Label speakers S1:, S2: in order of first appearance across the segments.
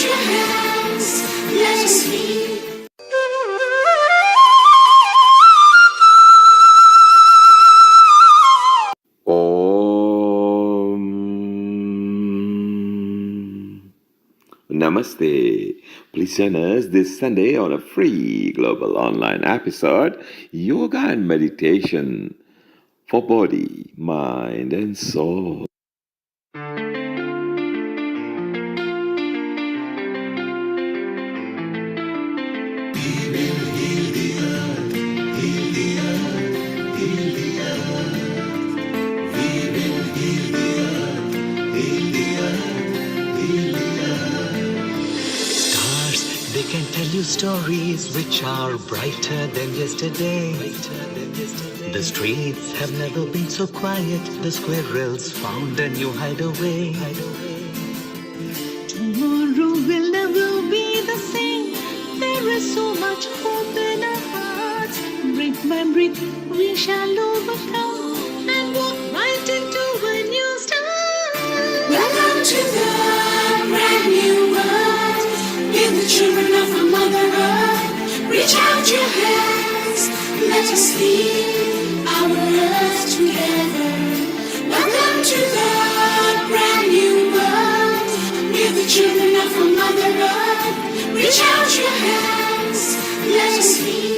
S1: your hands, let us sleep.
S2: Om Namaste. Please join us this Sunday on a free global online episode, Yoga and Meditation for Body, Mind and Soul.
S3: They can tell you stories which are brighter than yesterday. The streets have never been so quiet. The squirrels found a new hideaway.
S4: Tomorrow will never be the same. There is so much hope in our hearts. Brick by brick we shall overcome and walk right into a new start.
S1: Welcome to the brand new world. We're the children of our Mother Earth. Reach out your hands, let us lead our earth together. Welcome to the brand new world. We're the children of our Mother Earth. Reach out your hands, let us lead.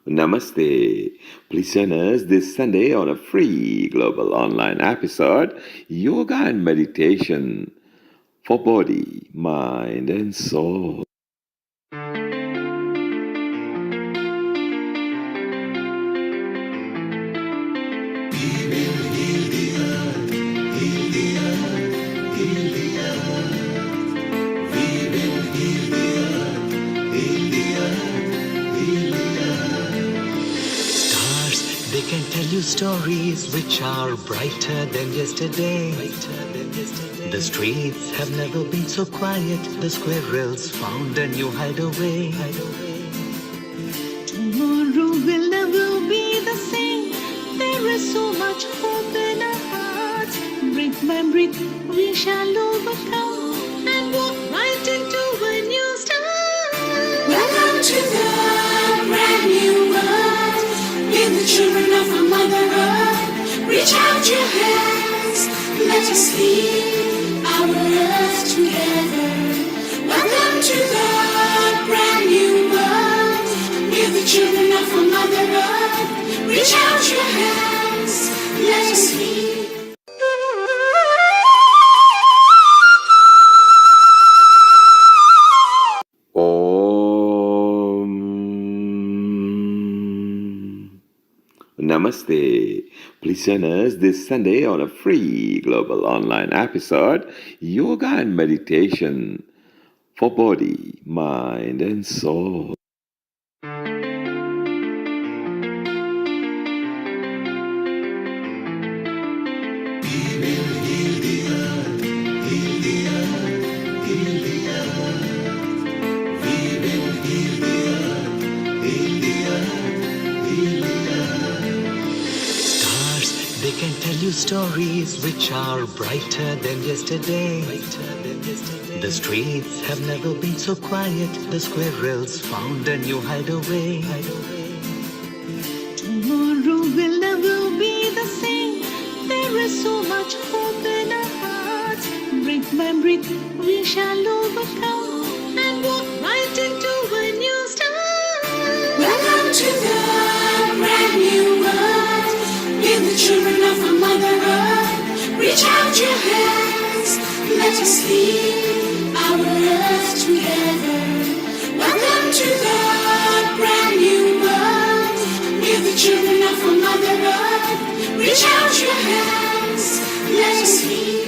S2: Namaste. Please join us this Sunday on a free global online episode, Yoga and Meditation for Body, Mind and Soul.
S3: They can tell you stories which are brighter than yesterday. The streets have never been so quiet. The squirrels found a new hideaway.
S4: Tomorrow will never be the same. There is so much hope in our hearts. Brick by brick we shall overcome and walk right into a new start.
S1: Welcome to the brand new world. We're the children of our Mother Earth. Reach out your hands, let us lead our earth together. Welcome to the brand new world. We're the children of our Mother Earth. Reach out your hands, let us lead.
S2: Namaste. Please join us this Sunday on a free global online episode, Yoga and Meditation for Body, Mind and Soul.
S3: They can tell you stories which are brighter than yesterday. The streets have never been so quiet. The squirrels found a new hideaway.
S4: Tomorrow will never be the same. There is so much hope in our hearts. Brick by brick we shall overcome and walk right into a new start.
S1: Welcome to the brand new world. We're the children of our Mother Earth. Reach out your hands, let us lead our earth together. Welcome to the brand new world. We're the children of our Mother Earth. Reach out your hands, let us lead.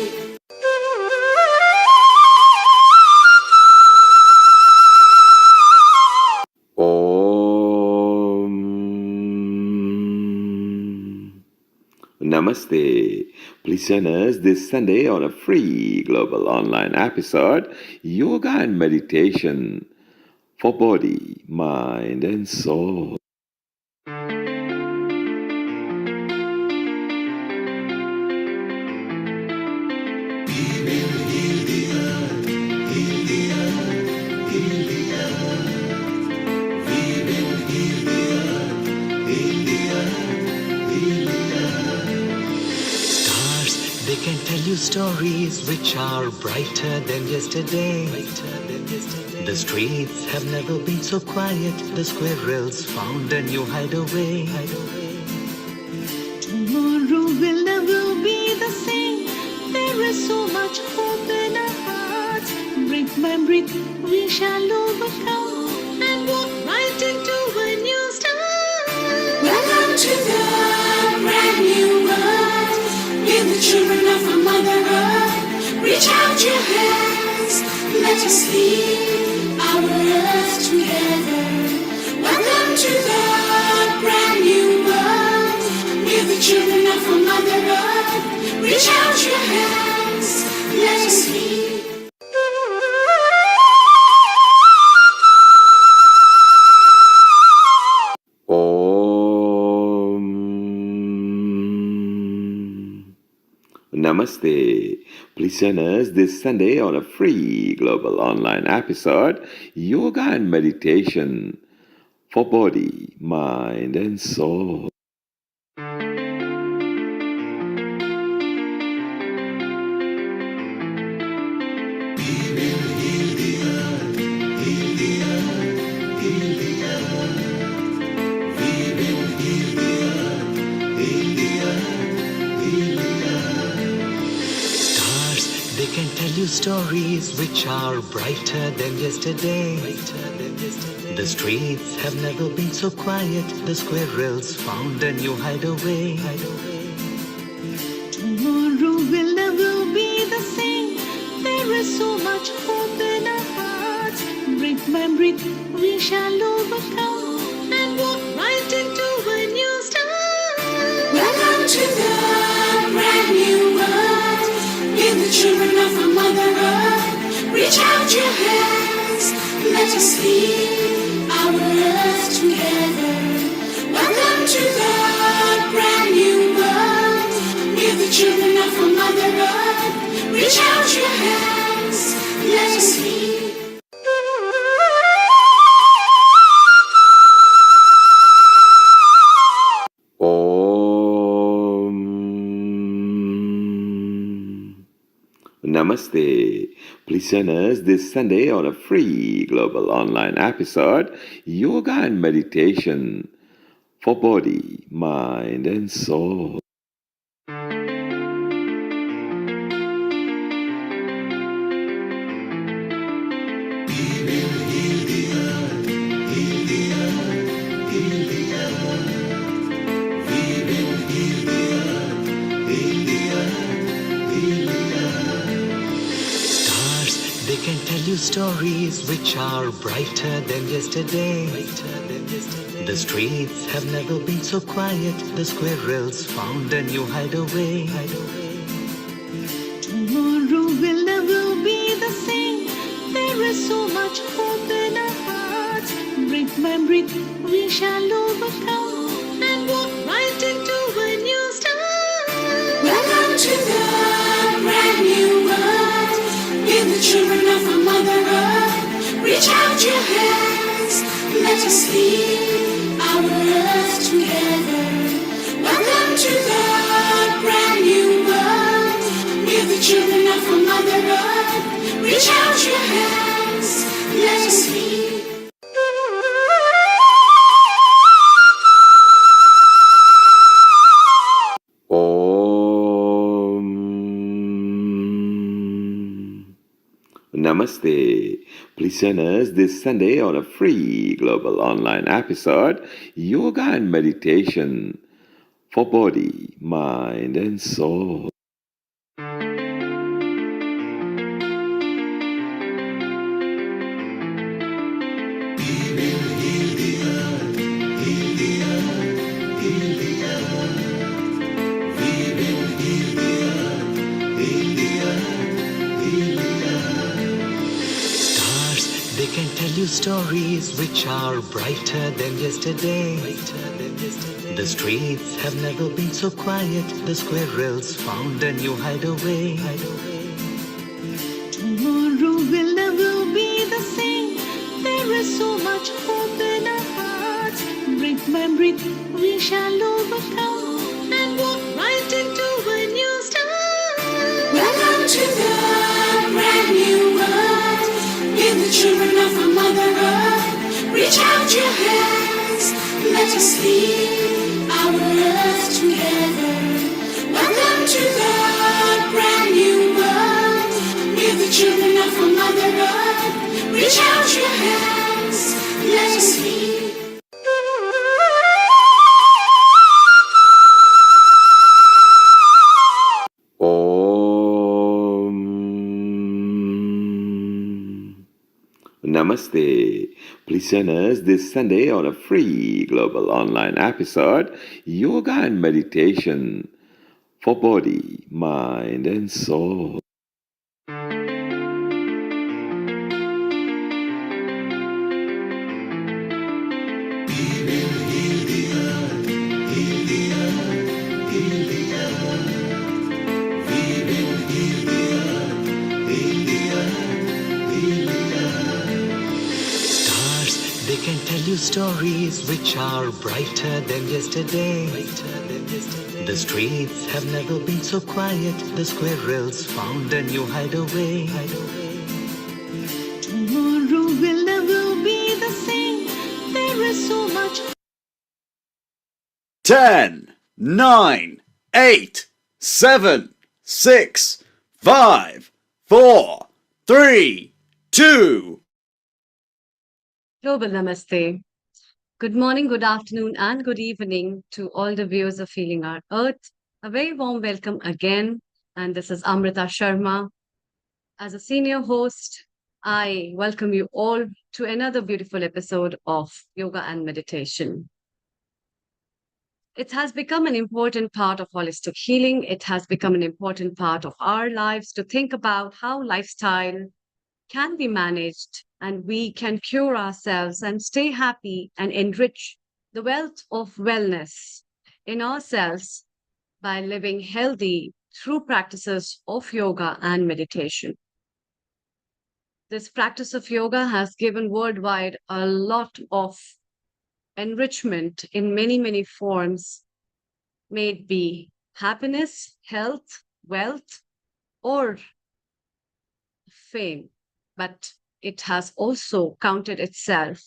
S2: Namaste. Please join us this Sunday on a free global online episode, Yoga and Meditation for body, mind, and soul.
S3: Stars, they can tell you stories which are brighter than yesterday. The streets have never been so quiet. The squirrels found a new hideaway.
S4: Tomorrow will never be the same. There is so much hope in our hearts. Brick by brick, we shall overcome and walk right into a new start.
S1: Welcome to the brand new world. We're the children of a mother earth. Reach out your hands, let us heal our earth together. Welcome to the brand new world. We're the children of a mother earth. Reach out your hands, let us heal.
S2: Om Namaste. Please join us this Sunday on a free global online episode, Yoga and Meditation for body, mind, and soul.
S3: Stars, they can tell you stories which are brighter than yesterday. The streets have never been so quiet. The squirrels found a new hideaway.
S4: Tomorrow will never be the same. There is so much hope in our hearts. Brick by brick, we shall overcome and walk right into a new start.
S1: Welcome to the brand new world. We're the children of a mother earth. Reach out your hands, let us heal our earth together. Welcome to the brand new world. We're the children of a mother earth. Reach out your hands, let us heal.
S2: Om Namaste. Please join us this Sunday on a free global online episode, Yoga and Meditation for body, mind, and soul.
S3: Stars, they can tell you stories which are brighter than yesterday. The streets have never been so quiet. The squirrels found a new hideaway.
S4: Tomorrow will never be the same. There is so much hope in our hearts. Brick by brick, we shall overcome and walk right into a new start.
S1: Welcome to the brand new world. We're the children of a mother earth. Reach out your hands, let us heal our earth together. Welcome to the brand new world. We're the children of a mother earth. Reach out your hands, let us heal.
S2: Om Namaste. Please join us this Sunday on a free global online episode, Yoga and Meditation for body, mind, and soul.
S3: Stars, they can tell you you stories which are brighter than yesterday. The streets have never been so quiet. The squirrels found a new hideaway.
S4: Tomorrow will never be the same. There is so much hope in our hearts. Brick by brick, we shall overcome and walk right into a new start.
S1: Welcome to the brand new world. We're the children of a mother earth. Reach out your hands, let us lead our earth together. Welcome to the brand new world. We're the children of a mother earth. Reach out your hands, let us lead.
S2: Om Namaste. Please join us this Sunday on a free global online episode, Yoga and Meditation for Body, Mind and Soul.
S3: Stars, they can tell you stories which are brighter than yesterday. The streets have never been so quiet. The squirrels found a new hideaway.
S4: Tomorrow will never be the same. There is so much
S5: 10, 9, 8, 7, 6, 5, 4, 3, 2.
S6: Global Namaste. Good morning, good afternoon, and good evening to all the viewers of Healing Our Earth. A very warm welcome again. And this is Amrita Sharma. As a senior host, I welcome you all to another beautiful episode of Yoga and Meditation. It has become an important part of holistic healing. It has become an important part of our lives to think about how lifestyle can be managed and we can cure ourselves and stay happy and enrich the wealth of wellness in ourselves by living healthy through practices of yoga and meditation. This practice of yoga has given worldwide a lot of enrichment in many, many forms, may it be happiness, health, wealth, or fame. But it has also counted itself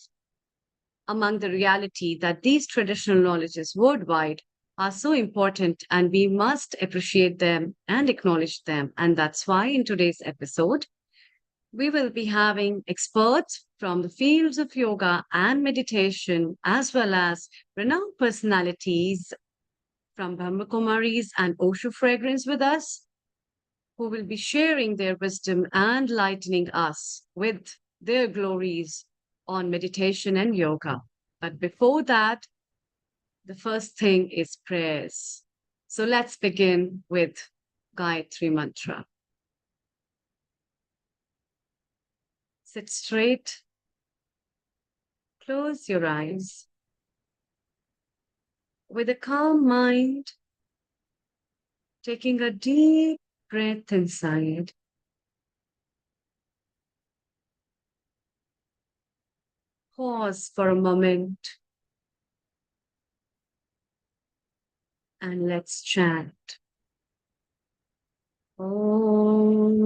S6: among the reality that these traditional knowledges worldwide are so important and we must appreciate them and acknowledge them. And that's why in today's episode, we will be having experts from the fields of yoga and meditation, as well as renowned personalities from Brahma Kumaris and Osho Fragrance with us, who will be sharing their wisdom and lightening us with their glories on meditation and yoga. But before that, the first thing is prayers. So let's begin with Gayatri Mantra. Sit straight, close your eyes. With a calm mind, taking a deep breath inside. Pause for a moment and let's chant. Om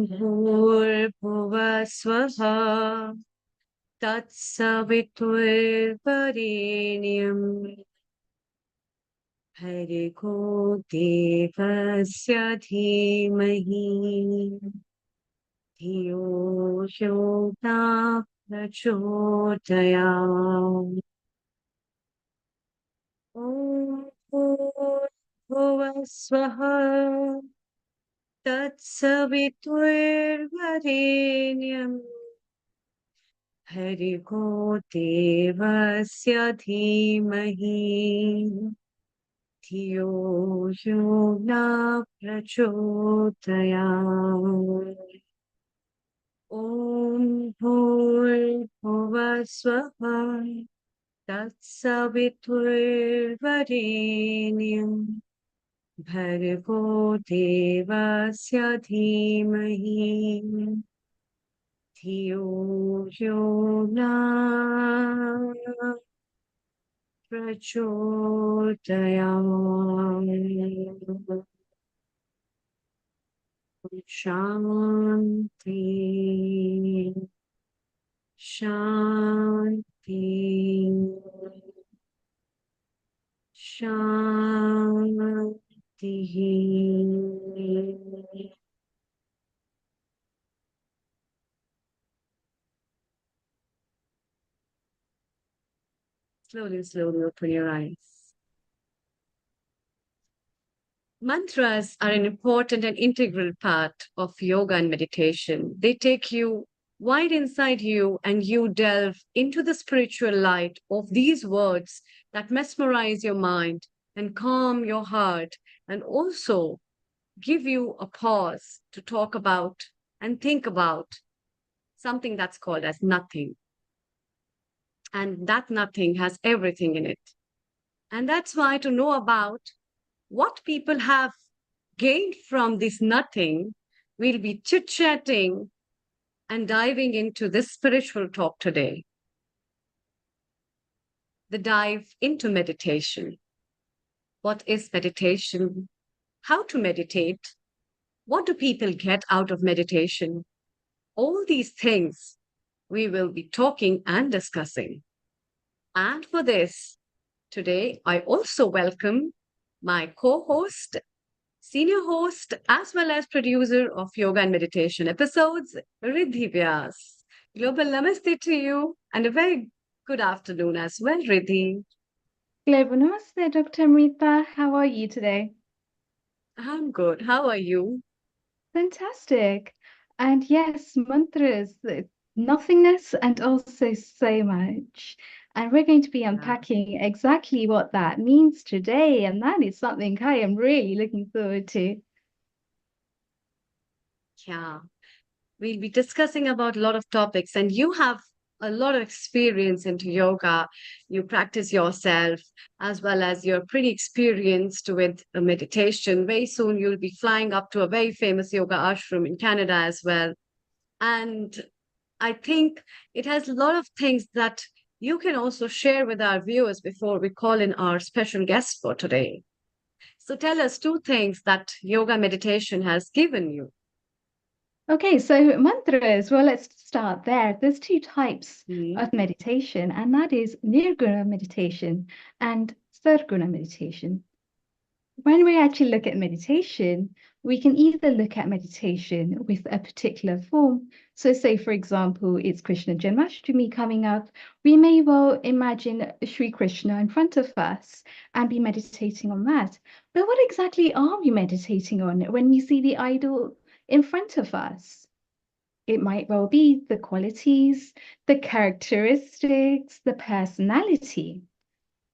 S6: Bhurbhuva Swaha Tatsaviturvarenyam Bhargo Devasya Dhimahi Dhiyo Yo Na Prachodayam. Om Bhurbhuva Swaha Tatsaviturvarenyam Bhargo Devasya Dhimahi धियो यो न प्रचोदयात् ॐ भूर्भुवः स्वः तत्सवितुर्वरेण्यं भर्गो देवस्य धीमहि धियो यो न प्रचोदयात् शान्ति शान्ति शान्तिः Slowly open your eyes. Mantras are an important and integral part of yoga and meditation. They take you wide inside you and you delve into the spiritual light of these words that mesmerize your mind and calm your heart and also give you a pause to talk about and think about something that's called as nothing. And that nothing has everything in it. And that's why to know about what people have gained from this nothing, we'll be chit-chatting and diving into this spiritual talk today. The dive into meditation. What is meditation? How to meditate? What do people get out of meditation? All these things we will be talking and discussing. And for this, today I also welcome my co-host, senior host, as well as producer of yoga and meditation episodes, Riddhi Vyas. Global namaste to you and a very good afternoon as well, Riddhi.
S7: Global Namaste, Dr. Amrita. How are you today?
S6: I'm good. How are you?
S7: Fantastic. And yes, mantras, nothingness and also so much. And we're going to be unpacking exactly what that means today. And that is something I am really looking forward to.
S6: Yeah, we'll be discussing about a lot of topics, and you have a lot of experience into yoga. You practice yourself, as well as you're pretty experienced with meditation. Very soon, you'll be flying up to a very famous yoga ashram in Canada as well. And I think it has a lot of things that you can also share with our viewers before we call in our special guest for today. So tell us two things that yoga meditation has given you.
S7: Okay, so mantras, well, let's start there. There's two types
S6: Mhm.
S7: of meditation, and that is nirguna meditation and sarguna meditation. When we actually look at meditation, we can either look at meditation with a particular form. So say, for example, it's Krishna Janmashtami coming up. We may well imagine Sri Krishna in front of us and be meditating on that. But what exactly are we meditating on when we see the idol in front of us? It might well be the qualities, the characteristics, the personality.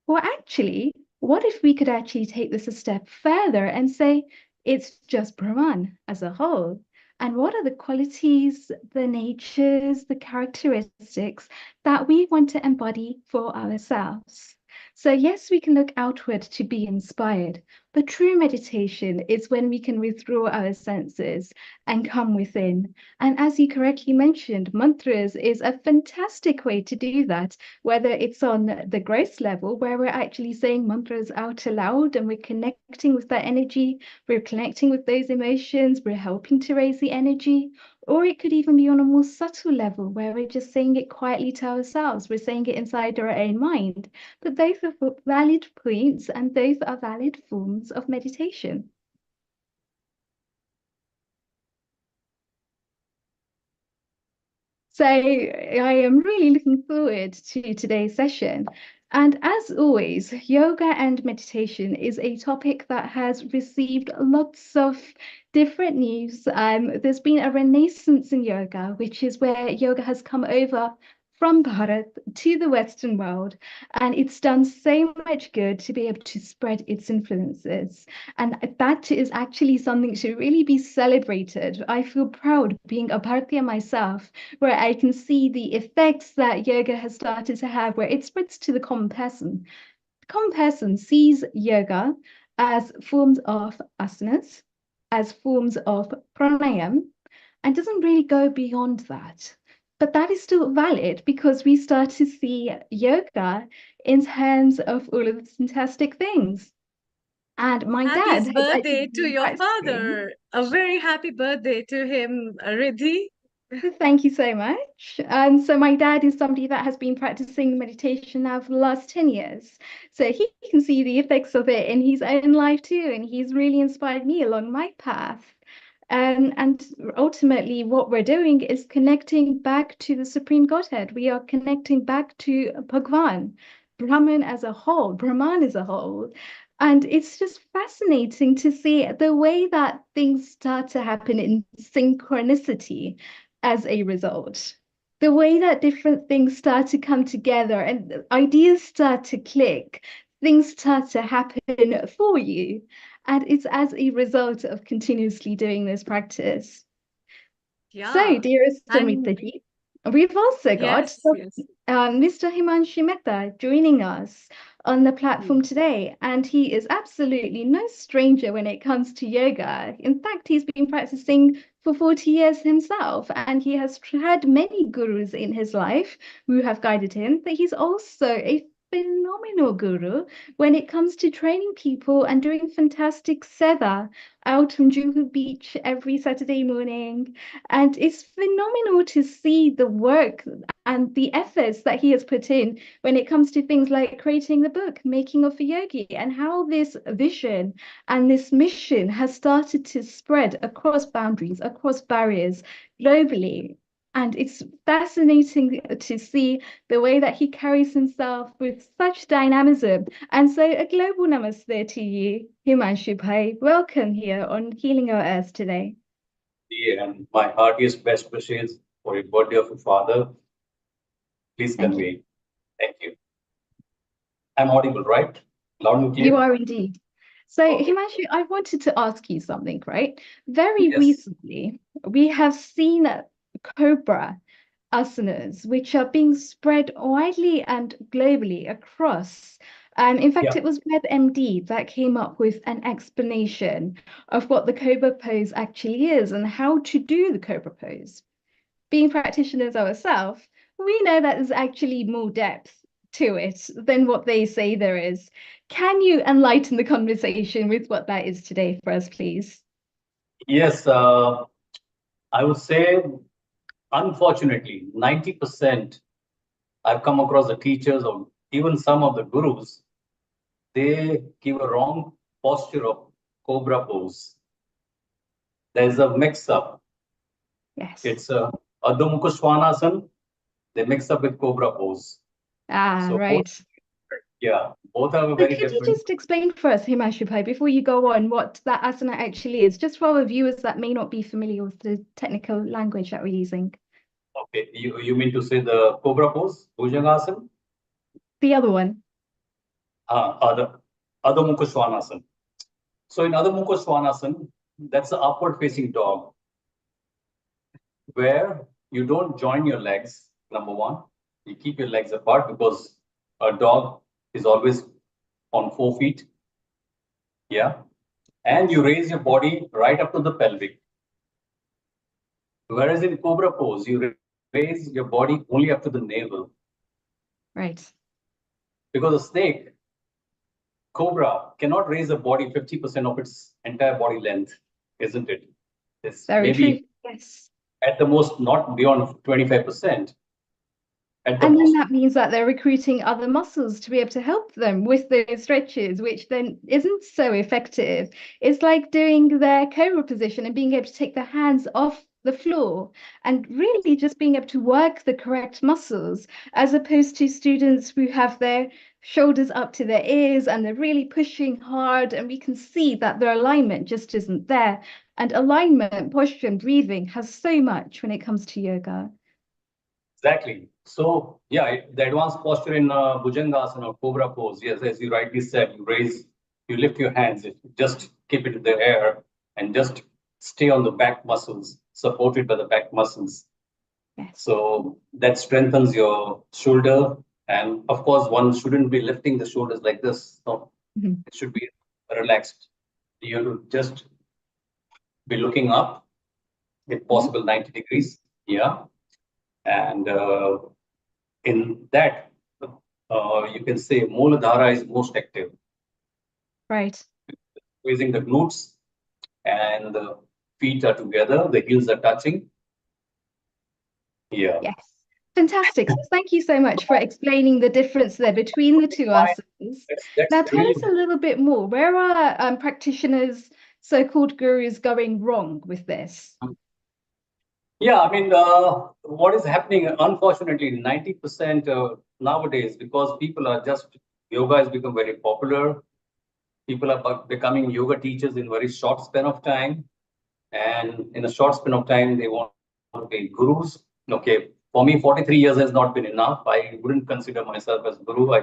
S7: Or actually, what if we could actually take this a step further and say it's just Brahman as a whole? And what are the qualities, the natures, the characteristics that we want to embody for ourselves? So, yes, we can look outward to be inspired, but true meditation is when we can withdraw our senses and come within. And as you correctly mentioned, mantras is a fantastic way to do that, whether it's on the gross level, where we're actually saying mantras out aloud and we're connecting with that energy, we're connecting with those emotions, we're helping to raise the energy, or it could even be on a more subtle level, where we're just saying it quietly to ourselves, we're saying it inside our own mind. But those are valid points and those are valid forms of meditation. So I am really looking forward to today's session. And as always, yoga and meditation is a topic that has received lots of different news. There's been a renaissance in yoga, which is where yoga has come over from Bharat to the Western world, and it's done so much good to be able to spread its influences. And that is actually something to really be celebrated. I feel proud being a Bharatiya myself, where I can see the effects that yoga has started to have, where it spreads to the common person. The common person sees yoga as forms of asanas, as forms of pranayam, and doesn't really go beyond that. But that is still valid because we start to see yoga in terms of all of these fantastic things. And my dad
S6: Happy
S7: has actually
S6: birthday to
S7: been
S6: your
S7: practicing.
S6: father. A very happy birthday to him, Riddhi.
S7: Thank you so much. So my dad is somebody that has been practicing meditation now for the last 10 years. So he can see the effects of it in his own life too, and he's really inspired me along my path. And ultimately, what we're doing is connecting back to the Supreme Godhead. We are connecting back to Bhagwan, Brahman as a whole, Brahman as a whole. And it's just fascinating to see the way that things start to happen in synchronicity as a result. The way that different things start to come together and ideas start to click, things start to happen for you. And it's as a result of continuously doing this practice. So,
S6: Yeah.
S7: dearest
S6: And
S7: Amritaji, we've also got
S6: yes, yes.
S7: Mr. Himanshu Mehta joining us on the
S6: Hmm.
S7: platform today, and he is absolutely no stranger when it comes to yoga. In fact, he's been practicing for 40 years himself, and he has had many gurus in his life who have guided him, but he's also a phenomenal guru when it comes to training people and doing fantastic seva out on Juhu Beach every Saturday morning. And it's phenomenal to see the work and the efforts that he has put in when it comes to things like creating the book, Making of a Yogi, and how this vision and this mission has started to spread across boundaries, across barriers, globally. And it's fascinating to see the way that he carries himself with such dynamism. And so a global namaste to you, Himanshu Bhai. Welcome here on Healing Our Earth today.
S8: And my heartiest best wishes for your birthday of your father. Please
S7: Thank you.
S8: convey. Thank you. I'm audible, right? Loud and
S7: You
S8: clear?
S7: are indeed. So,
S8: Okay.
S7: Himanshu, I wanted to ask you something, right? Very
S8: Yes.
S7: recently, we have seen cobra asanas, which are being spread widely and globally across. In fact,
S8: Yeah.
S7: it was WebMD that came up with an explanation of what the cobra pose actually is and how to do the cobra pose. Being practitioners ourselves, we know that there's actually more depth to it than what they say there is. Can you enlighten the conversation with what that is today for us, please?
S8: Yes. I would say, unfortunately, 90% I've come across the teachers or even some of the gurus, they give a wrong posture of cobra pose. There's a mix up.
S7: Yes.
S8: It's a Adho Mukha Svanasana, they mix up with cobra pose.
S7: Ah,
S8: So both,
S7: right.
S8: yeah, both have a
S7: So
S8: very
S7: could you
S8: different.
S7: just explain for us, Himanshu Bhai, before you go on, what that asana actually is, just for our viewers that may not be familiar with the technical language that we're using?
S8: Okay, you mean to say the cobra pose, Bhujangasana?
S7: The other one.
S8: Other Adho Mukha Svanasana. So in Adho Mukha Svanasana, that's the upward facing dog, where you don't join your legs, number one. You keep your legs apart because a dog is always on 4 feet. Yeah. And you raise your body right up to the pelvic. Whereas in cobra pose, you raise your body only up to the navel.
S7: Right.
S8: Because a snake, cobra, cannot raise a body 50% of its entire body length, isn't it? It's
S7: Very true.
S8: maybe
S7: Yes.
S8: at the most not beyond 25%. At the
S7: And then
S8: most.
S7: that means that they're recruiting other muscles to be able to help them with those stretches, which then isn't so effective. It's like doing their cobra position and being able to take the hands off the floor and really just being able to work the correct muscles, as opposed to students who have their shoulders up to their ears and they're really pushing hard, and we can see that their alignment just isn't there. And alignment, posture, and breathing has so much when it comes to yoga.
S8: Exactly. So yeah, the advanced posture in Bhujangasana or Cobra pose, yes, as you rightly said, you lift your hands, just keep it in the air and just stay on the back muscles, supported by the back muscles.
S7: Yes.
S8: So that strengthens your shoulder. And of course, one shouldn't be lifting the shoulders like this. So
S7: Mhm.
S8: it should be relaxed. You have to just be looking up, if possible, 90 degrees. Yeah. And in that, you can say Mooladhara is most active,
S7: Right.
S8: squeezing the glutes and the feet are together, the heels are touching. Yeah.
S7: Yes. Fantastic. So thank you so much for explaining the difference there between the two asanas.
S8: That's
S7: Now tell
S8: really,
S7: us a little bit more. Where are practitioners, so-called gurus, going wrong with this?
S8: yeah, I mean, what is happening, unfortunately, 90% nowadays, because people are just, yoga has become very popular. People are becoming yoga teachers in very short span of time. And in a short span of time, they want to be gurus. Okay, for me, 43 years has not been enough. I wouldn't consider myself as guru. I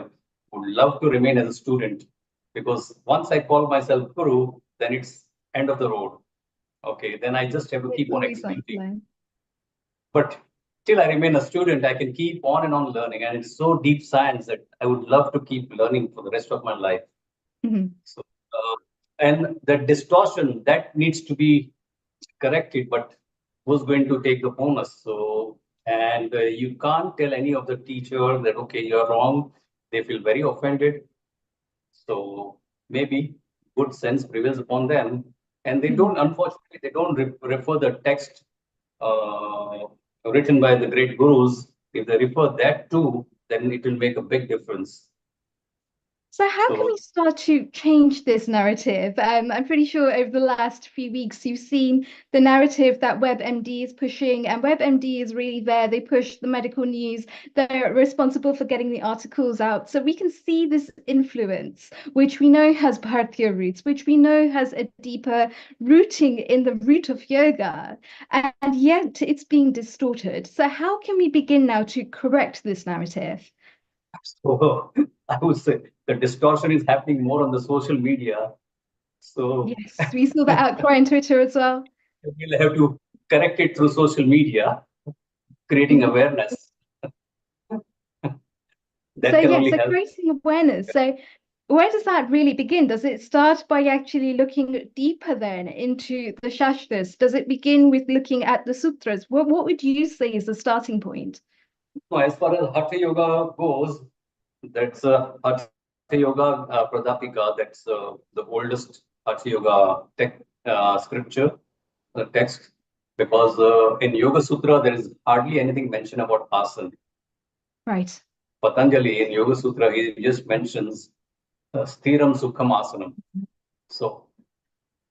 S8: would love to remain as a student because once I call myself guru, then it's end of the road. Okay, then I just have to
S7: It's
S8: keep on
S7: always on
S8: executing.
S7: flow.
S8: But till I remain a student, I can keep on and on learning. And it's so deep science that I would love to keep learning for the rest of my life.
S7: Mhm.
S8: So, and the distortion that needs to be corrected, but who's going to take the bonus? So, and you can't tell any of the teacher that, okay, you're wrong. They feel very offended. So maybe good sense prevails upon them. And they don't, unfortunately, they don't refer the text uh, written by the great gurus. If they refer that too, then it will make a big difference.
S7: So how can
S8: So
S7: we start to change this narrative? I'm pretty sure over the last few weeks you've seen the narrative that WebMD is pushing, and WebMD is really there. They push the medical news. They're responsible for getting the articles out. So we can see this influence, which we know has Bharatiya roots, which we know has a deeper rooting in the root of yoga, and yet it's being distorted. So how can we begin now to correct this narrative?
S8: So I would say the distortion is happening more on the social media. So
S7: Yes, we saw that outcry on Twitter as well.
S8: we'll have to correct it through social media, creating
S7: Mhm.
S8: awareness.
S7: So
S8: That can
S7: yeah,
S8: only
S7: so
S8: help.
S7: creating awareness. So where does that really begin? Does it start by actually looking deeper then into the Shastras? Does it begin with looking at the sutras? What would you say is the starting point?
S8: No, as far as Hatha Yoga goes, that's Hatha Yoga Pradapika. That's the oldest Hatha Yoga scripture, the text, because in Yoga Sutra there is hardly anything mentioned about asana.
S7: Right.
S8: Patanjali in Yoga Sutra he just mentions Sthiram Sukham Asanam. So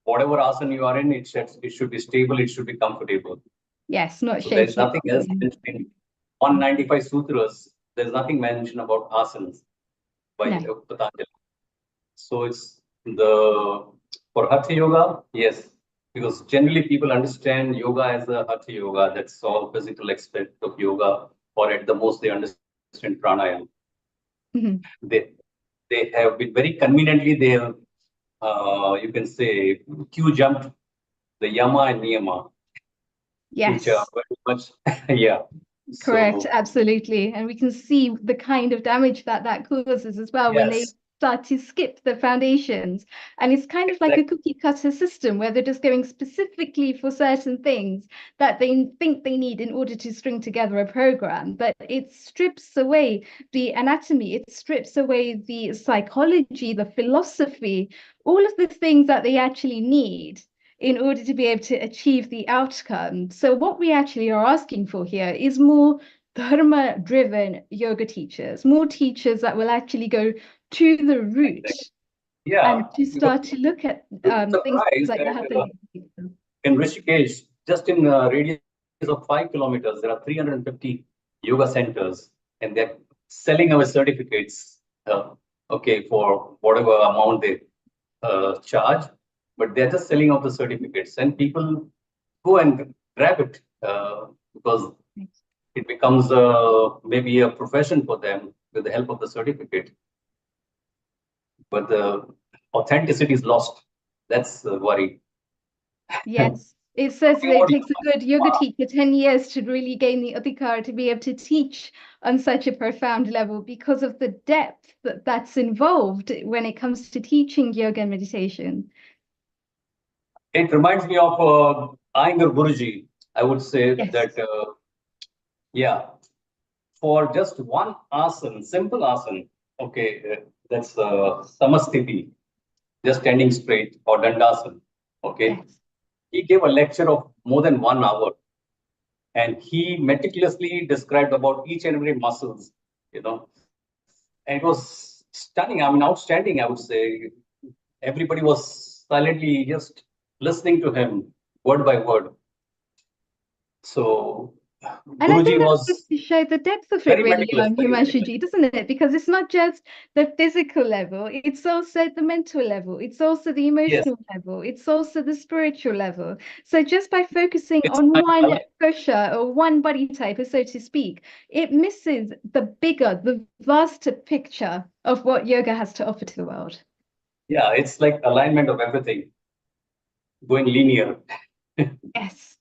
S8: whatever asana you are in, it should be stable, it should be comfortable.
S7: Yes, not
S8: So there's
S7: shaky.
S8: nothing else mentioned in 195 sutras. There's nothing mentioned about asanas by
S7: No.
S8: Patanjali. So it's the for Hatha Yoga, yes, because generally people understand yoga as a Hatha Yoga. That's all physical aspect of yoga, or at the most they understand pranayama.
S7: Mhm.
S8: They they have been very conveniently they have you can say Q jumped the yama and niyama, which are
S7: Yes.
S8: very much yeah.
S7: Correct,
S8: So
S7: absolutely. And we can see the kind of damage that that causes as well when they
S8: yes,
S7: start to skip the foundations. And it's kind of like a
S8: exactly.
S7: cookie cutter system where they're just going specifically for certain things that they think they need in order to string together a program. But it strips away the anatomy, it strips away the psychology, the philosophy, all of the things that they actually need in order to be able to achieve the outcome. So what we actually are asking for here is more dharma-driven yoga teachers, more teachers that will actually go to the root
S8: Yeah,
S7: and to
S8: because
S7: start to look at
S8: you'll be
S7: things
S8: surprised
S7: like the
S8: that
S7: hatha.
S8: in Rishikesh, just in radius of 5 kilometers, there are 350 yoga centers, and they're selling our certificates. Okay, for whatever amount they charge, but they're just selling out the certificates, and people go and grab it because it becomes maybe a profession for them with the help of the certificate. But the authenticity is lost. That's the worry.
S7: Yes. It says that
S8: Talking
S7: it
S8: about
S7: takes a good yoga
S8: yoga,
S7: teacher 10 years to really gain the adhikar to be able to teach on such a profound level because of the depth that's involved when it comes to teaching yoga and meditation.
S8: it reminds me of Iyengar Guruji. I would say
S7: Yes.
S8: that, yeah, for just one asana, simple asana, okay, that's samasthiti, just standing straight, or dandasana, okay.
S7: Yes.
S8: He gave a lecture of more than 1 hour, and he meticulously described about each and every muscles, you know, and it was stunning. I mean, outstanding, I would say. Everybody was silently just listening to him word by word. So
S7: And I
S8: Guruji
S7: think that goes
S8: was
S7: to show the depth of it,
S8: very
S7: really,
S8: meticulous, very meticulous.
S7: Himanshuji, doesn't it? Because it's not just the physical level, it's also the mental level, it's also the
S8: Yes,
S7: emotional level, it's also the spiritual level. So just by focusing
S8: it's
S7: on
S8: like
S7: one kosha or one body type, so to speak, it misses the bigger, the vaster picture of what yoga has to offer to the world.
S8: yeah, it's like alignment of everything going linear.
S7: Yes.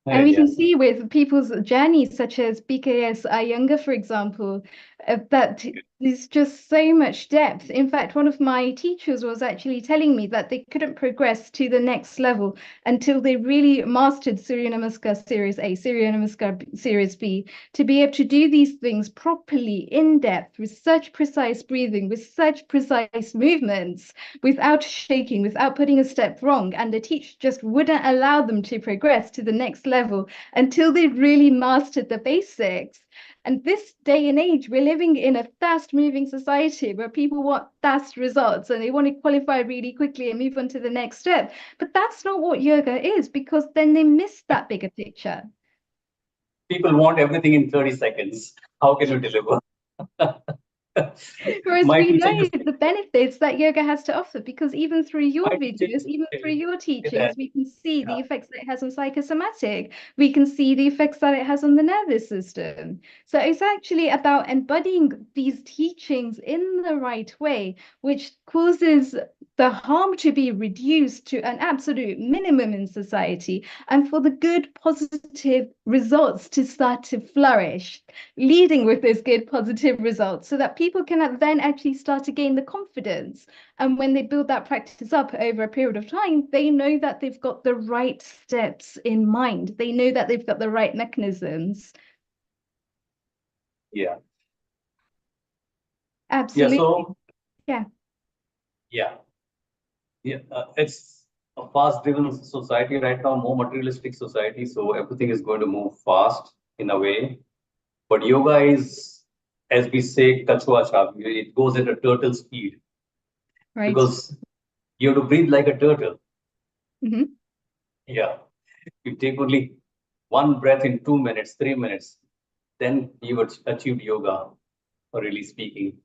S7: And we
S8: Yeah,
S7: can see with people's journeys, such as BKS Iyengar, for example, that there's just so much depth. In fact, one of my teachers was actually telling me that they couldn't progress to the next level until they really mastered Surya Namaskar Series A, Surya Namaskar Series B, to be able to do these things properly, in depth, with such precise breathing, with such precise movements, without shaking, without putting a step wrong. And the teacher just wouldn't allow them to progress to the next level until they really mastered the basics. And this day and age, we're living in a fast-moving society where people want fast results and they want to qualify really quickly and move on to the next step. But that's not what yoga is, because then they miss that bigger picture.
S8: people want everything in 30 seconds. How can you deliver?
S7: Whereas
S8: My
S7: we
S8: teacher
S7: know
S8: used to,
S7: the benefits that yoga has to offer, because even through your
S8: my teacher
S7: videos,
S8: used
S7: even
S8: to
S7: through your
S8: say that,
S7: teachings, we can see the
S8: yeah,
S7: effects that it has on psychosomatic. We can see the effects that it has on the nervous system. So it's actually about embodying these teachings in the right way, which causes the harm to be reduced to an absolute minimum in society, and for the good, positive results to start to flourish, leading with those good positive results so that people can then actually start to gain the confidence. And when they build that practice up over a period of time, they know that they've got the right steps in mind. They know that they've got the right mechanisms.
S8: yeah,
S7: Absolutely.
S8: So
S7: Yeah.
S8: yeah, yeah, it's a fast-driven society right now, more materialistic society. So everything is going to move fast in a way. But yoga is, as we say, kachua chap. It goes at a turtle speed
S7: Right.
S8: because you have to breathe like a turtle.
S7: Mm-hmm.
S8: Yeah, you take only one breath in 2 minutes, 3 minutes, then you would achieve yoga, really speaking.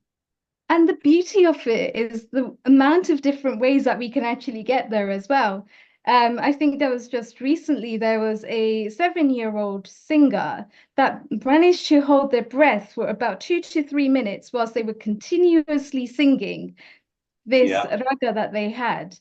S7: And the beauty of it is the amount of different ways that we can actually get there as well. I think there was just recently, there was a 7-year-old singer that managed to hold their breath for about 2 to 3 minutes whilst they were continuously singing this
S8: Yeah,
S7: raga that they had.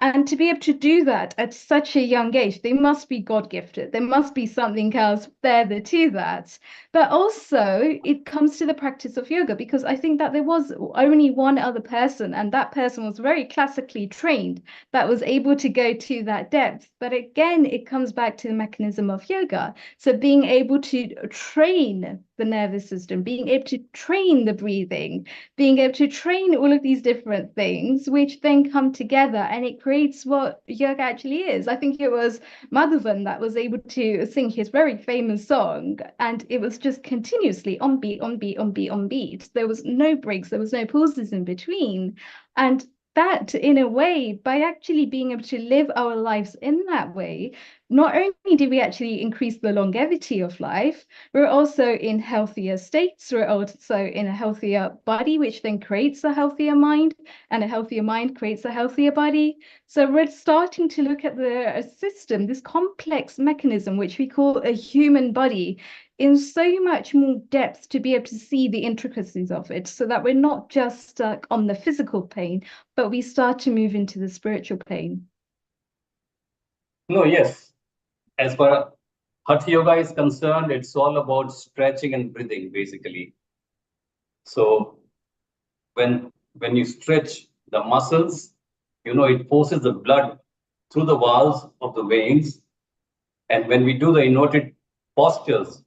S7: And to be able to do that at such a young age, they must be God gifted. There must be something else further to that. But also, it comes to the practice of yoga, because I think that there was only one other person, and that person was very classically trained, that was able to go to that depth. But again, it comes back to the mechanism of yoga. So being able to train the nervous system, being able to train the breathing, being able to train all of these different things, which then come together, and it creates what yoga actually is. I think it was Madhavan that was able to sing his very famous song, and it was just continuously on beat, on beat, on beat, on beat. There was no breaks, there was no pauses in between. And that, in a way, by actually being able to live our lives in that way, not only do we actually increase the longevity of life, we're also in healthier states, we're also in a healthier body, which then creates a healthier mind, and a healthier mind creates a healthier body. So we're starting to look at the system, this complex mechanism, which we call a human body, in so much more depth to be able to see the intricacies of it, so that we're not just stuck on the physical pain, but we start to move into the spiritual pain.
S8: No, yes. As far as Hatha Yoga is concerned, it's all about stretching and breathing, basically. So when you stretch the muscles, it forces the blood through the valves of the veins. And when we do the inverted postures,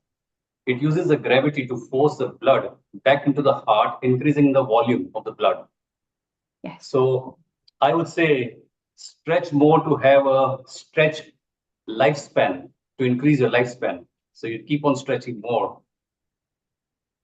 S8: it uses the gravity to force the blood back into the heart, increasing the volume of the blood.
S7: Yes.
S8: So I would say stretch more to have a stretch lifespan, to increase your lifespan. So you keep on stretching more.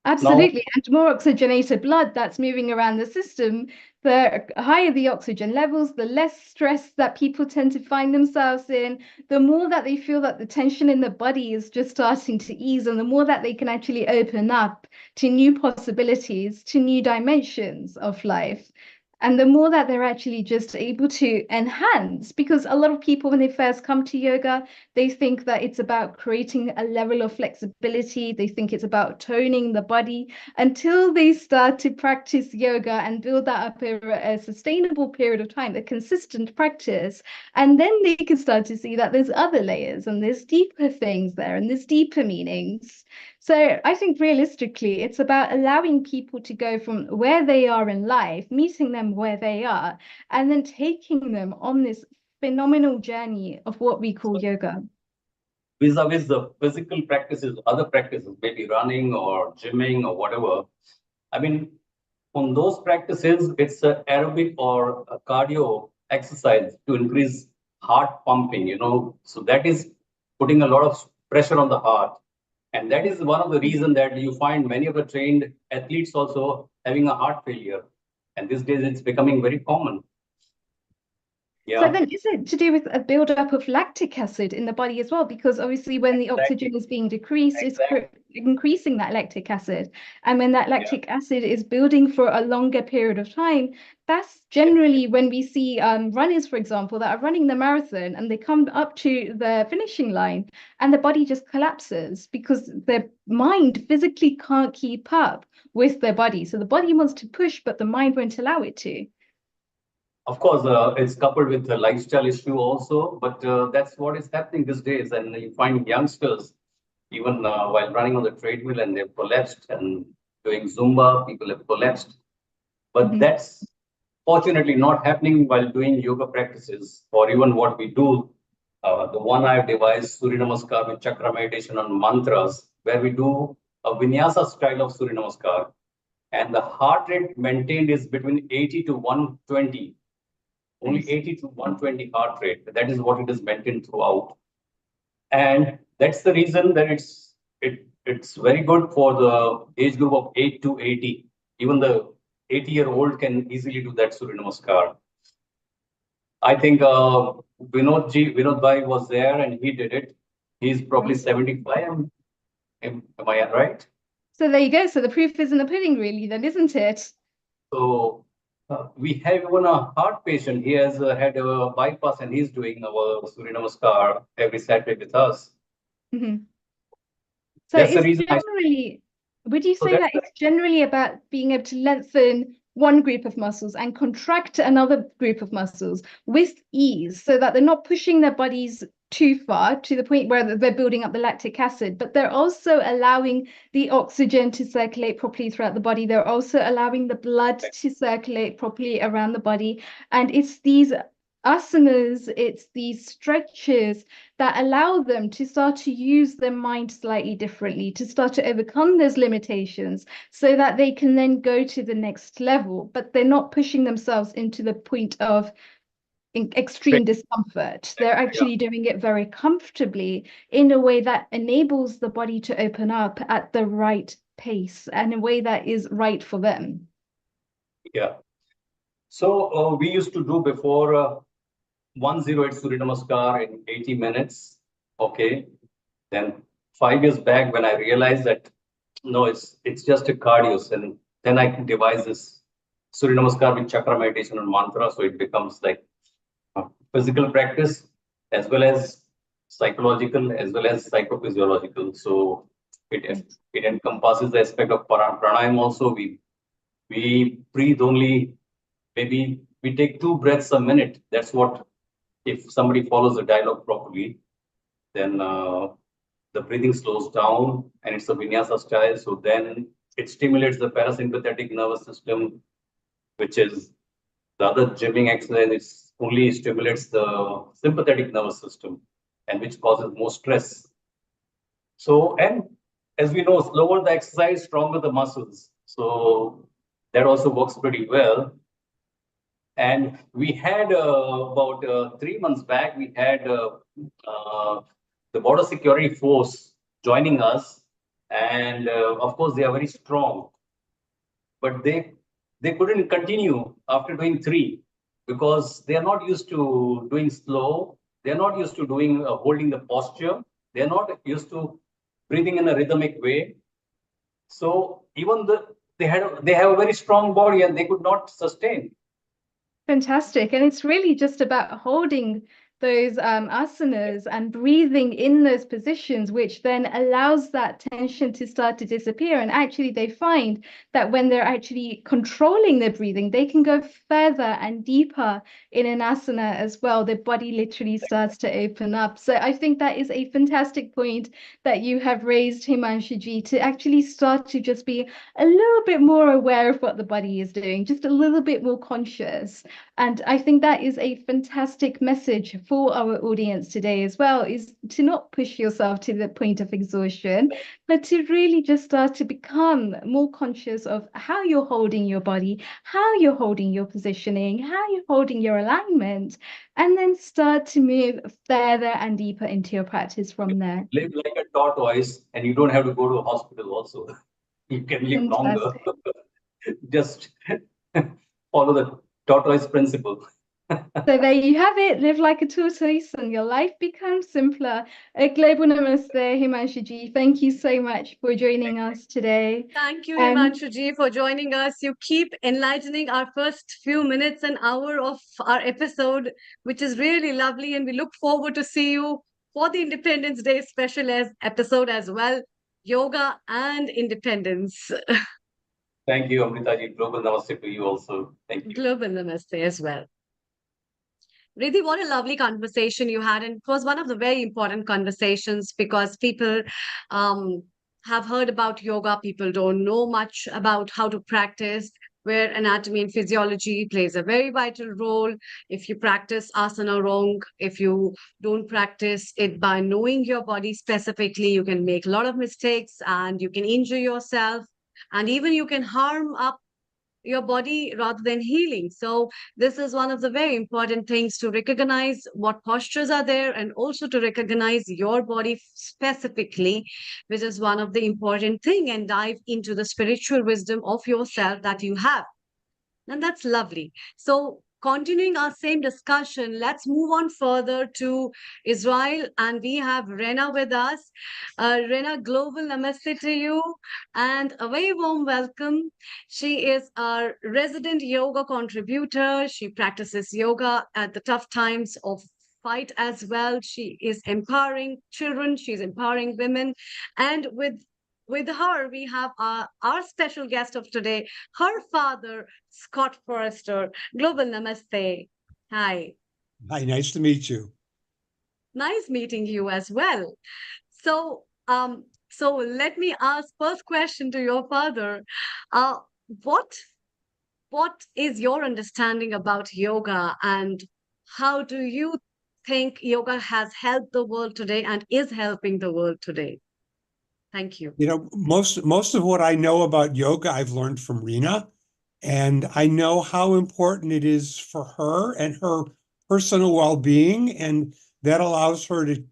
S7: Absolutely. And more oxygenated blood that's moving around the system, the higher the oxygen levels, the less stress that people tend to find themselves in, the more that they feel that the tension in the body is just starting to ease, and the more that they can actually open up to new possibilities, to new dimensions of life. And the more that they're actually just able to enhance, because a lot of people, when they first come to yoga, they think that it's about creating a level of flexibility. They think it's about toning the body, until they start to practice yoga and build that up over a sustainable period of time, a consistent practice. And then they can start to see that there's other layers and there's deeper things there and there's deeper meanings. So I think realistically, it's about allowing people to go from where they are in life, meeting them where they are, and then taking them on this phenomenal journey of what we call yoga.
S8: Vis-a-vis the physical practices, other practices, maybe running or gymming or whatever. I mean, on those practices, it's an aerobic or a cardio exercise to increase heart pumping, So that is putting a lot of pressure on the heart. And that is one of the reasons that you find many of the trained athletes also having a heart failure. And these days it's becoming very common. Yeah.
S7: So then is it to do with a buildup of lactic acid in the body as well? Because obviously when the oxygen is being decreased, it's increasing that lactic acid. And when that lactic acid is building for a longer period of time, that's generally when we see runners, for example, that are running the marathon and they come up to the finishing line and the body just collapses because their mind physically can't keep up with their body. So the body wants to push, but the mind won't allow it to.
S8: Of course, it's coupled with the lifestyle issue also, but that's what is happening these days. And you find youngsters, even while running on the treadmill, and they've collapsed, and doing Zumba, people have collapsed. But that's fortunately not happening while doing yoga practices, or even what we do. The one I have devised, Surya Namaskar with chakra meditation on mantras, where we do a vinyasa style of Surya Namaskar. And the heart rate maintained is between 80 to 120. Only 80 to 120 heart rate. That is what it is maintained throughout. And that's the reason that it's very good for the age group of 8 to 80. Even the 80-year-old can easily do that Surya Namaskar. I think Vinod Bhai was there and he did it. He's probably 75. Am I right?
S7: So there you go. So the proof is in the pudding, really, then, isn't it?
S8: So we have even a heart patient. He has had a bypass and he's doing our Surya Namaskar every Saturday with us.
S7: So
S8: That's the
S7: it's
S8: reason
S7: generally, would you say that it's generally about being able to lengthen one group of muscles and contract another group of muscles with ease, so that they're not pushing their bodies too far to the point where they're building up the lactic acid, but they're also allowing the oxygen to circulate properly throughout the body. They're also allowing the blood to circulate properly around the body. And it's these asanas, it's these stretches that allow them to start to use their mind slightly differently, to start to overcome those limitations so that they can then go to the next level, but they're not pushing themselves into the point of extreme discomfort. They're actually doing it very comfortably in a way that enables the body to open up at the right pace and a way that is right for them.
S8: Yeah. So we used to do before 108 Surya Namaskar in 80 minutes. Okay. Then 5 years back, when I realized that no, it's just a cardio, and then I can devise this Surya Namaskar with chakra meditation and mantra, so it becomes like physical practice as well as psychological as well as psychophysiological. So it encompasses the aspect of pranayam also. We breathe only, maybe we take 2 breaths a minute. That's what, if somebody follows the dialogue properly, then the breathing slows down and it's a vinyasa style. So then it stimulates the parasympathetic nervous system, which is the other gymming exercise. It only stimulates the sympathetic nervous system, and which causes more stress. So, and as we know, slower the exercise, stronger the muscles. So that also works pretty well. And we had about 3 months back, we had the border security force joining us. And of course, they are very strong. But they couldn't continue after doing 3 because they are not used to doing slow. They are not used to doing holding the posture. They are not used to breathing in a rhythmic way. So even they have a very strong body and they could not sustain.
S7: Fantastic. And it's really just about holding those asanas and breathing in those positions, which then allows that tension to start to disappear. And actually, they find that when they're actually controlling their breathing, they can go further and deeper in an asana as well. Their body literally starts to open up. So I think that is a fantastic point that you have raised, Himanshuji, to actually start to just be a little bit more aware of what the body is doing, just a little bit more conscious. And I think that is a fantastic message for our audience today as well, is to not push yourself to the point of exhaustion, but to really just start to become more conscious of how you're holding your body, how you're holding your positioning, how you're holding your alignment, and then start to move further and deeper into your practice from there.
S8: Live like a tortoise, and you don't have to go to a hospital also. You can live longer. Just follow the tortoise principle.
S7: So there you have it. Live like a tortoise and your life becomes simpler. A global namaste, Himanshuji. Thank you so much for joining us today.
S6: Thank you, Himanshuji, for joining us. You keep enlightening our first few minutes and hour of our episode, which is really lovely. And we look forward to see you for the Independence Day special episode as well. Yoga and independence.
S8: Thank you, Amritaji. Global namaste to you also. Thank you.
S6: Global namaste as well. Riddhi, what a lovely conversation you had. And it was one of the very important conversations because people have heard about yoga. People don't know much about how to practice, where anatomy and physiology plays a very vital role. If you practice asana wrong, if you don't practice it by knowing your body specifically, you can make a lot of mistakes and you can injure yourself. And even you can harm up your body rather than healing. So this is one of the very important things, to recognize what postures are there and also to recognize your body specifically, which is one of the important thing, and dive into the spiritual wisdom of yourself that you have. And that's lovely. So continuing our same discussion, let's move on further to Israel. And we have Rena with us. Rena, global namaste to you and a very warm welcome. She is our resident yoga contributor. She practices yoga at the tough times of fight as well. She is empowering children. She's empowering women. And with her, we have our special guest of today, her father, Scott Forrester. Global namaste. Hi.
S9: Hi, nice to meet you.
S6: Nice meeting you as well. So let me ask first question to your father. What is your understanding about yoga, and how do you think yoga has helped the world today and is helping the world today? Thank you.
S9: You know, most of what I know about yoga, I've learned from Rena, and I know how important it is for her and her personal well-being, and that allows her to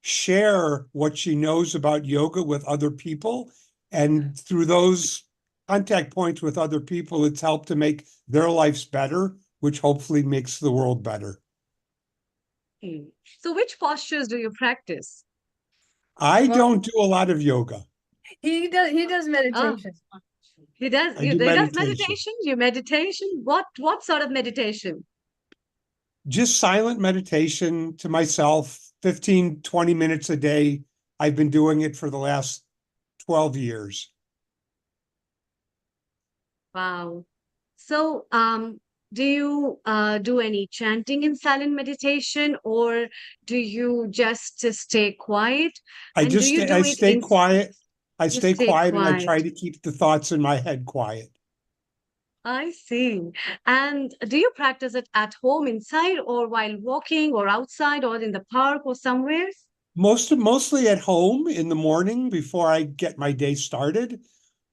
S9: share what she knows about yoga with other people. And through those contact points with other people, it's helped to make their lives better, which hopefully makes the world better.
S6: Hmm. So which postures do you practice?
S9: I
S10: Well,
S9: don't do a lot of yoga.
S10: he does
S6: Ah,
S10: meditation.
S6: he does.
S9: I do
S6: He does
S9: meditation.
S6: meditation. You meditation. What sort of meditation?
S9: Just silent meditation to myself, 15, 20 minutes a day. I've been doing it for the last 12 years.
S6: Wow. So, do you do any chanting in silent meditation, or do you just stay quiet? And do you
S9: I
S6: do it
S9: stay
S6: in,
S9: quiet. I
S6: you
S9: stay
S6: stay
S9: quiet and I
S6: quiet?
S9: try to keep the thoughts in my head quiet.
S6: I see. And do you practice it at home, inside, or while walking, or outside, or in the park, or somewhere?
S9: Mostly at home in the morning before I get my day started.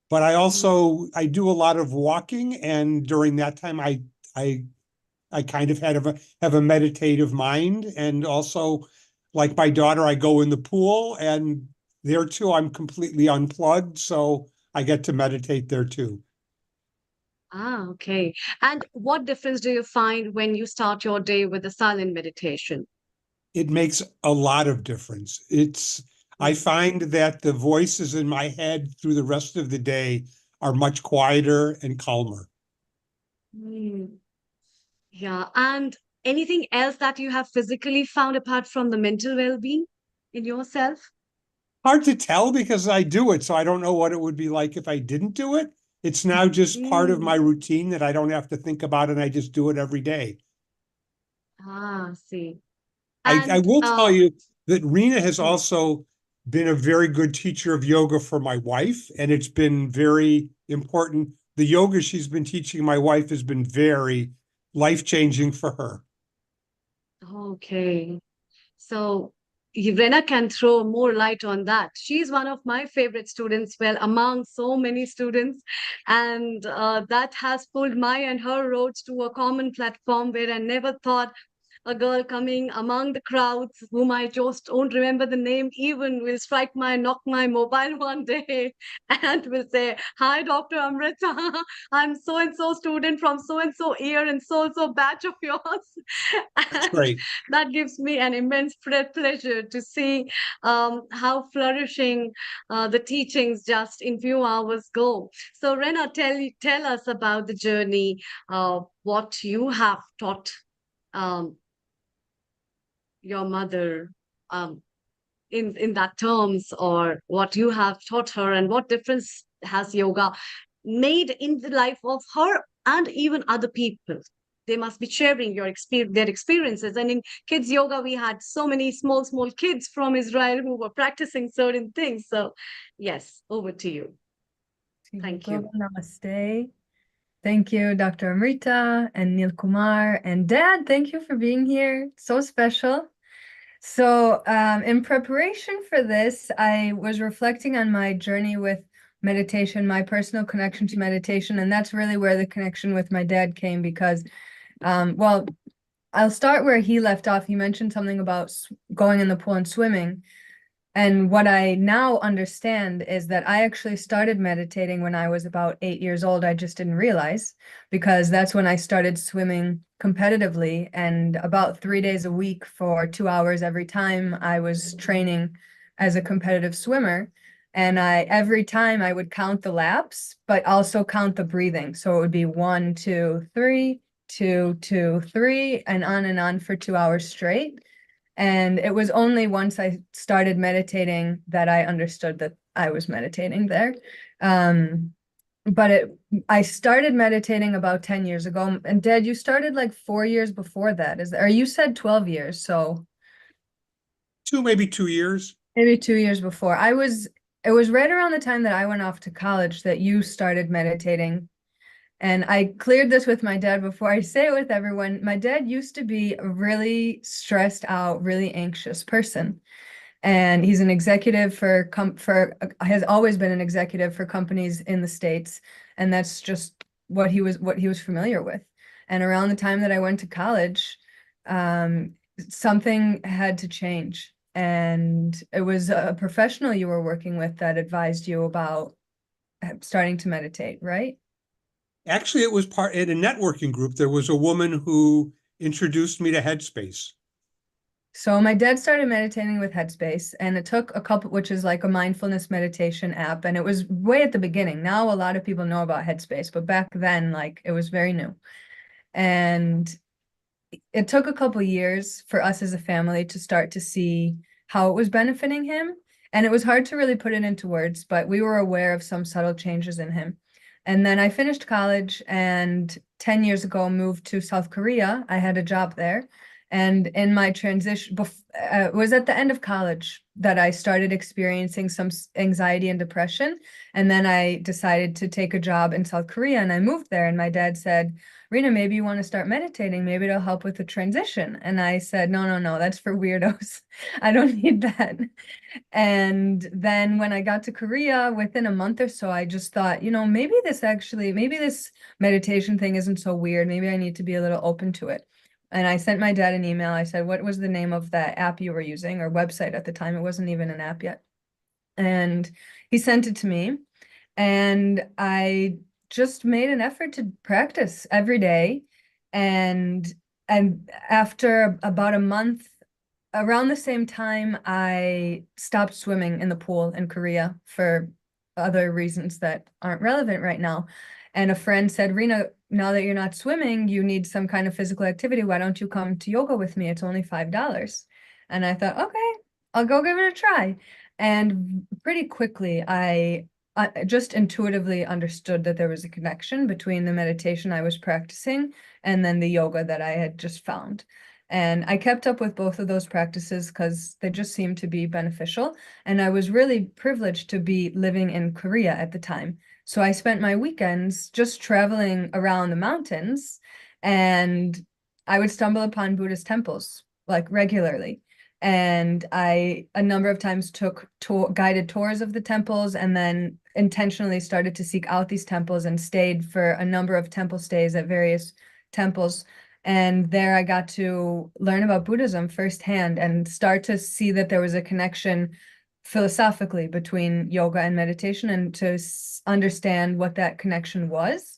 S9: But I do a lot of walking, and during that time I I kind of have a meditative mind. And also, like my daughter, I go in the pool, and there too I'm completely unplugged, so I get to meditate there too.
S6: Ah, okay. And what difference do you find when you start your day with a silent meditation?
S9: It makes a lot of difference. I
S6: Mm.
S9: find that the voices in my head through the rest of the day are much quieter and calmer.
S6: Mm. Yeah. And anything else that you have physically found apart from the mental well-being in yourself?
S9: Hard to tell because I do it, so I don't know what it would be like if I didn't do it. It's now just part of my
S6: Mm.
S9: routine that I don't have to think about, and I just do it every day.
S6: Ah, see.
S9: I
S6: And
S9: will tell you that Rena has
S6: mm,
S9: also been a very good teacher of yoga for my wife, and it's been very important. The yoga she's been teaching my wife has been very life-changing for her.
S6: okay. So Rena can throw more light on that. She's one of my favorite students, well, among so many students. And that has pulled my and her roads to a common platform where I never thought a girl coming among the crowds whom I just don't remember the name even will knock my mobile one day and will say, "Hi, Dr. Amrita. I'm so and so student from so and so year and so batch of yours."
S9: That's
S6: And
S9: great.
S6: that gives me an immense pleasure to see how flourishing the teachings just in few hours go. So, Rena, tell us about the journey, what you have taught um, your mother um, in that terms, or what you have taught her, and what difference has yoga made in the life of her and even other people. They must be sharing their experiences. And in kids yoga, we had so many small kids from Israel who were practicing certain things. So, yes, over to you. Thank you.
S10: Namaste. Thank you, Dr. Amrita and Neil Kumar. And Dad, thank you for being here. So special. So, in preparation for this, I was reflecting on my journey with meditation, my personal connection to meditation. And that's really where the connection with my dad came because, well, I'll start where he left off. He mentioned something about going in the pool and swimming. And what I now understand is that I actually started meditating when I was about 8 years old. I just didn't realize because that's when I started swimming competitively. And about 3 days a week for 2 hours every time I was training as a competitive swimmer. And every time I would count the laps, but also count the breathing. So it would be 1, 2, 3, 2, 2, 3, and on for 2 hours straight. And it was only once I started meditating that I understood that I was meditating there. But I started meditating about 10 years ago. And Dad, you started like 4 years before that, or you said 12 years, so
S9: Maybe 2 years.
S10: maybe 2 years before. It was right around the time that I went off to college that you started meditating. And I cleared this with my dad before I say it with everyone. My dad used to be a really stressed out, really anxious person. And he's an executive has always been an executive for companies in the States. And that's just what he was familiar with. And around the time that I went to college, something had to change. And it was a professional you were working with that advised you about starting to meditate, right?
S9: Actually, it was part in a networking group. There was a woman who introduced me to Headspace.
S10: So my dad started meditating with Headspace, and it took a couple, which is like a mindfulness meditation app, and it was way at the beginning. Now a lot of people know about Headspace, but back then, like, it was very new. And it took a couple years for us as a family to start to see how it was benefiting him. And it was hard to really put it into words, but we were aware of some subtle changes in him. And then I finished college and 10 years ago moved to South Korea. I had a job there. And in my transition, it was at the end of college that I started experiencing some anxiety and depression. And then I decided to take a job in South Korea, and I moved there. And my dad said, Rena, maybe you want to start meditating. Maybe it'll help with the transition. And I said, no, that's for weirdos. I don't need that. And then when I got to Korea, within a month or so, I just thought, maybe this meditation thing isn't so weird. Maybe I need to be a little open to it. And I sent my dad an email. I said, what was the name of that app you were using, or website at the time? It wasn't even an app yet. And he sent it to me. And I just made an effort to practice every day. And after about a month, around the same time, I stopped swimming in the pool in Korea for other reasons that aren't relevant right now. And a friend said, Rena, now that you're not swimming, you need some kind of physical activity. Why don't you come to yoga with me? It's only $5. And I thought, okay, I'll go give it a try. And pretty quickly, I just intuitively understood that there was a connection between the meditation I was practicing and then the yoga that I had just found. And I kept up with both of those practices because they just seemed to be beneficial. And I was really privileged to be living in Korea at the time. So I spent my weekends just traveling around the mountains, and I would stumble upon Buddhist temples like regularly. And I a number of times took guided tours of the temples, and then intentionally started to seek out these temples and stayed for a number of temple stays at various temples. And there I got to learn about Buddhism firsthand and start to see that there was a connection philosophically between yoga and meditation, and to understand what that connection was.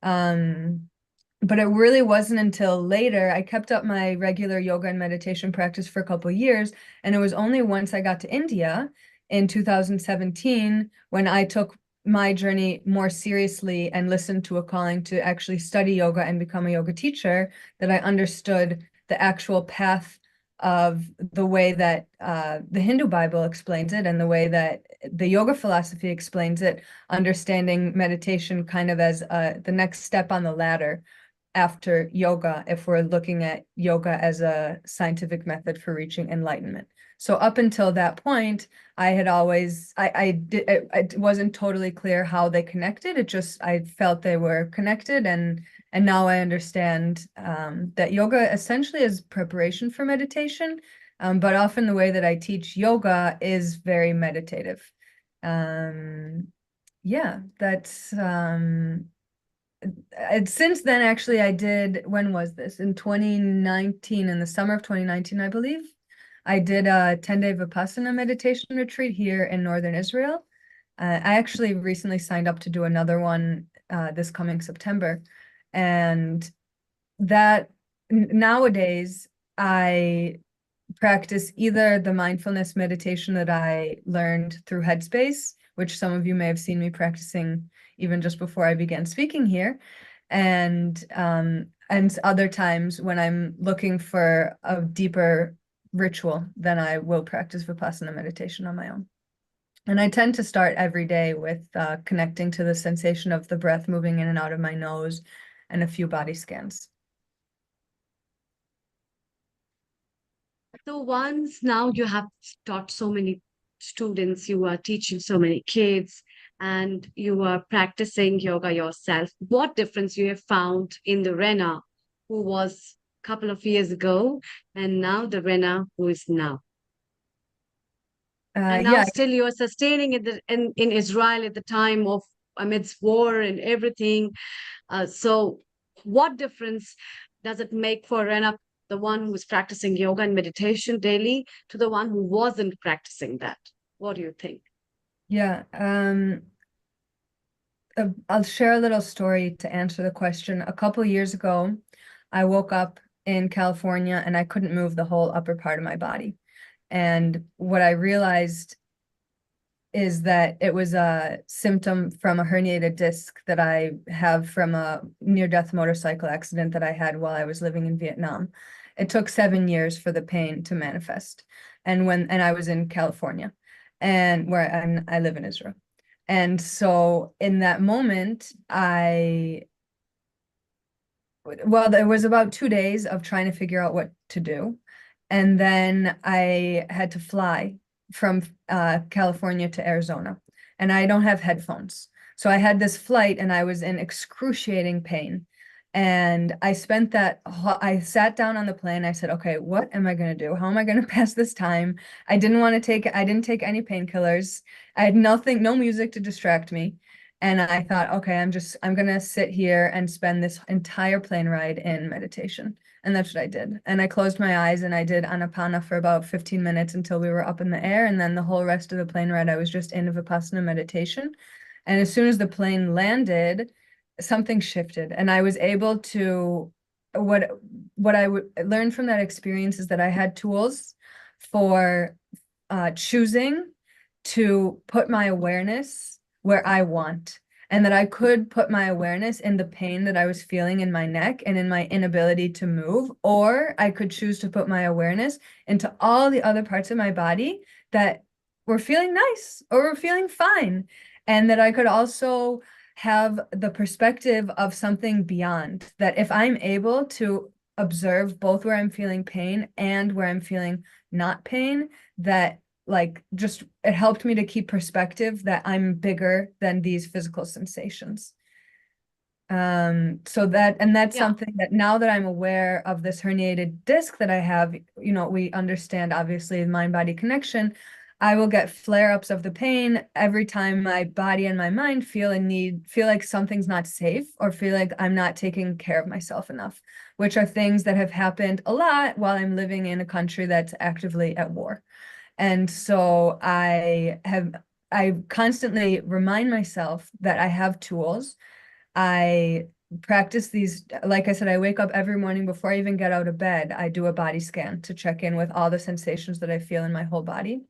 S10: But it really wasn't until later. I kept up my regular yoga and meditation practice for a couple of years, and it was only once I got to India in 2017 when I took my journey more seriously and listened to a calling to actually study yoga and become a yoga teacher that I understood the actual path of the way that the Hindu Bible explains it and the way that the yoga philosophy explains it, understanding meditation kind of as the next step on the ladder after yoga, if we're looking at yoga as a scientific method for reaching enlightenment. So up until that point, I had always, it wasn't totally clear how they connected. I felt they were connected, and now I understand that yoga essentially is preparation for meditation, but often the way that I teach yoga is very meditative. Yeah, that's since then, actually, when was this? In 2019, in the summer of 2019, I believe, I did a 10-day Vipassana meditation retreat here in Northern Israel. I actually recently signed up to do another one this coming September. And that nowadays, I practice either the mindfulness meditation that I learned through Headspace, which some of you may have seen me practicing even just before I began speaking here, and other times when I'm looking for a deeper ritual, then I will practice Vipassana meditation on my own. And I tend to start every day with connecting to the sensation of the breath moving in and out of my nose and a few body scans.
S6: So once now you have taught so many students, you are teaching so many kids, and you are practicing yoga yourself, what difference you have found in the Rena who was a couple of years ago, and now the Rena who is now? And now
S10: Yeah,
S6: still you are sustaining in Israel at the time of amidst war and everything. So what difference does it make for Rena, the one who is practicing yoga and meditation daily, to the one who wasn't practicing that? What do you think?
S10: yeah. I'll share a little story to answer the question. A couple years ago, I woke up in California and I couldn't move the whole upper part of my body. And what I realized is that it was a symptom from a herniated disc that I have from a near-death motorcycle accident that I had while I was living in Vietnam. It took 7 years for the pain to manifest. And I was in California and I live in Israel. And so in that moment, there was about 2 days of trying to figure out what to do. And then I had to fly from California to Arizona, and I don't have headphones. So I had this flight and I was in excruciating pain. And I sat down on the plane. I said, okay, what am I going to do? How am I going to pass this time? I didn't take any painkillers. I had nothing, no music to distract me. And I thought, okay, I'm going to sit here and spend this entire plane ride in meditation. And that's what I did. And I closed my eyes and I did Anapana for about 15 minutes until we were up in the air. And then the whole rest of the plane ride, I was just in Vipassana meditation. And as soon as the plane landed, something shifted. And I was able to, what I learned from that experience is that I had tools for choosing to put my awareness where I want, and that I could put my awareness in the pain that I was feeling in my neck and in my inability to move, or I could choose to put my awareness into all the other parts of my body that were feeling nice or were feeling fine, and that I could also have the perspective of something beyond, that if I'm able to observe both where I'm feeling pain and where I'm feeling not pain, that just it helped me to keep perspective that I'm bigger than these physical sensations. That's something that now that I'm aware of this herniated disc that I have, we understand obviously the mind-body connection. I will get flare-ups of the pain every time my body and my mind feel like something's not safe, or feel like I'm not taking care of myself enough, which are things that have happened a lot while I'm living in a country that's actively at war. And so I constantly remind myself that I have tools. I practice these, like I said, I wake up every morning before I even get out of bed. I do a body scan to check in with all the sensations that I feel in my whole body.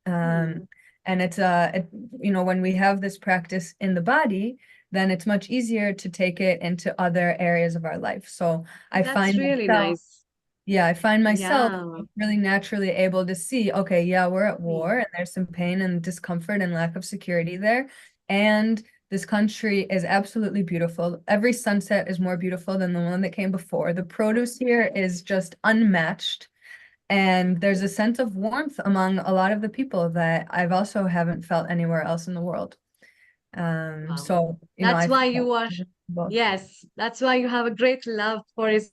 S10: And when we have this practice in the body, then it's much easier to take it into other areas of our life. So
S6: That's really nice.
S10: Yeah, I find myself
S6: Yeah.
S10: really naturally able to see, okay, yeah, we're at war and there's some pain and discomfort and lack of security there. And this country is absolutely beautiful. Every sunset is more beautiful than the one that came before. The produce here is just unmatched. And there's a sense of warmth among a lot of the people that I've also haven't felt anywhere else in the world. So,
S6: that's why you are,
S10: both.
S6: yes, that's why you have a great love for his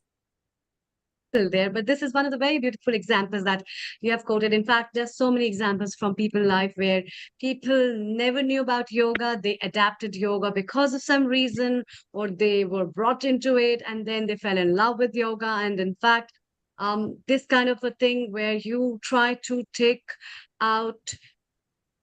S6: there. But this is one of the very beautiful examples that you have quoted. In fact, there's so many examples from people life where people never knew about yoga, they adapted yoga because of some reason, or they were brought into it and then they fell in love with yoga. And in fact, this kind of a thing where you try to take out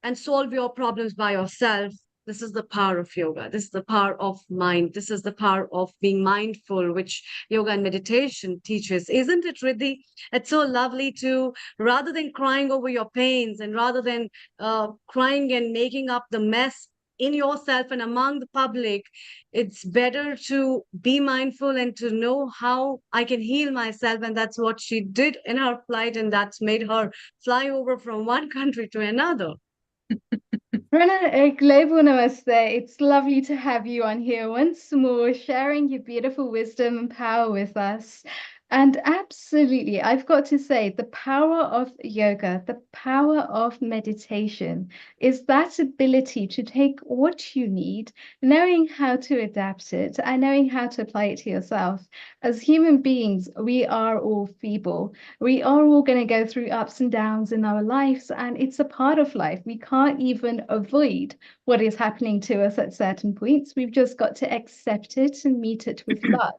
S6: and solve your problems by yourself. This is the power of yoga. This is the power of mind. This is the power of being mindful, which yoga and meditation teaches. Isn't it, Riddhi? It's so lovely to, rather than crying over your pains and rather than crying and making up the mess in yourself and among the public, it's better to be mindful and to know how I can heal myself. And that's what she did in her flight. And that's made her fly over from one country to another.
S7: Rana, a global namaste. It's lovely to have you on here once more, sharing your beautiful wisdom and power with us. And absolutely, I've got to say, the power of yoga, the power of meditation is that ability to take what you need, knowing how to adapt it and knowing how to apply it to yourself. As human beings, we are all feeble. We are all going to go through ups and downs in our lives, and it's a part of life. We can't even avoid what is happening to us at certain points. We've just got to accept it and meet it with love.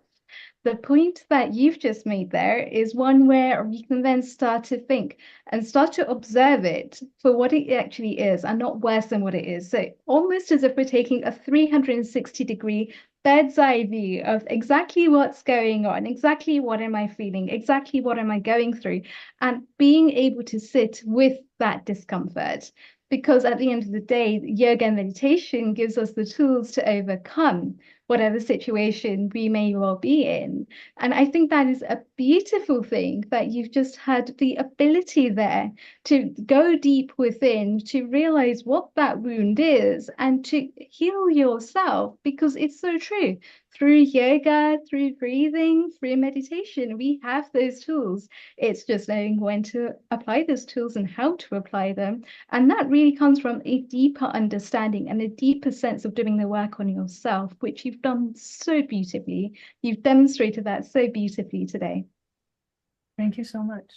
S7: the point that you've just made there is one where we can then start to think and start to observe it for what it actually is and not worse than what it is. So almost as if we're taking a 360-degree bird's eye view of exactly what's going on, exactly what am I feeling, exactly what am I going through, and being able to sit with that discomfort. Because at the end of the day, yoga and meditation gives us the tools to overcome whatever situation we may well be in. And I think that is a beautiful thing that you've just had the ability there to go deep within, to realize what that wound is, and to heal yourself, because it's so true. Through yoga, through breathing, through meditation, we have those tools. It's just knowing when to apply those tools and how to apply them. And that really comes from a deeper understanding and a deeper sense of doing the work on yourself, which you've done so beautifully. You've demonstrated that so beautifully today.
S10: Thank you so much.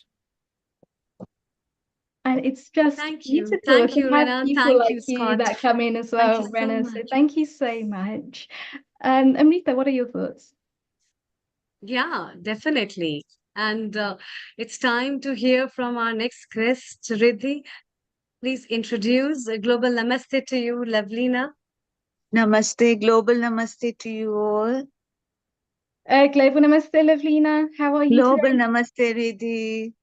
S7: And it's just
S6: Thank you.
S7: beautiful
S6: Thank
S7: to
S6: you,
S7: have
S6: Rena.
S7: people
S6: Thank
S7: like
S6: you,
S7: you
S6: Scott.
S7: that come in as
S6: Thank
S7: well,
S6: you so
S7: Rena. So
S6: much.
S7: thank you so much. Amrita, what are your thoughts?
S6: Yeah, definitely. And it's time to hear from our next guest, Riddhi. Please introduce Global Namaste to you, Lavlina.
S11: Namaste, global namaste to you all.
S7: Global Namaste, Lavlina. How are you
S11: Global
S7: today?
S11: namaste, Riddhi.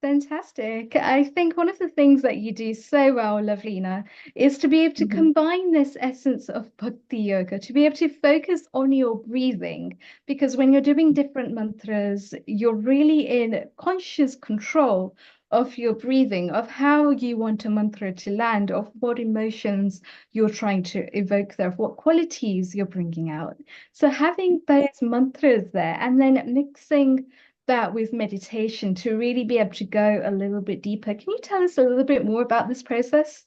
S7: Fantastic. I think one of the things that you do so well, Lavlina, is to be able to combine this essence of bhakti yoga, to be able to focus on your breathing, because when you're doing different mantras, you're really in conscious control of your breathing, of how you want a mantra to land, of what emotions you're trying to evoke there, of what qualities you're bringing out. So having those mantras there and then mixing that with meditation to really be able to go a little bit deeper. Can you tell us a little bit more about this process?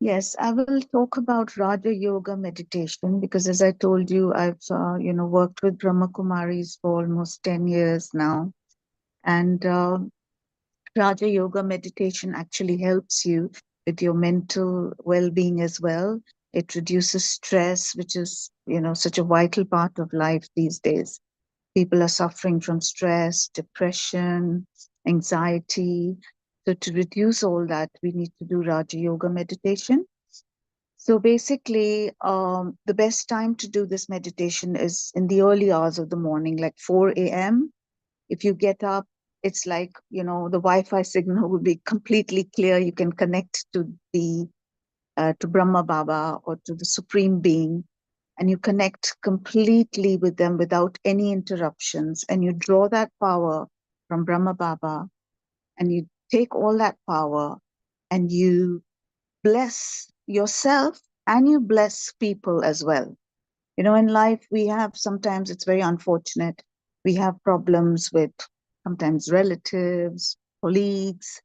S11: Yes, I will talk about Raja Yoga meditation because, as I told you, I've worked with Brahma Kumaris for almost 10 years now, and Raja Yoga meditation actually helps you with your mental well-being as well. It reduces stress, which is such a vital part of life these days. People are suffering from stress, depression, anxiety. So to reduce all that, we need to do Raja Yoga meditation. So basically, the best time to do this meditation is in the early hours of the morning, like 4 a.m. If you get up, it's like, the Wi-Fi signal will be completely clear. You can connect to to Brahma Baba or to the Supreme Being, and you connect completely with them without any interruptions, and you draw that power from Brahma Baba, and you take all that power and you bless yourself and you bless people as well. In life, we have sometimes, it's very unfortunate, we have problems with sometimes relatives, colleagues,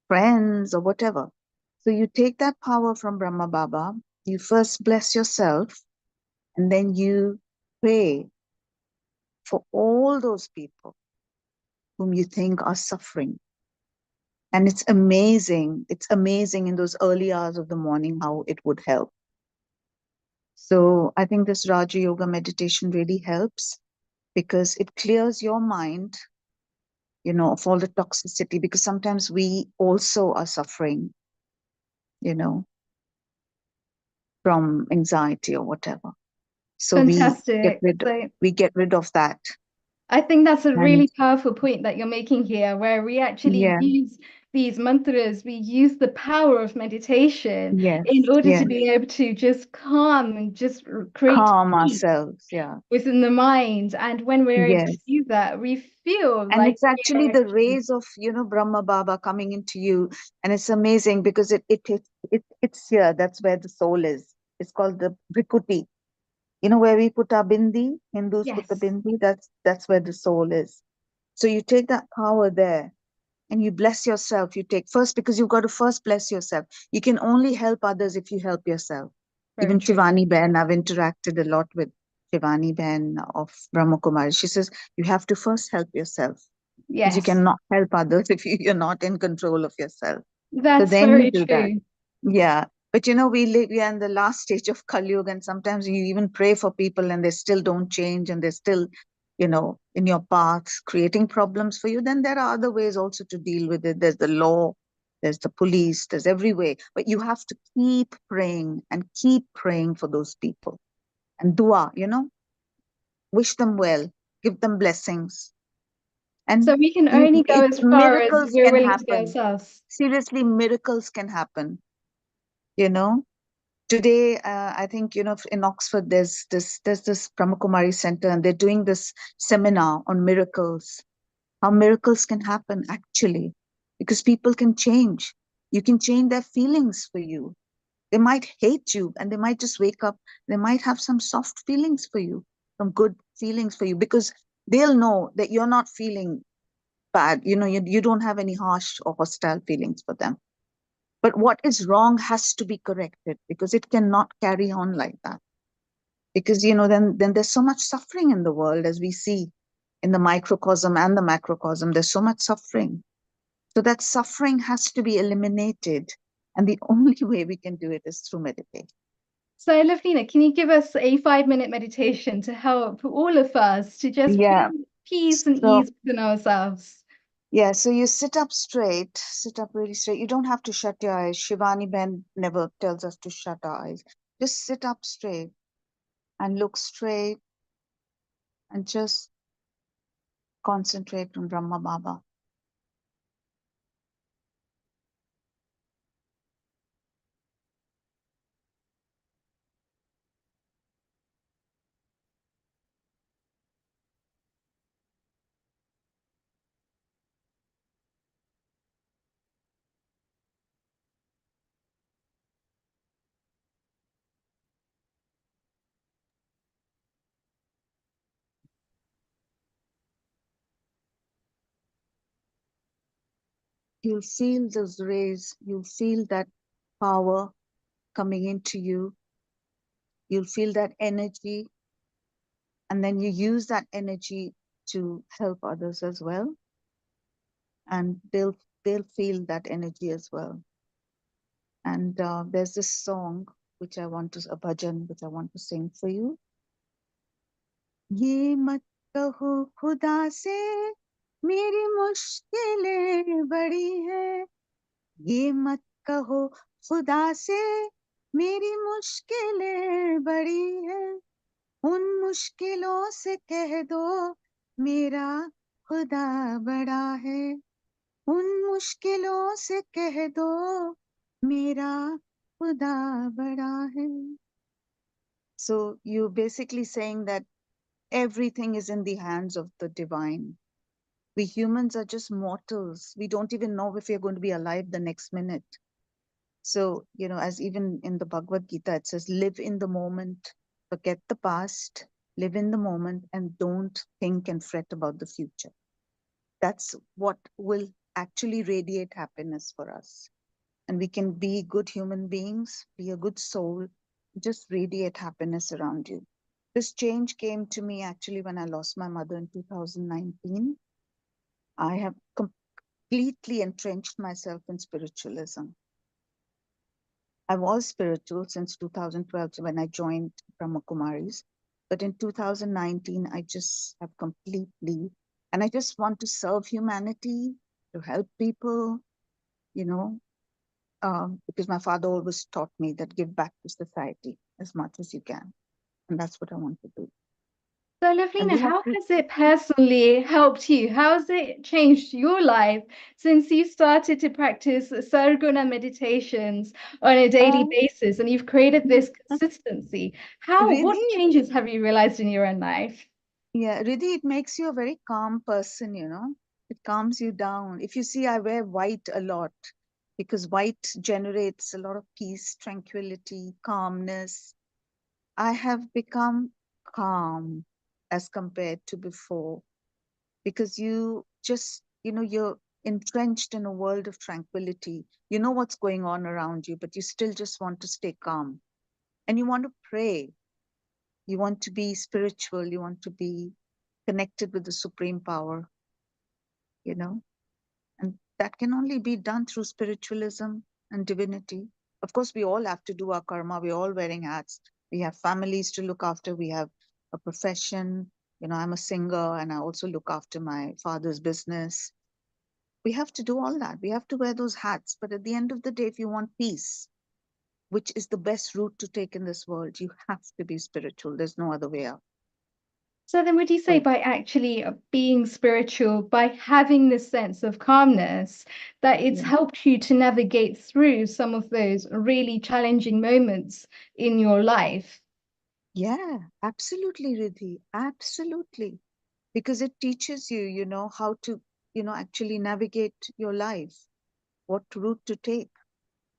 S11: friends, or whatever. So you take that power from Brahma Baba, you first bless yourself, and then you pray for all those people whom you think are suffering. And it's amazing in those early hours of the morning how it would help. So I think this Raja Yoga meditation really helps because it clears your mind, of all the toxicity, because sometimes we also are suffering, from anxiety or whatever. So
S7: Fantastic.
S11: we get rid of that.
S7: I think that's a
S11: And
S7: really powerful point that you're making here, where we actually
S11: yeah,
S7: use these mantras, we use the power of meditation
S11: yes,
S7: in order to
S11: yes.
S7: be able to just calm and just create
S11: Calm
S7: peace
S11: ourselves. Yeah.
S7: within the mind. And when we're able to
S11: Yes.
S7: do that, we feel
S11: And
S7: like
S11: it's actually
S7: we're
S11: the rays of, Brahma Baba coming into you. And it's amazing because it's here. That's where the soul is. It's called the Brikuti. Where we put our bindi, Hindus put the
S7: yes,
S11: bindi, that's where the soul is. So you take that power there and you bless yourself. You take first, because you've got to first bless yourself. You can only help others if you help yourself.
S7: very
S11: Even
S7: true.
S11: Shivani Ben, I've interacted a lot with Shivani Ben of Brahma Kumari. She says, you have to first help yourself. Because you
S7: Yes,
S11: cannot help others if you're not in control of yourself. So
S7: that's
S11: then you
S7: very
S11: do that.
S7: true.
S11: Yeah. But we are in the last stage of Kali Yuga, and sometimes you even pray for people and they still don't change and they're still in your path, creating problems for you, then there are other ways also to deal with it. There's the law, there's the police, there's every way. But you have to keep praying and keep praying for those people. And dua, wish them well, give them blessings. And
S7: So we can only go as far as
S11: miracles
S7: we're
S11: can
S7: willing to go
S11: happen.
S7: ourselves.
S11: Seriously, miracles can happen. Today, I think, in Oxford, there's this Brahmakumari Center, and they're doing this seminar on miracles, how miracles can happen actually, because people can change. You can change their feelings for you. They might hate you, and they might just wake up. They might have some soft feelings for you, some good feelings for you, because they'll know that you're not feeling bad. You don't have any harsh or hostile feelings for them. But what is wrong has to be corrected, because it cannot carry on like that. Because, then there's so much suffering in the world, as we see in the microcosm and the macrocosm. There's so much suffering. So that suffering has to be eliminated. And the only way we can do it is through meditation.
S7: So, Lavina, can you give us a 5-minute meditation to help all of us to just bring peace and ease within ourselves?
S11: Yeah, so you sit up straight, sit up really straight. You don't have to shut your eyes. Shivani Ben never tells us to shut our eyes. Just sit up straight and look straight and just concentrate on Brahma Baba. You'll feel those rays, you'll feel that power coming into you, you'll feel that energy, and then you use that energy to help others as well. And they'll feel that energy as well. And there's this song a bhajan which I want to sing for you. Ye mat kaho khuda se meri mushkilein badi hai. ये मत कहो खुदा से मेरी मुश्किलें बड़ी है उन मुश्किलों से कह दो मेरा खुदा बड़ा है उन मुश्किलों से कह दो मेरा खुदा बड़ा है. So you're basically saying that everything is in the hands of the divine. We humans are just mortals. We don't even know if we're going to be alive the next minute. So, as even in the Bhagavad Gita, it says, live in the moment, forget the past, live in the moment, and don't think and fret about the future. That's what will actually radiate happiness for us. And we can be good human beings, be a good soul, just radiate happiness around you. This change came to me actually when I lost my mother in 2019. I have completely entrenched myself in spiritualism. I was spiritual since 2012 when I joined Brahma Kumaris. But in 2019, I just have completely, and I just want to serve humanity, to help people, because my father always taught me that give back to society as much as you can. And that's what I want to do.
S7: So, Lavina, how has it personally helped you? How has it changed your life since you started to practice Sarguna meditations on a daily basis and you've created this consistency? What changes have you realized in your own life?
S11: Yeah, Riddhi, it makes you a very calm person, It calms you down. If you see, I wear white a lot because white generates a lot of peace, tranquility, calmness. I have become calm as compared to before, because you just, you're entrenched in a world of tranquility. You know what's going on around you, but you still just want to stay calm. And you want to pray. You want to be spiritual. You want to be connected with the supreme power, and that can only be done through spiritualism and divinity. Of course, we all have to do our karma. We're all wearing hats. We have families to look after. We have a profession. I'm a singer and I also look after my father's business. We have to do all that. We have to wear those hats. But at the end of the day, if you want peace, which is the best route to take in this world, you have to be spiritual. There's no other way out.
S7: So then would you say
S11: So,
S7: by actually being spiritual, by having this sense of calmness, that it's
S11: yeah.
S7: helped you to navigate through some of those really challenging moments in your life?
S11: Yeah, absolutely, Riddhi. Absolutely. Because it teaches you, how to, actually navigate your life, what route to take.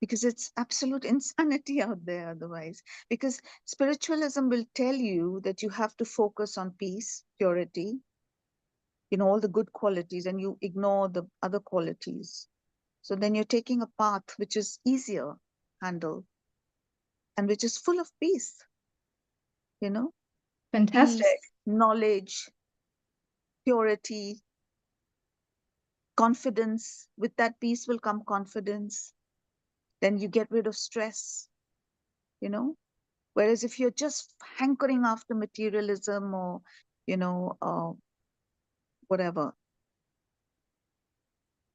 S11: Because it's absolute insanity out there otherwise. Because spiritualism will tell you that you have to focus on peace, purity, all the good qualities, and you ignore the other qualities. So then you're taking a path which is easier handle and which is full of peace,
S7: Fantastic.
S11: peace, knowledge, purity, confidence. With that peace will come confidence. Then you get rid of stress, Whereas if you're just hankering after materialism or, whatever,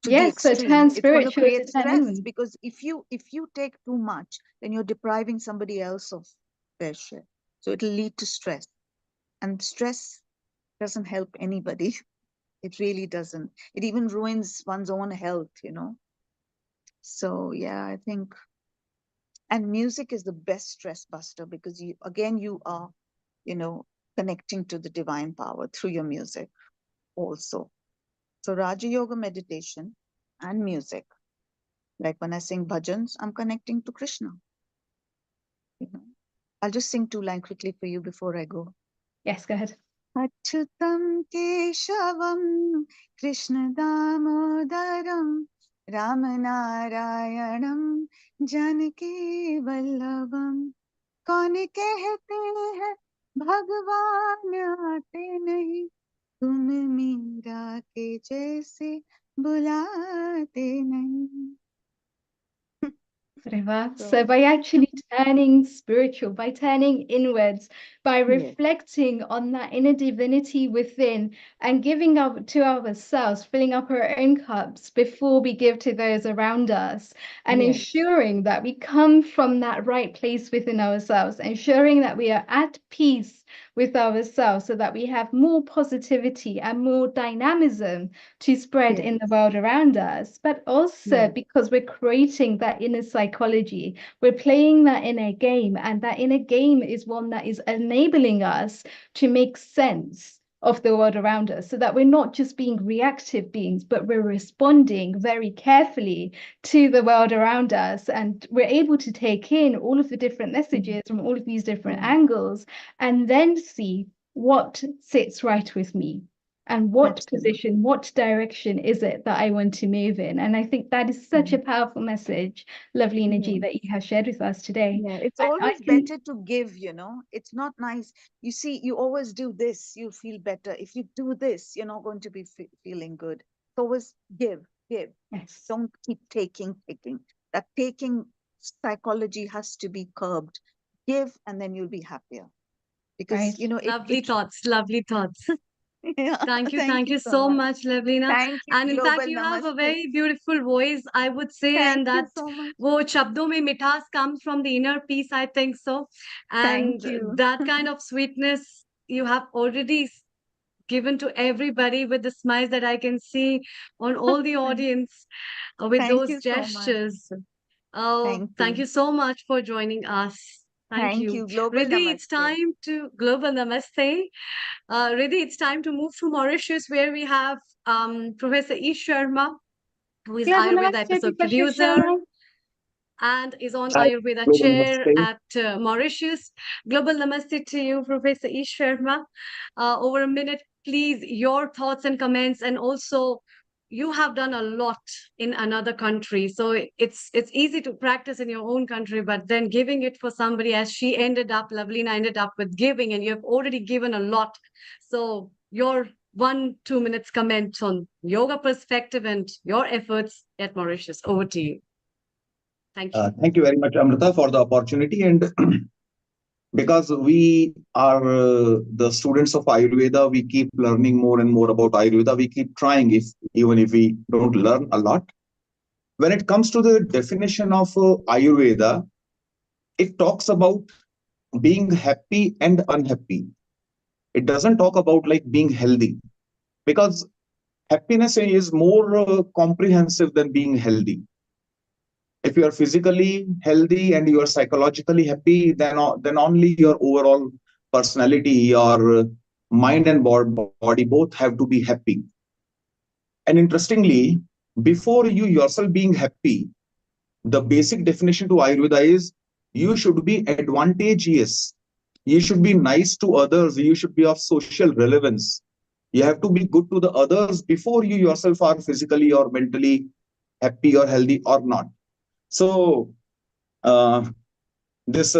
S11: to the
S7: Yes, so
S11: extreme,
S7: turn
S11: it's going to
S7: spiritual to
S11: create
S7: turn
S11: stress.
S7: inward.
S11: Because if you take too much, then you're depriving somebody else of their share. So it'll lead to stress. And stress doesn't help anybody. It really doesn't. It even ruins one's own health, So yeah, I think, and music is the best stress buster because you are, connecting to the divine power through your music also. So Raja Yoga meditation and music. Like when I sing bhajans, I'm connecting to Krishna. I'll just sing 2 lines quickly for you before I go.
S7: Yes, go ahead.
S11: Achyutam Keshavam Krishna Damodaram Ramanarayanam Janaki Vallabham. कौन कहते हैं भगवान आते नहीं, तुम मीरा के जैसे बुलाते नहीं.
S7: So by actually turning spiritual, by turning inwards, by
S11: Yes.
S7: reflecting on that inner divinity within and giving up to ourselves, filling up our own cups before we give to those around us, and
S11: Yes.
S7: ensuring that we come from that right place within ourselves, ensuring that we are at peace with ourselves so that we have more positivity and more dynamism to spread in the world around us, but also because we're creating that inner psychology, we're playing that inner game, and that inner game is one that is enabling us to make sense of the world around us, so that we're not just being reactive beings, but we're responding very carefully to the world around us, and we're able to take in all of the different messages from all of these different angles, and then see what sits right with me and what position, what direction is it that I want to move in. And I think that is such a powerful message, lovely energy that you have shared with us today.
S11: Yeah, it's always better to give, It's not nice. You see, you always do this, you feel better. If you do this, you're not going to be feeling good. So always give.
S7: Yes.
S11: Don't keep taking. That taking psychology has to be curbed. Give, and then you'll be happier. Because,
S6: Lovely thoughts, lovely thoughts.
S11: Yeah,
S6: Thank you so much, Lavlina.
S11: Thank you.
S6: And in fact,
S11: Global
S6: you have a
S11: namaste.
S6: very beautiful voice, I would say,
S11: Thank
S6: and
S11: you
S6: that
S11: so much.
S6: wo shabdon mein mithas comes from the inner peace, I think so. And
S11: Thank you.
S6: that kind of sweetness you have already given to everybody with the smiles that I can see on all the audience with
S11: Thank
S6: those
S11: you so much.
S6: gestures. Oh, thank you so much for joining us. Thank you.
S11: Global
S6: Riddhi, it's
S11: namaste.
S6: time to global namaste. Riddhi, it's time to move to Mauritius, where we have Professor E. Sharma, who is
S7: Global
S6: Ayurveda
S7: namaste,
S6: episode
S7: Professor
S6: producer
S7: Sharma.
S6: and is on
S12: Hi,
S6: Ayurveda
S12: global
S6: chair
S12: namaste.
S6: at Mauritius. Global namaste to you, Professor E. Sharma. Over a minute, please, your thoughts and comments, and also you have done a lot in another country, so it's easy to practice in your own country, but then giving it for somebody, as she ended up, Lavlina ended up with giving, and you have already given a lot. So your 1-2 minutes comment on yoga perspective and your efforts at Mauritius. Over to you. Thank you.
S12: Thank you very much, Amrita, for the opportunity. And because we are the students of Ayurveda. We keep learning more and more about Ayurveda. We keep trying, if even if we don't learn a lot. When it comes to the definition of Ayurveda, it talks about being happy and unhappy. It doesn't talk about like being healthy, because happiness is more comprehensive than being healthy. If you are physically healthy and you are psychologically happy, then only your overall personality, your mind and body both have to be happy. And interestingly, before you yourself being happy, the basic definition to Ayurveda is you should be advantageous. You should be nice to others. You should be of social relevance. You have to be good to the others before you yourself are physically or mentally happy or healthy or not. So, this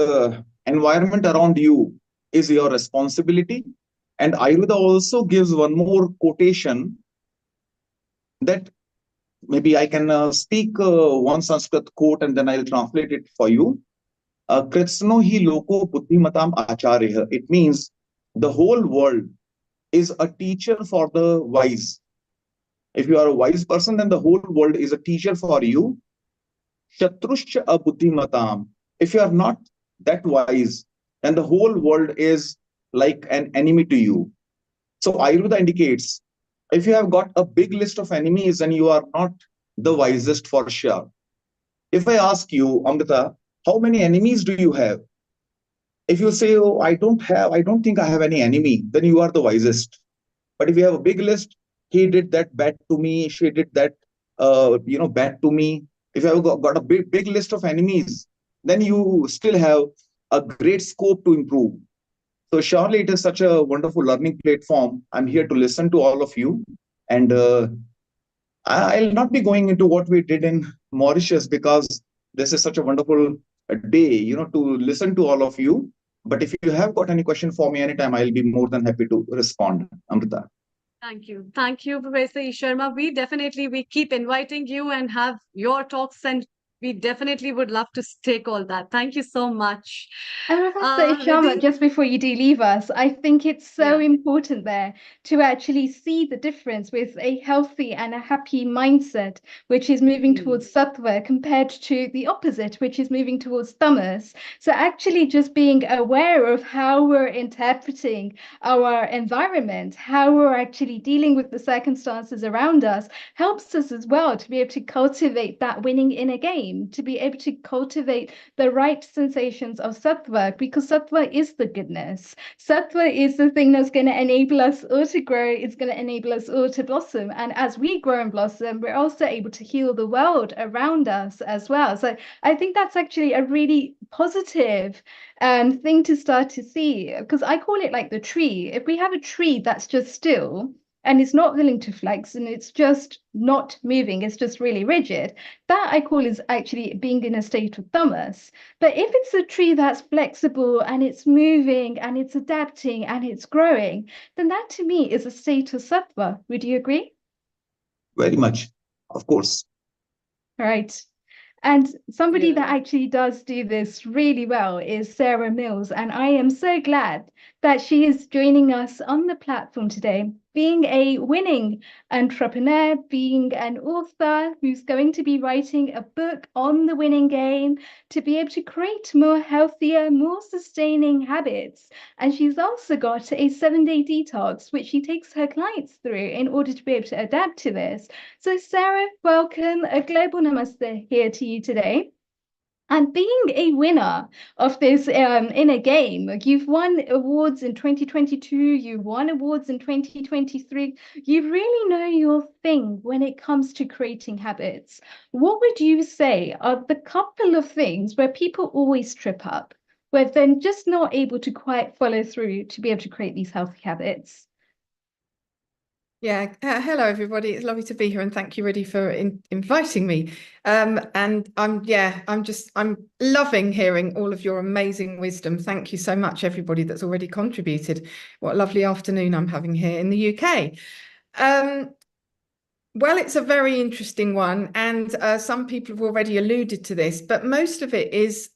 S12: environment around you is your responsibility. And Ayurveda also gives one more quotation that maybe I can speak one Sanskrit quote and then I'll translate it for you. Kritsno hi loko buddhimatam acharya. It means the whole world is a teacher for the wise. If you are a wise person, then the whole world is a teacher for you. Shatruscha abuddhimatam. If you are not that wise, then the whole world is like an enemy to you. So Ayurveda indicates if you have got a big list of enemies, then you are not the wisest for sure. If I ask you, Amrita, how many enemies do you have? If you say, oh, I don't think I have any enemy, then you are the wisest. But if you have a big list, he did that bad to me, she did that, bad to me. If you have got a big list of enemies, then you still have a great scope to improve. So surely it is such a wonderful learning platform. I'm here to listen to all of you. And I'll not be going into what we did in Mauritius because this is such a wonderful day, to listen to all of you. But if you have got any question for me anytime, I'll be more than happy to respond, Amrita.
S6: Thank you. Thank you, Professor Sharma. We keep inviting you and have your talks, and we definitely would love to take all that. Thank you so much.
S7: And Professor Sharma,
S6: Riddhi,
S7: just before you do leave us, I think it's so
S6: yeah.
S7: important there to actually see the difference with a healthy and a happy mindset, which is moving towards sattva, compared to the opposite, which is moving towards tamas. So actually just being aware of how we're interpreting our environment, how we're actually dealing with the circumstances around us, helps us as well to be able to cultivate that winning in a game, to be able to cultivate the right sensations of sattva, because sattva is the goodness. Sattva is the thing that's going to enable us all to grow. It's going to enable us all to blossom. And as we grow and blossom, we're also able to heal the world around us as well. So I think that's actually a really positive thing to start to see, because I call it like the tree. If we have a tree that's just still, and it's not willing to flex, and it's just not moving, it's just really rigid, that I call is actually being in a state of tamas. But if it's a tree that's flexible and it's moving and it's adapting and it's growing, then that to me is a state of sattva. Would you agree?
S12: Very much, of course.
S7: Right. And somebody that
S6: Yeah.
S7: actually does do this really well is Sarah Mills. And I am so glad that she is joining us on the platform today, being a winning entrepreneur, being an author who's going to be writing a book on the winning game to be able to create more healthier, more sustaining habits. And she's also got a 7-day detox, which she takes her clients through in order to be able to adapt to this. So Sarah, welcome. A global namaste here to you today. And being a winner of this in a game, you've won awards in 2022, you won awards in 2023. You really know your thing when it comes to creating habits. What would you say are the couple of things where people always trip up, where they're just not able to quite follow through to be able to create these healthy habits?
S13: Yeah, hello everybody. It's lovely to be here, and thank you, Riddhi, for inviting me. And I'm loving hearing all of your amazing wisdom. Thank you so much, everybody that's already contributed. What a lovely afternoon I'm having here in the UK. Well, it's a very interesting one, and some people have already alluded to this, but most of it is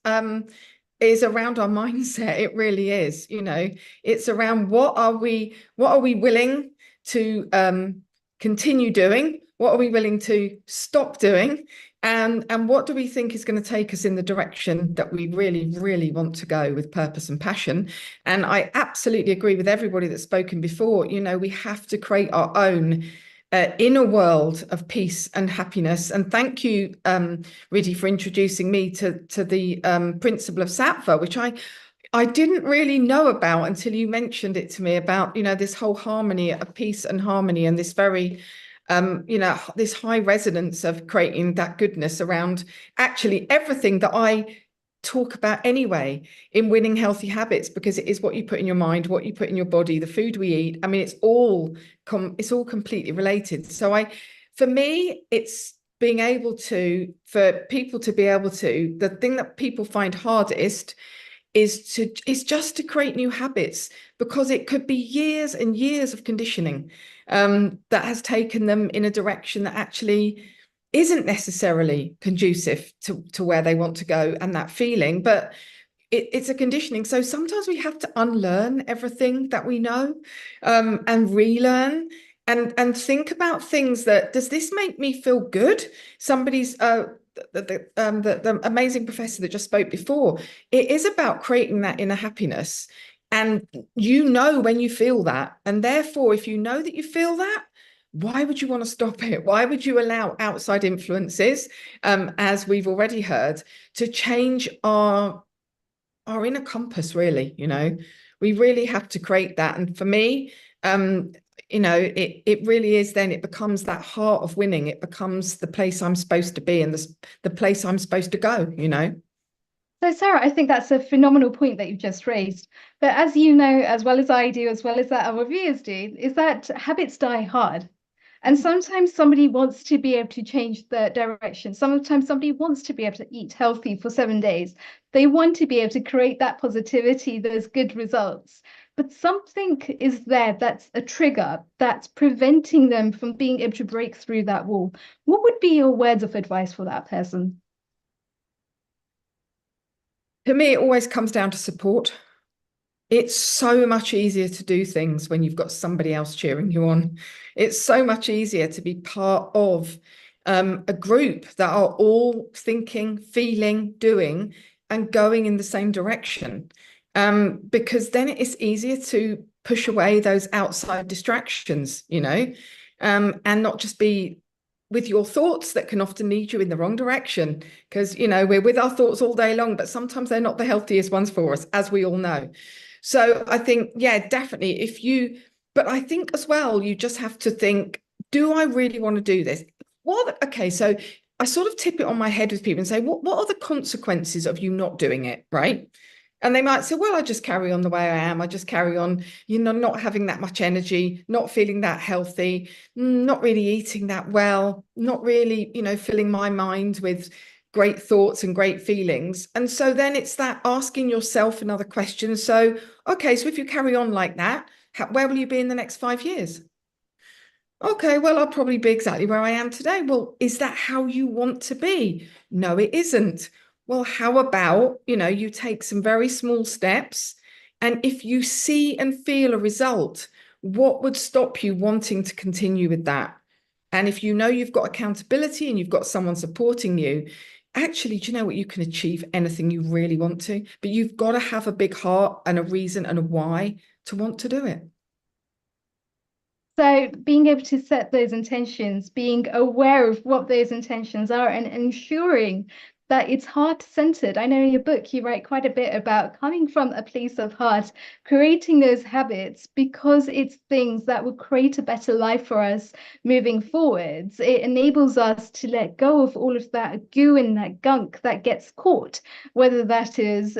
S13: is around our mindset. It really is. You know, it's around what are we willing to continue doing? What are we willing to stop doing? And what do we think is going to take us in the direction that we really, really want to go with purpose and passion? And I absolutely agree with everybody that's spoken before. You know, we have to create our own inner world of peace and happiness. And thank you, Riddhi, for introducing me to the principle of sattva, which I didn't really know about until you mentioned it to me, about, you know, this whole harmony of peace and harmony, and this very you know, this high resonance of creating that goodness around actually everything that I talk about anyway in winning healthy habits, because it is what you put in your mind, what you put in your body, the food we eat. I mean, it's all completely related. So for me, it's being able to, for people to be able to, the thing that people find hardest is just to create new habits, because it could be years and years of conditioning that has taken them in a direction that actually isn't necessarily conducive to where they want to go and that feeling, but it's a conditioning. So sometimes we have to unlearn everything that we know and relearn and think about things that, does this make me feel good? Somebody's the amazing professor that just spoke before, it is about creating that inner happiness. And you know when you feel that, and therefore if you know that you feel that, why would you want to stop it? Why would you allow outside influences, as we've already heard, to change our inner compass? Really, you know, we really have to create that. And for me, you know, it really is, then it becomes that heart of winning. It becomes the place I'm supposed to be and the place I'm supposed to go, you know.
S7: So, Sarah, I think that's a phenomenal point that you've just raised. But as you know, as well as I do, as well as that our viewers do, is that habits die hard. And sometimes somebody wants to be able to change the direction. Sometimes somebody wants to be able to eat healthy for 7 days. They want to be able to create that positivity, those good results. But something is there that's a trigger that's preventing them from being able to break through that wall. What would be your words of advice for that person?
S13: To me, it always comes down to support. It's so much easier to do things when you've got somebody else cheering you on. It's so much easier to be part of a group that are all thinking, feeling, doing, and going in the same direction. Because then it's easier to push away those outside distractions, you know, and not just be with your thoughts that can often lead you in the wrong direction, because, you know, we're with our thoughts all day long, but sometimes they're not the healthiest ones for us, as we all know. So I think, yeah, definitely, but I think as well, you just have to think, do I really want to do this? Okay, so I sort of tip it on my head with people and say, what are the consequences of you not doing it, right? And they might say, well, I just carry on the way I am. I just carry on, you know, not having that much energy, not feeling that healthy, not really eating that well, not really, you know, filling my mind with great thoughts and great feelings. And so then it's that asking yourself another question. So, okay, so if you carry on like that, where will you be in the next 5 years? Okay, well, I'll probably be exactly where I am today. Well, is that how you want to be? No, it isn't. Well, how about, you know, you take some very small steps, and if you see and feel a result, what would stop you wanting to continue with that? And if you know you've got accountability and you've got someone supporting you, actually, do you know what? You can achieve anything you really want to, but you've got to have a big heart and a reason and a why to want to do it.
S7: So being able to set those intentions, being aware of what those intentions are, and ensuring that it's heart-centered. I know in your book you write quite a bit about coming from a place of heart, creating those habits because it's things that will create a better life for us moving forwards. It enables us to let go of all of that goo and that gunk that gets caught, whether that is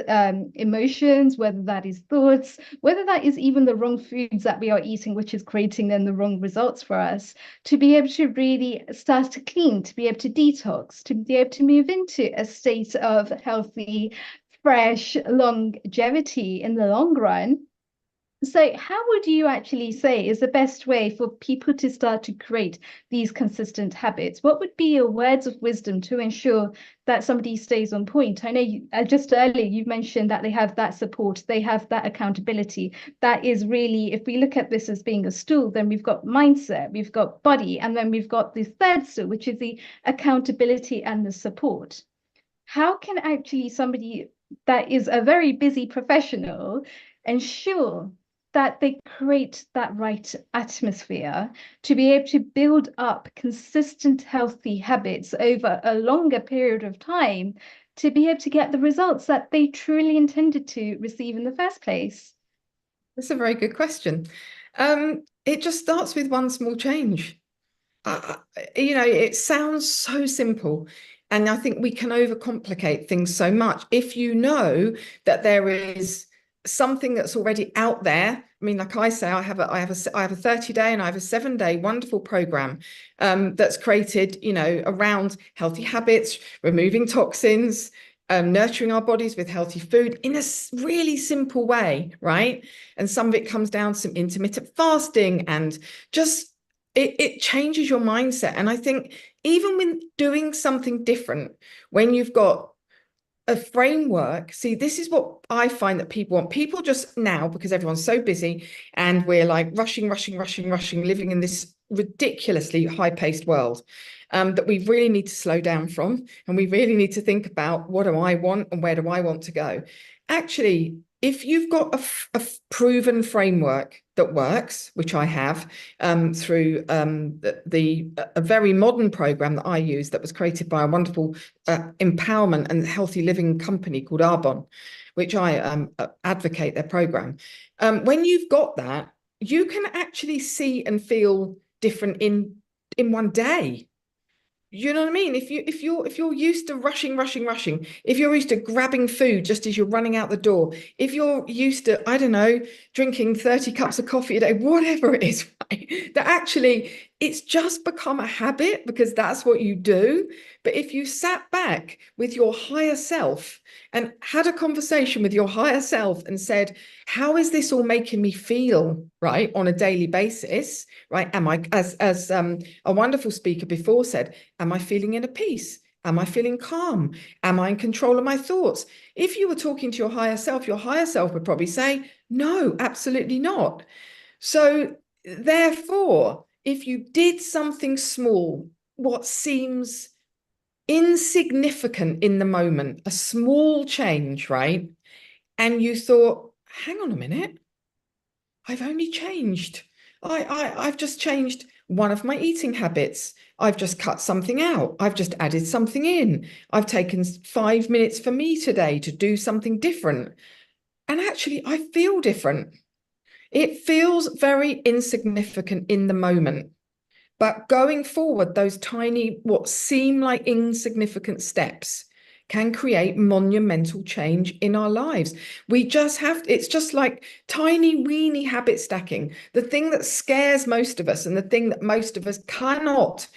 S7: emotions, whether that is thoughts, whether that is even the wrong foods that we are eating, which is creating then the wrong results for us, to be able to really start to clean, to be able to detox, to be able to move into a state of healthy, fresh longevity in the long run. So how would you actually say is the best way for people to start to create these consistent habits? What would be your words of wisdom to ensure that somebody stays on point? I know just earlier you mentioned that they have that support, they have that accountability. That is really, if we look at this as being a stool, then we've got mindset, we've got body, and then we've got the third stool, which is the accountability and the support. How can actually somebody that is a very busy professional ensure that they create that right atmosphere to be able to build up consistent, healthy habits over a longer period of time to be able to get the results that they truly intended to receive in the first place?
S13: That's a very good question. It just starts with one small change. It sounds so simple. And I think we can overcomplicate things so much. If you know that there is something that's already out there, I mean, like I say, I have a 30-day and I have a 7-day wonderful program that's created, around healthy habits, removing toxins, nurturing our bodies with healthy food in a really simple way, right? And some of it comes down to some intermittent fasting and just it changes your mindset. And I think even when doing something different, when you've got a framework, see, this is what I find that people want. People just now, because everyone's so busy and we're like rushing, living in this ridiculously high-paced world, that we really need to slow down from, and we really need to think about what do I want and where do I want to go. Actually, if you've got a proven framework that works, which I have through a very modern program that I use that was created by a wonderful empowerment and healthy living company called Arbonne, which I advocate their program. When you've got that, you can actually see and feel different in one day. You know what I mean? If you're used to rushing, if you're used to grabbing food just as you're running out the door, if you're used to, I don't know, drinking 30 cups of coffee a day, whatever it is, right? That actually it's just become a habit because that's what you do. But if you sat back with your higher self and had a conversation with your higher self and said, how is this all making me feel, right, on a daily basis, right? Am I, as a wonderful speaker before said, am I feeling inner peace? Am I feeling calm? Am I in control of my thoughts? If you were talking to your higher self would probably say, no, absolutely not. So therefore, if you did something small, what seems insignificant in the moment, a small change, right? And you thought, hang on a minute, I've only changed. I've just changed one of my eating habits. I've just cut something out. I've just added something in. I've taken 5 minutes for me today to do something different. And actually, I feel different. It feels very insignificant in the moment. But going forward, those tiny, what seem like insignificant steps can create monumental change in our lives. We just have, it's just like tiny, weeny habit stacking. The thing that scares most of us and the thing that most of us cannot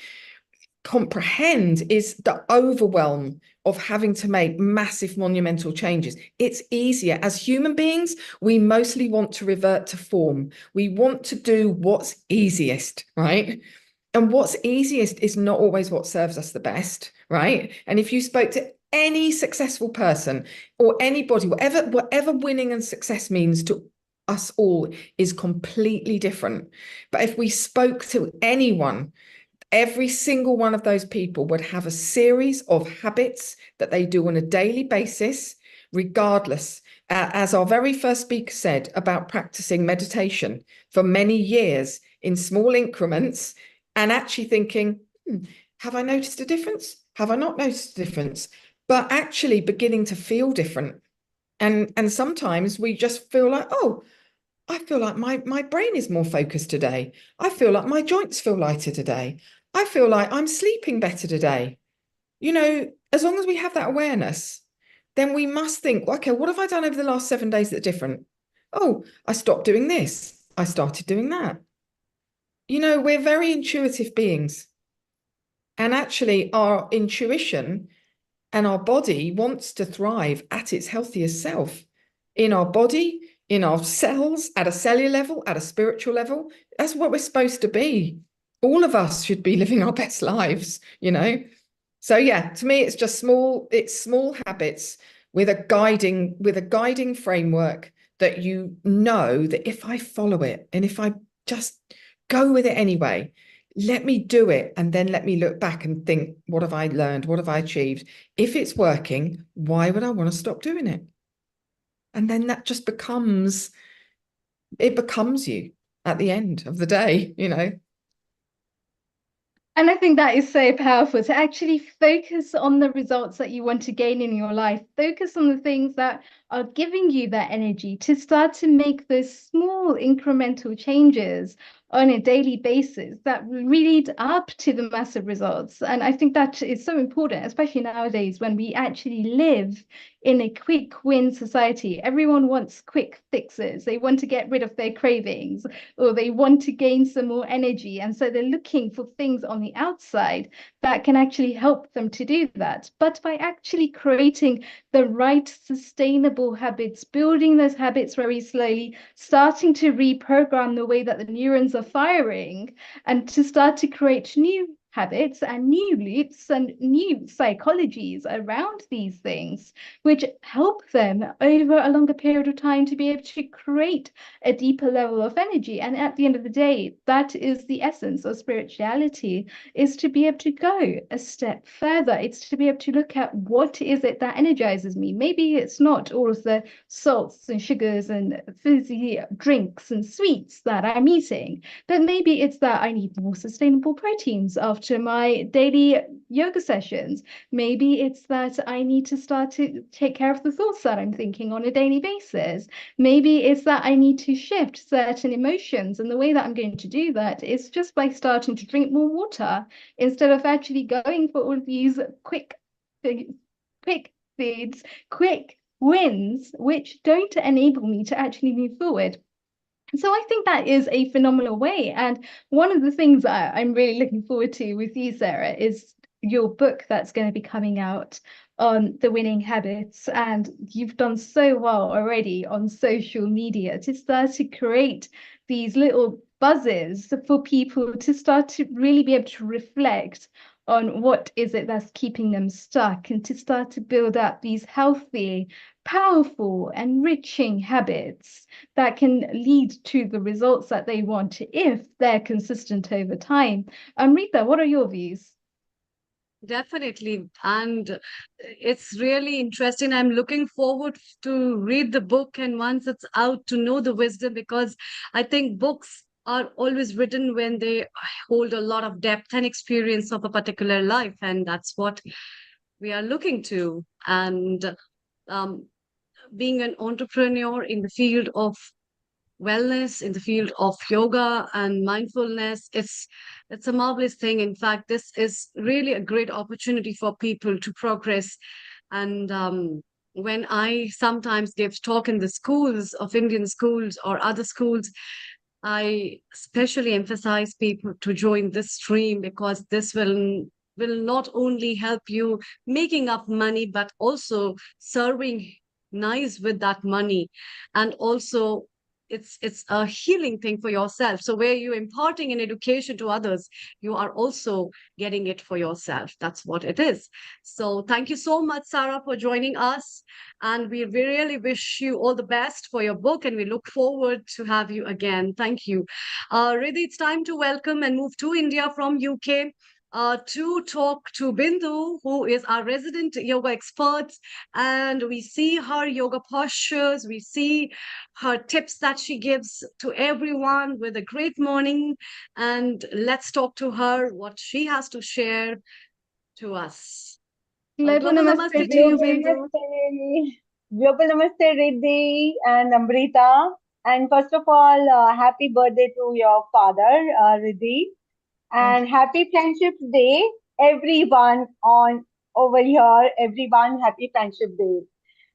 S13: comprehend is the overwhelm of having to make massive monumental changes. It's easier. As human beings, we mostly want to revert to form. We want to do what's easiest, right? And what's easiest is not always what serves us the best, right? And if you spoke to any successful person or anybody, whatever winning and success means to us all is completely different. But if we spoke to anyone, every single one of those people would have a series of habits that they do on a daily basis, regardless. As our very first speaker said about practicing meditation for many years in small increments, and actually thinking, have I noticed a difference? Have I not noticed a difference? But actually beginning to feel different. And sometimes we just feel like, oh, I feel like my brain is more focused today. I feel like my joints feel lighter today. I feel like I'm sleeping better today. As long as we have that awareness, then we must think, okay, what have I done over the last 7 days that's different? Oh, I stopped doing this. I started doing that. We're very intuitive beings. And actually, our intuition and our body wants to thrive at its healthiest self in our body, in our cells, at a cellular level, at a spiritual level. That's what we're supposed to be. All of us should be living our best lives, you know. So yeah, to me, it's just small habits with a guiding framework that you know that if I follow it and if I just go with it anyway, let me do it and then let me look back and think, what have I learned? What have I achieved? If it's working, why would I want to stop doing it? And then that just becomes you at the end of the day, you know.
S7: And I think that is so powerful to actually focus on the results that you want to gain in your life. Focus on the things that are giving you that energy to start to make those small incremental changes on a daily basis that lead up to the massive results. And I think that is so important, especially nowadays when we actually live in a quick win society. Everyone wants quick fixes. They want to get rid of their cravings, or they want to gain some more energy. And so they're looking for things on the outside that can actually help them to do that. But by actually creating the right sustainable habits, building those habits very slowly, starting to reprogram the way that the neurons are firing, and to start to create new habits and new loops and new psychologies around these things, which help them over a longer period of time to be able to create a deeper level of energy. And at the end of the day, that is the essence of spirituality, is to be able to go a step further. It's to be able to look at what is it that energizes me. Maybe it's not all of the salts and sugars and fizzy drinks and sweets that I'm eating, but maybe it's that I need more sustainable proteins after my daily yoga sessions. Maybe it's that I need to start to take care of the thoughts that I'm thinking on a daily basis. Maybe it's that I need to shift certain emotions. And the way that I'm going to do that is just by starting to drink more water instead of actually going for all of these quick foods, quick wins, which don't enable me to actually move forward. So I think that is a phenomenal way. And one of the things I'm really looking forward to with you, Sarah, is your book that's going to be coming out on the winning habits. And you've done so well already on social media to start to create these little buzzes for people to start to really be able to reflect on what is it that's keeping them stuck, and to start to build up these healthy, powerful, enriching habits that can lead to the results that they want if they're consistent over time. Amrita, what are your views?
S6: Definitely. And it's really interesting. I'm looking forward to read the book, and once it's out, to know the wisdom, because I think books are always written when they hold a lot of depth and experience of a particular life. And that's what we are looking to. And um, being an entrepreneur in the field of wellness, in the field of yoga and mindfulness, it's a marvelous thing. In fact, this is really a great opportunity for people to progress. And when I sometimes give talk in the schools of Indian schools or other schools, I especially emphasize people to join this stream, because this will not only help you making up money, but also serving nice with that money. And also it's a healing thing for yourself. So where you're imparting an education to others, you are also getting it for yourself. That's what it is. So thank you so much, Sarah, for joining us. And we really wish you all the best for your book, and we look forward to have you again. Thank you. Riddhi, it's time to welcome and move to India from UK. To talk to Bindu, who is our resident yoga expert. And we see her yoga postures, we see her tips that she gives to everyone with a great morning. And let's talk to her, what she has to share to us.
S7: Global
S6: Global
S7: Namaste
S6: Namaste to
S7: to
S6: you,
S7: you.
S6: Bindu.
S14: Global Namaste, Riddhi and Amrita. And first of all, happy birthday to your father, Riddhi. And happy Friendship Day, everyone on over here. Everyone, happy Friendship Day.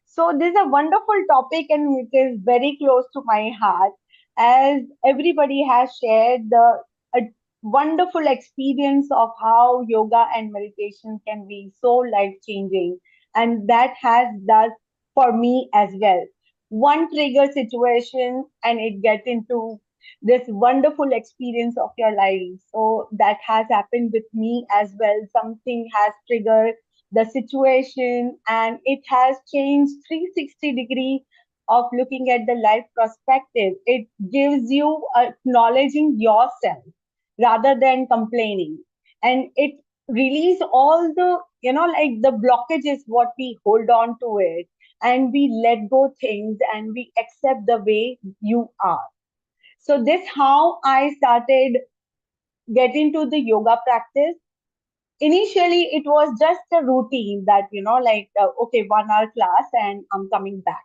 S14: So this is a wonderful topic, and which is very close to my heart, as everybody has shared a wonderful experience of how yoga and meditation can be so life changing, and that has done for me as well. one trigger situation and it get into this wonderful experience of your life. So that has happened with me as well. Something has triggered the situation and it has changed 360-degree of looking at the life perspective. It gives you acknowledging yourself rather than complaining, and it release all the like the blockages what we hold on to it, and we let go things and we accept the way you are. So this how I started getting to the yoga practice. Initially it was just a routine that like okay, 1 hour class and I'm coming back.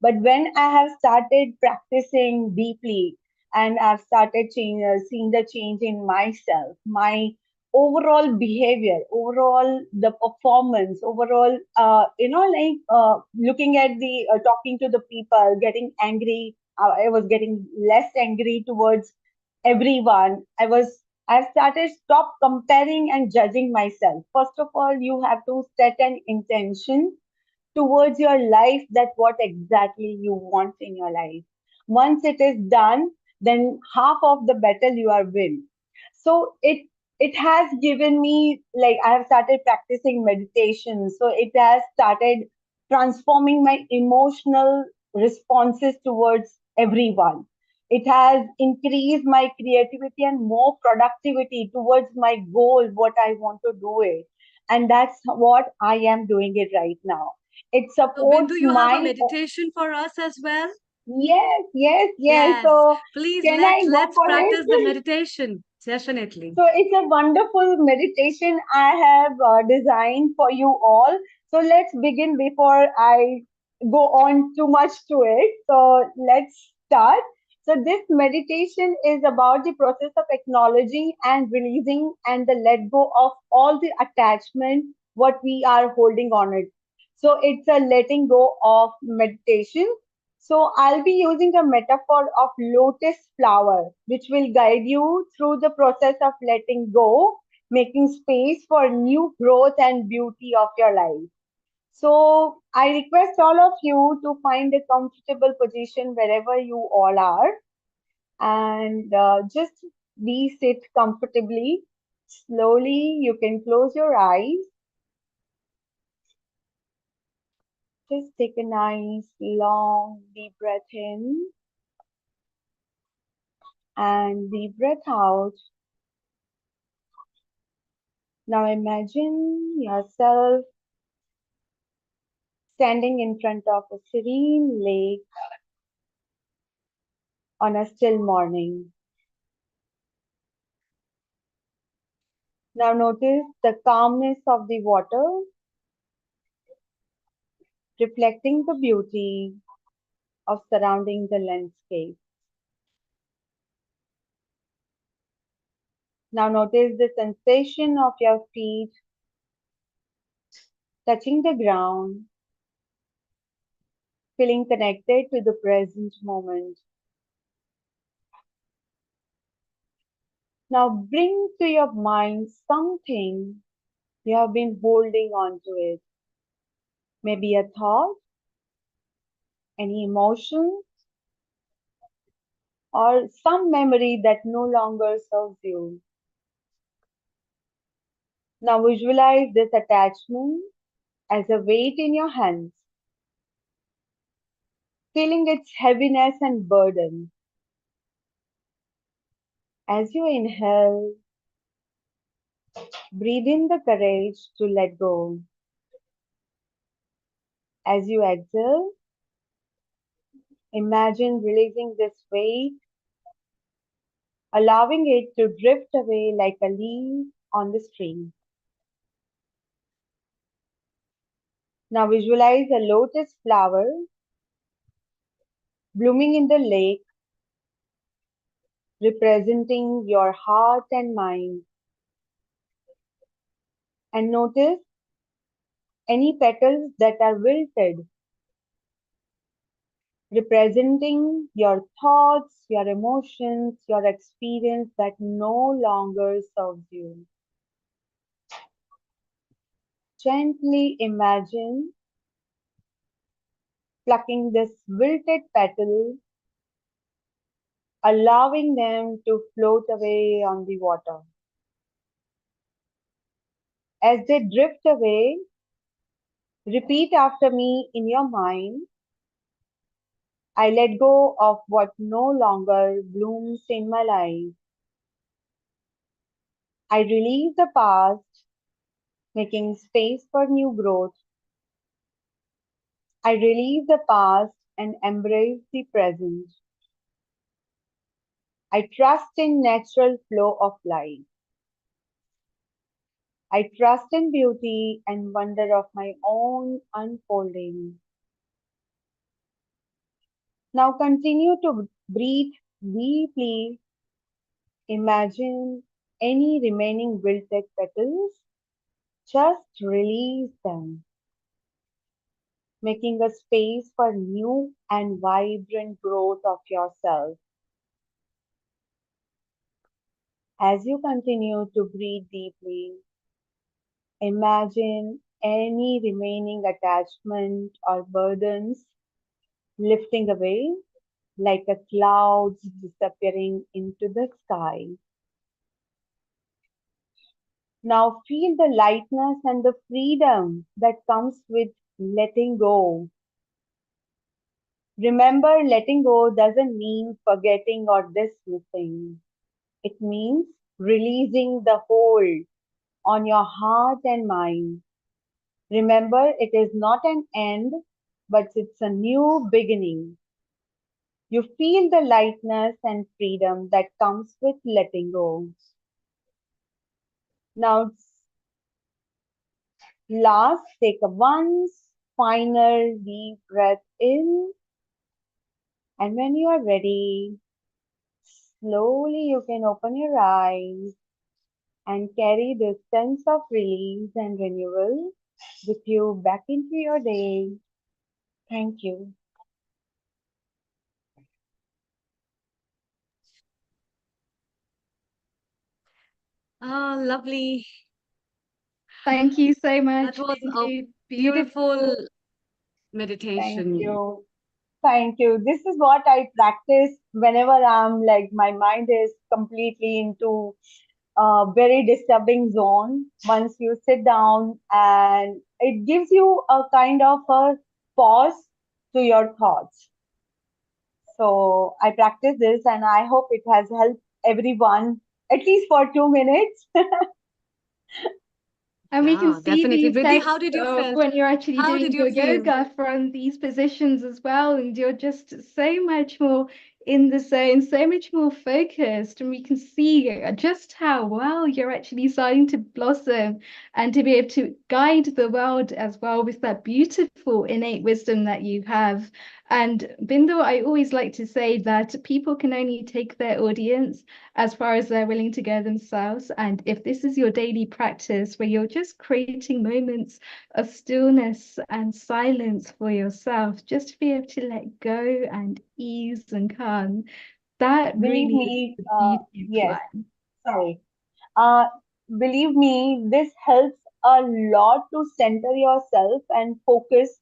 S14: But when I have started practicing deeply and I've started seeing the change in myself, my overall behavior, overall the performance, overall, like looking at the talking to the people, getting angry. I was getting less angry towards everyone. I've started stop comparing and judging myself. First of all, you have to set an intention towards your life, that what exactly you want in your life. Once it is done, then half of the battle you are win. So it has given me, like, I have started practicing meditation, so it has started transforming my emotional responses towards everyone. It has increased my creativity and more productivity towards my goal, what I want to do it. And that's what I am doing it right now. It
S6: So, Bindu,
S14: supports
S6: you have a
S14: my,
S6: meditation for us as well?
S14: yes, yes, yes.
S6: Yes.
S14: So
S6: Please
S14: can I go
S6: let's
S14: for
S6: practice the
S14: it?
S6: meditation. Definitely.
S14: So it's a wonderful meditation I have designed for you all. So let's begin before I go on too much to it. So let's start. So this meditation is about the process of acknowledging and releasing and the let go of all the attachment what we are holding on it. So it's a letting go of meditation. So I'll be using a metaphor of lotus flower, which will guide you through the process of letting go, making space for new growth and beauty of your life. So I request all of you to find a comfortable position wherever you all are, and just be sit comfortably. Slowly, you can close your eyes. Just take a nice, long, deep breath in and deep breath out. Now imagine yourself standing in front of a serene lake on a still morning. Now notice the calmness of the water, reflecting the beauty of surrounding the landscape. Now notice the sensation of your feet touching the ground, feeling connected to the present moment. Now bring to your mind something you have been holding on to it. Maybe a thought, any emotion, or some memory that no longer serves you. Now visualize this attachment as a weight in your hands, feeling its heaviness and burden. As you inhale, breathe in the courage to let go. As you exhale, imagine releasing this weight, allowing it to drift away like a leaf on the stream. Now visualize a lotus flower blooming in the lake, representing your heart and mind. And notice any petals that are wilted, representing your thoughts, your emotions, your experience that no longer serves you. Gently imagine plucking this wilted petal, allowing them to float away on the water. As they drift away, repeat after me in your mind. I let go of what no longer blooms in my life. I release the past, making space for new growth. I release the past and embrace the present. I trust in natural flow of life. I trust in beauty and wonder of my own unfolding. Now continue to breathe deeply. Imagine any remaining wilted petals. Just release them, making a space for new and vibrant growth of yourself. As you continue to breathe deeply, imagine any remaining attachment or burdens lifting away like a clouds disappearing into the sky. Now feel the lightness and the freedom that comes with letting go. Remember, letting go doesn't mean forgetting or dismissing. It means releasing the hold on your heart and mind. Remember, it is not an end, but it's a new beginning. You feel the lightness and freedom that comes with letting go. Now, last, take a one final deep breath in. And when you are ready, slowly you can open your eyes and carry this sense of release and renewal with you back into your day. Thank you.
S6: Ah, lovely.
S7: Thank you so much,
S6: That was a
S7: Bindu.
S6: beautiful
S7: Beautiful.
S6: meditation.
S14: Thank you. Thank you. This is what I practice whenever I'm like my mind is completely into a very disturbing zone. Once you sit down and it gives you a kind of a pause to your thoughts. So I practice this and I hope it has helped everyone at least for 2 minutes.
S7: And we can
S6: Yeah,
S7: see the
S6: definitely. Riddhi, how
S7: effects
S6: did you
S7: of
S6: feel?
S7: when you're actually
S6: How
S7: doing
S6: did you
S7: your
S6: feel?
S7: yoga from these positions as well. And you're just so much more in the zone, so much more focused. And we can see just how well you're actually starting to blossom and to be able to guide the world as well with that beautiful innate wisdom that you have. And Bindu, I always like to say that people can only take their audience as far as they're willing to go themselves. And if this is your daily practice where you're just creating moments of stillness and silence for yourself, just to be able to let go and ease and calm, that
S14: Believe
S7: really is
S14: me,
S7: the beauty of
S14: yes,
S7: life.
S14: sorry. Uh, Believe me, this helps a lot to center yourself and focus.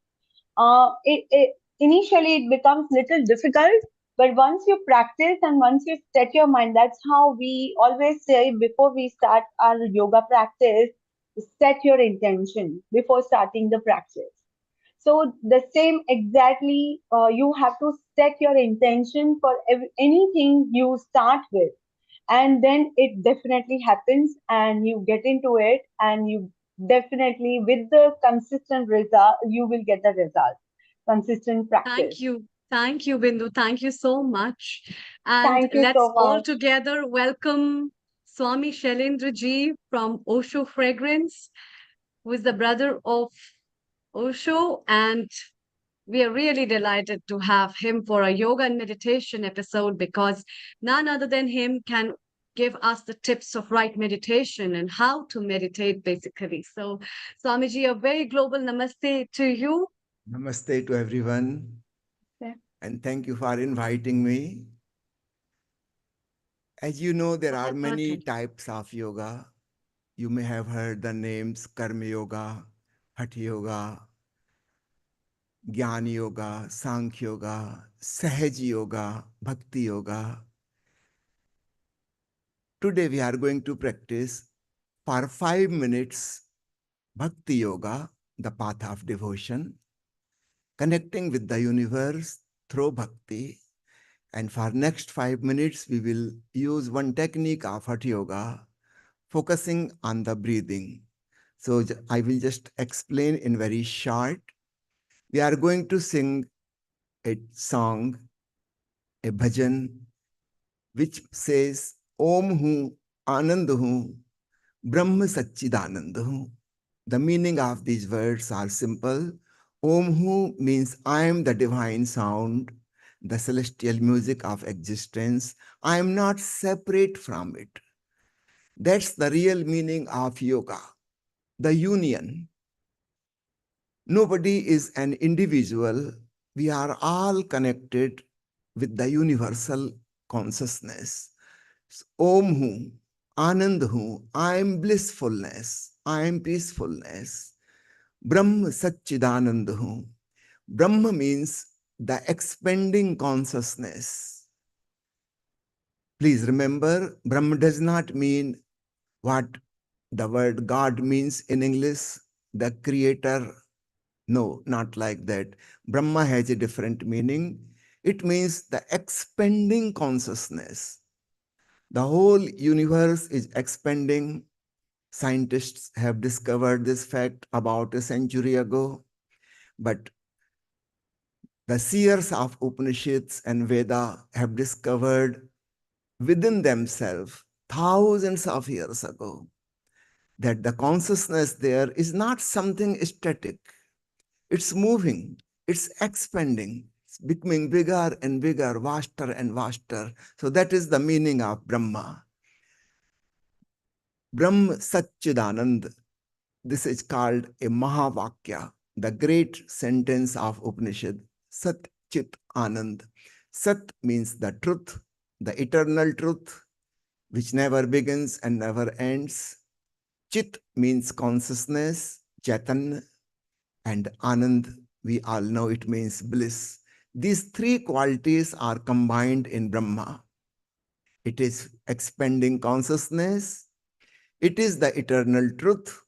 S14: Initially it becomes little difficult, but once you practice and once you set your mind, that's how we always say before we start our yoga practice, set your intention before starting the practice. So the same exactly, you have to set your intention for anything you start with, and then it definitely happens and you get into it, and you definitely with the consistent result you will get the result. Consistent practice.
S6: Thank you, Bindu. Thank you so much. And
S14: Thank you
S6: let's
S14: so
S6: all
S14: much.
S6: together welcome Swami Shailendra Ji from Osho Fragrance, who is the brother of Osho. And we are really delighted to have him for a yoga and meditation episode because none other than him can give us the tips of right meditation and how to meditate, basically. So, Swamiji, a very global namaste to you.
S15: Namaste to everyone.
S7: Yeah.
S15: And thank you for inviting me. As you know, there are many types of yoga. You may have heard the names Karma Yoga, Hatha Yoga, Jnana Yoga, Sankhya Yoga, Sahaj Yoga, Bhakti Yoga. Today we are going to practice for 5 minutes Bhakti Yoga, the path of devotion, connecting with the universe through Bhakti. And for next 5 minutes, we will use one technique of Hatha Yoga, focusing on the breathing. So I will just explain in very short. We are going to sing a song, a bhajan, which says, Om Hu Anand Hu Brahma Satchidanand Hu. The meaning of these words are simple. Om Hu means I am the divine sound, the celestial music of existence. I am not separate from it. That's the real meaning of yoga, the union. Nobody is an individual. We are all connected with the universal consciousness. Om Hu, Anand Hu, I am blissfulness, I am peacefulness. Brahma Satchidanand Hu. Brahma means the expanding consciousness. Please remember, Brahma does not mean what the word God means in English, the creator. No, not like that. Brahma has a different meaning. It means the expanding consciousness. The whole universe is expanding. Scientists have discovered this fact about a century ago. But the seers of Upanishads and Veda have discovered within themselves thousands of years ago that the consciousness there is not something static. It's moving, it's expanding, it's becoming bigger and bigger, vaster and vaster. So that is the meaning of Brahma. Brahma Satchidanand. This is called a Mahavakya, the great sentence of Upanishad. Sat Chit Anand. Sat means the truth, the eternal truth, which never begins and never ends. Chit means consciousness, Chaitan, and Anand, we all know it means bliss. These three qualities are combined in Brahma. It is expanding consciousness. It is the eternal truth.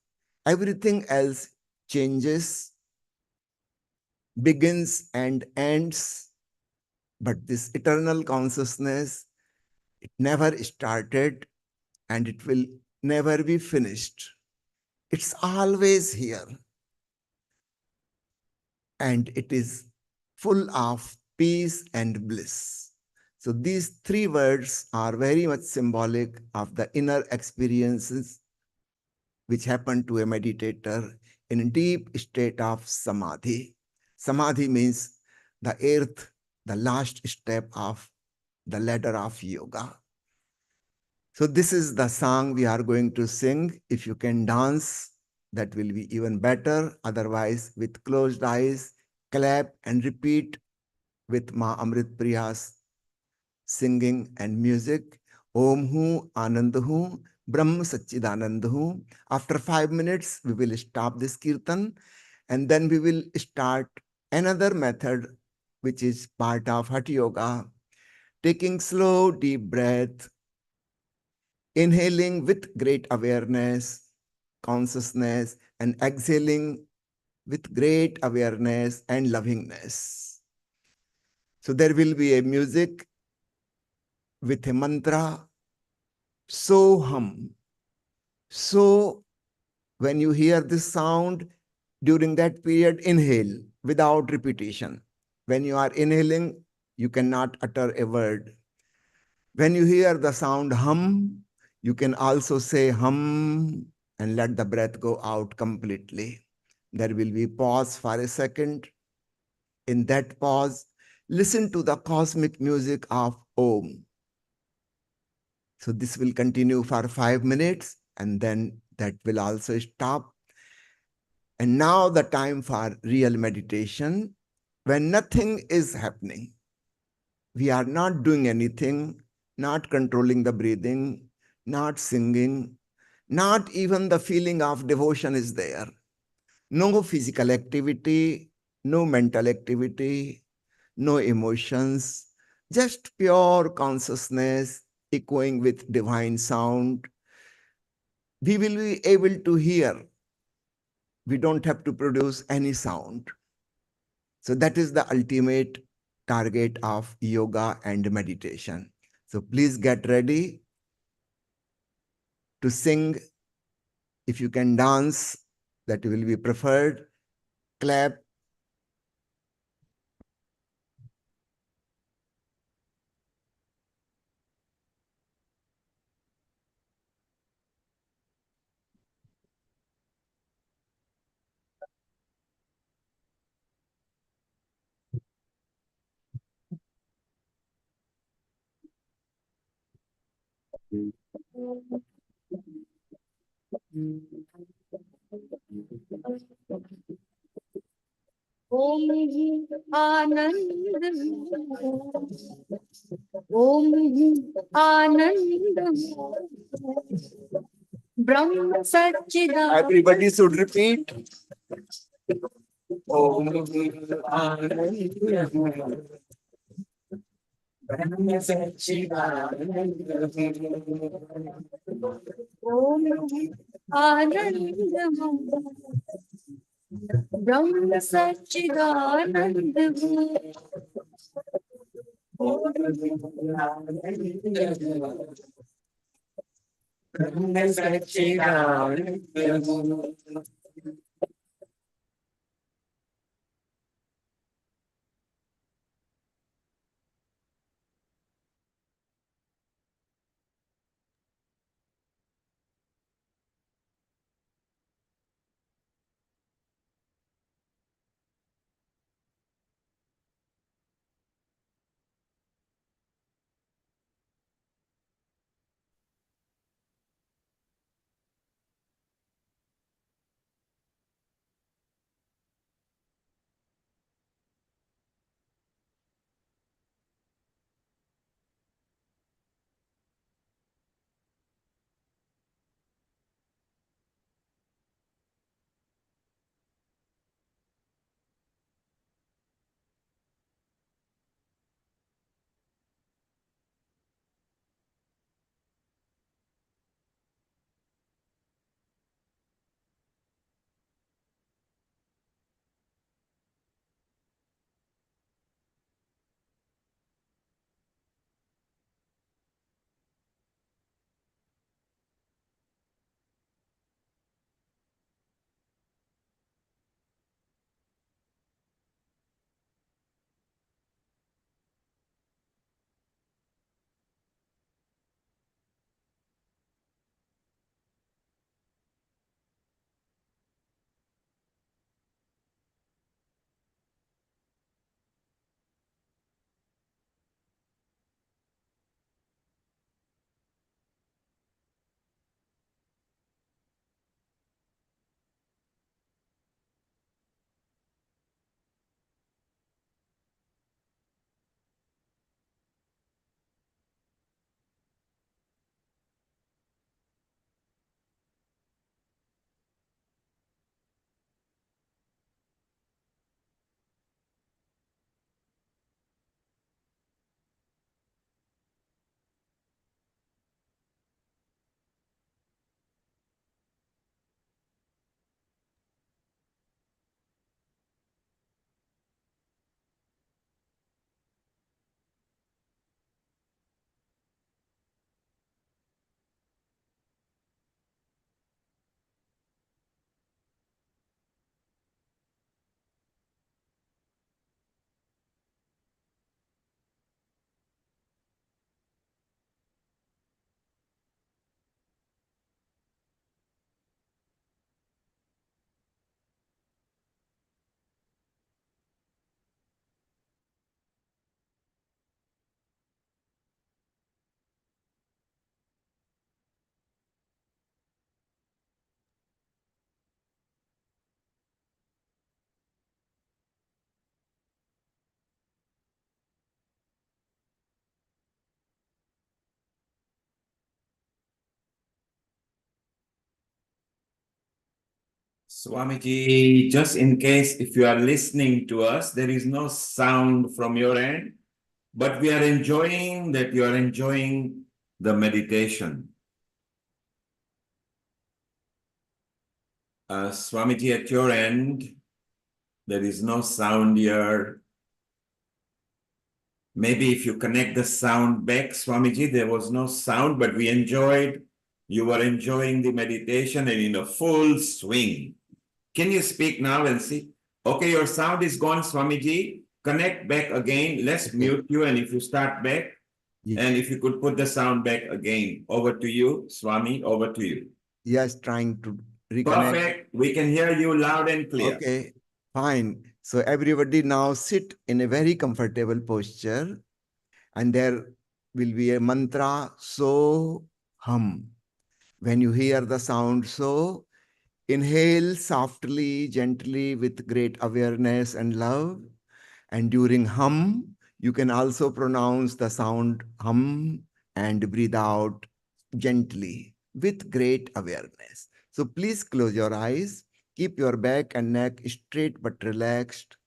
S15: Everything else changes, begins and ends. But this eternal consciousness, it never started and it will never be finished. It's always here. And it is full of peace and bliss. So these three words are very much symbolic of the inner experiences which happen to a meditator in a deep state of samadhi. Samadhi means the eighth, the last step of the ladder of yoga. So this is the song we are going to sing. If you can dance, that will be even better. Otherwise, with closed eyes, clap and repeat with Ma Amrit Priya's singing and music. Om Hu Anand Hu Brahma Satchidanand Hu. After 5 minutes, we will stop this kirtan and then we will start another method which is part of Hatha Yoga. Taking slow, deep breath, inhaling with great awareness, consciousness, and exhaling with great awareness and lovingness. So there will be a music with a mantra, so hum. So when you hear this sound, during that period, inhale without repetition. When you are inhaling, you cannot utter a word. When you hear the sound hum, you can also say hum and let the breath go out completely. There will be pause for a second. In that pause, listen to the cosmic music of Om. So this will continue for 5 minutes and then that will also stop. And now the time for real meditation, when nothing is happening. We are not doing anything, not controlling the breathing, not singing, not even the feeling of devotion is there. No physical activity, no mental activity, no emotions, just pure consciousness echoing with divine sound. We will be able to hear. We don't have to produce any sound. So that is the ultimate target of yoga and meditation. So please get ready to sing. If you can dance, that will be preferred. Clap.
S4: Om he Anand Om he Anand Brahma Sachchidanand
S15: Everybody should repeat. Om
S4: Brahma Sachchidanand Om he Anand Brahma Sachchidanand Brahma Sachchidanand
S2: Swamiji, just in case if you are listening to us, there is no sound from your end, but we are enjoying that you are enjoying the meditation. Swamiji, at your end, there is no sound here. Maybe if you connect the sound back, Swamiji, there was no sound, but we enjoyed, you were enjoying the meditation and in a full swing. Can you speak now and see? Okay, your sound is gone, Swamiji. Connect back again. Let's mute you, and if you start back, and if you could put the sound back again. Over to you, Swami, over to you.
S15: Yes, trying to reconnect.
S2: Perfect. We can hear you loud and clear.
S15: Okay, fine. So everybody now sit in a very comfortable posture, and there will be a mantra, so hum. When you hear the sound so, inhale softly, gently, with great awareness and love. And during hum, you can also pronounce the sound hum and breathe out gently with great awareness. So please close your eyes, keep your back and neck straight but relaxed,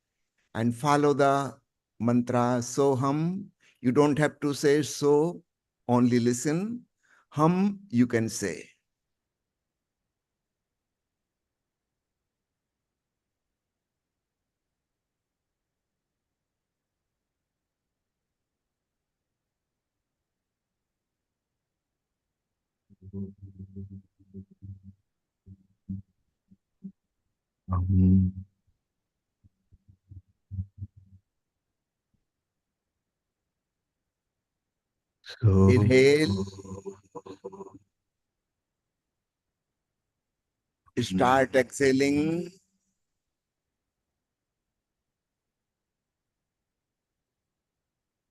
S15: and follow the mantra so hum. You don't have to say so, only listen. Hum, you can say. So inhale. Start exhaling.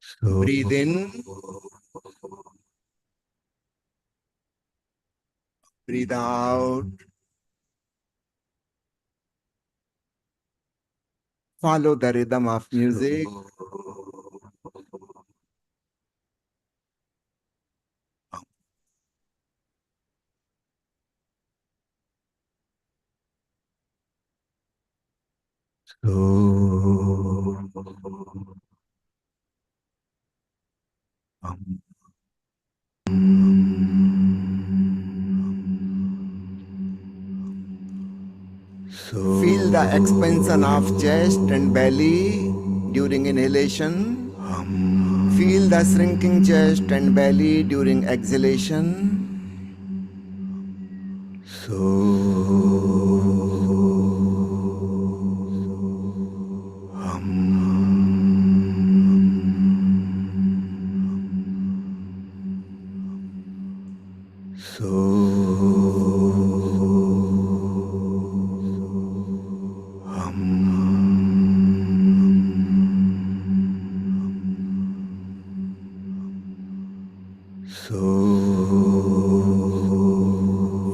S15: So breathe in. Breathe out. Follow the rhythm of music. Feel the expansion of chest and belly during inhalation. Feel the shrinking chest and belly during exhalation.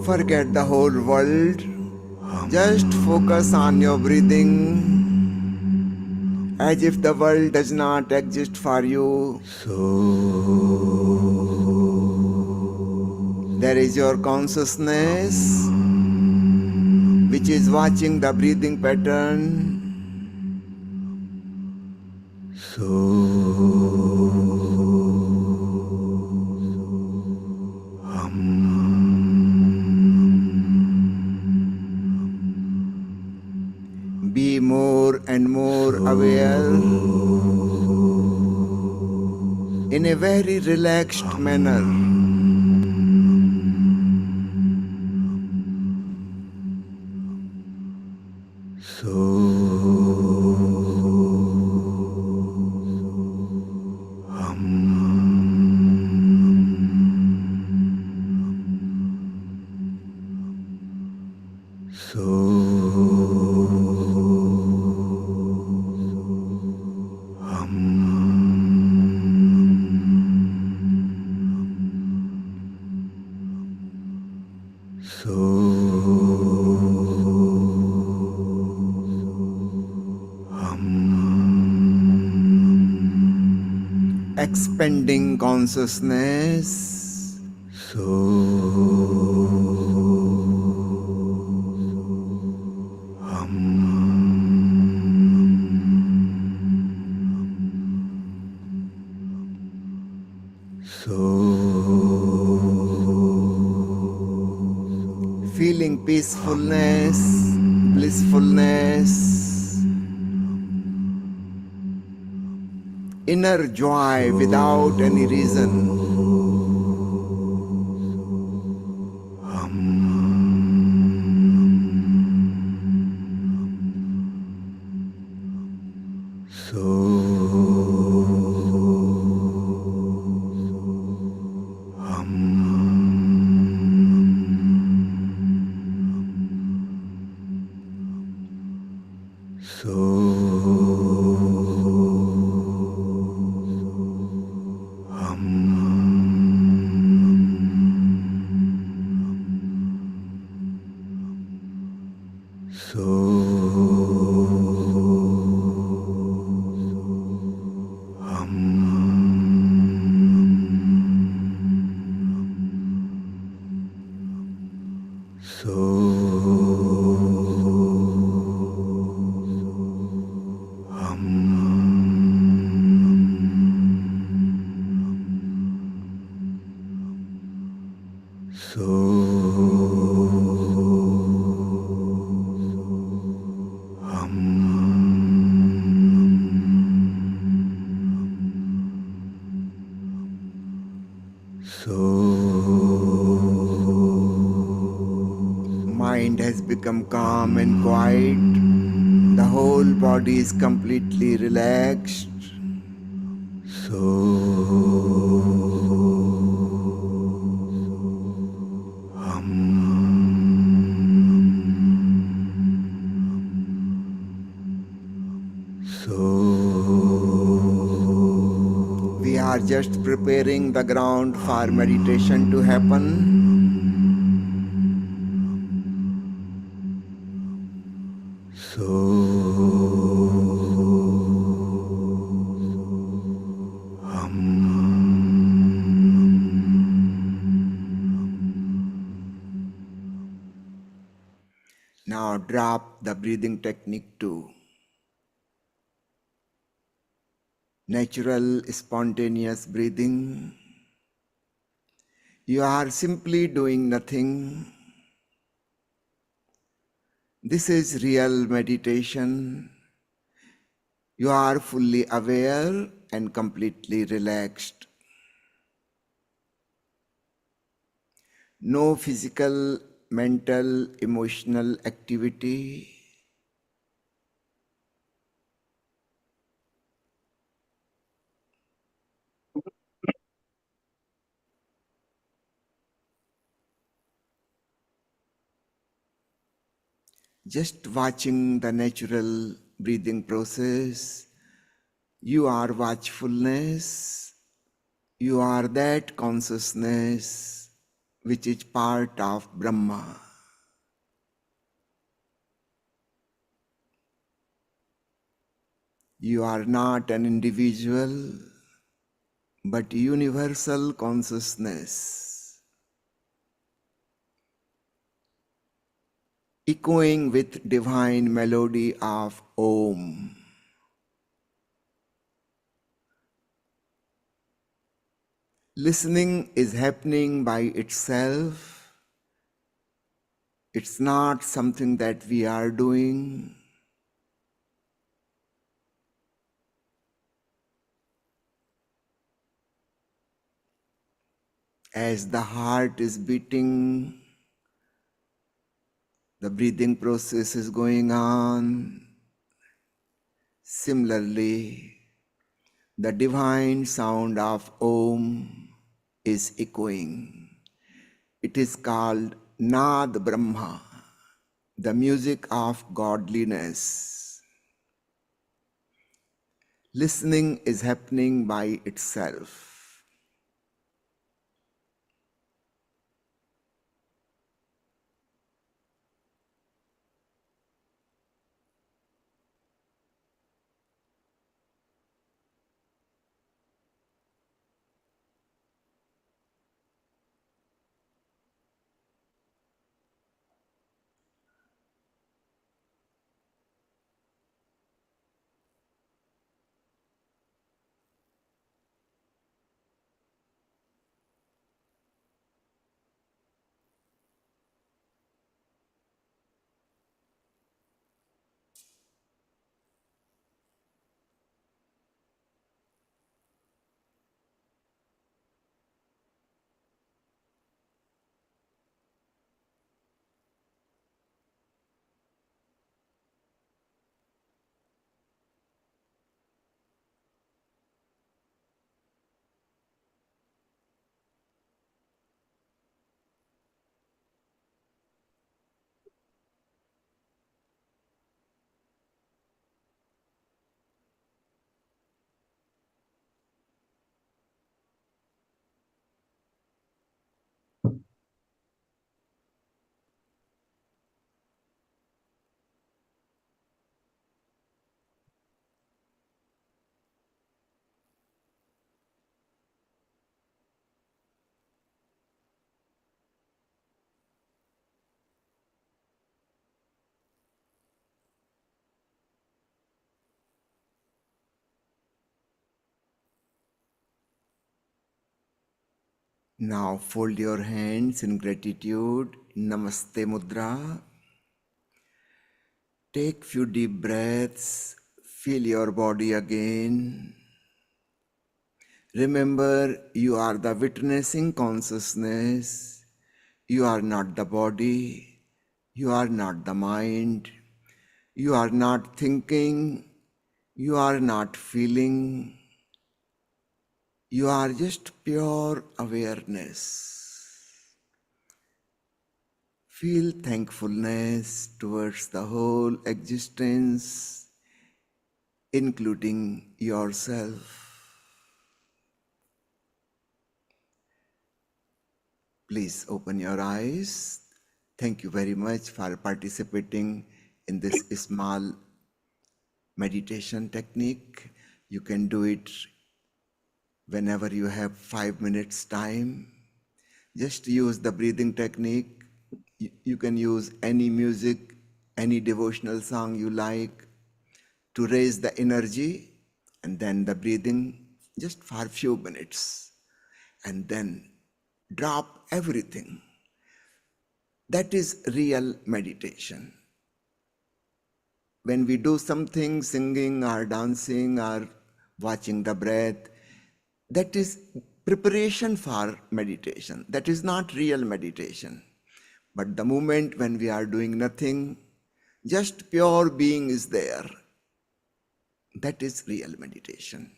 S15: Forget the whole world. Just focus on your breathing as if the world does not exist for you. There is your consciousness which is watching the breathing pattern. Be more and more aware in a very relaxed manner. Expanding consciousness. Feeling peacefulness, blissfulness, inner joy without any reason. Mind has become calm and quiet. The whole body is completely relaxed. We are just preparing the ground for meditation to happen. Now drop the breathing technique to natural, spontaneous breathing. You are simply doing nothing. This is real meditation. You are fully aware and completely relaxed. No physical, mental, emotional activity. Just watching the natural breathing process. You are watchfulness. You are that consciousness which is part of Brahma. You are not an individual, but universal consciousness, echoing with divine melody of Om. Listening is happening by itself. It's not something that we are doing. As the heart is beating, the breathing process is going on. Similarly, the divine sound of Om is echoing. It is called Nad Brahma, the music of godliness. Listening is happening by itself. Now fold your hands in gratitude. Namaste Mudra. Take few deep breaths. Feel your body again. Remember, you are the witnessing consciousness. You are not the body. You are not the mind. You are not thinking. You are not feeling. You are just pure awareness. Feel thankfulness towards the whole existence, including yourself. Please open your eyes. Thank you very much for participating in this small meditation technique. You can do it whenever you have 5 minutes time. Just use the breathing technique. You can use any music, any devotional song you like to raise the energy, and then the breathing just for a few minutes, and then drop everything. That is real meditation. When we do something, singing or dancing or watching the breath, that is preparation for meditation. That is not real meditation. But the moment when we are doing nothing, just pure being is there. That is real meditation.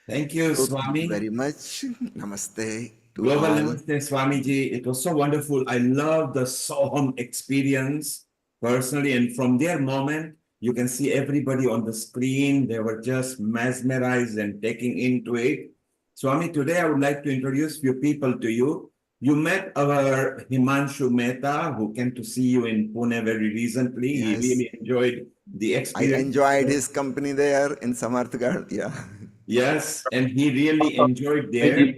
S16: Thank you,
S15: So thank you
S16: Swami.
S15: very much. Namaste to
S16: Global
S15: all.
S16: Namaste, Swamiji. It was so wonderful. I love the Soham experience personally. And from their moment, you can see everybody on the screen. They were just mesmerized and taking into it. Swami, today I would like to introduce few people to you. You met our Himanshu Mehta, who came to see you in Pune very recently.
S15: Yes.
S16: He really enjoyed the
S15: I
S16: experience.
S15: enjoyed his company there in Samarthgarh. Yeah.
S16: Yes, and he really enjoyed there.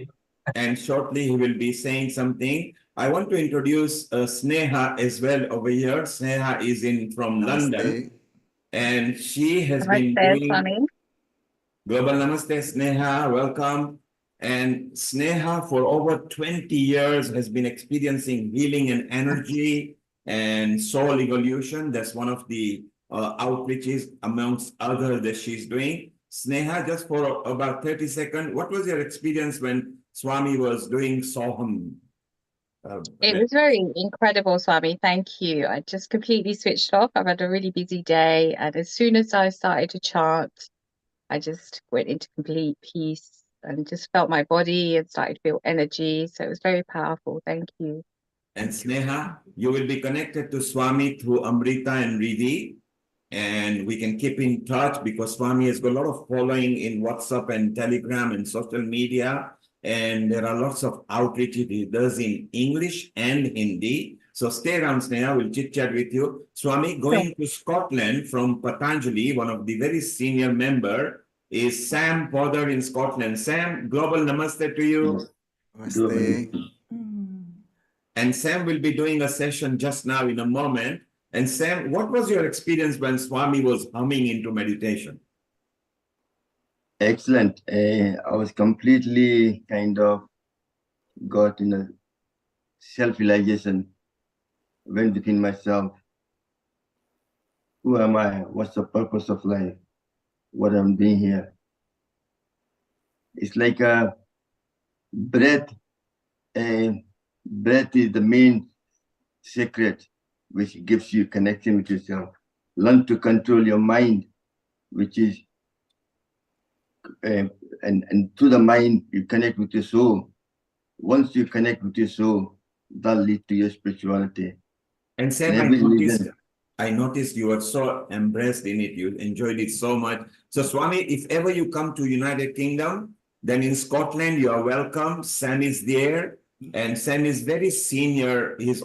S16: And shortly he will be saying something. I want to introduce Sneha as well over here. Sneha is in from London, and she has been doing Global Namaste, Sneha. Welcome. And Sneha, for over 20 years, has been experiencing healing and energy and soul evolution. That's one of the outreaches amongst others that she's doing. Sneha, just for about 30 seconds, what was your experience when Swami was doing Soham?
S17: It was very incredible, Swami. Thank you. I just completely switched off. I've had a really busy day, and as soon as I started to chant, I just went into complete peace and just felt my body and started to feel energy. So it was very powerful. Thank you.
S16: And Sneha, you will be connected to Swami through Amrita and Riddhi, and we can keep in touch because Swami has got a lot of following in WhatsApp and Telegram and social media, and there are lots of outreach he does in English and Hindi. So stay around, Sneha. We'll chit chat with you. Swami, going to Scotland from Patanjali, one of the very senior member, is Sam Potter in Scotland. Sam, global namaste to you.
S15: Namaste.
S16: And Sam will be doing a session just now in a moment. And Sam, what was your experience when Swami was humming into meditation?
S18: Excellent. I was completely kind of got in a self-realization, went within myself. Who am I? What's the purpose of life? What I'm doing here? It's like a breath. Breath is the main secret which gives you connection with yourself. Learn to control your mind, which is and through the mind you connect with your soul. Once you connect with your soul, that leads to your spirituality.
S16: And Sam, I noticed you were so embraced in it. You enjoyed it so much. So Swami, if ever you come to United Kingdom, then in Scotland you are welcome. Sam is there, and Sam is very senior. He's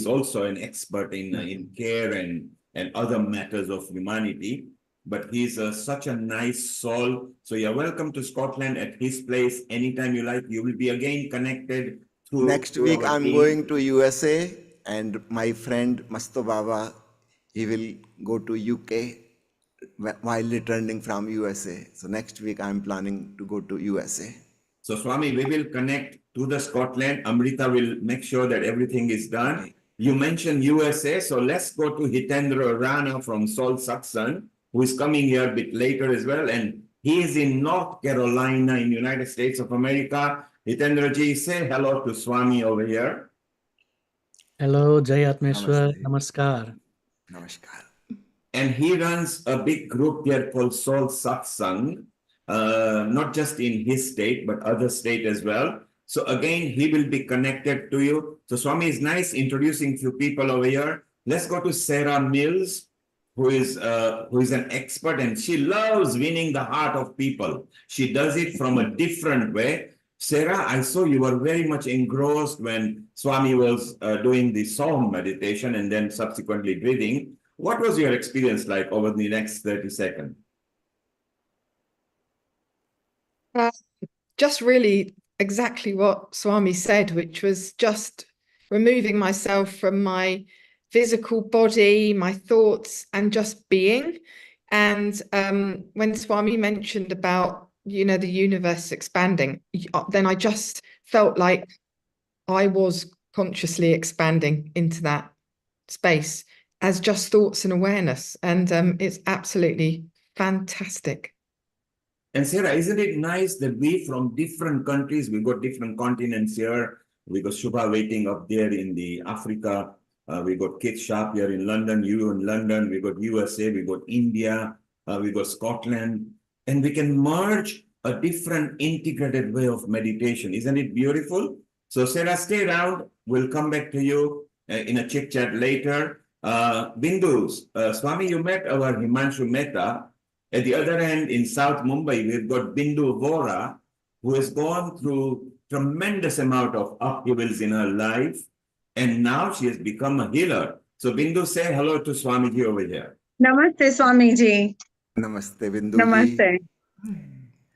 S16: also an expert in care and other matters of humanity. But he's such a nice soul. So you're welcome to Scotland at his place anytime you like. You will be again connected through
S15: Next week I'm going to USA, and my friend Masto Baba, he will go to UK while returning from USA. So next week I'm planning to go to USA.
S16: So Swami, we will connect to the Scotland. Amrita will make sure that everything is done. You mentioned USA, so let's go to Hitendra Rana from Salt Saxon, who is coming here a bit later as well. And he is in North Carolina in United States of America. Hitendra ji, say hello to Swami over here.
S19: Hello, Jai Atmeshwar. Namaskar.
S15: Namaskar.
S16: And he runs a big group here called Salt Satsang, not just in his state, but other state as well. So again, he will be connected to you. So Swami is nice introducing few people over here. Let's go to Sarah Mills, who is an expert, and she loves winning the heart of people. She does it from a different way. Sarah, I saw you were very much engrossed when Swami was doing the Psalm meditation and then subsequently breathing. What was your experience like over the next 30 seconds?
S13: Just really exactly what Swami said, which was just removing myself from my physical body, my thoughts, and just being. And when Swami mentioned about, the universe expanding, then I just felt like I was consciously expanding into that space as just thoughts and awareness. And it's absolutely fantastic.
S16: And Sarah, isn't it nice that we from different countries, we got different continents here. We got Shubha waiting up there in the Africa. We got Kit Sharp here in London, you in London. We got USA, we got India, we got Scotland. And we can merge a different integrated way of meditation. Isn't it beautiful? So Sarah, stay around. We'll come back to you in a chit chat later. Bindus, Swami, you met our Himanshu Mehta. At the other end, in South Mumbai, we've got Bindu Vora, who has gone through tremendous amount of upheavals in her life, and now she has become a healer. So Bindu, say hello to Swamiji over here.
S20: Namaste, Swamiji.
S15: Namaste, Bindu.
S20: Namaste.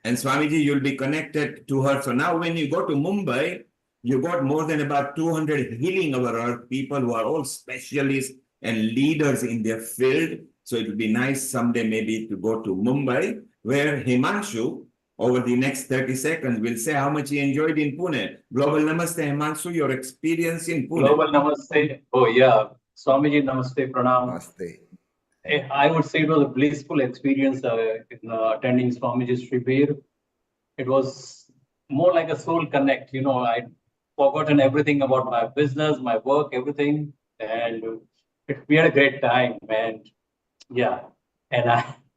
S16: And Swamiji, you'll be connected to her. So now when you go to Mumbai, you got more than about 200 healing our earth people who are all specialists and leaders in their field. So it would be nice someday maybe to go to Mumbai, where Himanshu, over the next 30 seconds, will say how much he enjoyed in Pune. Global Namaste, Himanshu, your experience in Pune.
S8: Global Namaste. Oh, yeah. Swamiji, Namaste, Pranam.
S15: Namaste.
S8: I would say it was a blissful experience in attending Swamiji's Shibir. It was more like a soul connect. I'd forgotten everything about my business, my work, everything. And we had a great time. And yeah, and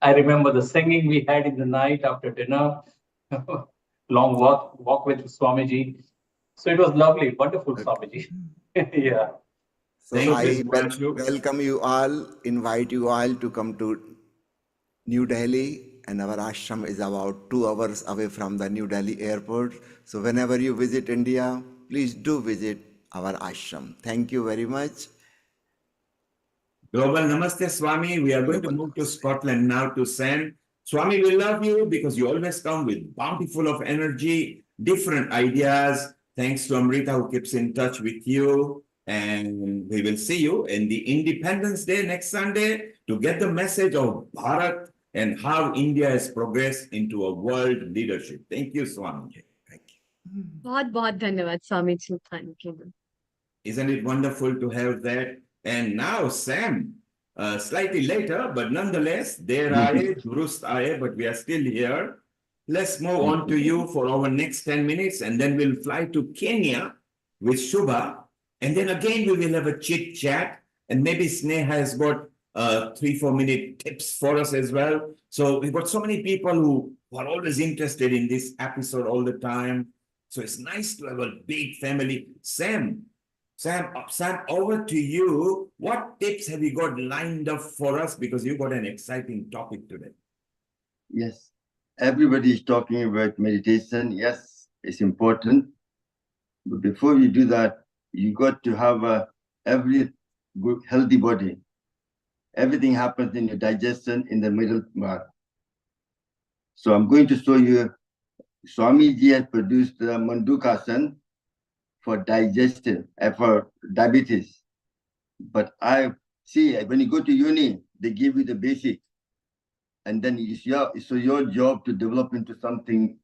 S8: I remember the singing we had in the night after dinner, long walk with Swamiji. So it was lovely, wonderful, Swamiji. Yeah.
S15: So I welcome you all, invite you all to come to New Delhi, and our ashram is about 2 hours away from the New Delhi airport. So whenever you visit India, please do visit our ashram. Thank you very much.
S16: Global Namaste, Swami. We are going to move to Scotland now to Sam. Swami, we love you because you always come with bountiful of energy, different ideas. Thanks to Amrita who keeps in touch with you. And we will see you in the Independence Day next Sunday to get the message of Bharat and how India has progressed into a world leadership. Thank you, Swami.
S15: Thank you.
S6: बहुत धन्यवाद Swami ji. Thank you.
S16: Isn't it wonderful to have that? And now, Sam, slightly later, but nonetheless, there aaye, durust aaye, but we are still here. Let's move on to you for our next 10 minutes, and then we'll fly to Kenya with Shubha. And then again, we will have a chit chat, and maybe Sneha has got 3-4 minute tips for us as well. So we've got so many people who are always interested in this episode all the time. So it's nice to have a big family. Sam, over to you. What tips have you got lined up for us? Because you got an exciting topic today.
S18: Yes, everybody is talking about meditation. Yes, it's important. But before you do that, you got to have every good, healthy body. Everything happens in your digestion in the middle part. So I'm going to show you, Swamiji has produced Mandukasan for digestion, for diabetes. But I see when you go to uni, they give you the basic. And then it's your job to develop into something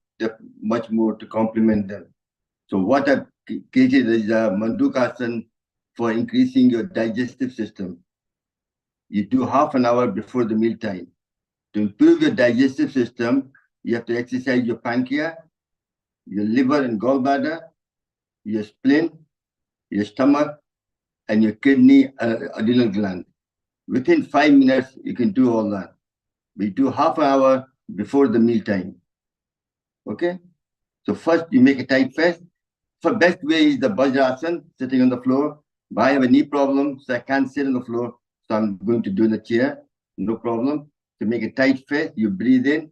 S18: much more to complement them. So what I've created is a Mandukasana for increasing your digestive system. You do half an hour before the meal time. To improve your digestive system, you have to exercise your pancreas, your liver and gallbladder, your spleen, your stomach, and your kidney, adrenal gland. Within 5 minutes, you can do all that. We do half an hour before the meal time. Okay? So first you make a tight fist. So best way is the Vajrasana, sitting on the floor. But I have a knee problem, so I can't sit on the floor. So I'm going to do the chair, no problem. To make a tight fist, you breathe in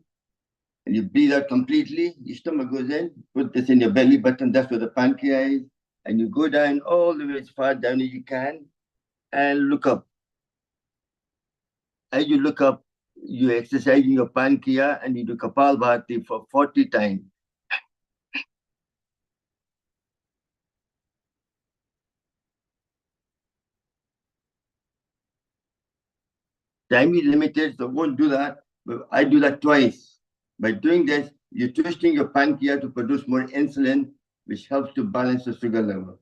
S18: and you breathe out completely. Your stomach goes in, put this in your belly button, that's where the pancreas is. And you go down all the way as far down as you can and look up. As you look up, you're exercising your pancreas and you do Kapalbhati for 40 times. Time is limited, so won't do that. But I do that twice. By doing this, you're twisting your pancreas to produce more insulin, which helps to balance the sugar level.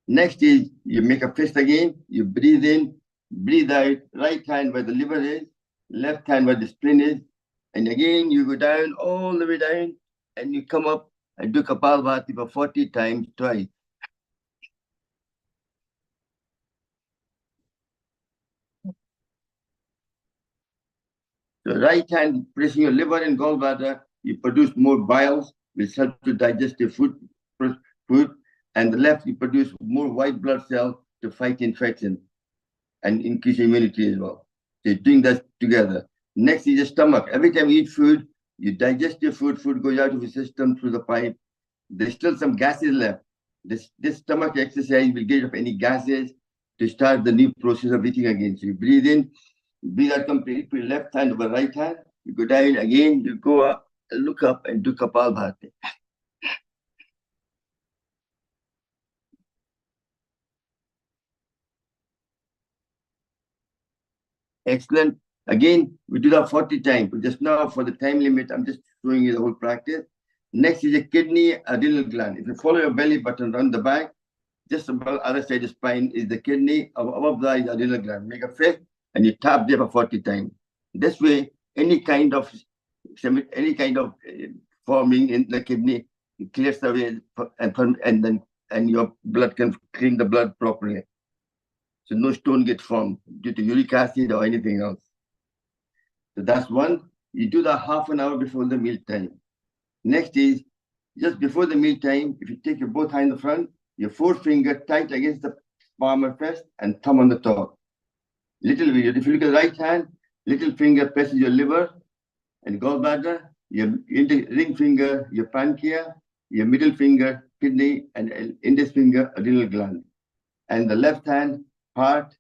S18: Next is you make a fist again, you breathe in, breathe out, right hand where the liver is, left hand where the spleen is, and again you go down, all the way down, and you come up and do Kapalbhati for 40 times twice. So right hand pressing your liver and gallbladder, you produce more biles, which help to digest your food, and the left you produce more white blood cells to fight infection and increase immunity as well. So you're doing that together. Next is your stomach. Every time you eat food, you digest your food, food goes out of your system through the pipe. There's still some gases left. This stomach exercise will get rid of any gases to start the new process of eating again. So you breathe in, breathe out completely, put your left hand over right hand, you go down again, you go up, look up and do Kapalbhati. Excellent. Again, we do that 40 times. But just now, for the time limit, I'm just showing you the whole practice. Next is a kidney adrenal gland. If you follow your belly button around the back, just above the other side of the spine is the kidney. Above that is adrenal gland. Make a fist and you tap there for 40 times. This way, any kind of forming in the kidney clears away, and your blood can clean the blood properly. So no stone gets formed due to uric acid or anything else. So that's one. You do that half an hour before the meal time. Next is just before the meal time, if you take your both hands in the front, your forefinger tight against the palm of fist and thumb on the top. Little bit. If you look at the right hand, little finger presses your liver and gallbladder, your ring finger, your pancreas, your middle finger, kidney, and index finger, adrenal gland. And the left hand, heart,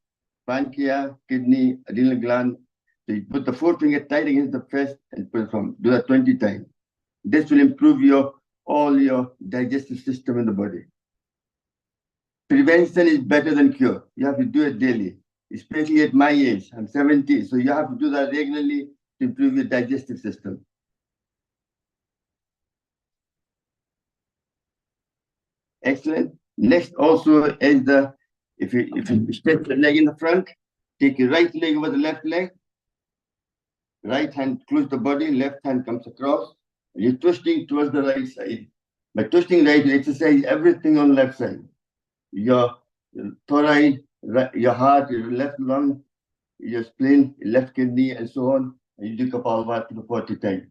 S18: pancreas, kidney, adrenal gland. So you put the forefinger tight against the fist and put it from. Do that 20 times. This will improve all your digestive system in the body. Prevention is better than cure. You have to do it daily, especially at my age. I'm 70, so you have to do that regularly to improve your digestive system. Excellent. Next also is if you stretch the leg in the front, take your right leg over the left leg, right hand close the body, left hand comes across, and you're twisting towards the right side. By twisting right, you exercise everything on left side. Your thyroid, your heart, your left lung, your spleen, your left kidney, and so on. And you do Kapalbhati for 40 times.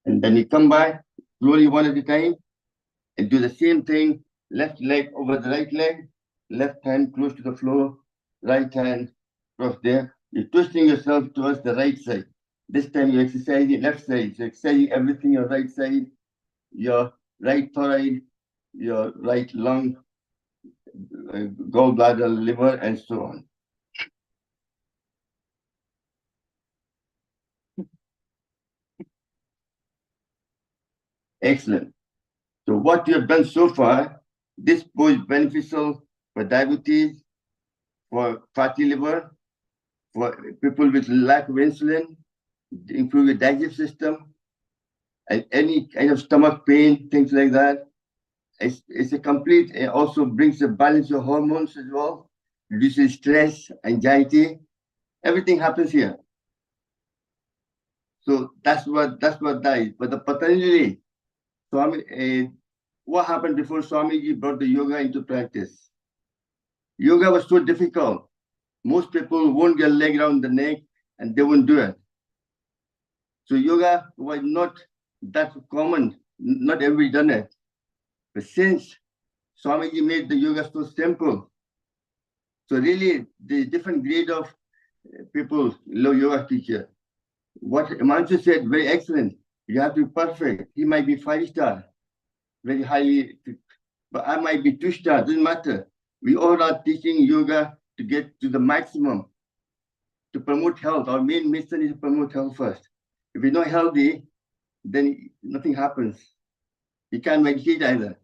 S18: And then you come back slowly one at a time and do the same thing. Left leg over the right leg, left hand close to the floor, right hand across there. You're twisting yourself towards the right side. This time you're exercising left side. So exercising everything on right side, your right thyroid, your right lung, gallbladder, liver, and so on. Excellent. So what you have done so far, this is beneficial for diabetes, for fatty liver, for people with lack of insulin, improve your digestive system, and any kind of stomach pain, things like that. It's a complete, it also brings a balance of hormones as well, reduces stress, anxiety, everything happens here. So that's what that is. But the Patanjali, Swami, what happened before Swamiji brought the yoga into practice? Yoga was so difficult. Most people won't get leg around the neck and they won't do it. So yoga was not that common. Not everybody done it. But since Swamiji made the yoga so simple, so really the different grade of people love yoga teacher. What Manchu said, very excellent. You have to be perfect. He might be 5-star, very highly, but I might be 2-star, doesn't matter. We all are teaching yoga to get to the maximum, to promote health. Our main mission is to promote health first. If you're not healthy, then nothing happens. You can't meditate either.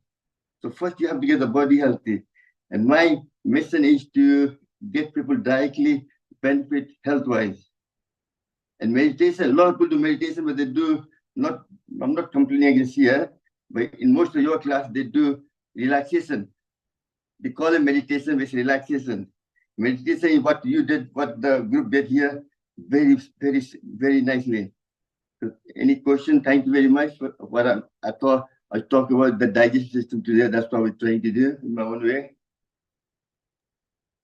S18: So first you have to get the body healthy. And my mission is to get people directly benefit health-wise. And meditation, a lot of people do meditation, but they do not, I'm not complaining against here, but in most of your class, they do relaxation. They call it meditation with relaxation. Meditation is what you did, what the group did here, very, very, very nicely. So any question? Thank you very much for what I thought I talk about the digestive system today. That's what we're trying to do in my own way.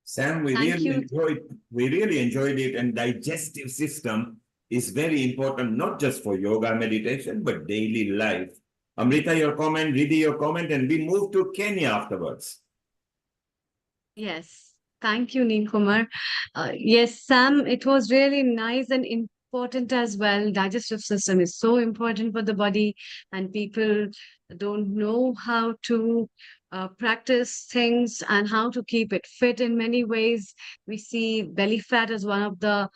S16: Sam, we really enjoyed it, and digestive system is very important, not just for yoga meditation, but daily life. Amrita, your comment, Riddhi, your comment, and we move to Kenya afterwards.
S6: Yes, thank you, Neil Kumar. Yes, Sam, it was really nice and important as well. Digestive system is so important for the body, and people don't know how to practice things and how to keep it fit in many ways. We see belly fat as one of the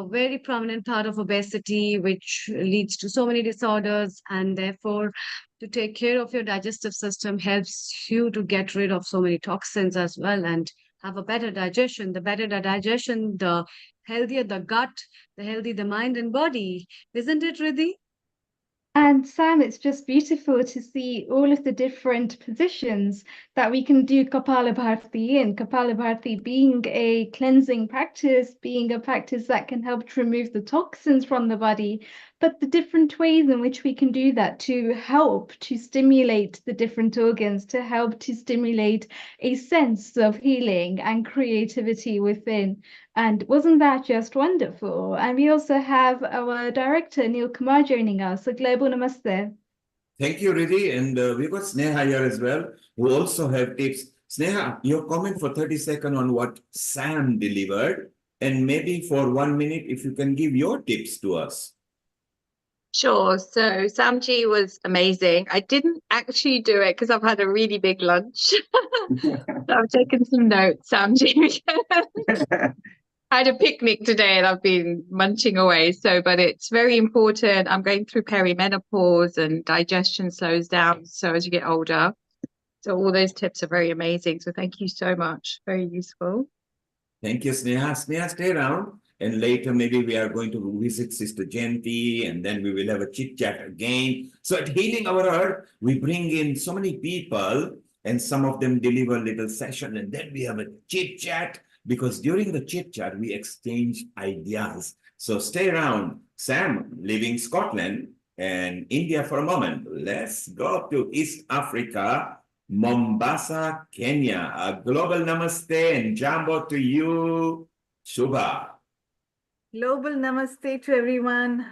S6: very prominent part of obesity, which leads to so many disorders, and therefore to take care of your digestive system helps you to get rid of so many toxins as well and have a better digestion. The better the digestion, the healthier the gut, the healthier the mind and body. Isn't it, Riddhi?
S7: And Sam, it's just beautiful to see all of the different positions that we can do Kapalabharati in. Kapalabharati being a cleansing practice, being a practice that can help to remove the toxins from the body, but the different ways in which we can do that to help to stimulate the different organs, to help to stimulate a sense of healing and creativity within. And wasn't that just wonderful? And we also have our director, Neil Kumar, joining us. A global namaste.
S16: Thank you, Riddhi. And we've got Sneha here as well, who also have tips. Sneha, your comment for 30 seconds on what Sam delivered, and maybe for 1 minute, if you can give your tips to us.
S17: Sure. So Samji was amazing. I didn't actually do it because I've had a really big lunch. So I've taken some notes, Samji. I had a picnic today and I've been munching away. But it's very important. I'm going through perimenopause and digestion slows down. So as you get older, so all those tips are very amazing. So thank you so much. Very useful.
S16: Thank you, Sneha. Sneha, stay around. And later, maybe we are going to visit Sister Jayanti, and then we will have a chit-chat again. So at Healing Our Earth, we bring in so many people, and some of them deliver a little session, and then we have a chit-chat, because during the chit-chat, we exchange ideas. So stay around. Sam, leaving Scotland and India for a moment. Let's go to East Africa, Mombasa, Kenya. A global namaste and jambo to you, Shubha.
S21: Global namaste to everyone.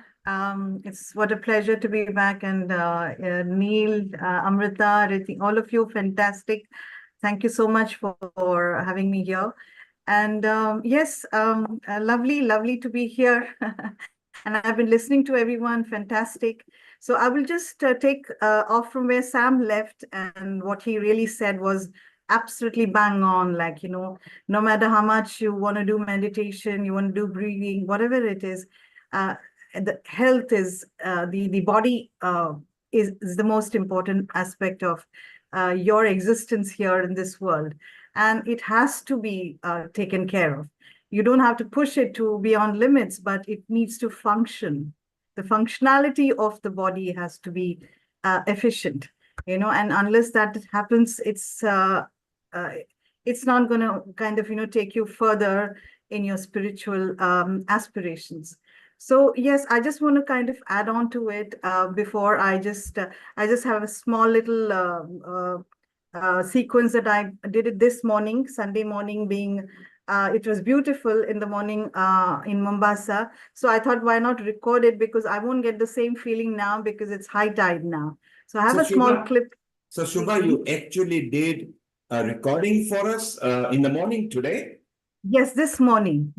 S21: It's what a pleasure to be back, and Neil, Amrita, Riddhi, all of you, fantastic. Thank you so much for having me here. And yes, lovely to be here. And I've been listening to everyone, fantastic. So I will just take off from where Sam left, and what he really said was absolutely bang on. Like, you know, no matter how much you want to do meditation, you want to do breathing, whatever it is, the health is, the body is the most important aspect of your existence here in this world. And it has to be taken care of. You don't have to push it to beyond limits, but it needs to function. The functionality of the body has to be efficient, you know, and unless that happens, it's not going to kind of, you know, take you further in your spiritual aspirations. So yes, I just want to kind of add on to it before I just have a small little sequence that I did it this morning, Sunday morning being, it was beautiful in the morning in Mombasa. So I thought, why not record it? Because I won't get the same feeling now because it's high tide now. So I have a small clip.
S16: So Shubha, you actually did a recording for us in the morning today?
S21: Yes, this morning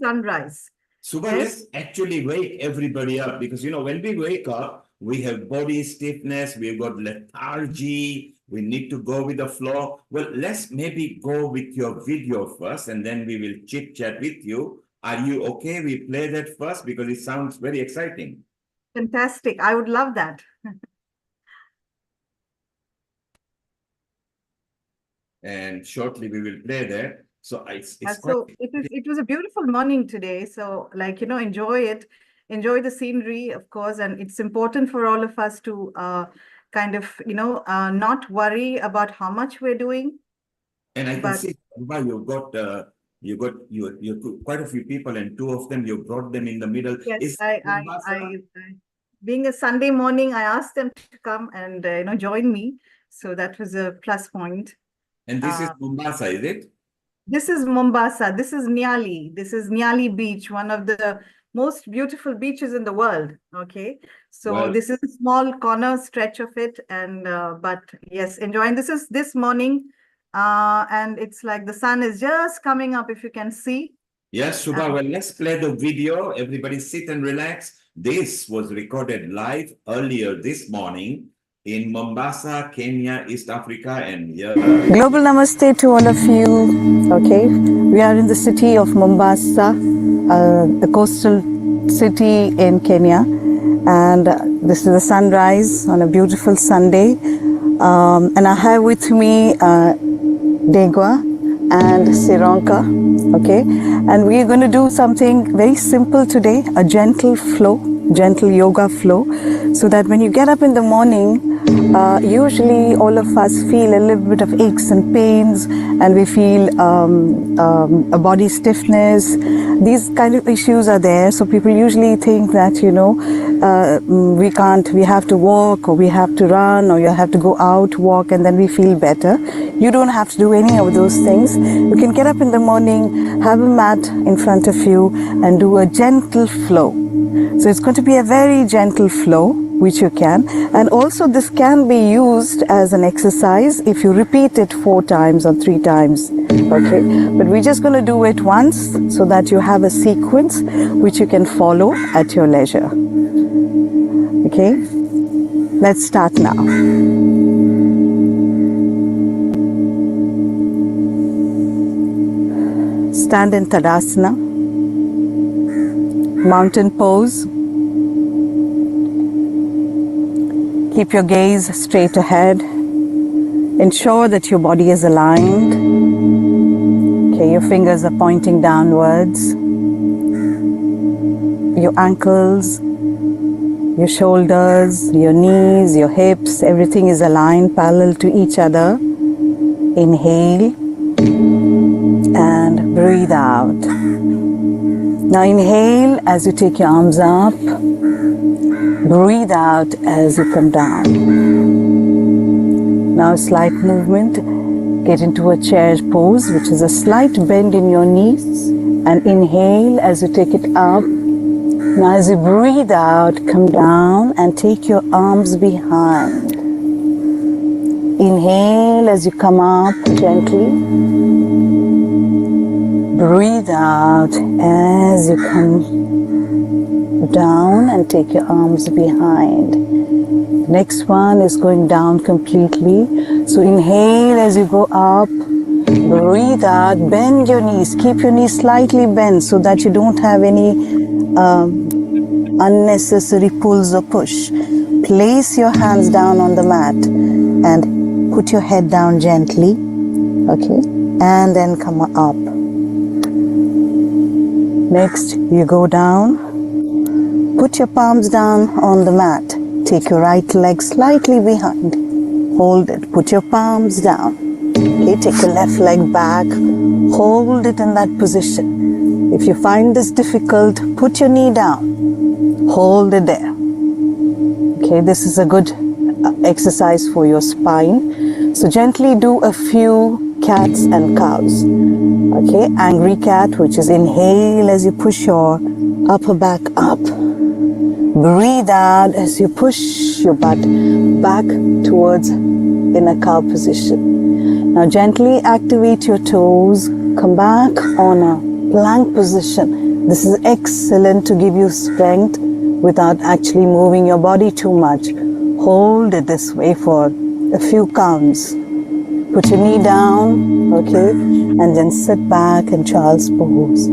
S21: sunrise.
S16: Shubha,
S21: Yes.
S16: let's actually wake everybody up, because, you know, when we wake up, we have body stiffness, we've got lethargy, we need to go with the flow. Well, let's maybe go with your video first, and then we will chit chat with you. Are you okay? We play that first because it sounds very exciting.
S21: Fantastic. I would love that.
S16: And shortly we will play that. So
S21: it was a beautiful morning today. So, like, you know, enjoy it, enjoy the scenery, of course. And it's important for all of us to kind of, you know, not worry about how much we're doing.
S16: And I can see you've got quite a few people, and two of them you brought them in the middle.
S21: Yes, I being a Sunday morning, I asked them to come and you know, join me. So that was a plus point.
S16: And this is Mombasa, is it?
S21: This is Mombasa. This is Nyali. This is Nyali Beach, one of the most beautiful beaches in the world. Okay, so this is a small corner stretch of it, and but yes, enjoying. This is this morning, and it's like the sun is just coming up, if you can see.
S16: Yes, Shubha. Well, let's play the video. Everybody sit and relax. This was recorded live earlier this morning in Mombasa, Kenya, East Africa, and
S1: Global Namaste to all of you. Okay, we are in the city of Mombasa, a coastal city in Kenya, and this is the sunrise on a beautiful Sunday. And I have with me Degwa and Sironka. Okay, and we are going to do something very simple today, a gentle flow, gentle yoga flow, so that when you get up in the morning, usually all of us feel a little bit of aches and pains, and we feel a body stiffness. These kind of issues are there. So people usually think that, you know, we have to walk, or we have to run, or you have to go out, walk, and then we feel better. You don't have to do any of those things. You can get up in the morning, have a mat in front of you, and do a gentle flow. So it's going to be a very gentle flow, which you can. And also this can be used as an exercise if you repeat it 4 times or 3 times. Okay, but we're just going to do it once so that you have a sequence which you can follow at your leisure. Okay, let's start now. Stand in Tadasana, mountain pose. Keep your gaze straight ahead. Ensure that your body is aligned. Okay, your fingers are pointing downwards. Your ankles, your shoulders, your knees, your hips, everything is aligned parallel to each other. Inhale and breathe out. Now inhale as you take your arms up. Breathe out as you come down. Now a slight movement. Get into a chair pose, which is a slight bend in your knees. And inhale as you take it up. Now as you breathe out, come down and take your arms behind. Inhale as you come up gently. Breathe out as you come down and take your arms behind. Next one is going down completely. So inhale as you go up. Breathe out. Bend your knees. Keep your knees slightly bent so that you don't have any unnecessary pulls or push. Place your hands down on the mat and put your head down gently. Okay, and then come up. Next, you go down. Put your palms down on the mat. Take your right leg slightly behind. Hold it. Put your palms down. Okay, take your left leg back. Hold it in that position. If you find this difficult, put your knee down. Hold it there. Okay, this is a good exercise for your spine. So gently do a few cats and cows. Okay, angry cat, which is inhale as you push your upper back up. Breathe out as you push your butt back towards in a cow position. Now gently activate your toes. Come back on a plank position. This is excellent to give you strength without actually moving your body too much. Hold it this way for a few counts. Put your knee down, okay, and then sit back in child's pose.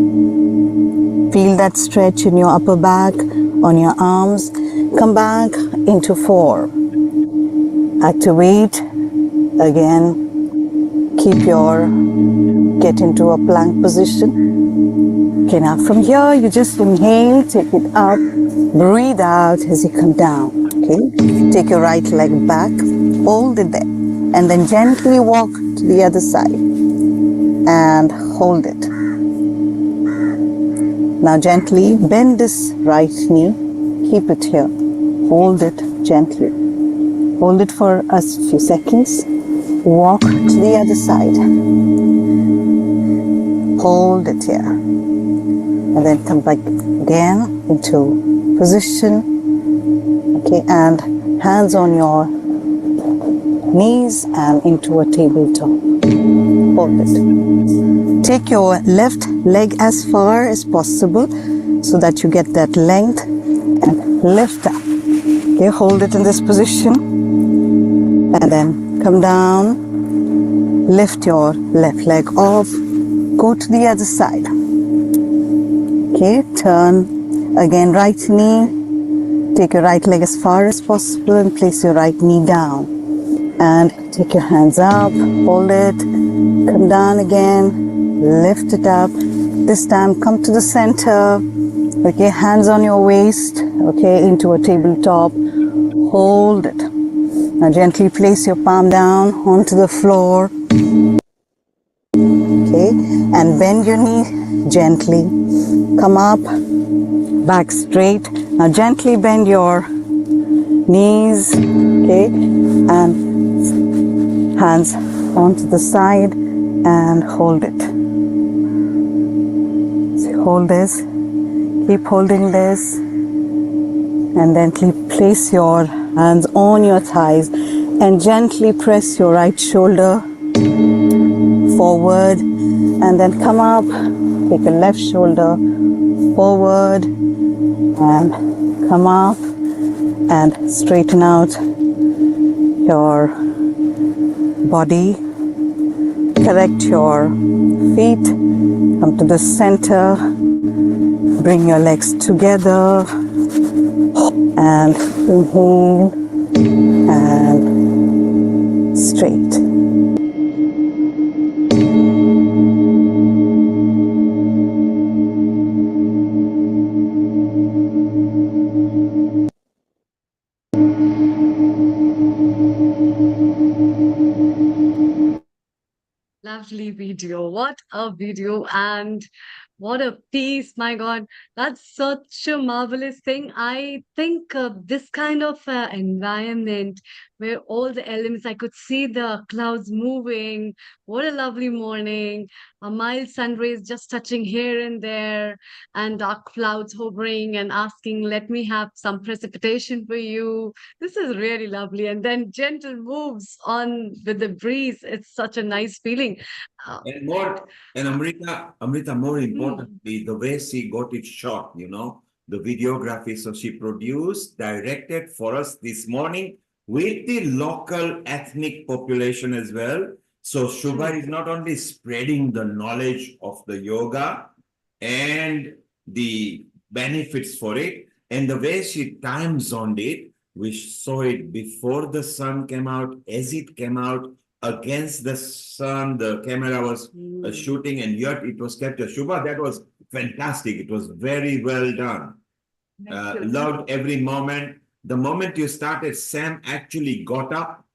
S1: Feel that stretch in your upper back, on your arms. Come back into 4. Activate again. Get into a plank position. Okay, now from here, you just inhale, take it up, breathe out as you come down. Okay, take your right leg back, hold it there, and then gently walk to the other side and hold it. Now gently bend this right knee, keep it here, hold it gently. Hold it for a few seconds, walk to the other side, hold it here, and then come back again into position, okay, and hands on your knees and into a tabletop. Hold it. Take your left leg as far as possible so that you get that length and lift up. Okay, hold it in this position and then come down, lift your left leg off, go to the other side. Okay, turn again, right knee, take your right leg as far as possible and place your right knee down. And take your hands up, hold it, come down again, lift it up. This time come to the center, okay, hands on your waist, okay, into a tabletop, hold it. Now gently place your palm down onto the floor, okay, and bend your knee gently. Come up, back straight. Now gently bend your knees, okay, and hands onto the side and hold it. So hold this, keep holding this, and then place your hands on your thighs and gently press your right shoulder forward, and then come up, take your left shoulder forward and come up and straighten out your body, correct your feet, come to the center, bring your legs together and inhale and straight.
S6: Lovely video. What a video, and what a piece. My God, that's such a marvelous thing. I think this kind of environment where all the elements, I could see the clouds moving. What a lovely morning. A mild sun rays just touching here and there, and dark clouds hovering and asking, let me have some precipitation for you. This is really lovely. And then gentle moves on with the breeze. It's such a nice feeling.
S16: And more, and Amrita, more importantly, the way she got it shot, the videography. So she produced, directed for us this morning with the local ethnic population as well. So Shubha is not only spreading the knowledge of the yoga and the benefits for it, and the way she time zoned it, we saw it before the sun came out, as it came out, against the sun, the camera was shooting, and yet it was captured. Shubha, that was fantastic. It was very well done.
S21: Thank you.
S16: Loved every moment. The moment you started, Sam actually got up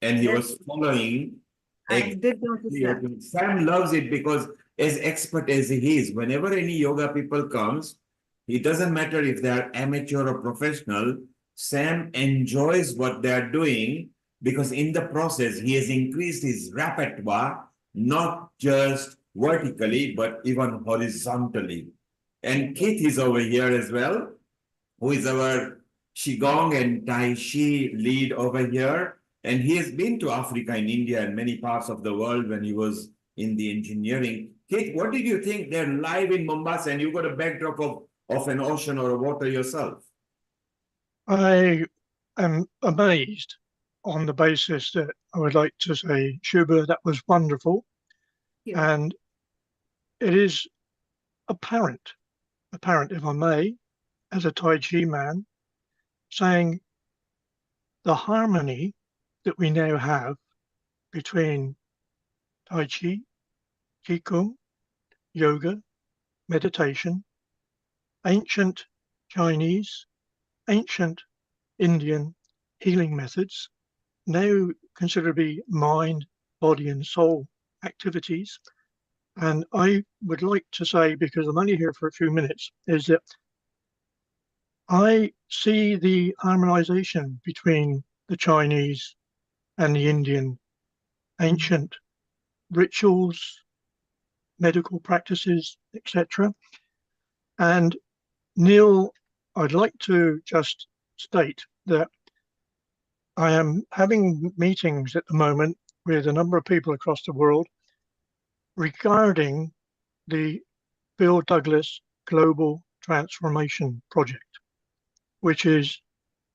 S16: and he
S21: Yes.
S16: was following.
S21: I did notice that.
S16: Sam loves it because as expert as he is, whenever any yoga people comes, it doesn't matter if they are amateur or professional, Sam enjoys what they are doing because in the process, he has increased his repertoire, not just vertically, but even horizontally. And Keith is over here as well, who is our Qigong and Tai Chi lead over here. And he has been to Africa and India and many parts of the world when he was in the engineering. Kate, what did you think? They're live in Mombasa and you got a backdrop of an ocean or a water yourself.
S3: I am amazed on the basis that I would like to say, Shubha, that was wonderful. And it is apparent, if I may, as a Tai Chi man, saying the harmony that we now have between Tai Chi, Qigong, yoga, meditation, ancient Chinese, ancient Indian healing methods, now considered to be mind, body and soul activities. And I would like to say, because I'm only here for a few minutes, is that I see the harmonization between the Chinese and the Indian ancient rituals, medical practices, etc. And Neil, I'd like to just state that I am having meetings at the moment with a number of people across the world regarding the Bill Douglas Global Transformation Project, which is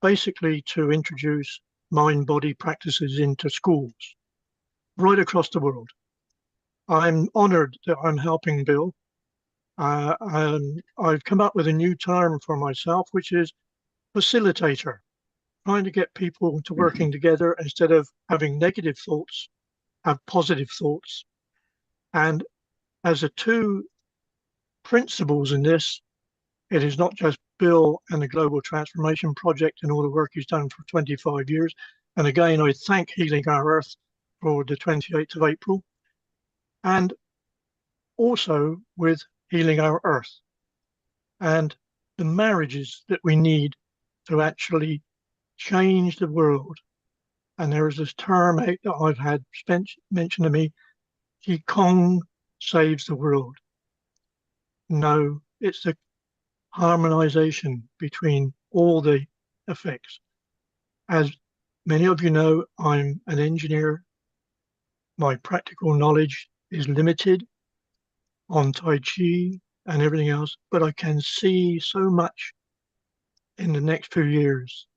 S3: basically to introduce mind-body practices into schools right across the world. I'm honored that I'm helping Bill. I've come up with a new term for myself, which is facilitator, trying to get people to working together instead of having negative thoughts, have positive thoughts. And as the two principles in this, it is not just Bill and the Global Transformation Project and all the work he's done for 25 years. And again, I thank Healing Our Earth for the 28th of April. And also with Healing Our Earth and the marriages that we need to actually change the world. And there is this term that I've had mentioned to me, Qigong saves the world. No, it's the harmonization between all the effects. As many of you know, I'm an engineer. My practical knowledge is limited on Tai Chi and everything else, but I can see so much in the next few years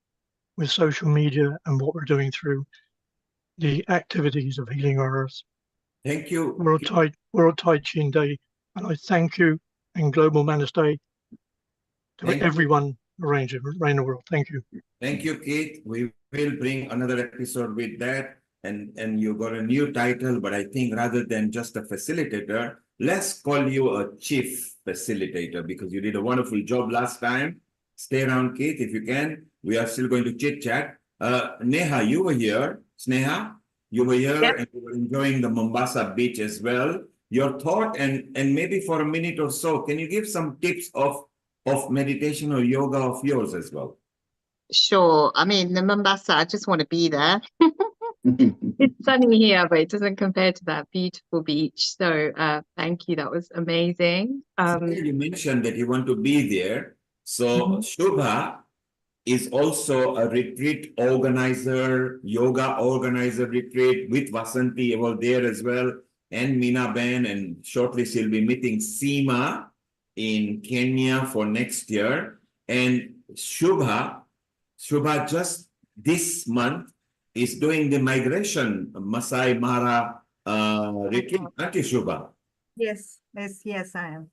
S3: with social media and what we're doing through the activities of Healing Our Earth.
S16: Thank you.
S3: World Tai Chi Day, and I thank you and Global Manners Day to everyone around the world. Thank you.
S16: Thank you, Keith. We will bring another episode with that. And you got a new title, but I think rather than just a facilitator, let's call you a chief facilitator because you did a wonderful job last time. Stay around, Keith, if you can. We are still going to chit chat. Neha, you were here. Sneha, you were here and you were enjoying the Mombasa beach as well. Your thought and maybe for a minute or so, can you give some tips of meditation or yoga of yours as well?
S17: Sure. I mean, the Mombasa, I just want to be there. It's sunny here, but it doesn't compare to that beautiful beach. So thank you. That was amazing.
S16: You mentioned that you want to be there. So Shubha is also a retreat organizer, yoga organizer retreat with Vasanti over there as well, and Meena Ben, and shortly she'll be meeting Seema in Kenya for next year. And Shubha just this month is doing the migration Masai Mara retreat, aren't you, Shubha?
S21: Yes, I am.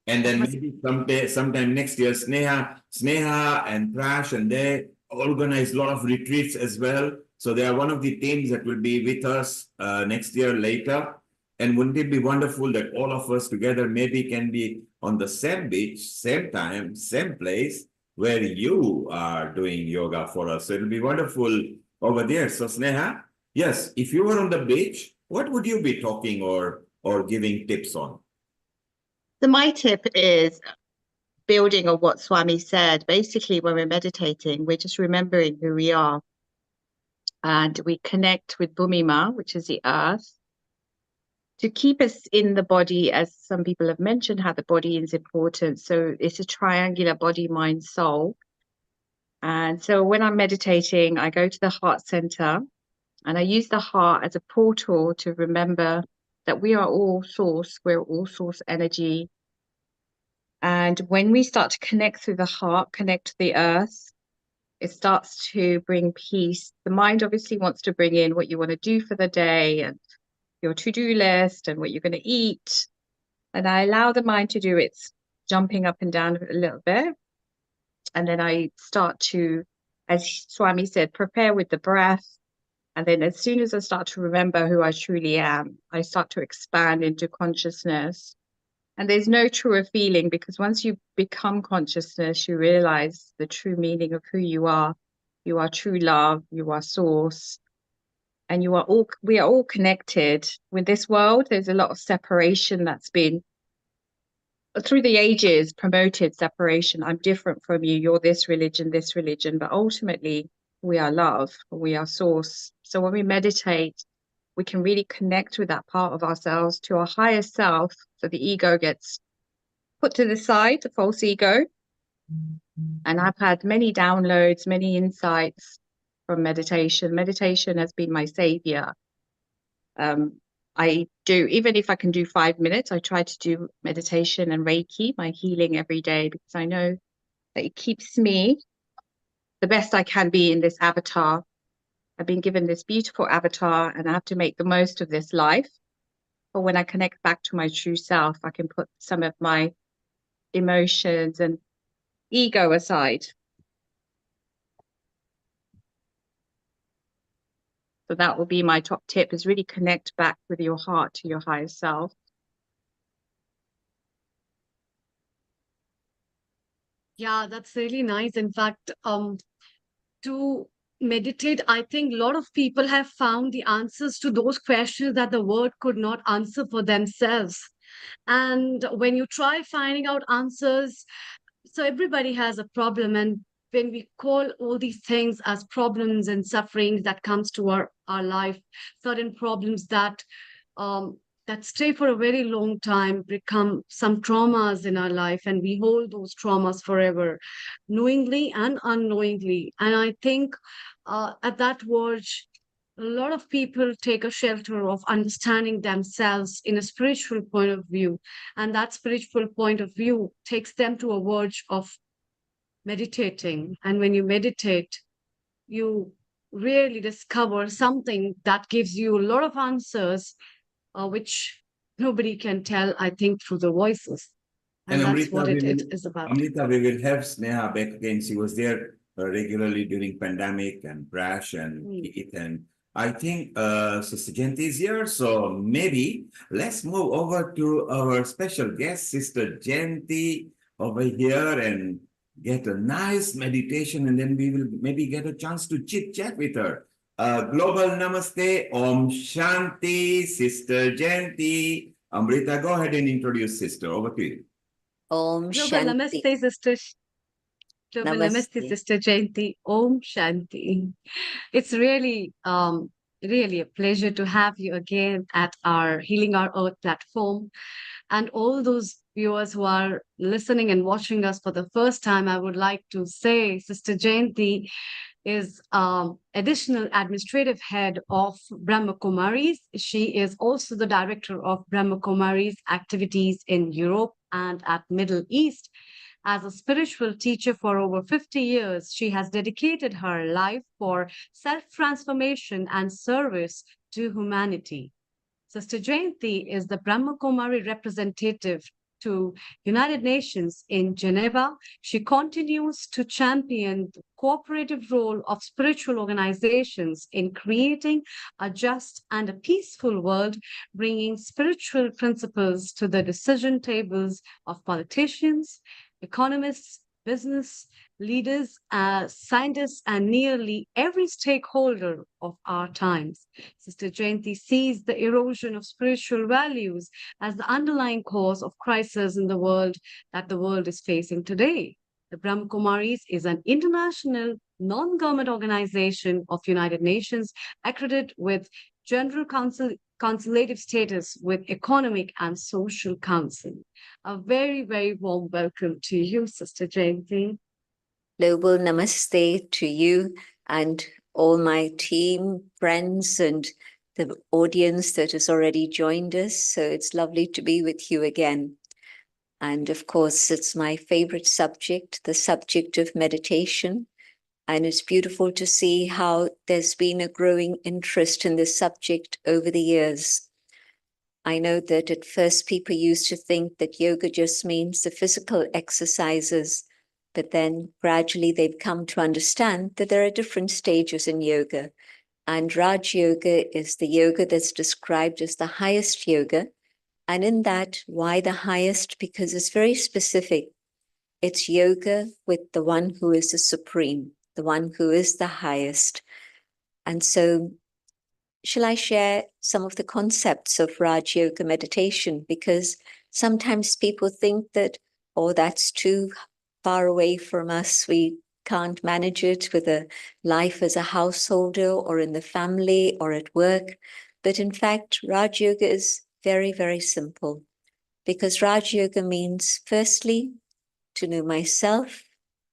S16: And then maybe sometime next year, Sneha and Prash, and they organize a lot of retreats as well. So they are one of the teams that will be with us next year later. And wouldn't it be wonderful that all of us together maybe can be on the same beach, same time, same place where you are doing yoga for us. So it'll be wonderful over there. So Sneha, yes, if you were on the beach, what would you be talking or giving tips on?
S17: So my tip is building on what Swami said. Basically, when we're meditating, we're just remembering who we are. And we connect with Bhumima, which is the earth, to keep us in the body, as some people have mentioned, how the body is important. So it's a triangular body, mind, soul. And so when I'm meditating, I go to the heart center and I use the heart as a portal to remember that we are all source, we're all source energy. And when we start to connect through the heart, connect to the earth, it starts to bring peace. The mind obviously wants to bring in what you want to do for the day and your to-do list and what you're going to eat. And I allow the mind to do its jumping up and down a little bit. And then I start to, as Swami said, prepare with the breath. And then as soon as I start to remember who I truly am, I start to expand into consciousness. And there's no truer feeling, because once you become consciousness, you realize the true meaning of who you are. You are true love, you are source, and we are all connected. With this world, there's a lot of separation that's been, through the ages, promoted separation. I'm different from you, you're this religion, but ultimately we are love, we are source. So when we meditate, we can really connect with that part of ourselves to our higher self. So the ego gets put to the side, the false ego. And I've had many downloads, many insights from meditation. Meditation has been my savior. I do, even if I can do 5 minutes, I try to do meditation and Reiki, my healing every day, because I know that it keeps me the best I can be in this avatar. I've been given this beautiful avatar and I have to make the most of this life. But when I connect back to my true self, I can put some of my emotions and ego aside. So that will be my top tip, is really connect back with your heart to your higher self.
S6: Yeah, that's really nice. In fact, to meditate, I think a lot of people have found the answers to those questions that the word could not answer for themselves. And when you try finding out answers, so everybody has a problem. And when we call all these things as problems and sufferings that comes to our life, certain problems that stay for a very long time become some traumas in our life, and we hold those traumas forever, knowingly and unknowingly. And I think at that verge, a lot of people take a shelter of understanding themselves in a spiritual point of view, and that spiritual point of view takes them to a verge of meditating. And when you meditate, you really discover something that gives you a lot of answers, which nobody can tell, I think, through the voices. And that's what it is about.
S16: Amrita, we will have Sneha back again. She was there regularly during pandemic and Prash and Keith. And I think Sister Jayanti is here. So maybe let's move over to our special guest, Sister Jayanti, over here and get a nice meditation. And then we will maybe get a chance to chit chat with her. Global Namaste, Om Shanti, Sister Jayanti. Amrita, go ahead and introduce Sister. Over to you.
S5: Om
S6: Global
S5: Shanti.
S6: Namaste, Sister. Global Namaste, Sister Jayanti. Om Shanti. It's really, really a pleasure to have you again at our Healing Our Earth platform. And all those viewers who are listening and watching us for the first time, I would like to say Sister Jayanti is additional administrative head of Brahma Kumaris. She is also the director of Brahma Kumaris activities in Europe and at Middle East. As a spiritual teacher for over 50 years, she has dedicated her life for self-transformation and service to humanity. Sister Jayanti is the Brahma Kumari representative to United Nations in Geneva, she continues to champion the cooperative role of spiritual organizations in creating a just and a peaceful world, bringing spiritual principles to the decision tables of politicians, economists, business leaders, scientists, and nearly every stakeholder of our times. Sister Jayanti sees the erosion of spiritual values as the underlying cause of crisis in the world that the world is facing today. The Brahma Kumaris is an international non-government organization of United Nations accredited with General Consultative status with Economic and Social Council. A very, very warm welcome to you, Sister Jayanti.
S5: Global namaste to you and all my team, friends, and the audience that has already joined us. So it's lovely to be with you again. And of course, it's my favorite subject, the subject of meditation. And it's beautiful to see how there's been a growing interest in this subject over the years. I know that at first people used to think that yoga just means the physical exercises, but then gradually they've come to understand that there are different stages in yoga. And Raj Yoga is the yoga that's described as the highest yoga. And in that, why the highest? Because it's very specific. It's yoga with the one who is the supreme, the one who is the highest. And so, shall I share some of the concepts of Raj Yoga meditation? Because sometimes people think that, oh, that's too far away from us. We can't manage it with a life as a householder or in the family or at work. But in fact, Raj Yoga is very, very simple, because Raj Yoga means, firstly, to know myself,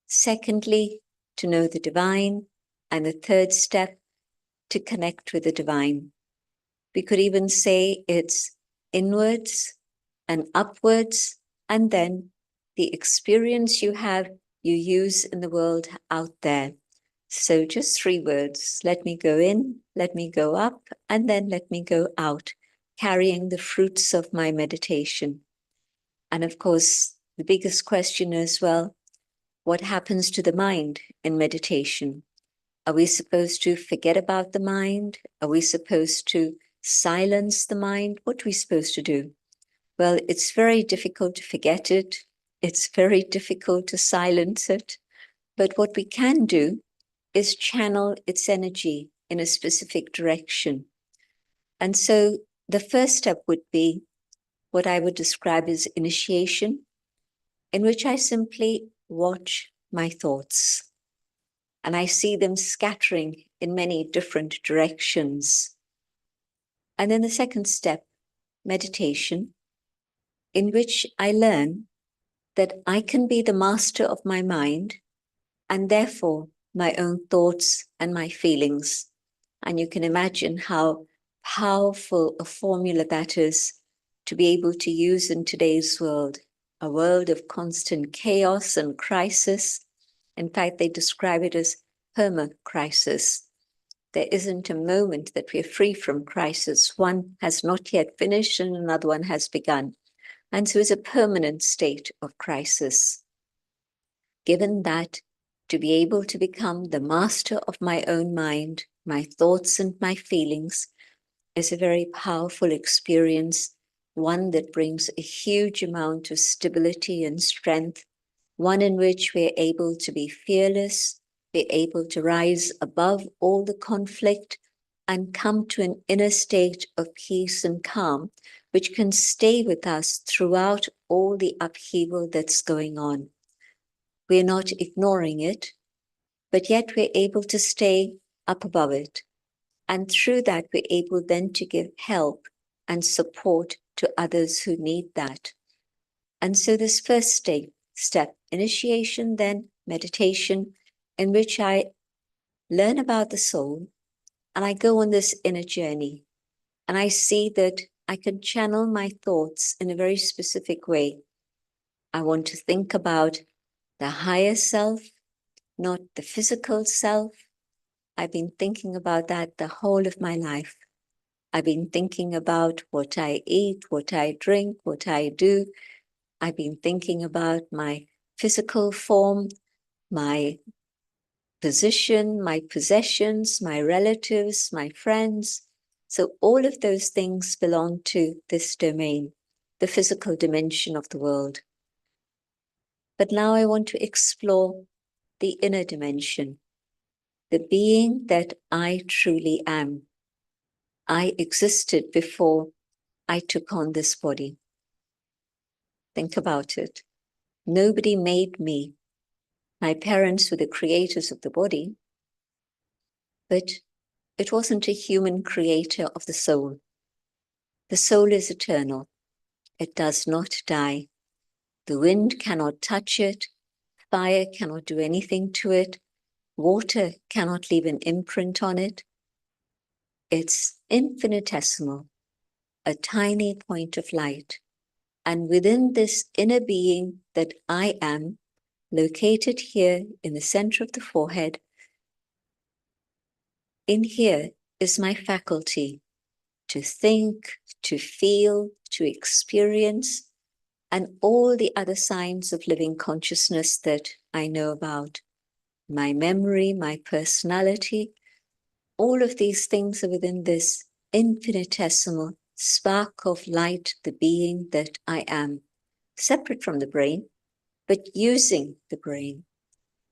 S5: secondly, to know the divine, and the third step, to connect with the divine. We could even say it's inwards and upwards, and then the experience you have, you use in the world out there. So just 3 words: let me go in, let me go up, and then let me go out, carrying the fruits of my meditation. And of course, the biggest question is, well, what happens to the mind in meditation? Are we supposed to forget about the mind? Are we supposed to silence the mind? What are we supposed to do? Well, it's very difficult to forget it. It's very difficult to silence it. But what we can do is channel its energy in a specific direction. And so the first step would be what I would describe as initiation, in which I simply watch my thoughts. And I see them scattering in many different directions. And then the second step, meditation, in which I learn that I can be the master of my mind and therefore my own thoughts and my feelings. And you can imagine how powerful a formula that is to be able to use in today's world, a world of constant chaos and crisis. In fact, they describe it as perma-crisis. There isn't a moment that we're free from crisis. One has not yet finished and another one has begun. And so it's a permanent state of crisis. Given that, to be able to become the master of my own mind, my thoughts and my feelings, is a very powerful experience, one that brings a huge amount of stability and strength, one in which we're able to be fearless, be able to rise above all the conflict and come to an inner state of peace and calm, which can stay with us throughout all the upheaval that's going on. We're not ignoring it, but yet we're able to stay up above it. And through that, we're able then to give help and support to others who need that. And so this first step, initiation, then meditation, in which I learn about the soul, and I go on this inner journey, and I see that I can channel my thoughts in a very specific way. I want to think about the higher self, not the physical self. I've been thinking about that the whole of my life. I've been thinking about what I eat, what I drink, what I do, I've been thinking about my physical form, my position, my possessions, my relatives, my friends. So all of those things belong to this domain, the physical dimension of the world. But now I want to explore the inner dimension, the being that I truly am. I existed before I took on this body. Think about it. Nobody made me. My parents were the creators of the body, but it wasn't a human creator of the soul. The soul is eternal. It does not die. The wind cannot touch it. Fire cannot do anything to it. Water cannot leave an imprint on it. It's infinitesimal, a tiny point of light. And within this inner being that I am, located here in the center of the forehead, in here is my faculty to think, to feel, to experience, and all the other signs of living consciousness that I know about. My memory, my personality, all of these things are within this infinitesimal spark of light, the being that I am, separate from the brain, but using the brain.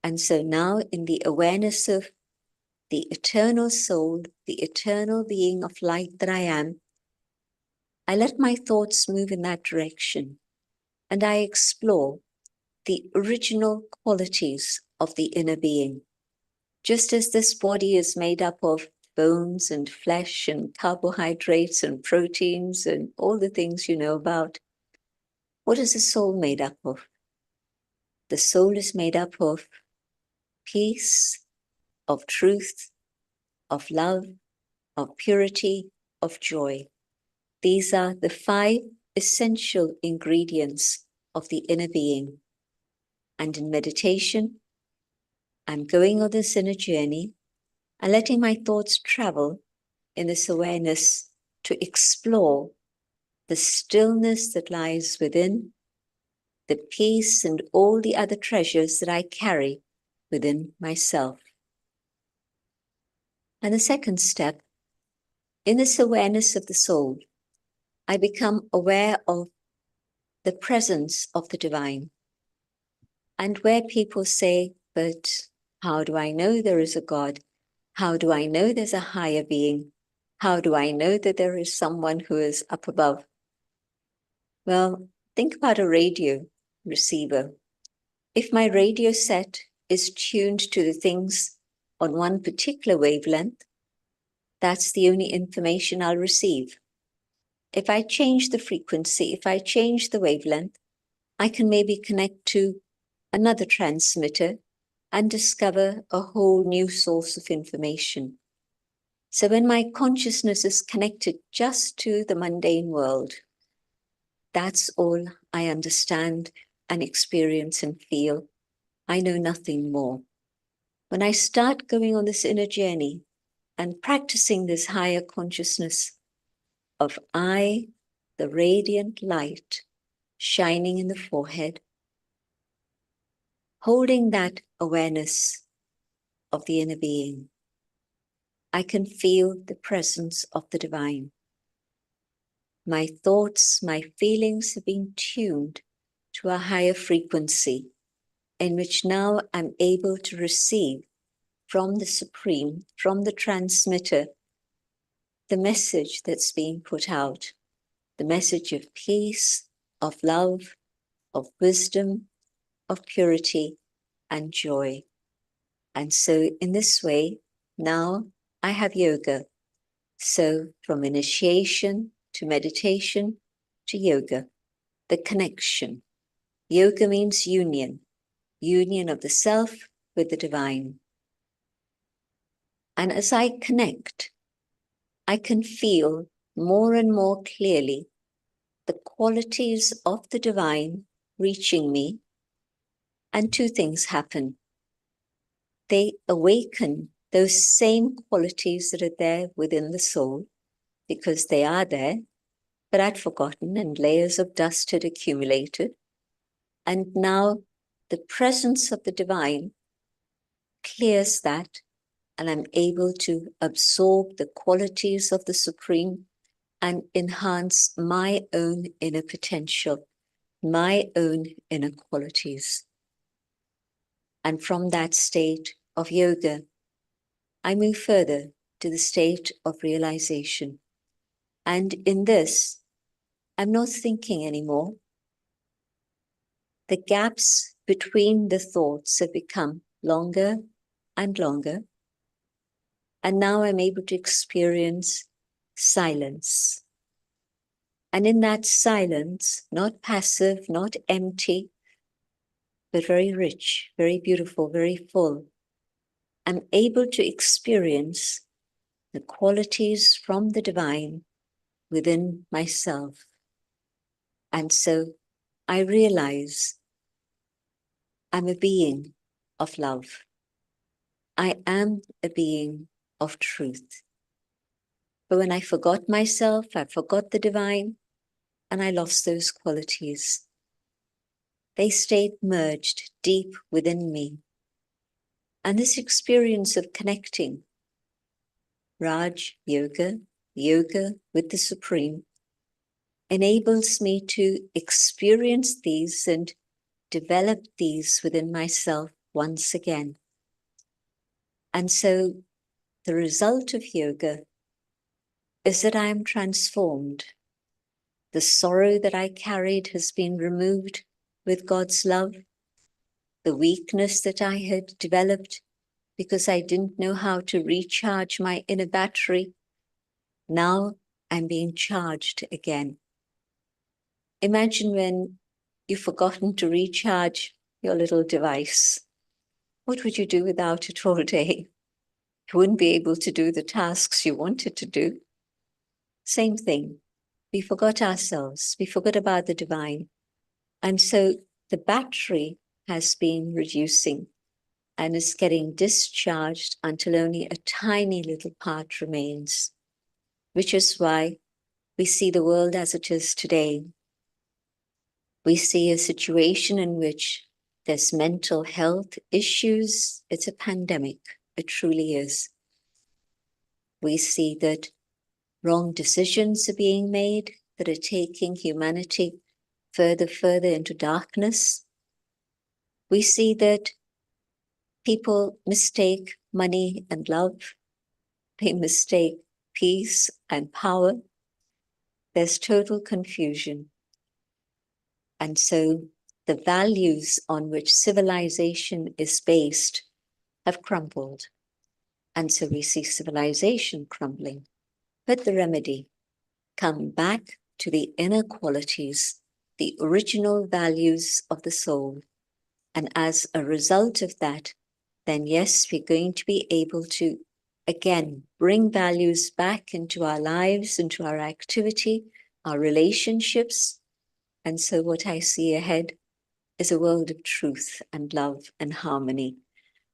S5: And so now in the awareness of the eternal soul, the eternal being of light that I am, I let my thoughts move in that direction, and I explore the original qualities of the inner being. Just as this body is made up of bones and flesh and carbohydrates and proteins and all the things you know about, what is the soul made up of? The soul is made up of peace, of truth, of love, of purity, of joy. These are the 5 essential ingredients of the inner being. And in meditation, I'm going on this inner journey and letting my thoughts travel in this awareness to explore the stillness that lies within, the peace and all the other treasures that I carry within myself. And the second step, in this awareness of the soul, I become aware of the presence of the divine. And where people say, but how do I know there is a God? How do I know there's a higher being? How do I know that there is someone who is up above? Well, think about a radio receiver. If my radio set is tuned to the things on one particular wavelength, that's the only information I'll receive. If I change the frequency, if I change the wavelength, I can maybe connect to another transmitter and discover a whole new source of information. So when my consciousness is connected just to the mundane world, that's all I understand and experience and feel. I know nothing more. When I start going on this inner journey and practicing this higher consciousness of I, the radiant light shining in the forehead, holding that awareness of the inner being, I can feel the presence of the divine. My thoughts, my feelings have been tuned to a higher frequency in which now I'm able to receive from the Supreme, from the transmitter, the message that's being put out, the message of peace, of love, of wisdom, of purity and joy. And so in this way, now I have yoga. So from initiation to meditation to yoga, the connection. Yoga means union, union of the self with the divine. And as I connect, I can feel more and more clearly the qualities of the divine reaching me, and 2 things happen. They awaken those same qualities that are there within the soul, because they are there, but I'd forgotten and layers of dust had accumulated. And now the presence of the divine clears that, and I'm able to absorb the qualities of the Supreme and enhance my own inner potential, my own inner qualities. And from that state of yoga, I move further to the state of realization. And in this, I'm not thinking anymore. The gaps between the thoughts have become longer and longer. And now I'm able to experience silence. And in that silence, not passive, not empty, but very rich, very beautiful, very full, I'm able to experience the qualities from the divine within myself. And so I realize I'm a being of love. I am a being of truth. But when I forgot myself, I forgot the divine, and I lost those qualities. They stayed merged deep within me. And this experience of connecting Raj Yoga, yoga with the Supreme, enables me to experience these and develop these within myself once again. And so the result of yoga is that I am transformed. The sorrow that I carried has been removed with God's love. The weakness that I had developed because I didn't know how to recharge my inner battery, now I'm being charged again. Imagine when you've forgotten to recharge your little device. What would you do without it all day? You wouldn't be able to do the tasks you wanted to do. Same thing. We forgot ourselves. We forgot about the divine. And so the battery has been reducing and is getting discharged until only a tiny little part remains, which is why we see the world as it is today. We see a situation in which there's mental health issues. It's a pandemic. It truly is. We see that wrong decisions are being made that are taking humanity further into darkness. We see that people mistake money and love. They mistake peace and power. There's total confusion. And so the values on which civilization is based have crumbled. And so we see civilization crumbling. But the remedy, come back to the inner qualities, the original values of the soul. And as a result of that, then yes, we're going to be able to, again, bring values back into our lives, into our activity, our relationships. And so what I see ahead is a world of truth and love and harmony.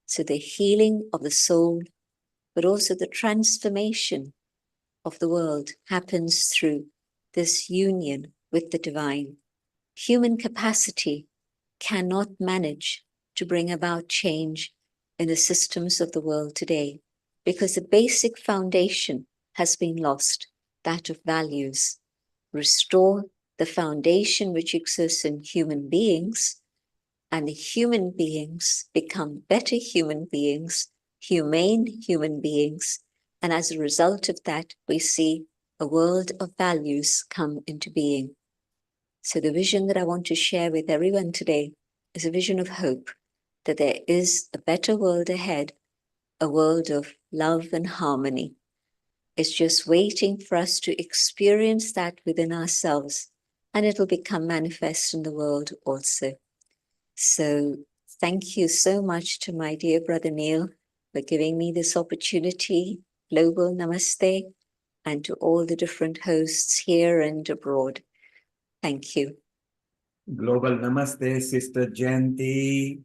S5: So the healing of the soul, but also the transformation of the world happens through this union with the divine. Human capacity cannot manage to bring about change in the systems of the world today because the basic foundation has been lost, that of values. Restore the foundation which exists in human beings, and the human beings become better human beings, humane human beings, and as a result of that, we see a world of values come into being. So the vision that I want to share with everyone today is a vision of hope, that there is a better world ahead, a world of love and harmony. It's just waiting for us to experience that within ourselves, and it'll become manifest in the world also. So thank you so much to my dear brother Neil for giving me this opportunity. Global Namaste, and to all the different hosts here and abroad. Thank you.
S16: Global Namaste, Sister Jayanti.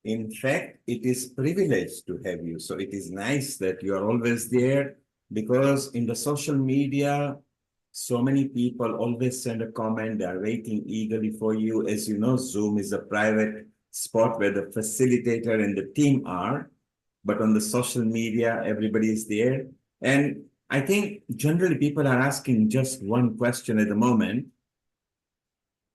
S16: In fact, it is privilege to have you. So it is nice that you are always there, because in the social media, So many people always send a comment. They are waiting eagerly for you. As you know, Zoom is a private spot where the facilitator and the team are. But on the social media, everybody is there. And I think generally people are asking just one question at the moment.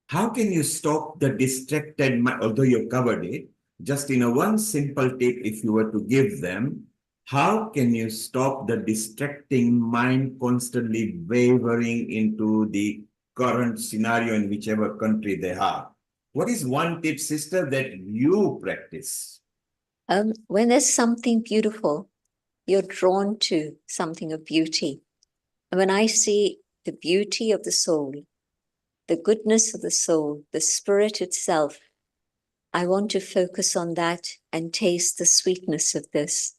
S16: How can you stop the distracted mind, although you've covered it, just in a one simple tip, if you were to give them, how can you stop the distracting mind constantly wavering into the current scenario in whichever country they are? What is one tip, sister, that you practice?
S5: When there's something beautiful, you're drawn to something of beauty. And when I see the beauty of the soul, the goodness of the soul, the spirit itself, I want to focus on that and taste the sweetness of this.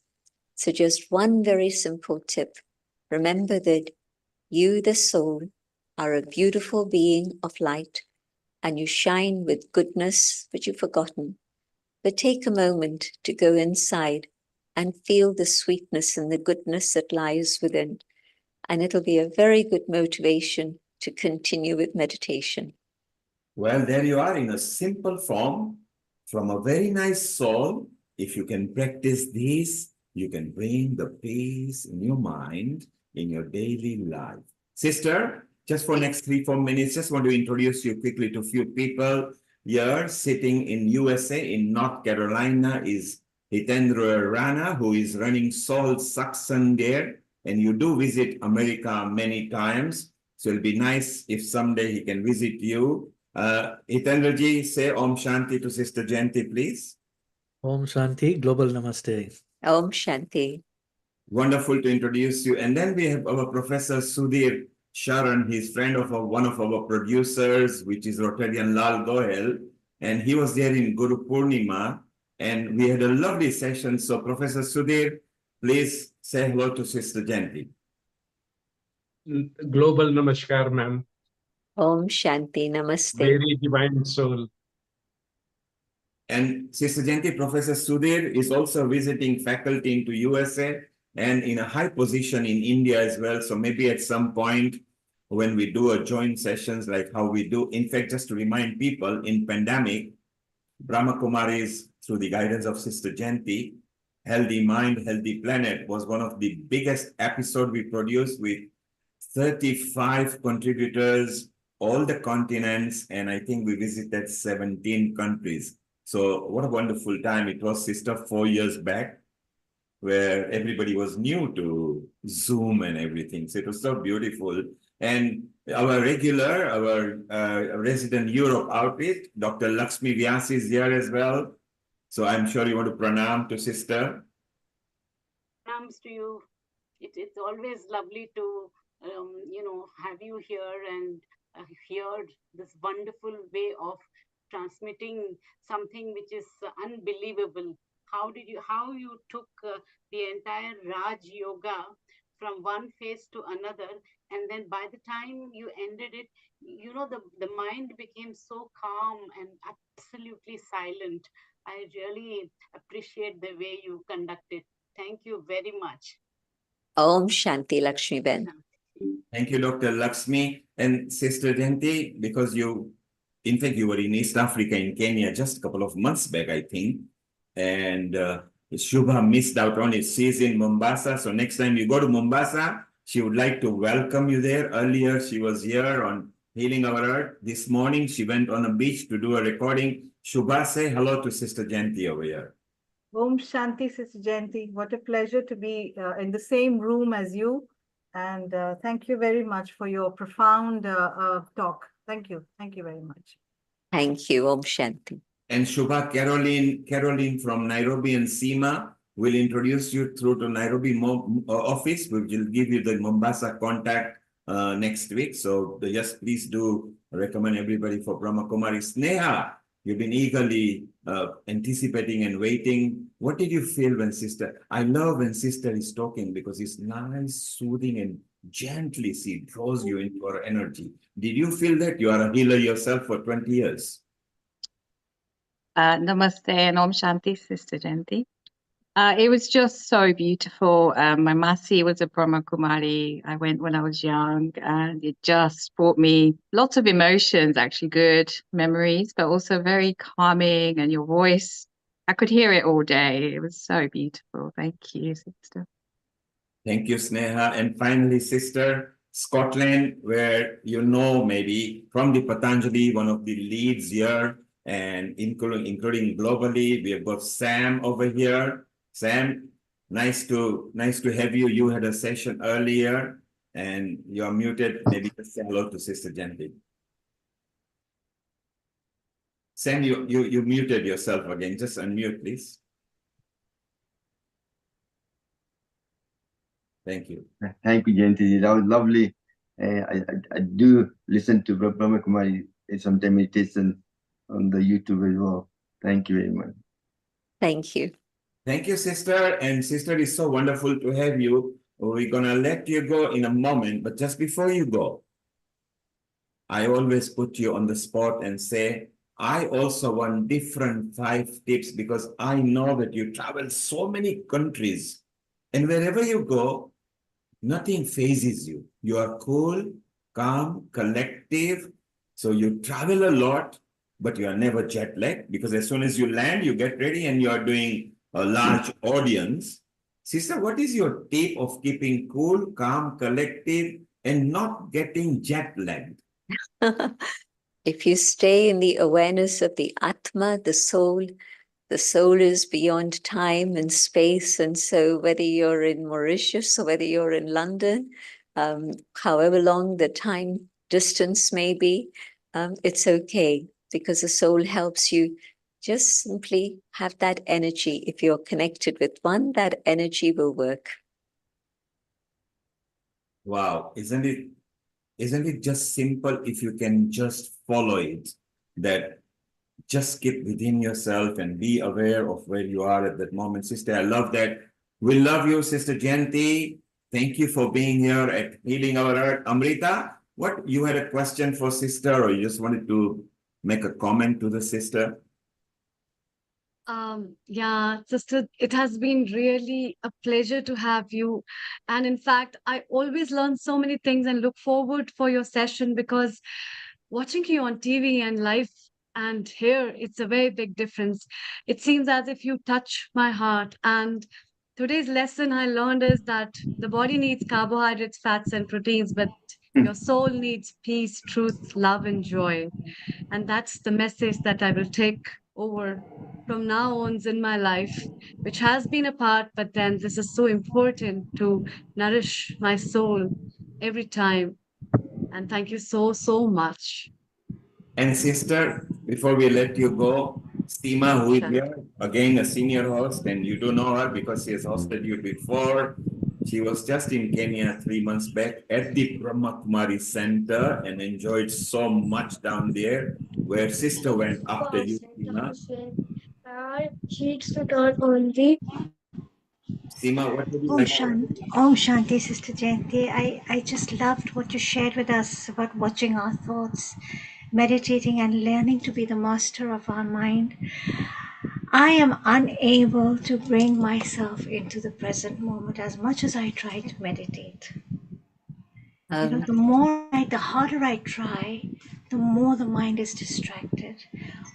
S5: So just one very simple tip. Remember that you, the soul, are a beautiful being of light, and you shine with goodness which you've forgotten. But take a moment to go inside and feel the sweetness and the goodness that lies within. And it'll be a very good motivation to continue with meditation.
S16: Well, there you are in a simple form from a very nice soul. If you can practice this, you can bring the peace in your mind in your daily life. Sister, just for next 3-4 minutes, just want to introduce you quickly to a few people. Here, sitting in USA, in North Carolina, is Hitendra Rana, who is running Soul Satsang there. And you do visit America many times. So it'll be nice if someday he can visit you. Hitendra ji, say Om Shanti to Sister Jayanti, please.
S19: Om Shanti, Global Namaste.
S5: Om Shanti.
S16: Wonderful to introduce you. And then we have our Professor Sudhir Sharan. He's friend of one of our producers, which is Rotarian Lal Goel. And he was there in Guru Purnima. And we had a lovely session. So Professor Sudhir, please say hello to Sister Jayanti.
S9: Global Namaskar, ma'am.
S5: Om Shanti, Namaste.
S9: Very divine soul.
S16: And Sister Jayanti, Professor Sudhir is also visiting faculty into USA and in a high position in India as well. So maybe at some point when we do a joint sessions like how we do, in fact, just to remind people, in pandemic, Brahma Kumaris, through the guidance of Sister Jayanti, Healthy Mind, Healthy Planet was one of the biggest episodes we produced with 35 contributors, all the continents, and I think we visited 17 countries. So what a wonderful time it was, sister, 4 years back, where everybody was new to Zoom and everything. So it was so beautiful. And our regular, our resident Europe outreach, Dr. Riddhi Vyas is here as well. So I'm sure you want to pranam to sister.
S22: Pranams to you. It's always lovely to, have you here and hear this wonderful way of transmitting something which is unbelievable. How you took the entire Raj Yoga from one phase to another, and then by the time you ended it, the mind became so calm and absolutely silent. I really appreciate the way you conducted. Thank you very much.
S5: Om Shanti, Lakshmi Ben.
S16: Thank you, Dr. Lakshmi. And Sister Jayanti, because in fact, you were in East Africa, in Kenya, just a couple of months back, I think. And Shubha missed out on it. She's in Mombasa. So next time you go to Mombasa, she would like to welcome you there. Earlier, she was here on Healing Our Earth. This morning, she went on a beach to do a recording. Shubha, say hello to Sister Jayanti over here.
S21: Om Shanti, Sister Jayanti. What a pleasure to be in the same room as you. And thank you very much for your profound talk. Thank you. Thank you very much.
S5: Thank you, Om Shanti.
S16: And Shubha, Caroline from Nairobi and Seema will introduce you through to Nairobi office. We will give you the Mombasa contact next week. So yes, please do recommend everybody for Brahma Kumari. Sneha, you've been eagerly anticipating and waiting. What did you feel when sister? I love when sister is talking because it's nice, soothing, and gently she draws you into her energy. Did you feel that? You are a healer yourself for 20 years.
S17: Namaste and Om Shanti, Sister Jayanti. It was just so beautiful. My Masi was a Brahma Kumari. I went when I was young, and it just brought me lots of emotions, actually good memories, but also very calming. And your voice, I could hear it all day. It was so beautiful. Thank you, sister.
S16: Thank you, Sneha. And finally, sister, Scotland, where you know maybe from the Patanjali, one of the leads here, and including globally, we have got Sam over here. Sam, nice to have you. You had a session earlier, and you're muted. Maybe just say hello to Sister Gently. Sam, you muted yourself again. Just unmute, please. Thank you.
S18: Thank you, Jayanti. That was lovely. I do listen to Brahma Kumari sometimes meditation on the YouTube as well. Thank you very much.
S5: Thank you.
S16: Thank you, sister. And sister, it's so wonderful to have you. We're gonna let you go in a moment, but just before you go, I always put you on the spot and say, I also want different 5 tips because I know that you travel so many countries, and wherever you go, nothing phases you. You are cool, calm, collective. So you travel a lot, but you are never jet lagged because as soon as you land, you get ready and you are doing a large audience. Sister, what is your tip of keeping cool, calm, collective, and not getting jet lagged?
S5: If you stay in the awareness of the Atma, the soul is beyond time and space. And so whether you're in Mauritius or whether you're in London, however long the time distance may be, it's okay because the soul helps you just simply have that energy. If you're connected with one, that energy will work.
S16: Wow, isn't it just simple if you can just follow it, that just keep within yourself and be aware of where you are at that moment. Sister, I love that. We love you, Sister Jayanti. Thank you for being here at Healing Our Earth. Amrita, what, you had a question for sister or you just wanted to make a comment to the sister?
S6: Yeah, sister, it has been really a pleasure to have you. And in fact, I always learn so many things and look forward for your session because watching you on TV and live and here, it's a very big difference. It seems as if you touch my heart. And today's lesson I learned is that the body needs carbohydrates, fats, and proteins, but your soul needs peace, truth, love, and joy. And that's the message that I will take over from now on in my life, which has been a part, but then this is so important to nourish my soul every time. And thank you so, so much.
S16: And sister, before we let you go, Seema, who is here, again a senior host, and you do know her because she has hosted you before. She was just in Kenya 3 months back at the Brahma Kumari Center and enjoyed so much down there, where sister went after you, Seema. Seema, what would you like to say?
S10: Om Shanti, Sister Jayanti. I just loved what you shared with us about watching our thoughts, meditating and learning to be the master of our mind. I am unable to bring myself into the present moment as much as I try to meditate. The harder I try, the more the mind is distracted.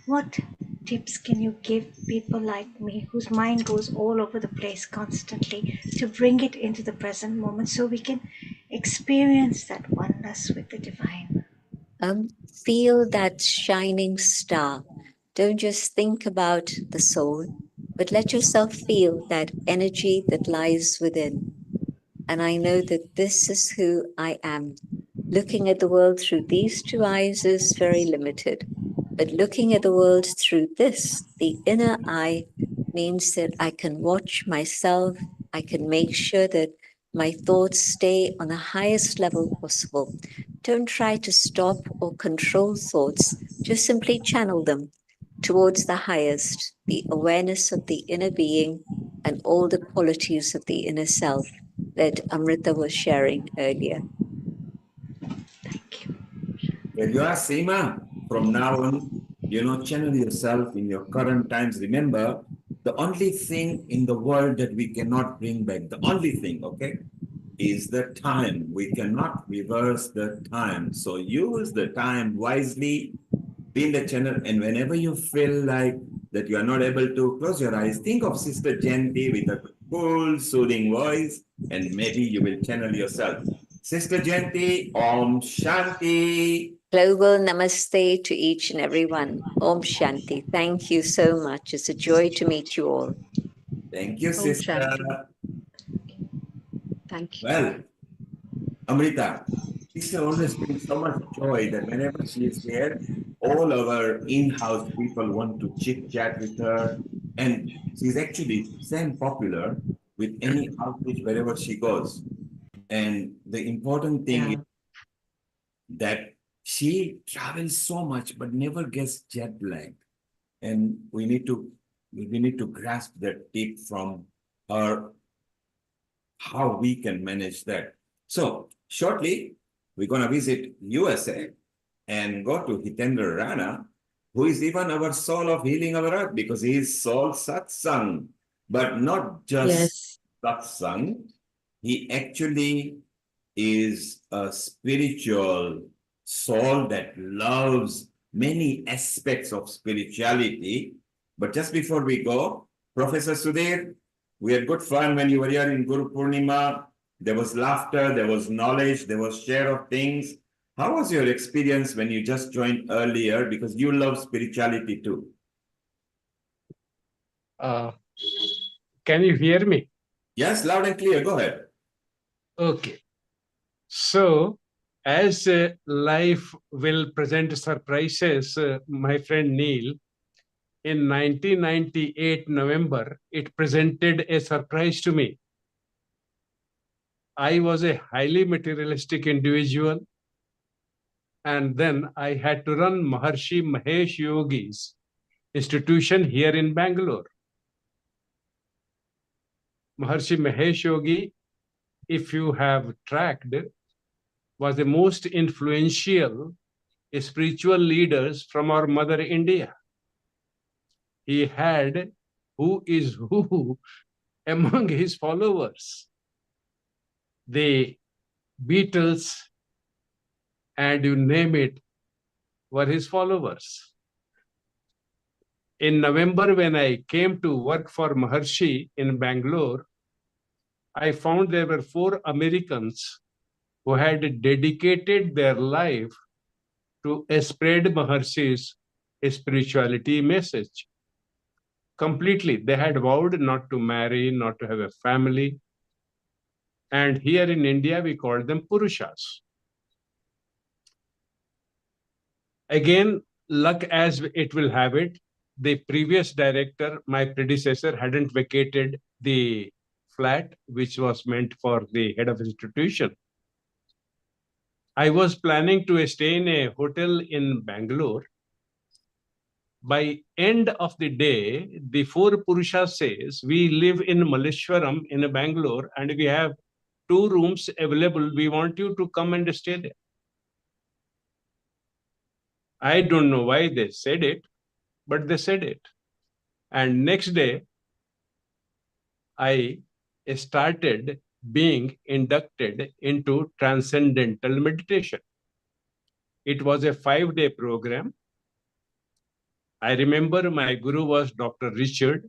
S10: What tips can you give people like me whose mind goes all over the place constantly to bring it into the present moment so we can experience that oneness with the divine?
S5: Feel that shining star. Don't just think about the soul, but let yourself feel that energy that lies within. And I know that this is who I am. Looking at the world through these 2 eyes is very limited. But looking at the world through this, the inner eye, means that I can watch myself. I can make sure that my thoughts stay on the highest level possible. Don't try to stop or control thoughts. Just simply channel them towards the highest, the awareness of the inner being and all the qualities of the inner self that Amrita was sharing earlier.
S16: There you are, Seema. From now on, channel yourself in your current times. Remember, The only thing in the world that we cannot bring back, the only thing, okay, is the time. We cannot reverse the time. So use the time wisely, be in the channel, and whenever you feel like that you are not able to, close your eyes, think of Sister Janti with a cool, soothing voice, and maybe you will channel yourself. Sister Janti, Om Shanti.
S5: Global namaste to each and every one. Om Shanti. Thank you so much. It's a joy to meet you all.
S16: Thank you,
S6: Om
S16: sister.
S6: Shanti. Thank you.
S16: Well, Amrita, sister always brings so much joy that whenever she is there, all our in-house people want to chit-chat with her. And she's actually same popular with any outreach wherever she goes. And the important thing is that she travels so much but never gets jet lagged. And we need to grasp that tip from her, how we can manage that. So shortly, we're going to visit USA and go to Hitendra Rana, who is even our soul of healing our earth, because he is soul satsang, but not just satsang. He actually is a spiritual soul that loves many aspects of spirituality. But just before we go, Professor Sudhir, we had good fun when you were here in Guru Purnima. There was laughter, there was knowledge, there was share of things. How was your experience when you just joined earlier? Because you love spirituality too.
S9: Can you hear me?
S16: Yes, loud and clear. Go ahead.
S9: Okay. So, as life will present surprises, my friend Neil, in 1998 November, it presented a surprise to me. I was a highly materialistic individual, and then I had to run Maharshi Mahesh Yogi's institution here in Bangalore. Maharshi Mahesh Yogi, if you have tracked, was the most influential spiritual leaders from our mother India. He had who is who among his followers. The Beatles, and you name it, were his followers. In November, when I came to work for Maharshi in Bangalore, I found there were 4 Americans who had dedicated their life to spread Maharshi's spirituality message. Completely. They had vowed not to marry, not to have a family. And here in India, we call them Purushas. Again, luck as it will have it, the previous director, my predecessor, hadn't vacated the flat, which was meant for the head of institution. I was planning to stay in a hotel in Bangalore. By end of the day, the 4 Purushas says, we live in Malleshwaram in Bangalore and we have 2 rooms available. We want you to come and stay there. I don't know why they said it, but they said it. And next day, I started being inducted into transcendental meditation. It was a 5-day program. I remember my guru was Dr. Richard,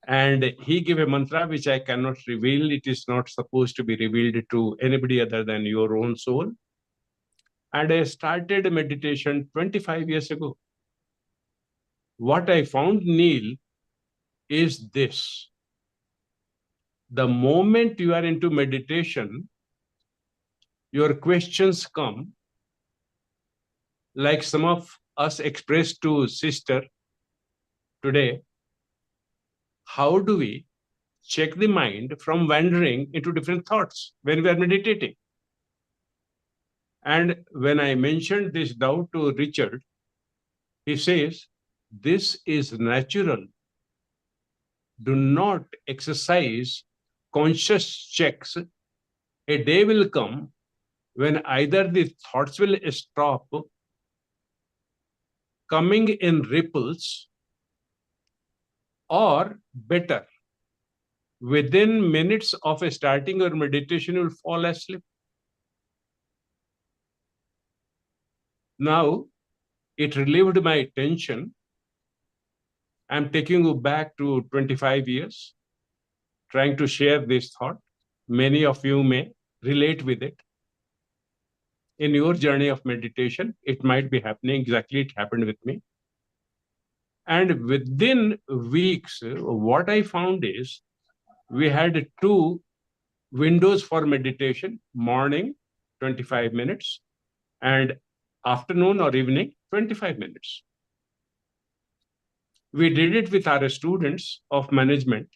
S9: and he gave a mantra which I cannot reveal. It is not supposed to be revealed to anybody other than your own soul. And I started meditation 25 years ago. What I found, Neil, is this. The moment you are into meditation, your questions come, like some of us expressed to sister today. How do we check the mind from wandering into different thoughts when we are meditating? And when I mentioned this doubt to Richard, he says, this is natural. Do not exercise conscious checks. A day will come when either the thoughts will stop coming in ripples, or better, within minutes of starting your meditation, you will fall asleep. Now, it relieved my tension. I'm taking you back to 25 years, trying to share this thought. Many of you may relate with it. In your journey of meditation, it might be happening exactly. It happened with me. And within weeks, what I found is we had 2 windows for meditation: morning, 25 minutes, and afternoon or evening, 25 minutes. We did it with our students of management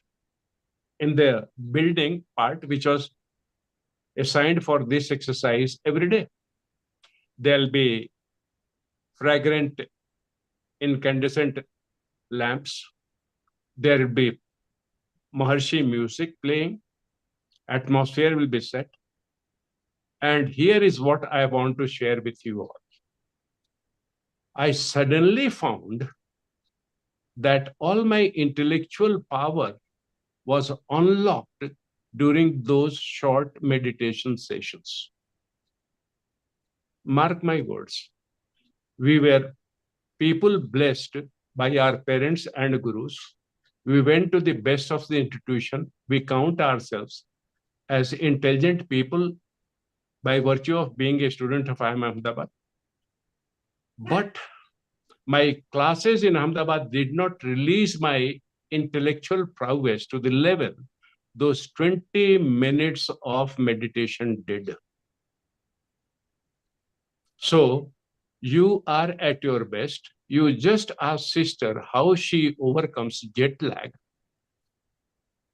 S9: in the building part, which was assigned for this exercise every day. There'll be fragrant, incandescent lamps. There will be Maharshi music playing. Atmosphere will be set. And here is what I want to share with you all. I suddenly found that all my intellectual power was unlocked during those short meditation sessions. Mark my words. We were people blessed by our parents and gurus. We went to the best of the institution. We count ourselves as intelligent people by virtue of being a student of IIM Ahmedabad. But my classes in Ahmedabad did not release my intellectual prowess to the level those 20 minutes of meditation did. So you are at your best. You just ask sister how she overcomes jet lag.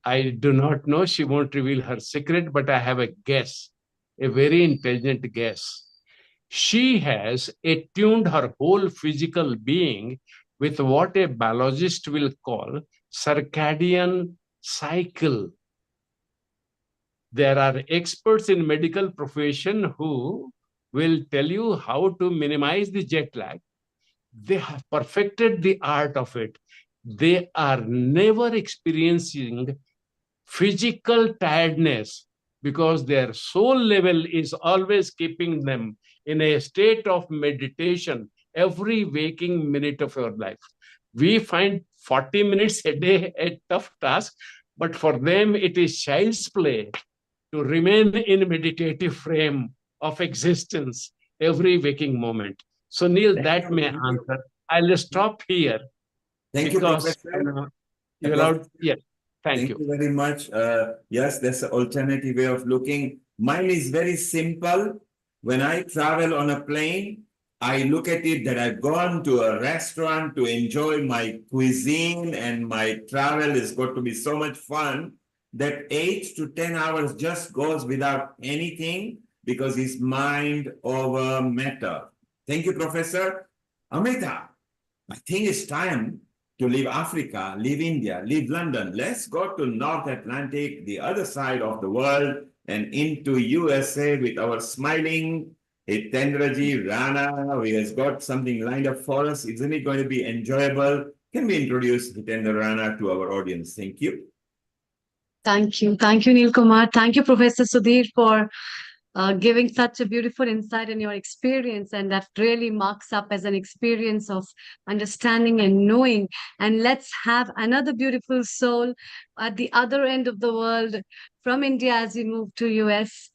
S9: I do not know. She won't reveal her secret, but I have a guess, a very intelligent guess. She has attuned her whole physical being with what a biologist will call circadian cycle. There are experts in medical profession who will tell you how to minimize the jet lag. They have perfected the art of it. They are never experiencing physical tiredness because their soul level is always keeping them in a state of meditation every waking minute of your life. We find 40 minutes a day a tough task, but for them it is child's play to remain in meditative frame of existence every waking moment. So Neil, that may answer. I'll stop here.
S16: Thank you,
S9: because,
S16: Professor.
S9: You allowed, yes. Thank you.
S16: Very much. Yes, that's an alternative way of looking. Mine is very simple. When I travel on a plane, I look at it that I've gone to a restaurant to enjoy my cuisine, and my travel is going to be so much fun that 8 to 10 hours just goes without anything because it's mind over matter. Thank you, Professor. Amrita, I think it's time to leave Africa, leave India, leave London. Let's go to North Atlantic, the other side of the world, and into USA with our smiling Hitendraji Rana. We has got something lined up for us. Isn't it going to be enjoyable? Can we introduce Hitendra Rana to our audience? Thank you.
S6: Thank you. Thank you, Neil Kumar. Thank you, Professor Sudhir, for giving such a beautiful insight in your experience, and that really marks up as an experience of understanding and knowing. And let's have another beautiful soul at the other end of the world from India as we move to US.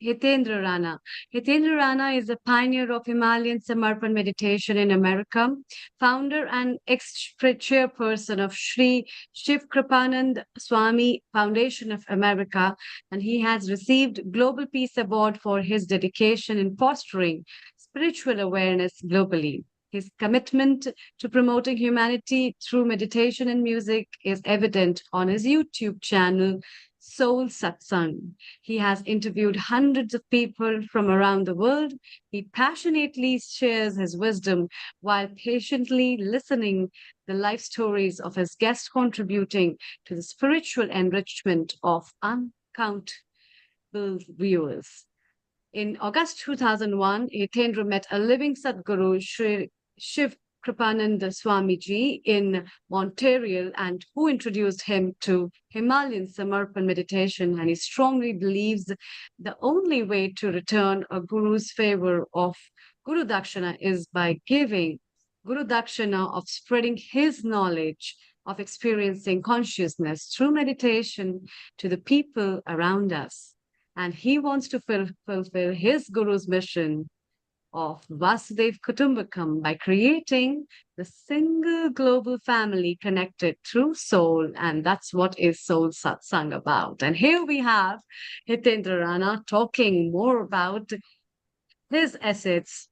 S6: Hitendra Rana. Hitendra Rana is a pioneer of Himalayan Samarpan meditation in America, founder and ex-chairperson of Sri Shiv Kripanand Swami Foundation of America, and he has received Global Peace Award for his dedication in fostering spiritual awareness globally. His commitment to promoting humanity through meditation and music is evident on his YouTube channel, Soul Satsang. He has interviewed hundreds of people from around the world. He passionately shares his wisdom while patiently listening the life stories of his guests, contributing to the spiritual enrichment of uncountable viewers. In August 2001, Hitendra met a living Sadguru, Sri Shiv Kripananda Swamiji in Montreal, and who introduced him to Himalayan Samarpan meditation. And he strongly believes the only way to return a guru's favor of Guru Dakshina is by giving Guru Dakshina of spreading his knowledge of experiencing consciousness through meditation to the people around us. And he wants to fulfill his Guru's mission of Vasudev Kutumbakam by creating the single global family connected through soul. And that's what is Soul Satsang about. And here we have Hitendra Rana talking more about his assets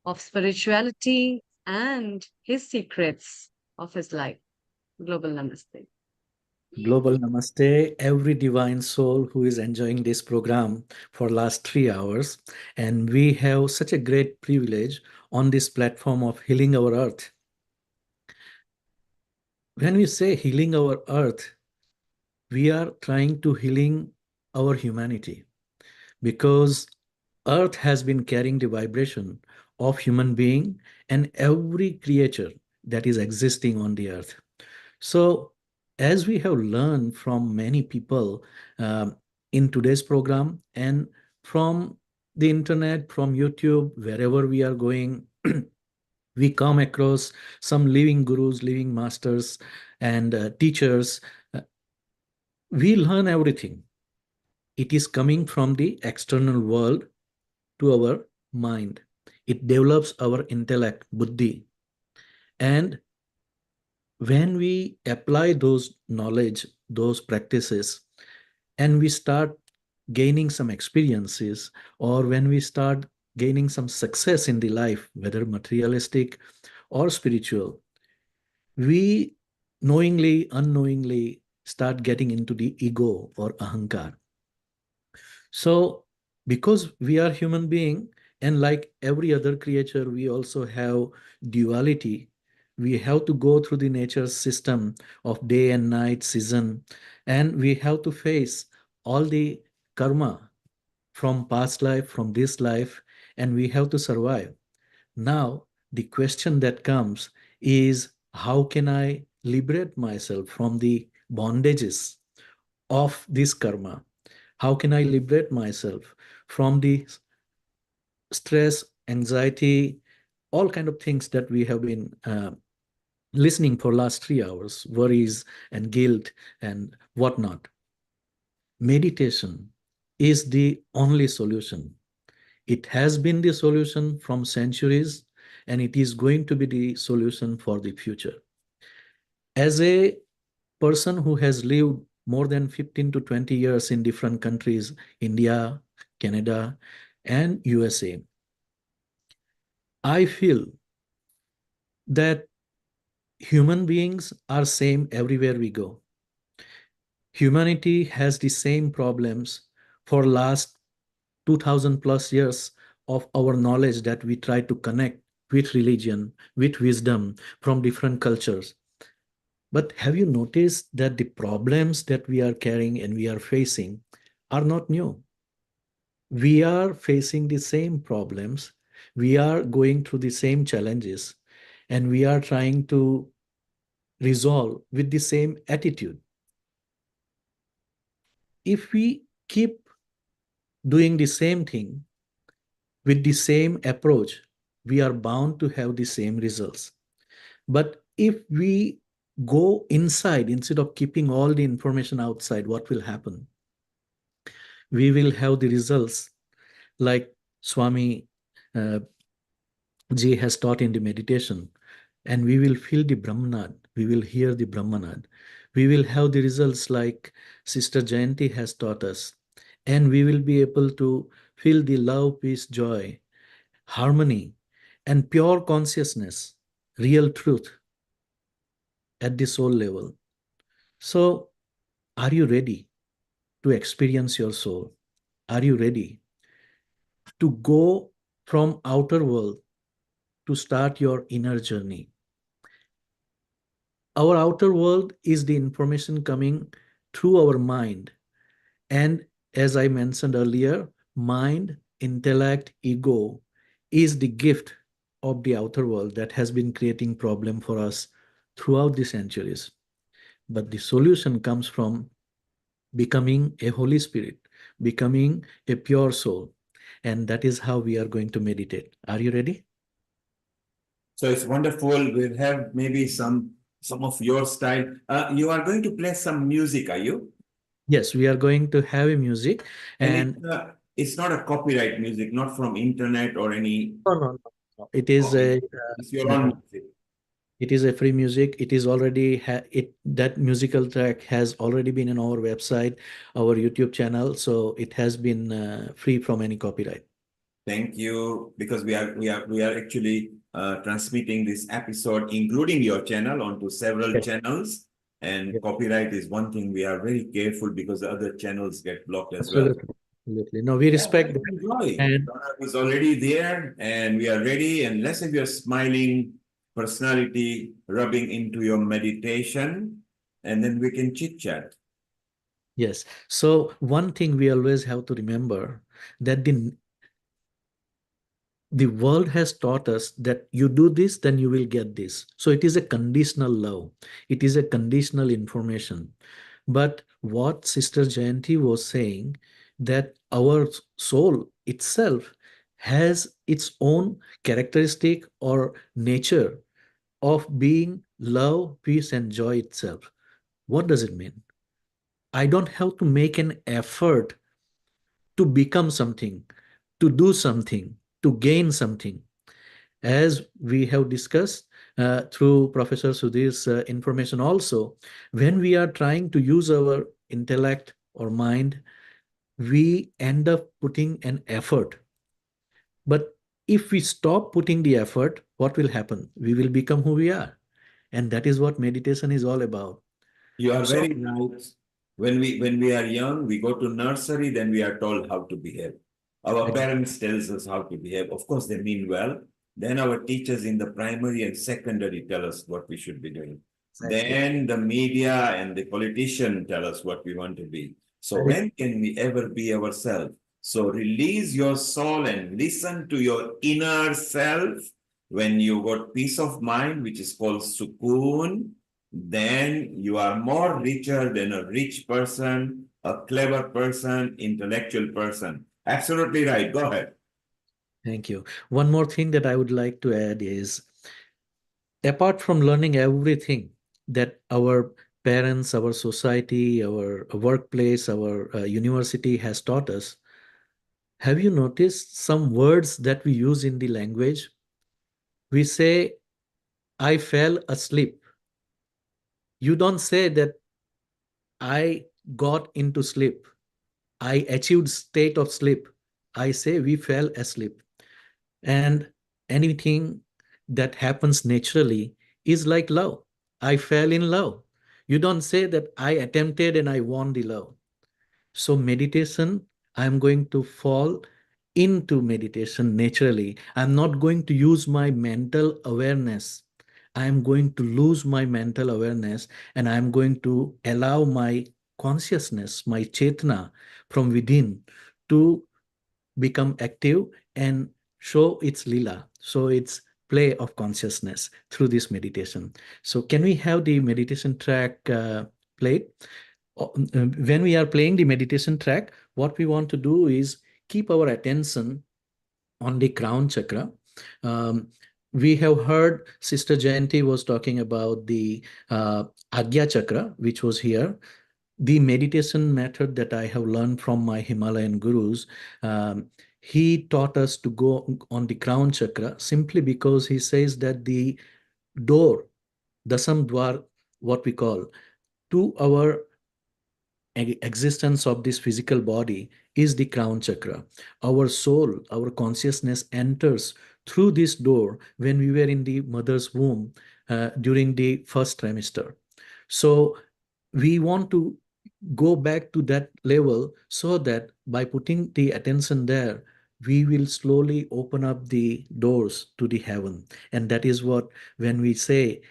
S6: of spirituality and his secrets of his life. Global Namaste.
S19: Global Namaste, every divine soul who is enjoying this program for last 3 hours. And we have such a great privilege on this platform of healing our earth. When we say healing our earth, we are trying to healing our humanity, because earth has been carrying the vibration of human being and every creature that is existing on the earth. So as we have learned from many people in today's program and from the internet, from YouTube, wherever we are going, we come across some living gurus, living masters, and teachers. We learn everything. It is coming from the external world to our mind. It develops our intellect, buddhi. And when we apply those knowledge, those practices, and we start gaining some experiences, or when we start gaining some success in the life, whether materialistic or spiritual, we knowingly, unknowingly start getting into the ego or ahankar. So because we are human being, and like every other creature, we also have duality. We have to go through the nature's system of day and night, season, and we have to face all the karma from past life, from this life, and we have to survive. Now, the question that comes is, how can I liberate myself from the bondages of this karma? How can I liberate myself from the stress, anxiety, all kind of things that we have been listening for last 3 hours, worries and guilt and whatnot? Meditation is the only solution. It has been the solution from centuries, and it is going to be the solution for the future. As a person who has lived more than 15 to 20 years in different countries, India, Canada, and USA, I feel that human beings are same everywhere we go. Humanity has the same problems for last 2000 plus years of our knowledge that we try to connect with religion, with wisdom from different cultures. But have you noticed that the problems that we are carrying and we are facing are not new? We are facing the same problems. We are going through the same challenges, and we are trying to resolve with the same attitude. If we keep doing the same thing with the same approach, we are bound to have the same results. But if we go inside instead of keeping all the information outside, what will happen? We will have the results like Swami Ji has taught in the meditation, and we will feel the Brahmanad, we will hear the Brahmanad. We will have the results like Sister Jayanti has taught us, and we will be able to feel the love, peace, joy, harmony, and pure consciousness, real truth at the soul level. So, are you ready to experience your soul? Are you ready to go from outer world to start your inner journey? Our outer world is the information coming through our mind. And as I mentioned earlier, mind, intellect, ego is the gift of the outer world that has been creating problem for us throughout the centuries. But the solution comes from becoming a Holy Spirit, becoming a pure soul. And that is how we are going to meditate. Are you ready?
S16: So it's wonderful. We'll have maybe some of your style. You are going to play some music, are you?
S19: Yes, we are going to have a music.
S16: And it's not a copyright music, not from internet or any.
S19: No. It is
S16: it's your own music.
S19: It is a free music. It is already that musical track has already been on our website, our YouTube channel. So it has been free from any copyright.
S16: Thank you, because we are actually transmitting this episode, including your channel, onto several channels. And copyright is one thing we are very careful, because the other channels get blocked as well.
S19: Absolutely. No, we respect that.
S16: Enjoy.
S19: And
S16: Is already there, and we are ready. And let's have your smiling personality rubbing into your meditation, and then we can chit chat.
S19: yes. So one thing we always have to remember, that the world has taught us that you do this, then you will get this. So it is a conditional love. It is a conditional information. But what Sister Jayanti was saying, that our soul itself has its own characteristic or nature of being love, peace, and joy itself. What does it mean? I don't have to make an effort to become something, to do something, to gain something. As we have discussed through Professor Sudhir's information also, when we are trying to use our intellect or mind, we end up putting an effort. But if we stop putting the effort, what will happen? We will become who we are. And that is what meditation is all about.
S16: You are very right. When we are young, we go to nursery, then we are told how to behave. Our parents tells us how to behave. Of course, they mean well. Then our teachers in the primary and secondary tell us what we should be doing. Then the media and the politician tell us what we want to be. So when can we ever be ourselves? So release your soul and listen to your inner self. When you got peace of mind, which is called sukoon, then you are more richer than a rich person, a clever person, intellectual person. Absolutely right. Go ahead.
S19: Thank you. One more thing that I would like to add is, apart from learning everything that our parents, our society, our workplace, our university has taught us, have you noticed some words that we use in the language? We say, I fell asleep. You don't say that I got into sleep. I achieved state of sleep. I say we fell asleep. And anything that happens naturally is like love. I fell in love. You don't say that I attempted and I won the love. So meditation, I'm going to fall into meditation naturally. I'm not going to use my mental awareness. I'm going to lose my mental awareness, and I'm going to allow my consciousness, my chetana from within to become active and show its lila, so its play of consciousness through this meditation. So can we have the meditation track played? When we are playing the meditation track, what we want to do is keep our attention on the crown chakra. We have heard Sister Jayanti was talking about the Agya chakra, which was here. The meditation method that I have learned from my Himalayan gurus, he taught us to go on the crown chakra simply because he says that the door, Dasam Dwar, what we call, to our existence of this physical body is the crown chakra. Our soul, our consciousness enters through this door when we were in the mother's womb during the first trimester. So we want to go back to that level, so that by putting the attention there, we will slowly open up the doors to the heaven. And that is what, when we say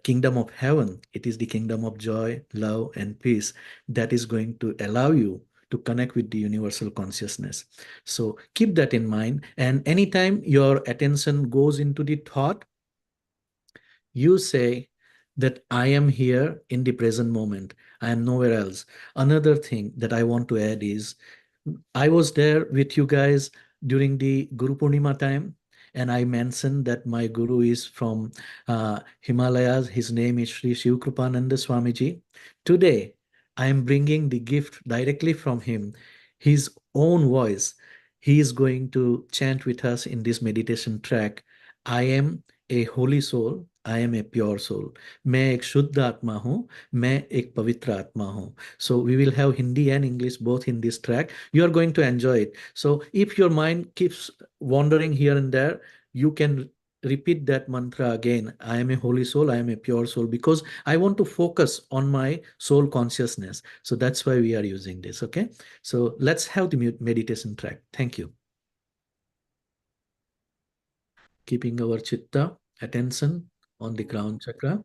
S19: kingdom of heaven, it is the kingdom of joy, love, and peace that is going to allow you to connect with the universal consciousness. So keep that in mind. And anytime your attention goes into the thought, you say that I am here in the present moment. I am nowhere else. Another thing that I want to add is I was there with you guys during the Guru Purnima time, and I mentioned that my guru is from Himalayas. His name is Sri Shiv Krupananda Swamiji. Today, I am bringing the gift directly from him, his own voice. He is going to chant with us in this meditation track. I am a holy soul. I am a pure soul. मैं एक शुद्ध आत्मा हूँ, मैं एक पवित्र आत्मा हूँ. So we will have Hindi and English both in this track. You are going to enjoy it. So if your mind keeps wandering here and there, you can repeat that mantra again. I am a holy soul. I am a pure soul, because I want to focus on my soul consciousness. So that's why we are using this. Okay. So let's have the meditation track. Thank you. Keeping our chitta, attention on the crown chakra.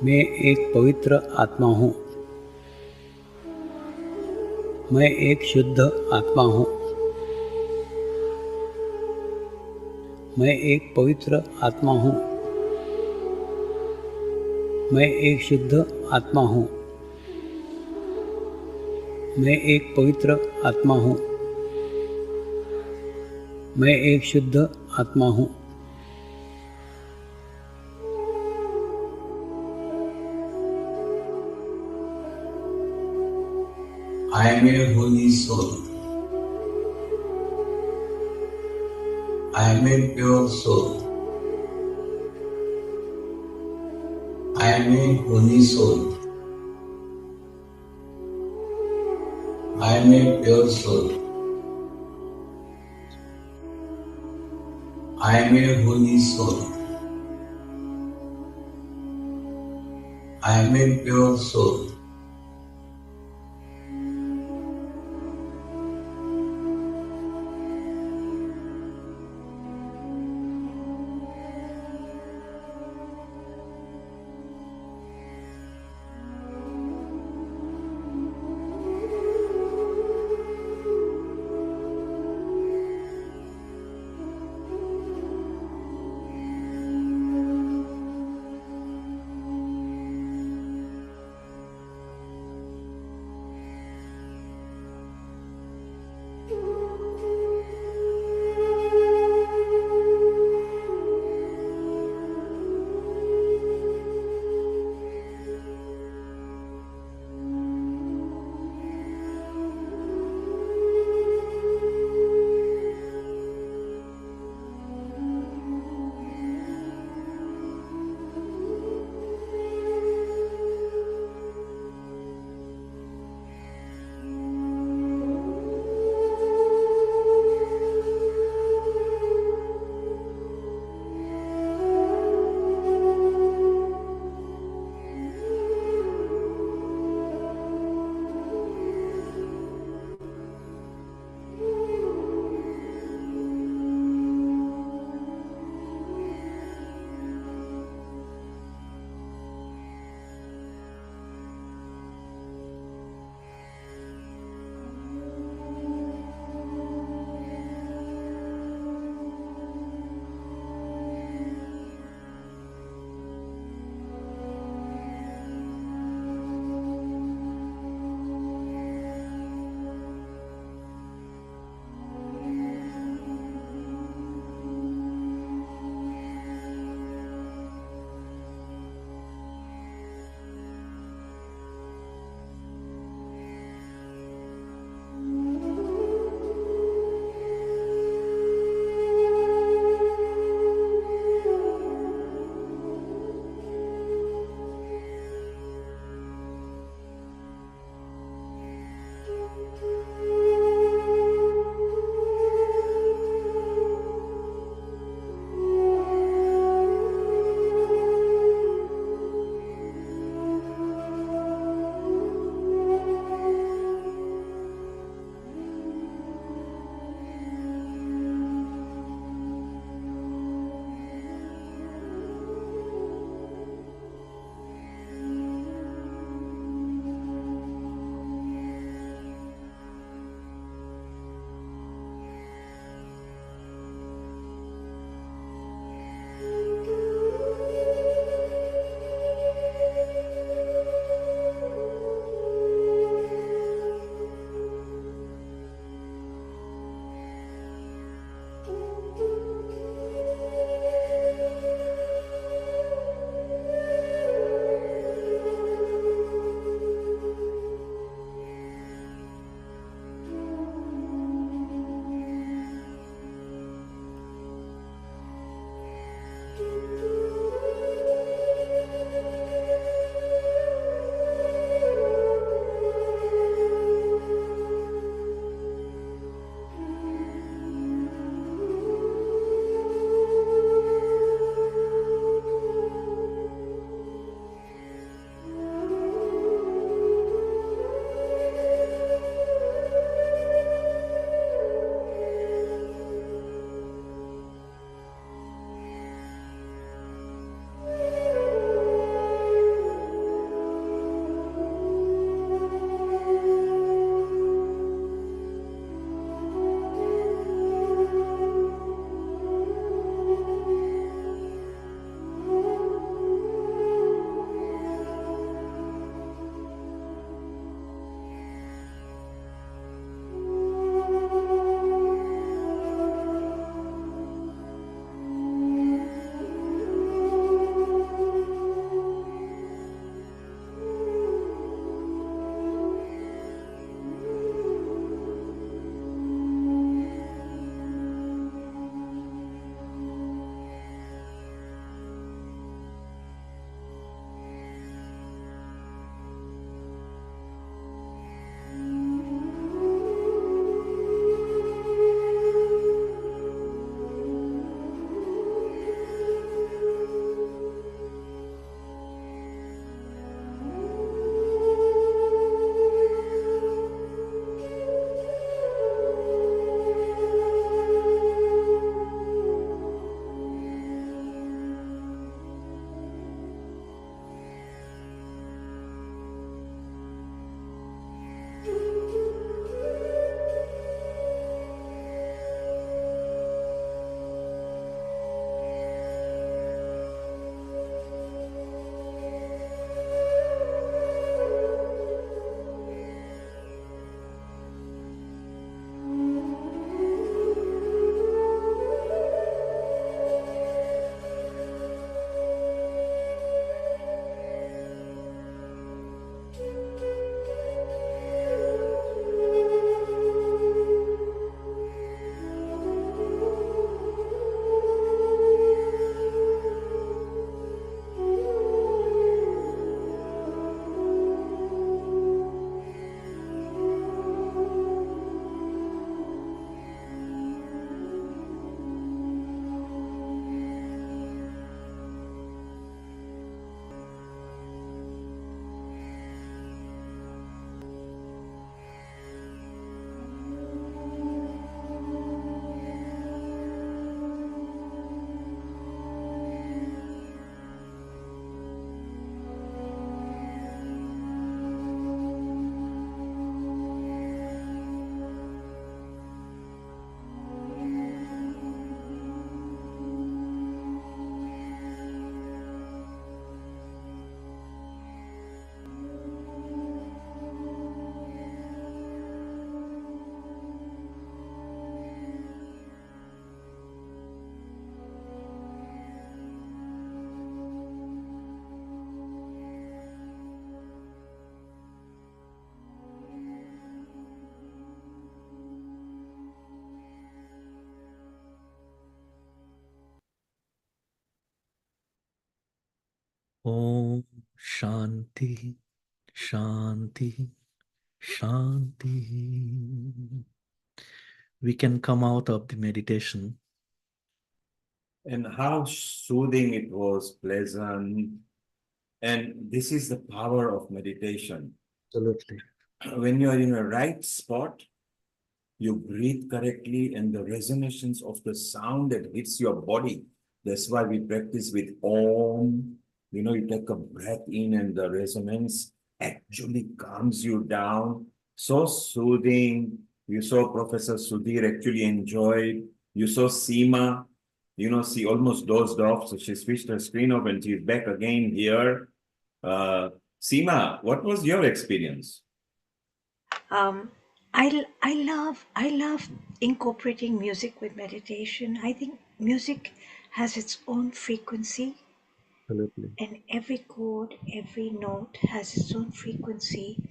S11: मैं एक पवित्र आत्मा हूँ। मैं एक शुद्ध आत्मा हूँ। मैं एक पवित्र आत्मा हूँ। मैं एक शुद्ध आत्मा हूँ। मैं एक पवित्र आत्मा हूँ। मैं एक शुद्ध आत्मा हूँ। I am a holy soul. I am a pure soul. I am a holy soul. I am a pure soul. I am a holy soul. I am a pure soul.
S19: Om Shanti, Shanti, Shanti. We can come out of the meditation.
S16: And how soothing it was, pleasant. And this is the power of meditation.
S19: Absolutely.
S16: When you are in a right spot, you breathe correctly, and the resonations of the sound that hits your body. That's why we practice with Om. You know, you take a breath in and the resonance actually calms you down. So soothing. You saw Professor Sudhir actually enjoyed. You saw Seema, you know, she almost dozed off. So she switched her screen off and she's back again here. Seema, what was your experience?
S10: I love incorporating music with meditation. I think music has its own frequency,
S19: Absolutely.
S10: and every chord, every note has its own frequency.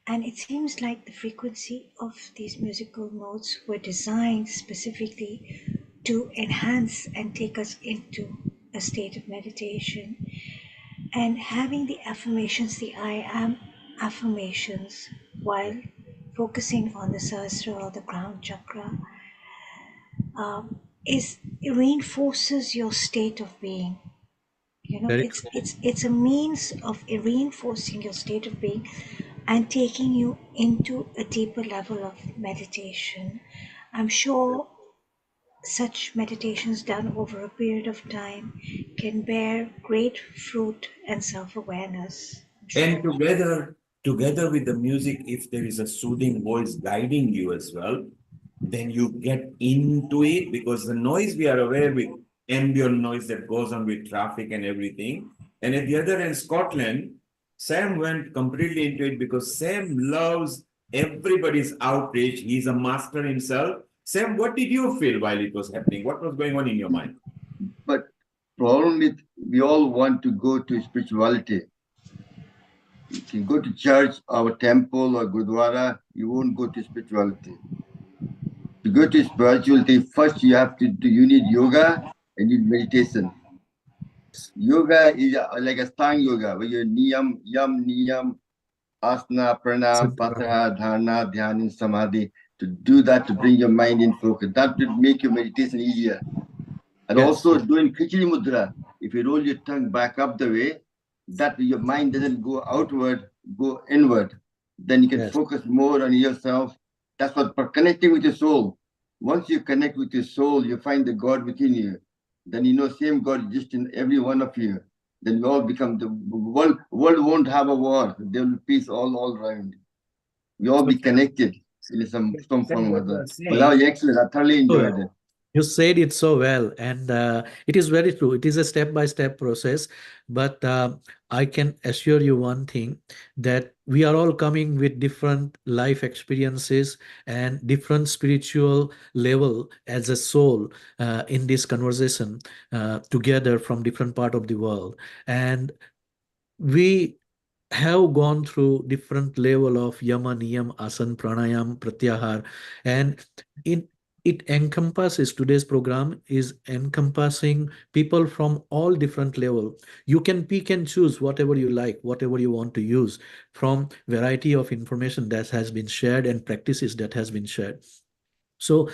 S10: And it seems like the frequency of these musical notes were designed specifically to enhance and take us into a state of meditation. And having the affirmations, the I am affirmations, while focusing on the Sahasra or the crown chakra, is it reinforces your state of being. You know,
S19: Very
S10: it's a means of reinforcing your state of being and taking you into a deeper level of meditation. I'm sure such meditations done over a period of time can bear great fruit and self-awareness.
S16: And together with the music, if there is a soothing voice guiding you as well, then you get into it, because the noise we are aware with ambient noise that goes on with traffic and everything. And at the other end, Scotland, Sam went completely into it because Sam loves everybody's outrage. He's a master himself. Sam, what did you feel while it was happening? What was going on in your mind?
S18: But problem with we all want to go to spirituality. If you go to church or temple or gurdwara, you won't go to spirituality. To go to spirituality, first you need yoga and you need meditation. Yoga is like a stang yoga, where you niyam, asana, pranam, patha, dharana, dhyana, samadhi. To do that, to bring your mind in focus, that would make your meditation easier. And also doing khichdi mudra. If you roll your tongue back up the way, that your mind doesn't go outward, go inward. Then you can focus more on yourself. That's what, for connecting with your soul. Once you connect with your soul, you find the God within you. Then you know same God just in every one of you. Then we all become the world won't have a war. There will be peace all around. We all be connected in some form or other. But that was excellent. I thoroughly enjoyed it.
S19: You said it so well, and it is very true. It is a step-by-step process, but I can assure you one thing, that we are all coming with different life experiences and different spiritual level as a soul in this conversation together from different part of the world. And we have gone through different level of yama, niyam, asan, pranayam, pratyahar, and it encompasses, today's program is encompassing people from all different level. You can pick and choose whatever you like, whatever you want to use from variety of information that has been shared and practices that has been shared. So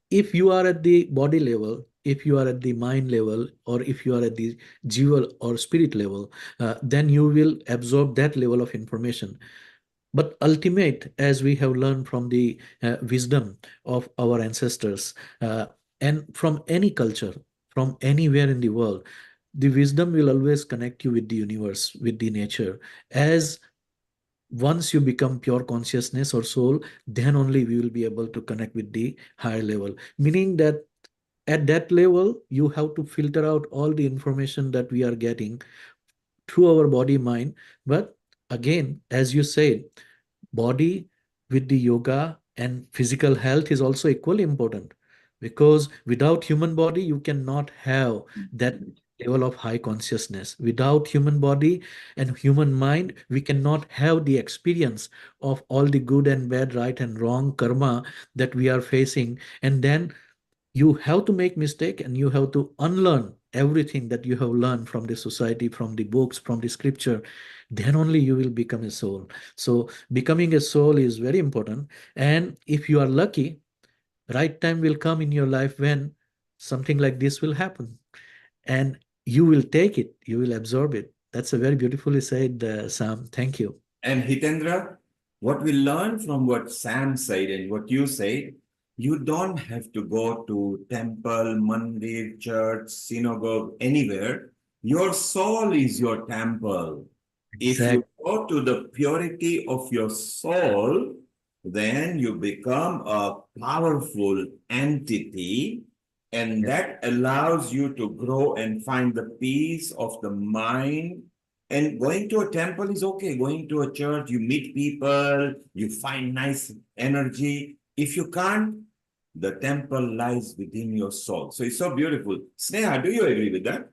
S19: if you are at the body level, if you are at the mind level, or if you are at the jiva or spirit level, then you will absorb that level of information. But ultimate, as we have learned from the wisdom of our ancestors, and from any culture, from anywhere in the world, the wisdom will always connect you with the universe, with the nature. As once you become pure consciousness or soul, then only we will be able to connect with the higher level. Meaning that at that level, you have to filter out all the information that we are getting through our body, mind. But again, as you said, body with the yoga and physical health is also equally important, because without human body you cannot have that level of high consciousness. Without human body and human mind, we cannot have the experience of all the good and bad, right and wrong karma that we are facing. And then You have to make mistake and you have to unlearn everything that you have learned from the society, from the books, from the scripture. Then only you will become a soul. So becoming a soul is very important. And if you are lucky, right time will come in your life when something like this will happen, and you will take it, you will absorb it. That's a very beautifully said, Sam. Thank you.
S16: And Hitendra, what we learn from what Sam said and what you said, you don't have to go to temple, mandir, church, synagogue, anywhere. Your soul is your temple. If you go to the purity of your soul, then you become a powerful entity, and that allows you to grow and find the peace of the mind. And going to a temple is okay. Going to a church, you meet people, you find nice energy. If you can't, the temple lies within your soul. So it's so beautiful. Sneha, do you agree with that?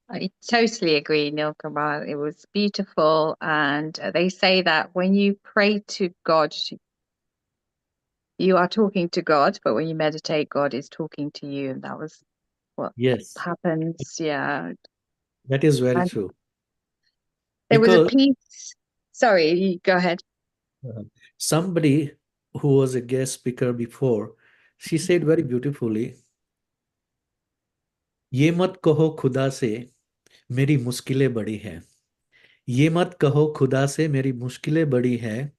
S17: I totally agree, Neil Kumar. It was beautiful. And they say that when you pray to God, you are talking to God, but when you meditate, God is talking to you. And that was what
S19: Yes,
S17: happens. Yeah.
S19: that is very
S17: And
S19: true.
S17: there was a
S19: Because
S17: piece. Sorry, you go ahead.
S19: somebody who was a guest speaker before, she said very beautifully, ये मत कहो खुदा से मेरी मुश्किलें बड़ी हैं, ये मत कहो खुदा से मेरी मुश्किलें बड़ी हैं,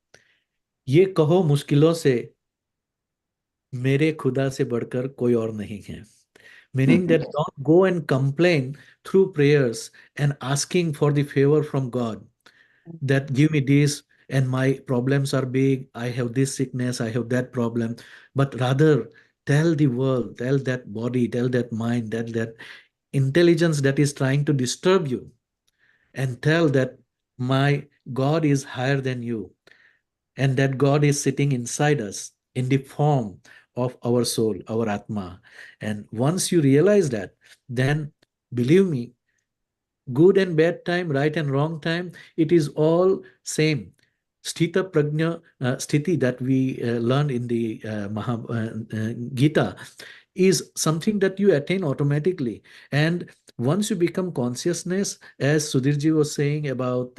S19: ये कहो मुश्किलों से मेरे खुदा से बढ़कर कोई और नहीं है. Meaning that don't go and complain through prayers and asking for the favor from God, that give me this and my problems are big, I have this sickness, I have that problem, but rather tell the world, tell that body, tell that mind, tell that intelligence that is trying to disturb you, and tell that my God is higher than you, and that God is sitting inside us in the form of our soul, our Atma. And once you realize that, then believe me, good and bad time, right and wrong time, it is all same. Sthita Prajna Sthiti that we learned in the Gita is something that you attain automatically. And once you become consciousness, as Sudhirji was saying about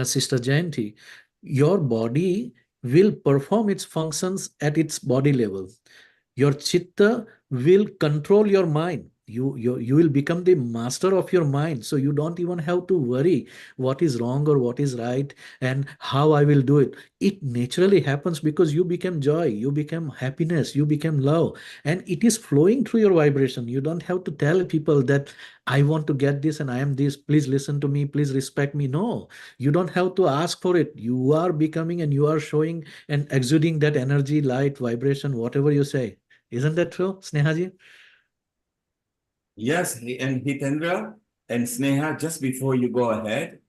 S19: Sister Jayanti, your body will perform its functions at its body level. Your chitta will control your mind. You will become the master of your mind. So you don't even have to worry what is wrong or what is right and how I will do it. It naturally happens because you become joy, you become happiness, you become love, and it is flowing through your vibration. You don't have to tell people that I want to get this and I am this. Please listen to me. Please respect me. No, you don't have to ask for it. You are becoming and you are showing and exuding that energy, light, vibration, whatever you say. Isn't that true, Snehaji?
S16: Yes, and Hitendra and Sneha, just before you go ahead,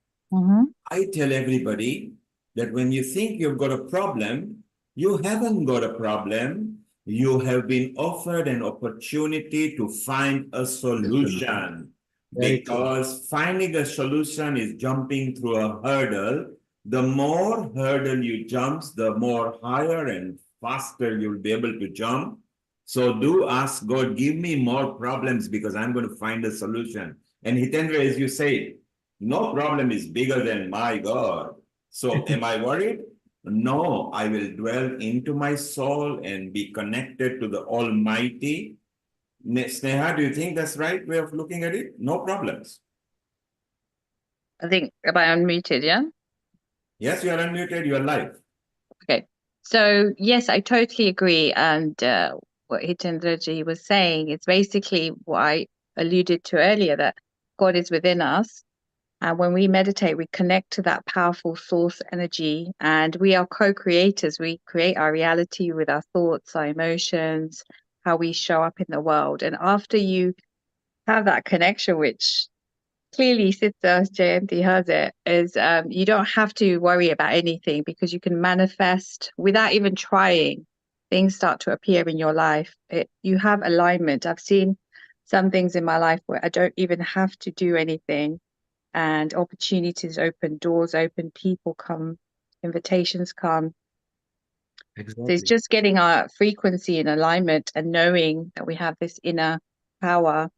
S16: I tell everybody that when you think you've got a problem, you haven't got a problem. You have been offered an opportunity to find a solution. Because finding a solution is jumping through a hurdle. The more hurdle you jump, the more higher and faster you'll be able to jump. So do ask God, give me more problems because I'm going to find a solution. And Hitendra, as you say, no problem is bigger than my God. So am I worried? No, I will dwell into my soul and be connected to the Almighty. Sneha, do you think that's right way of looking at it? No problems.
S17: I think, am I unmuted? Yeah.
S16: Yes, you are unmuted. You are live.
S17: Okay. So yes, I totally agree. And what Hitendraji was saying is basically what I alluded to earlier, that God is within us. And when we meditate, we connect to that powerful source energy, and we are co-creators. We create our reality with our thoughts, our emotions, how we show up in the world. And after you have that connection, which clearly Sister Jayanti has it, is you don't have to worry about anything because you can manifest without even trying. Things start to appear in your life. You have alignment. I've seen some things in my life where I don't even have to do anything, and opportunities open, doors open, people come, invitations come. So it's
S19: Exactly.
S17: just getting our frequency in alignment and knowing that we have this inner power.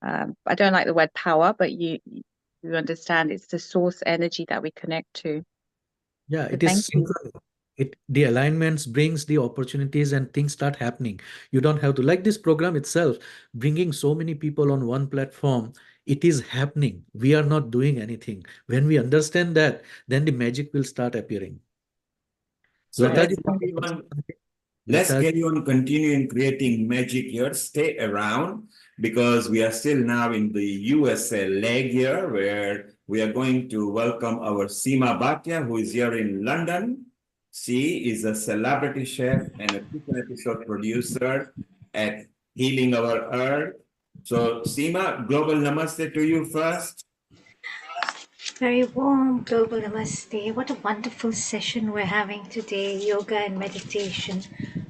S17: I don't like the word power, but you understand it's the source energy that we connect to.
S19: Yeah,
S17: So
S19: it is
S17: thank you.
S19: synchrony. The alignments brings the opportunities and things start happening. You don't have to, like this program itself, bringing so many people on one platform. It is happening. We are not doing anything. When we understand that, then the magic will start appearing.
S16: So
S19: Lataji,
S16: let's
S19: Lataji.
S16: carry on continuing creating magic here. Stay around because we are still now in the USA leg here where we are going to welcome our Seema Bhatia, who is here in London. She is a celebrity chef and a kitchen episode producer at Healing Our Earth. So Seema, global namaste to you first.
S10: Very warm global namaste. What a wonderful session we're having today. Yoga and meditation,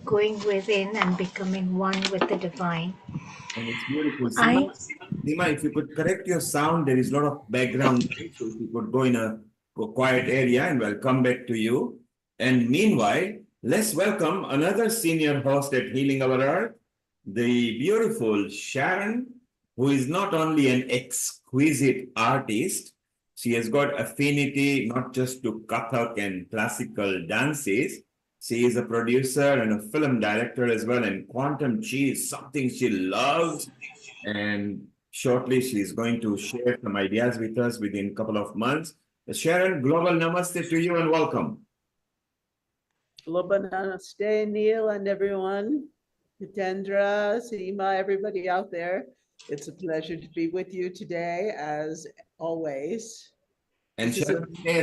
S10: going within and becoming one with the divine.
S16: And it's beautiful.
S10: I
S16: Seema, if you could correct your sound, there is a lot of background noise. So if you could go in a quiet area and we'll come back to you. And meanwhile, let's welcome another senior host at Healing Our Earth, the beautiful Sharon, who is not only an exquisite artist, she has got affinity not just to Kathak and classical dances. She is a producer and a film director as well, and quantum chi is something she loves. And shortly, she's going to share some ideas with us within a couple of months. Sharon, global namaste to you and welcome.
S12: Global namaste, Neil, and everyone. Jitendra, Seema, everybody out there. It's a pleasure to be with you today, as always.
S16: And Sharon, stay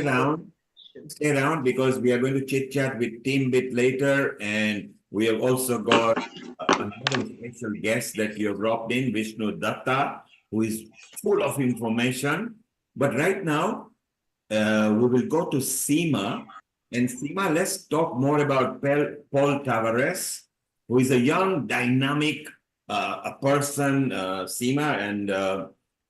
S16: around because we are going to chit chat with Tim a bit later. And we have also got another special guest that you have brought in, Vishnu Datta, who is full of information. But right now, we will go to Seema. And Seema, let's talk more about Paul Tavares, who is a young, dynamic a person, Seema, and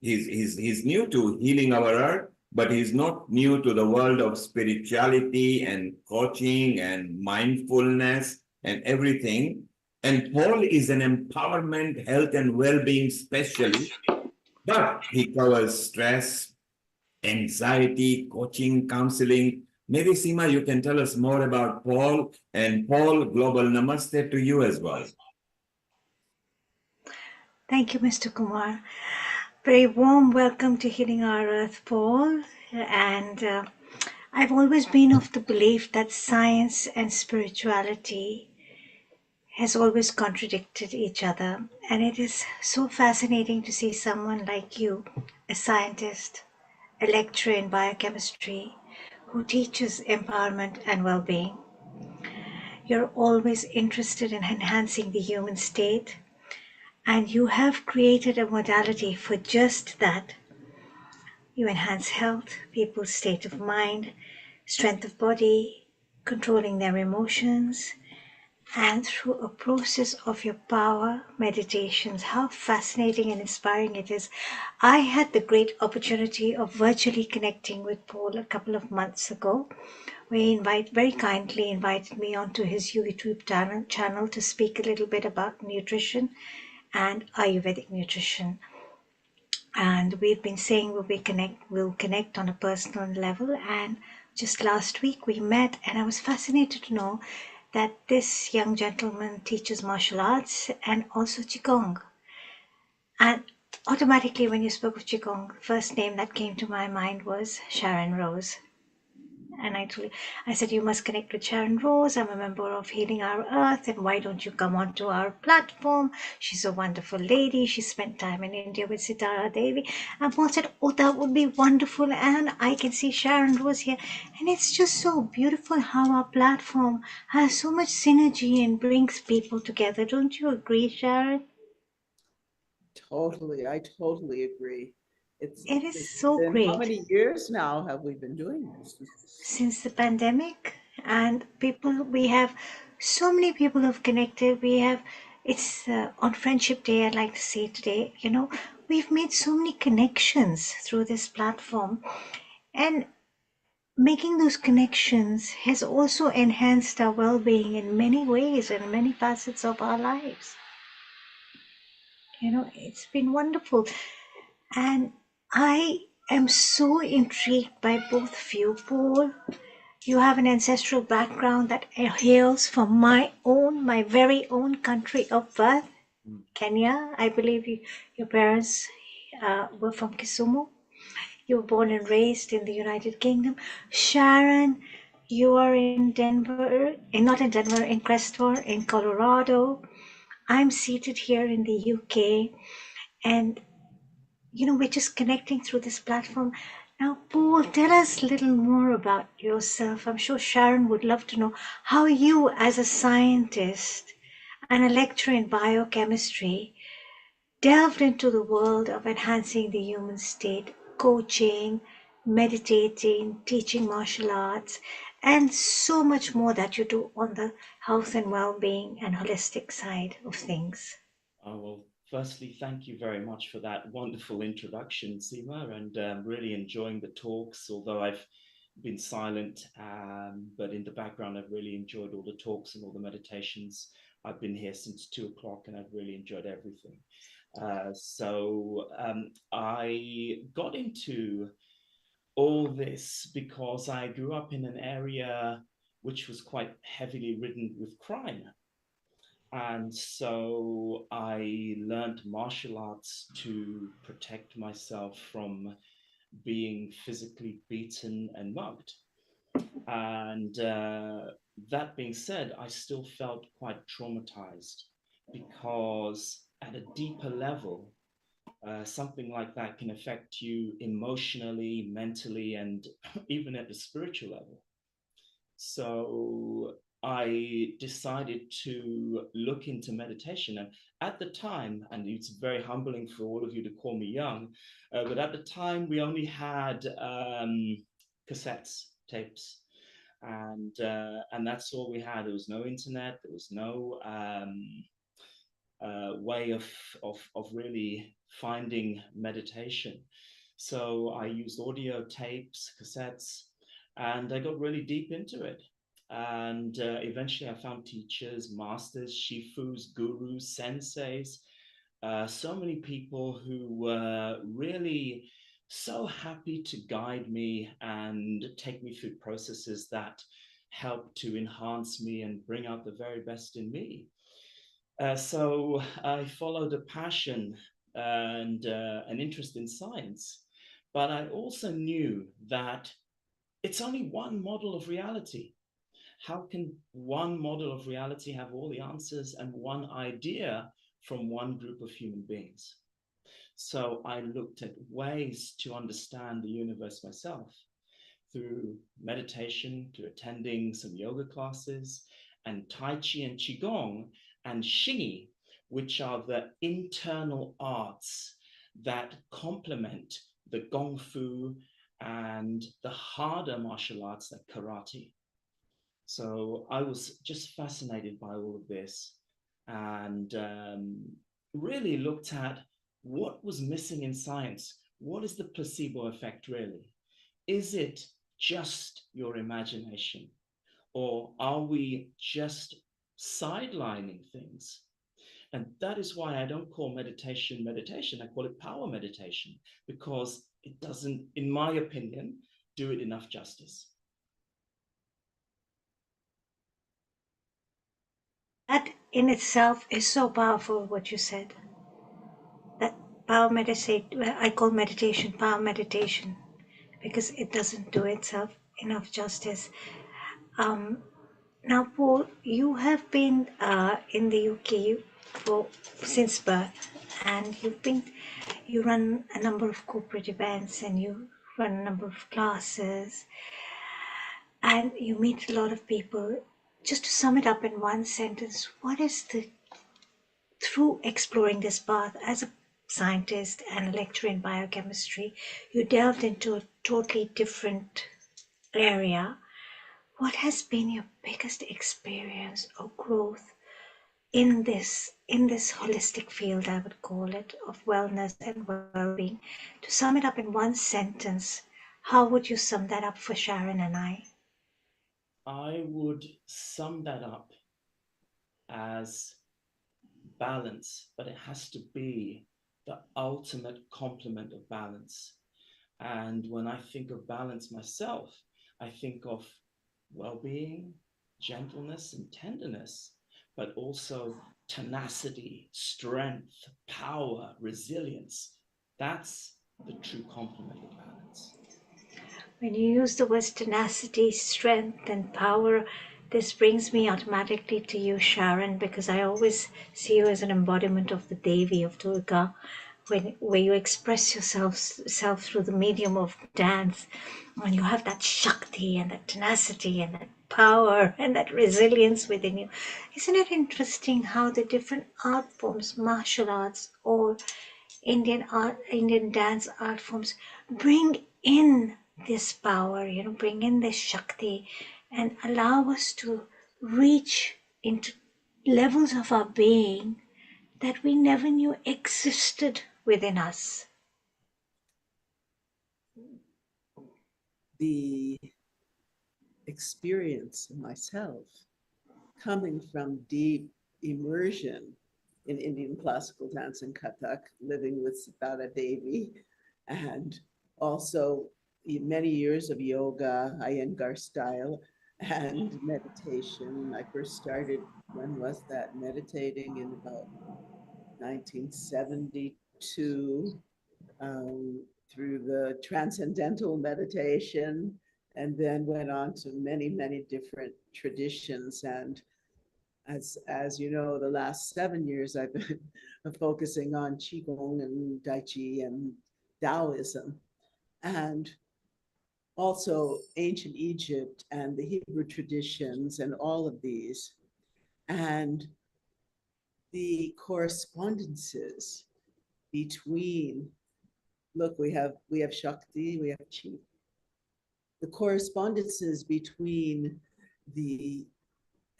S16: he's new to Healing Our Earth, but he's not new to the world of spirituality and coaching and mindfulness and everything. And Paul is an empowerment, health, and well-being specialist, but he covers stress, anxiety, coaching, counseling. Maybe Seema, you can tell us more about Paul. And Paul, global namaste to you as well.
S10: thank you, Mr. Kumar. Very warm welcome to Healing Our Earth, Paul. And I've always been of the belief that science and spirituality has always contradicted each other. And it is so fascinating to see someone like you, a scientist, a lecturer in biochemistry, who teaches empowerment and well-being. You're always interested in enhancing the human state, and you have created a modality for just that. You enhance health, people's state of mind, strength of body, controlling their emotions, and through a process of your power meditations. How fascinating and inspiring it is. I had the great opportunity of virtually connecting with Paul a couple of months ago, where he very kindly invited me onto his YouTube channel to speak a little bit about nutrition and Ayurvedic nutrition. And we've been saying we'll connect on a personal level. And just last week we met, and I was fascinated to know that this young gentleman teaches martial arts and also Qigong. And automatically when you spoke of Qigong, the first name that came to my mind was Sharon Rose. And I said, you must connect with Sharon Rose. I'm a member of Healing Our Earth, and why don't you come onto our platform? She's a wonderful lady. She spent time in India with Sitara Devi. And Paul said, oh, that would be wonderful. And I can see Sharon Rose here. And it's just so beautiful how our platform has so much synergy and brings people together. Don't you agree, Sharon?
S12: Totally, I totally agree.
S10: It is so
S12: been,
S10: great.
S12: How many years now have we been doing this?
S10: Since the pandemic, and we have so many people who've connected. It's on Friendship Day, I'd like to say today, we've made so many connections through this platform. And making those connections has also enhanced our well-being in many ways and many facets of our lives. You know, it's been wonderful. And I am so intrigued by both of you. Paul, you have an ancestral background that hails from my very own country of birth, Kenya. I believe your parents were from Kisumu. You were born and raised in the United Kingdom. Sharon, you are in Denver, not in Denver, in Crestmore, in Colorado. I'm seated here in the UK, and you know, we're just connecting through this platform. Now, Paul, tell us a little more about yourself. I'm sure Sharon would love to know how you, as a scientist and a lecturer in biochemistry, delved into the world of enhancing the human state, coaching, meditating, teaching martial arts, and so much more that you do on the health and well-being and holistic side of things.
S4: Well, firstly, thank you very much for that wonderful introduction, Seema, and really enjoying the talks, although I've been silent, but in the background, I've really enjoyed all the talks and all the meditations. I've been here since 2 o'clock and I've really enjoyed everything. I got into all this because I grew up in an area which was quite heavily ridden with crime. And so I learned martial arts to protect myself from being physically beaten and mugged. And that being said, I still felt quite traumatized because at a deeper level, something like that can affect you emotionally, mentally, and even at the spiritual level. So I decided to look into meditation. And at the time, and it's very humbling for all of you to call me young, but at the time we only had cassettes, tapes, and that's all we had. There was no internet. There was no way of really finding meditation. So I used audio tapes, cassettes, and I got really deep into it. And eventually I found teachers, masters, shifus, gurus, senseis, so many people who were really so happy to guide me and take me through processes that helped to enhance me and bring out the very best in me. So I followed a passion and an interest in science, but I also knew that it's only one model of reality. How can one model of reality have all the answers and one idea from one group of human beings? So I looked at ways to understand the universe myself through meditation, through attending some yoga classes, and Tai Chi and Qigong and Xingyi, which are the internal arts that complement the Gong Fu and the harder martial arts like karate. So I was just fascinated by all of this and really looked at what was missing in science. What is the placebo effect really? Is it just your imagination? Or are we just sidelining things? And that is why I don't call meditation meditation. I call it power meditation, because it doesn't, in my opinion, do it enough justice.
S10: That in itself is so powerful, what you said. That power meditation, I call meditation power meditation, because it doesn't do itself enough justice. Now, Paul, you have been in the UK since birth, and you run a number of corporate events, and you run a number of classes, and you meet a lot of people. Just to sum it up in one sentence, what is through exploring this path as a scientist and a lecturer in biochemistry, you delved into a totally different area. What has been your biggest experience or growth in this holistic field, I would call it, of wellness and well-being? To sum it up in one sentence, How would you sum that up for Sharon and I?
S4: I would sum that up as balance, but it has to be the ultimate complement of balance. And when I think of balance myself, I think of well-being, gentleness, and tenderness, but also tenacity, strength, power, resilience. That's the true complement of balance.
S10: When you use the words tenacity, strength, and power, this brings me automatically to you, Sharon, because I always see you as an embodiment of the Devi, of Durga, where you express yourself through the medium of dance, and you have that Shakti and that tenacity and that power and that resilience within you. Isn't it interesting how the different art forms, martial arts or Indian dance art forms, bring in this power, bring in this Shakti and allow us to reach into levels of our being that we never knew existed within us.
S12: The experience of myself coming from deep immersion in Indian classical dance and Kathak, living with Sitara Devi, and also many years of yoga, Iyengar style, and meditation. I first started, when was that? Meditating in about 1972 through the transcendental meditation, and then went on to many, many different traditions. And as you know, the last 7 years I've been focusing on Qigong and Tai Chi and Taoism, and also ancient Egypt and the Hebrew traditions and all of these, and the correspondences between, look, we have Shakti, we have Chi. The correspondences between the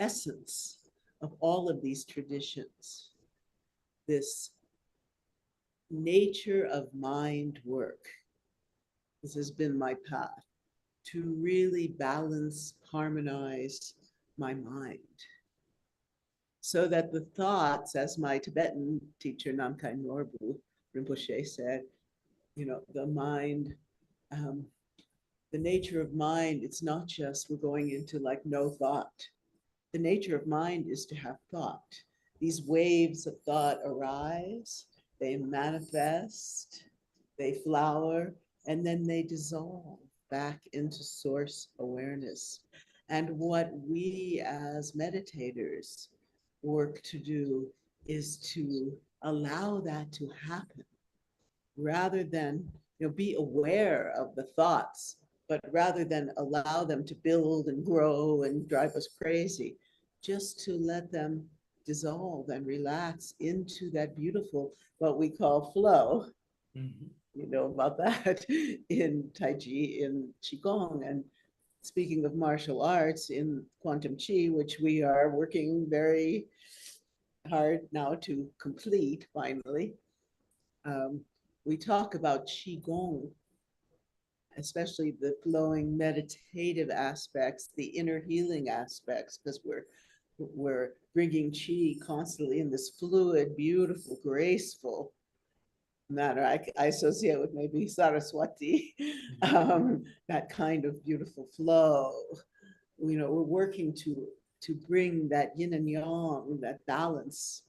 S12: essence of all of these traditions, this nature of mind work. This has been my path to really balance, harmonize my mind, so that the thoughts, as my Tibetan teacher Namkhai Norbu Rinpoche said, the mind, the nature of mind, it's not just we're going into like no thought. The nature of mind is to have thought. These waves of thought arise, they manifest, they flower, and then they dissolve back into source awareness. And what we as meditators work to do is to allow that to happen, rather than be aware of the thoughts, but rather than allow them to build and grow and drive us crazy, just to let them dissolve and relax into that beautiful, what we call flow. Mm-hmm. You know about that in Tai Chi, in Qigong. And speaking of martial arts, in Quantum Chi, which we are working very hard now to complete finally, we talk about Qigong, especially the flowing meditative aspects, the inner healing aspects, because we're bringing Qi constantly in this fluid, beautiful, graceful manner. I associate with maybe Saraswati, that kind of beautiful flow. We're working to bring that yin and yang, that balance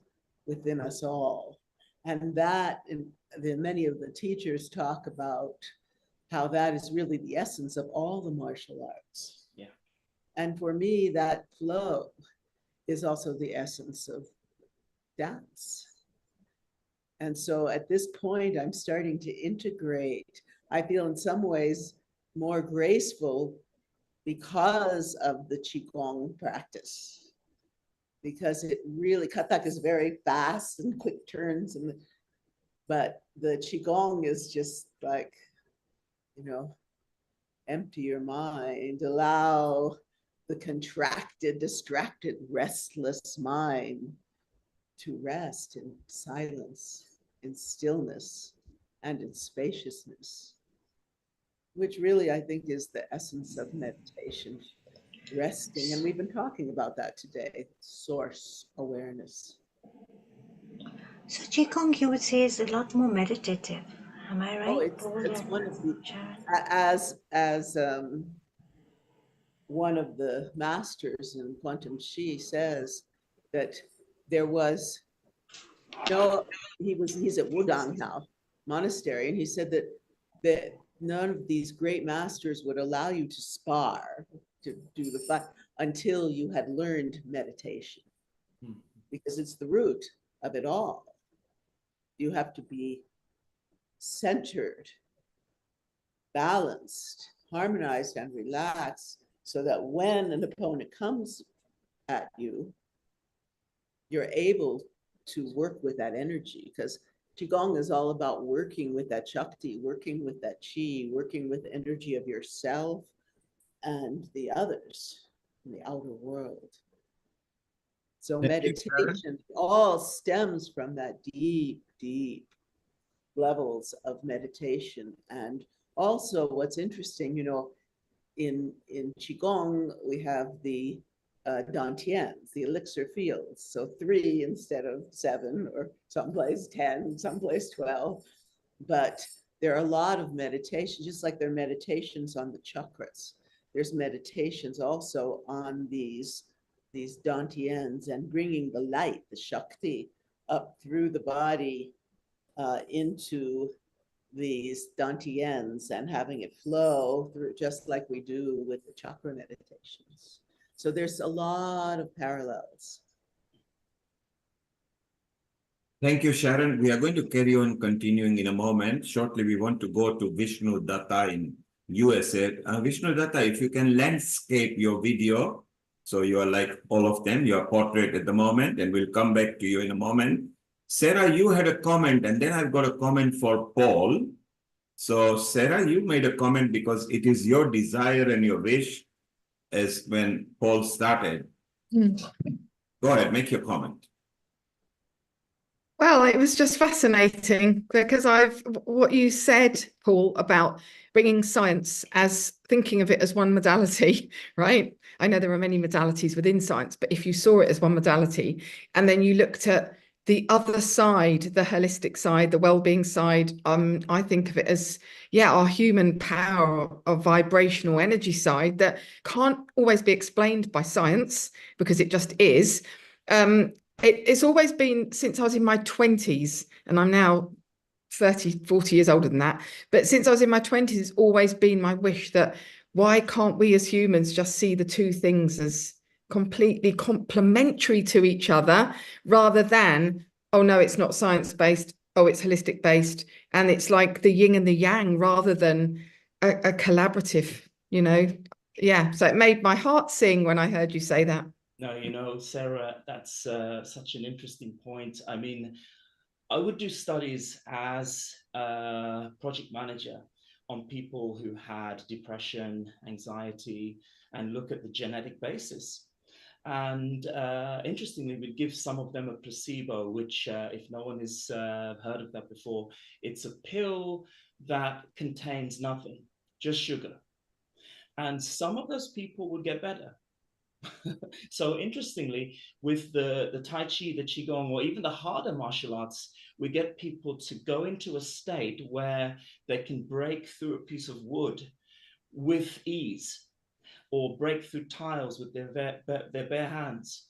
S12: within us all. And that, many of the teachers talk about how that is really the essence of all the martial arts. Yeah. And for me, that flow is also the essence of dance. And so at this point, I'm starting to integrate. I feel in some ways more graceful because of the Qigong practice, because it really, Kathak is very fast and quick turns, but the Qigong is just like, empty your mind, allow the contracted, distracted, restless mind to rest in silence, in stillness, and in spaciousness. which really I think is the essence of meditation, resting. And we've been talking about that today, source awareness.
S10: So Qigong, you would say, is a lot more meditative. Am I right?
S12: Oh, it's one of the, as one of the masters in quantum Shi says that there was no, he's at Wudang now monastery, and he said that none of these great masters would allow you to spar, to do the fight, until you had learned meditation, because it's the root of it all. You have to be centered, balanced, harmonized, and relaxed, so that when an opponent comes at you, you're able to work with that energy, because Qigong is all about working with that Shakti, working with that Qi, working with the energy of yourself and the others in the outer world. So meditation all stems from that deep, deep levels of meditation. And also what's interesting, you know, in Qigong, we have the dantians, the elixir fields. So 3 instead of 7, or someplace 10, someplace 12. But there are a lot of meditations, just like there are meditations on the chakras. There's meditations also on these dantians, and bringing the light, the Shakti, up through the body into these dantians, and having it flow through, just like we do with the chakra meditations. So there's a lot of parallels.
S16: Thank you, Sharon. We are going to carry on continuing in a moment. Shortly, we want to go to Vishnu Datta in USA. Vishnu Datta, if you can landscape your video, so you are like all of them, your portrait at the moment, and we'll come back to you in a moment. Sarah, you had a comment, and then I've got a comment for Paul. So Sarah, you made a comment because it is your desire and your wish, as when Paul started. Go ahead, make your comment.
S13: Well, it was just fascinating because what you said, Paul, about bringing science as thinking of it as one modality, right? I know there are many modalities within science, but if you saw it as one modality, and then you looked at the other side, the holistic side, the well-being side, I think of it as, yeah, our human power, our vibrational energy side that can't always be explained by science because it just is. It's always been, since I was in my 20s, and I'm now 30, 40 years older than that, but since I was in my 20s, it's always been my wish that why can't we as humans just see the two things as completely complementary to each other, rather than, oh no, it's not science-based, oh, it's holistic-based, and it's like the yin and the yang rather than a collaborative, you know? Yeah, so it made my heart sing when I heard you say that.
S4: No, you know, Sarah, that's such an interesting point. I mean, I would do studies as a project manager on people who had depression, anxiety, and look at the genetic basis. And interestingly, we'd give some of them a placebo, which if no one has heard of that before, it's a pill that contains nothing, just sugar. And some of those people would get better. So interestingly, with the Tai Chi, the Qigong, or even the harder martial arts, we get people to go into a state where they can break through a piece of wood with ease, or break through tiles with their bare hands.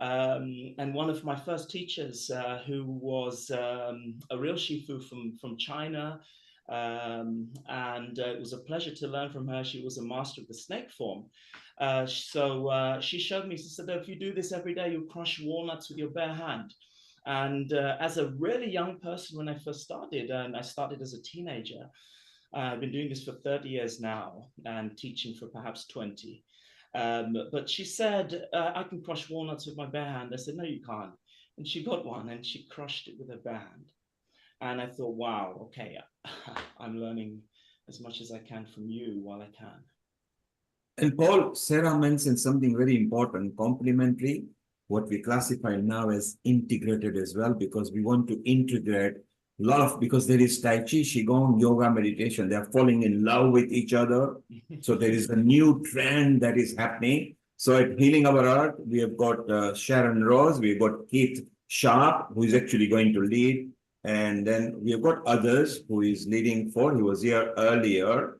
S4: And one of my first teachers, who was a real Shifu from China, and it was a pleasure to learn from her. She was a master of the snake form. So she showed me, she said, if you do this every day, you crush walnuts with your bare hand. And as a really young person, when I first started, and I started as a teenager, I've been doing this for 30 years now and teaching for perhaps 20. But she said, I can crush walnuts with my bare hand. I said, no, you can't. And she got one and she crushed it with her bare hand. And I thought, wow, okay, I'm learning as much as I can from you while I can.
S16: And Paul, Sarah mentioned something very important, complementary, what we classify now as integrated as well, because we want to integrate lot of, because there is Tai Chi, Qigong, yoga, meditation, they're falling in love with each other. So there is a new trend that is happening. So at Healing Our Earth, we have got Sharon Rose, we've got Keith Sharp, who is actually going to lead. And then we have got others who is leading for, he was here earlier.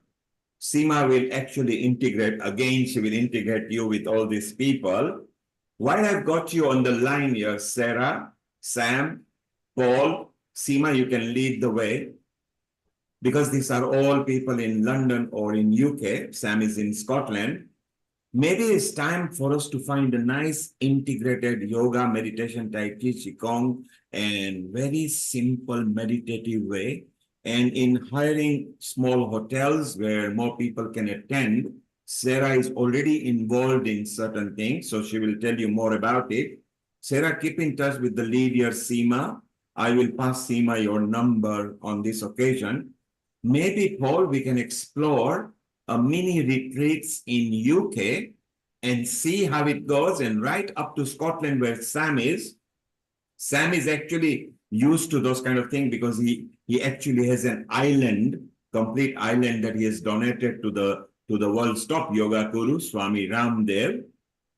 S16: Seema will actually integrate, again, she will integrate you with all these people. While I've got you on the line here, Sarah, Sam, Paul, Seema, you can lead the way. Because these are all people in London or in UK, Sam is in Scotland. Maybe it's time for us to find a nice integrated yoga, meditation, Tai Chi, Qigong, and very simple meditative way. And in hiring small hotels where more people can attend, Sarah is already involved in certain things, so she will tell you more about it. Sarah, keep in touch with the lead here, Seema. I will pass Seema your number on this occasion. Maybe, Paul, we can explore a mini retreats in UK and see how it goes, and right up to Scotland where Sam is. Sam is actually used to those kind of things because he actually has an island, complete island that he has donated to the world's top yoga guru, Swami Ramdev.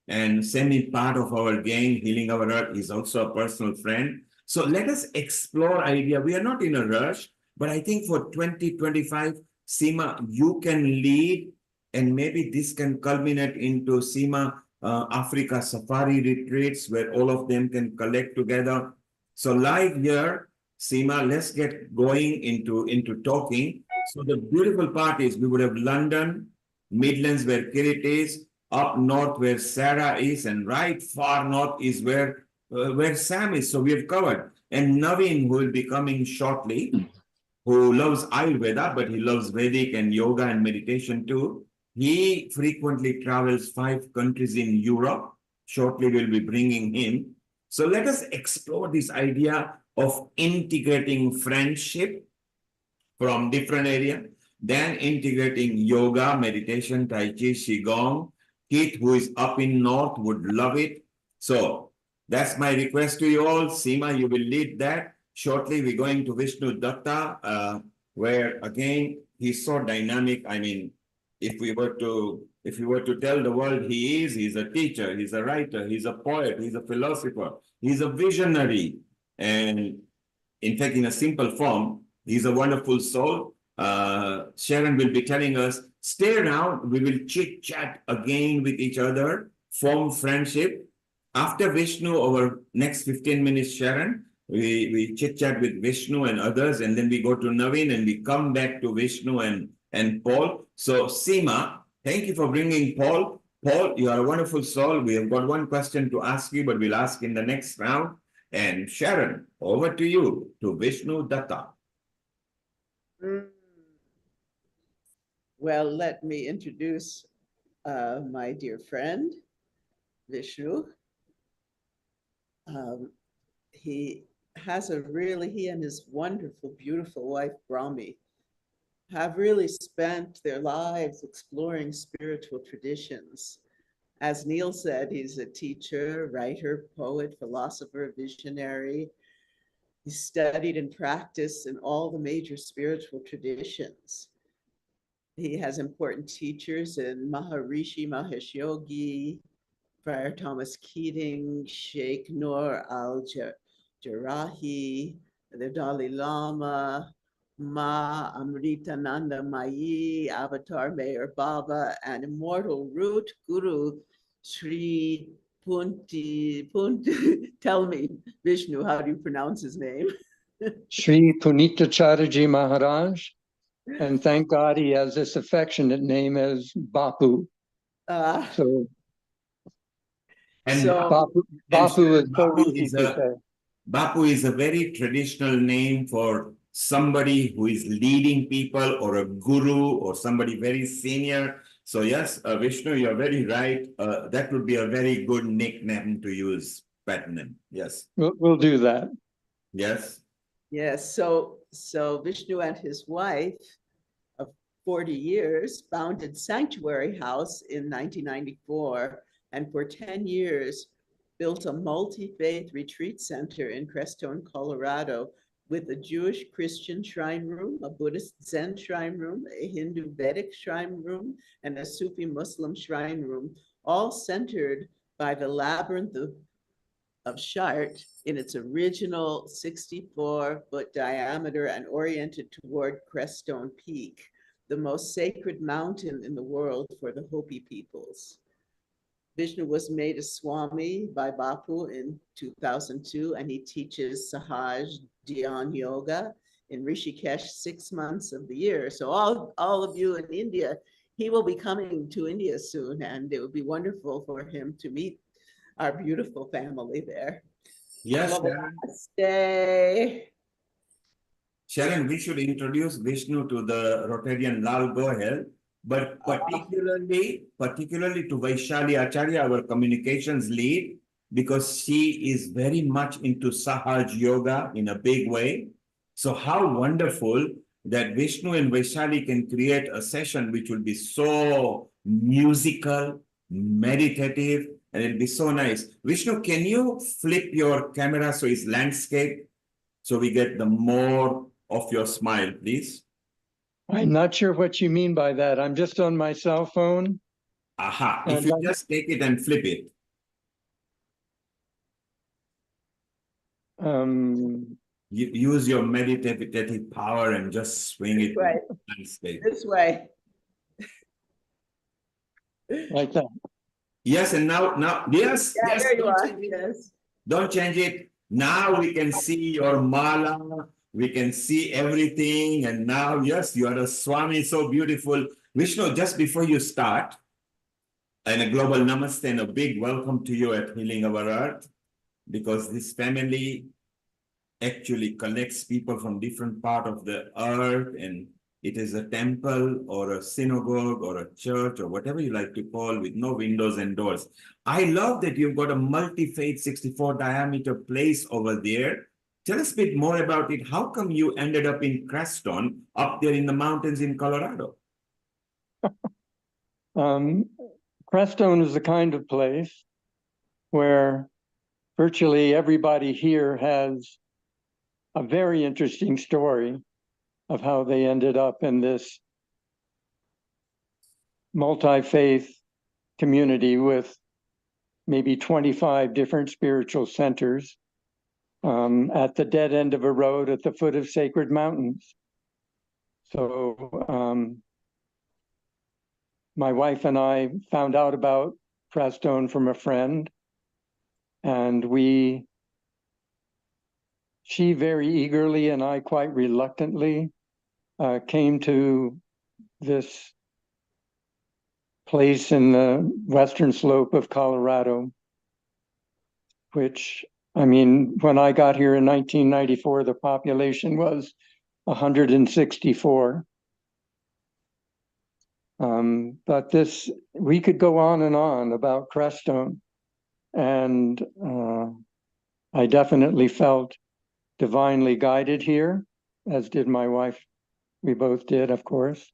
S16: And Sam is part of our gang, Healing Our Earth. He's also a personal friend. So let us explore idea. We are not in a rush, but I think for 2025, Seema, you can lead, and maybe this can culminate into Seema Africa Safari retreats where all of them can collect together. So live here, Seema, let's get going into talking. So the beautiful part is we would have London, Midlands where Kirit is, up north where Sarah is, and right far north is where Sam is. So we have covered. And Naveen, who will be coming shortly, who loves Ayurveda, but he loves Vedic and yoga and meditation too. He frequently travels 5 countries in Europe. Shortly, we'll be bringing him. So let us explore this idea of integrating friendship from different areas, then integrating yoga, meditation, Tai Chi, Qigong. Keith, who is up in north, would love it. So that's my request to you all. Seema, you will lead that. Shortly, we're going to Vishnu Datta, where again, he's so dynamic. I mean, if we were to tell the world he's a teacher, he's a writer, he's a poet, he's a philosopher, he's a visionary. And in fact, in a simple form, he's a wonderful soul. Sharon will be telling us, stay around, we will chit chat again with each other, form friendship. After Vishnu, our next 15 minutes, Sharon, we chit chat with Vishnu and others, and then we go to Naveen and we come back to Vishnu and Paul. So Seema, thank you for bringing Paul. Paul, you are a wonderful soul. We have got one question to ask you, but we'll ask in the next round. And Sharon, over to you, to Vishnu Datta.
S12: Well, let me introduce my dear friend, Vishnu. He and his wonderful, beautiful wife, Brahmi, have really spent their lives exploring spiritual traditions. As Neil said, he's a teacher, writer, poet, philosopher, visionary. He studied and practiced in all the major spiritual traditions. He has important teachers in Maharishi Mahesh Yogi, Friar Thomas Keating, Sheikh Noor al-Jarahi, the Dalai Lama, Ma Amritananda Mai, Avatar Mayor Baba, and immortal root guru Sri Punti. Tell me, Vishnu, how do you pronounce his name?
S2: Sri Punitacharya Maharaj, and thank God he has this affectionate name as Bapu. So
S16: Bapu is a very traditional name for somebody who is leading people, or a guru, or somebody very senior. So yes, Vishnu, you're very right. That would be a very good nickname to use, pattern. Yes.
S2: We'll do that.
S16: Yes.
S12: Yes. So Vishnu and his wife of 40 years founded Sanctuary House in 1994, and for 10 years built a multi-faith retreat center in Crestone, Colorado, with a Jewish Christian shrine room, a Buddhist Zen shrine room, a Hindu Vedic shrine room, and a Sufi Muslim shrine room, all centered by the labyrinth of Chartres in its original 64-foot diameter and oriented toward Crestone Peak, the most sacred mountain in the world for the Hopi peoples. Vishnu was made a Swami by Bapu in 2002, and he teaches Sahaj Dhyan Yoga in Rishikesh 6 months of the year. So all of you in India, he will be coming to India soon, and it would be wonderful for him to meet our beautiful family there.
S16: Yes,
S12: Namaste.
S16: Sharon, we should introduce Vishnu to the Rotarian Lal Gohel, but particularly to Vaishali Acharya, our communications lead, because she is very much into Sahaj Yoga in a big way. So how wonderful that Vishnu and Vaishali can create a session which will be so musical, meditative, and it'll be so nice. Vishnu, can you flip your camera so it's landscape, so we get the more of your smile, please?
S2: I'm not sure what you mean by that. I'm just on my cell phone.
S16: Aha, if you just take it and flip it. You use your meditative power and just swing it.
S12: Right. This way.
S2: Like that.
S16: Yes, and now, yes,
S12: Yeah,
S16: yes.
S12: there you are. Yes.
S16: Don't change it. Now we can see your mala. We can see everything. And now, yes, you are a Swami, so beautiful. Vishnu, just before you start, and a global namaste and a big welcome to you at Healing Our Earth, because this family actually connects people from different parts of the earth, and it is a temple or a synagogue or a church or whatever you like to call, with no windows and doors. I love that you've got a multi-faith 64 diameter place over there. Tell us a bit more about it. How come you ended up in Crestone, up there in the mountains in Colorado?
S2: Crestone is the kind of place where virtually everybody here has a very interesting story of how they ended up in this multi-faith community with maybe 25 different spiritual centers at the dead end of a road at the foot of sacred mountains. So my wife and I found out about Crestone from a friend, and she very eagerly and I quite reluctantly came to this place in the western slope of Colorado, which, I mean, when I got here in 1994, the population was 164. But we could go on and on about Crestone, and I definitely felt divinely guided here, as did my wife. We both did, of course.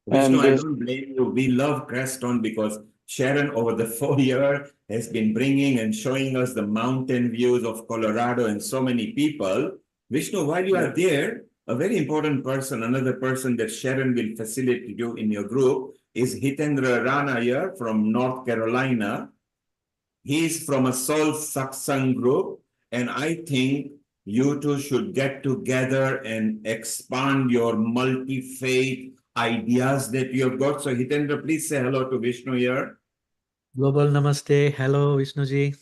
S16: Vishnu, I don't blame you. We love Crestone because Sharon over the 4 years has been bringing and showing us the mountain views of Colorado and so many people. Vishnu, while you are there, a very important person, another person that Sharon will facilitate you in your group is Hitendra Rana here from North Carolina. He's from a Soul Satsang group, and I think you two should get together and expand your multi-faith ideas that you have got. So Hitendra, please say hello to Vishnu here.
S19: Global namaste. Hello, Vishnuji.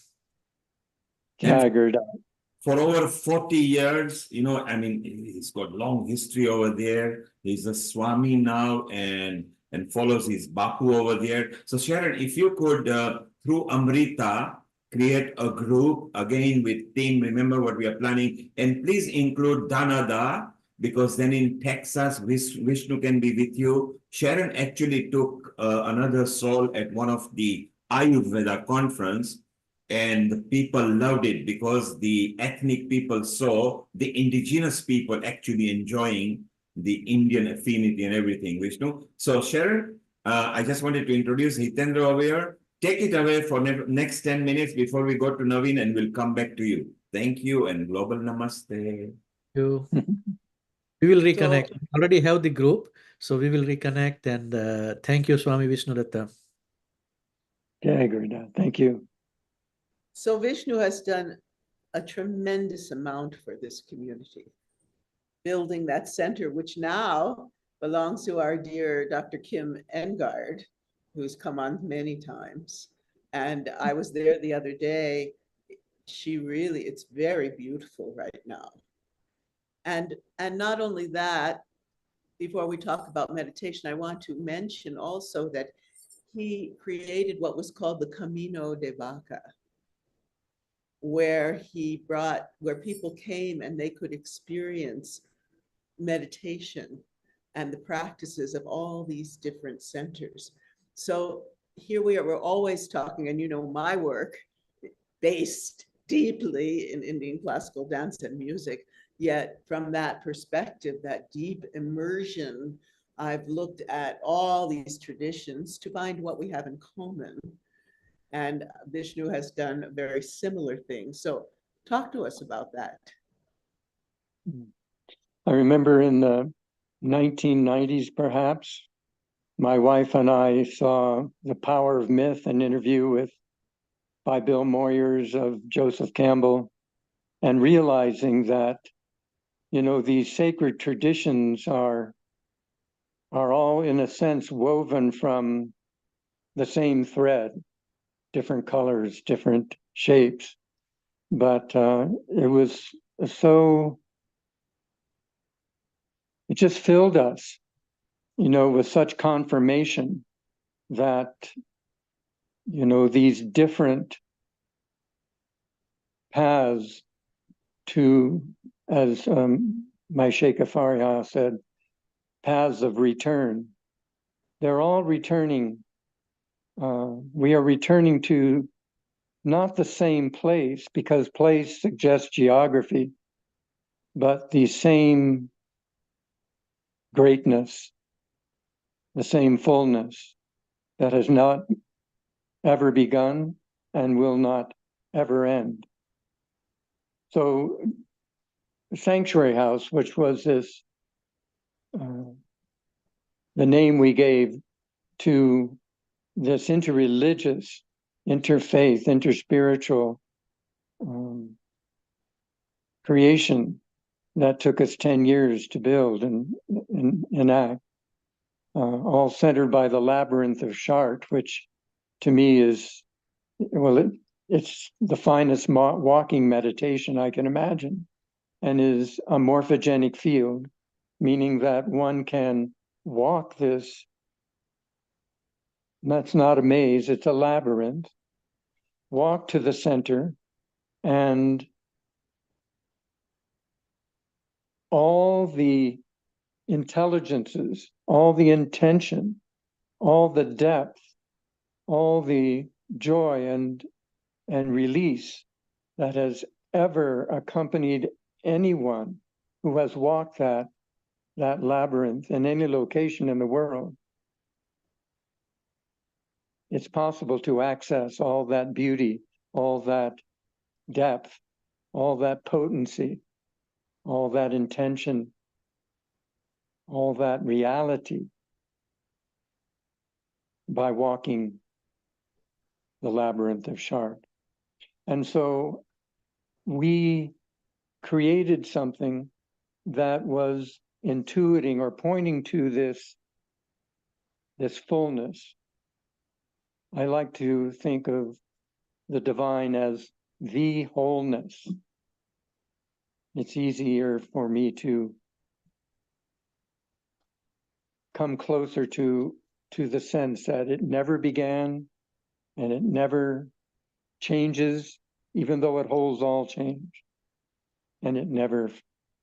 S16: For over 40 years, you know, I mean, he's got long history over there. He's a Swami now and follows his Bapu over there. So Sharon, if you could, through Amrita, create a group again with team. Remember what we are planning, and please include Danada, because then in Texas, Vishnu can be with you. Sharon actually took another soul at one of the Ayurveda conference, and the people loved it because the ethnic people saw the indigenous people actually enjoying the Indian affinity and everything, Vishnu. So Sharon, I just wanted to introduce Hitendra over here. Take it away for next 10 minutes before we go to Naveen, and we'll come back to you. Thank you and global namaste.
S19: you. We will
S12: So,
S19: reconnect. We already have the group, so we will reconnect. And thank you, Swami Vishnudatta.
S2: Okay, Gurudev. Thank you.
S12: so Vishnu has done a tremendous amount for this community, building that center, which now belongs to our dear Dr. Kim Engard, who's come on many times. And I was there the other day. It's very beautiful right now. And not only that, before we talk about meditation, I want to mention also that he created what was called the Camino de Vaca, where people came and they could experience meditation and the practices of all these different centers. So here we are, we're always talking, and my work based deeply in Indian classical dance and music, yet from that perspective, that deep immersion, I've looked at all these traditions to find what we have in common. And Vishnu has done very similar things. So talk to us about that.
S2: I remember in the 1990s, perhaps, my wife and I saw The Power of Myth, an interview by Bill Moyers of Joseph Campbell, and realizing that, these sacred traditions are all, in a sense, woven from the same thread, different colors, different shapes. But it just filled us, with such confirmation that, these different paths to, as my Sheikh Afariha said, paths of return. They're all returning. We are returning to not the same place, because place suggests geography, but the same greatness, the same fullness that has not ever begun and will not ever end. So Sanctuary House, which was this, the name we gave to this interreligious, interfaith, interspiritual creation that took us 10 years to build and enact, all centered by the labyrinth of Chartres, which to me is, it's the finest walking meditation I can imagine, and is a morphogenic field, meaning that one can walk this. That's not a maze, it's a labyrinth. Walk to the center, and all the intelligences, all the intention, all the depth, all the joy and release that has ever accompanied anyone who has walked that labyrinth in any location in the world. It's possible to access all that beauty, all that depth, all that potency, all that intention, all that reality by walking the labyrinth of Chartres. And so we created something that was intuiting or pointing to this fullness. I like to think of the divine as the wholeness. It's easier for me to come closer to the sense that it never began and it never changes, even though it holds all change. And it never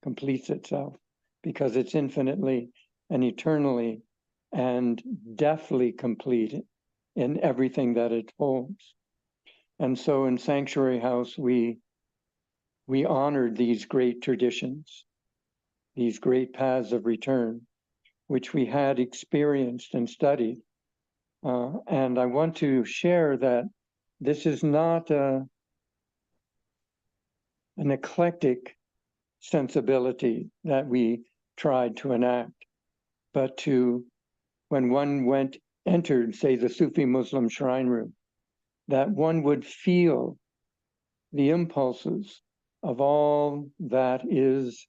S2: completes itself, because it's infinitely and eternally and deathly complete in everything that it holds. And so in Sanctuary House, we honored these great traditions, these great paths of return, which we had experienced and studied. And I want to share that this is not an eclectic sensibility that we tried to enact, but to, when one entered, say, the Sufi Muslim shrine room, that one would feel the impulses of all that is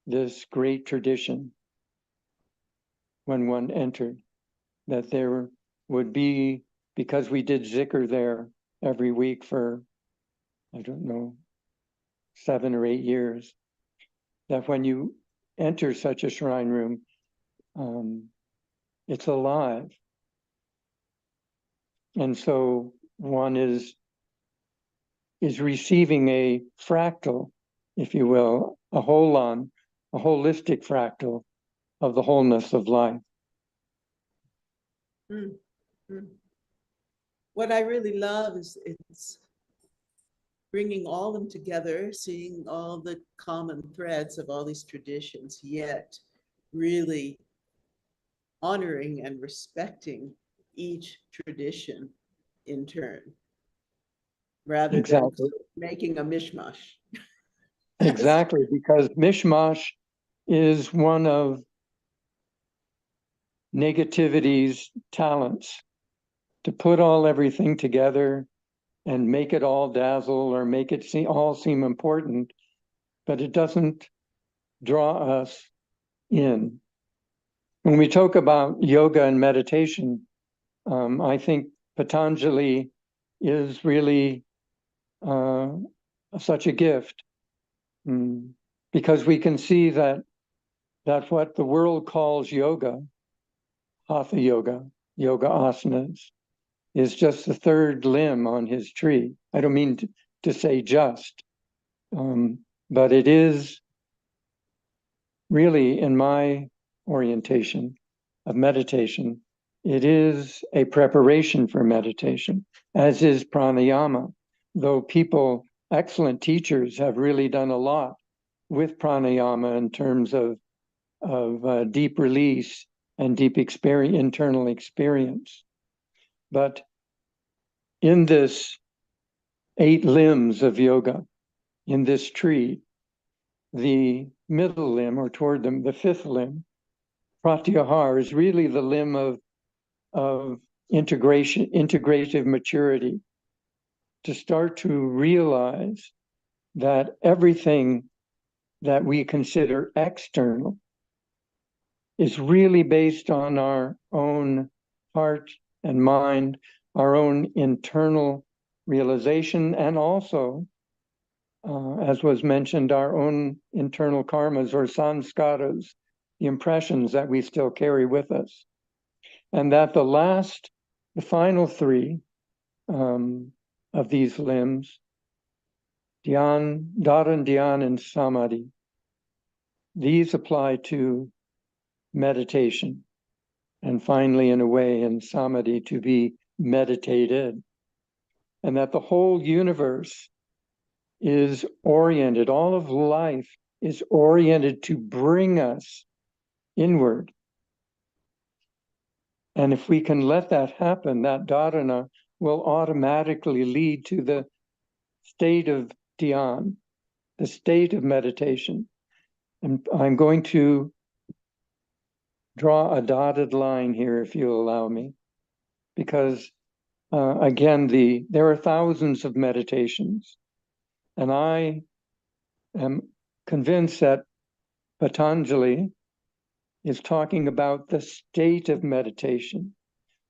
S2: this great tradition when one entered, that there would be, because we did zikr there every week for, I don't know, 7 or 8 years, that when you enter such a shrine room, it's alive. And so one is receiving a fractal, if you will, a holistic fractal of the wholeness of life.
S12: What I really love is it's bringing all them together, seeing all the common threads of all these traditions, yet really honoring and respecting each tradition in turn, rather than making a mishmash.
S2: Exactly, because mishmash is one of negativity's talents, to put everything together and make it all dazzle or make it all seem important, but it doesn't draw us in. When we talk about yoga and meditation, I think Patanjali is really such a gift, because we can see that what the world calls yoga, hatha yoga, yoga asanas, is just the third limb on his tree. I don't mean to say just, but it is really, in my orientation of meditation, it is a preparation for meditation, as is pranayama, though excellent teachers have really done a lot with pranayama in terms of deep release and deep internal experience. But in this 8 limbs of yoga, in this tree, the middle limb, or toward them, the 5th limb, pratyahara, is really the limb of integrative maturity, to start to realize that everything that we consider external is really based on our own heart and mind, our own internal realization, and also, as was mentioned, our own internal karmas or samskaras, the impressions that we still carry with us. And that the final 3 of these limbs, dhyan, and samadhi, these apply to meditation. And finally, in a way, in samadhi, to be meditated. And that the whole universe is oriented, all of life is oriented to bring us inward. And if we can let that happen, that dharana will automatically lead to the state of dhyan, the state of meditation. And I'm going to draw a dotted line here, if you'll allow me, because again, there are thousands of meditations, and I am convinced that Patanjali is talking about the state of meditation,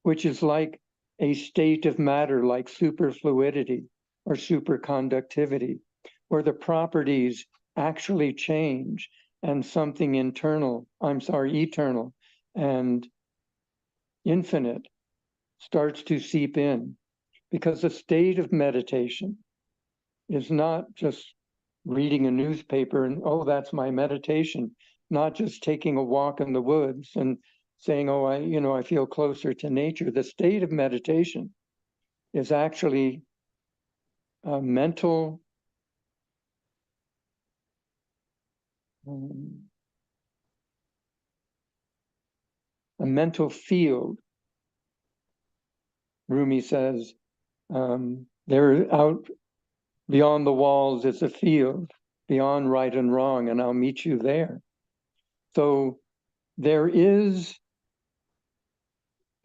S2: which is like a state of matter, like superfluidity or superconductivity, where the properties actually change and something eternal and infinite starts to seep in. Because the state of meditation is not just reading a newspaper and, oh, that's my meditation, not just taking a walk in the woods and saying, oh, I feel closer to nature. The state of meditation is actually a mental field. Rumi says, they're out beyond the walls, it's a field. beyond right and wrong, and I'll meet you there. So there is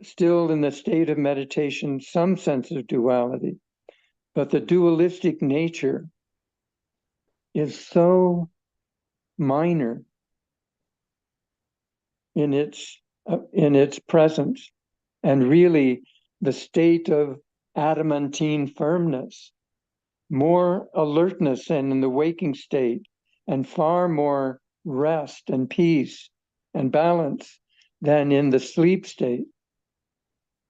S2: still in the state of meditation some sense of duality, but the dualistic nature is so minor in its presence, and really the state of adamantine firmness, more alertness than in the waking state, and far more rest and peace and balance than in the sleep state.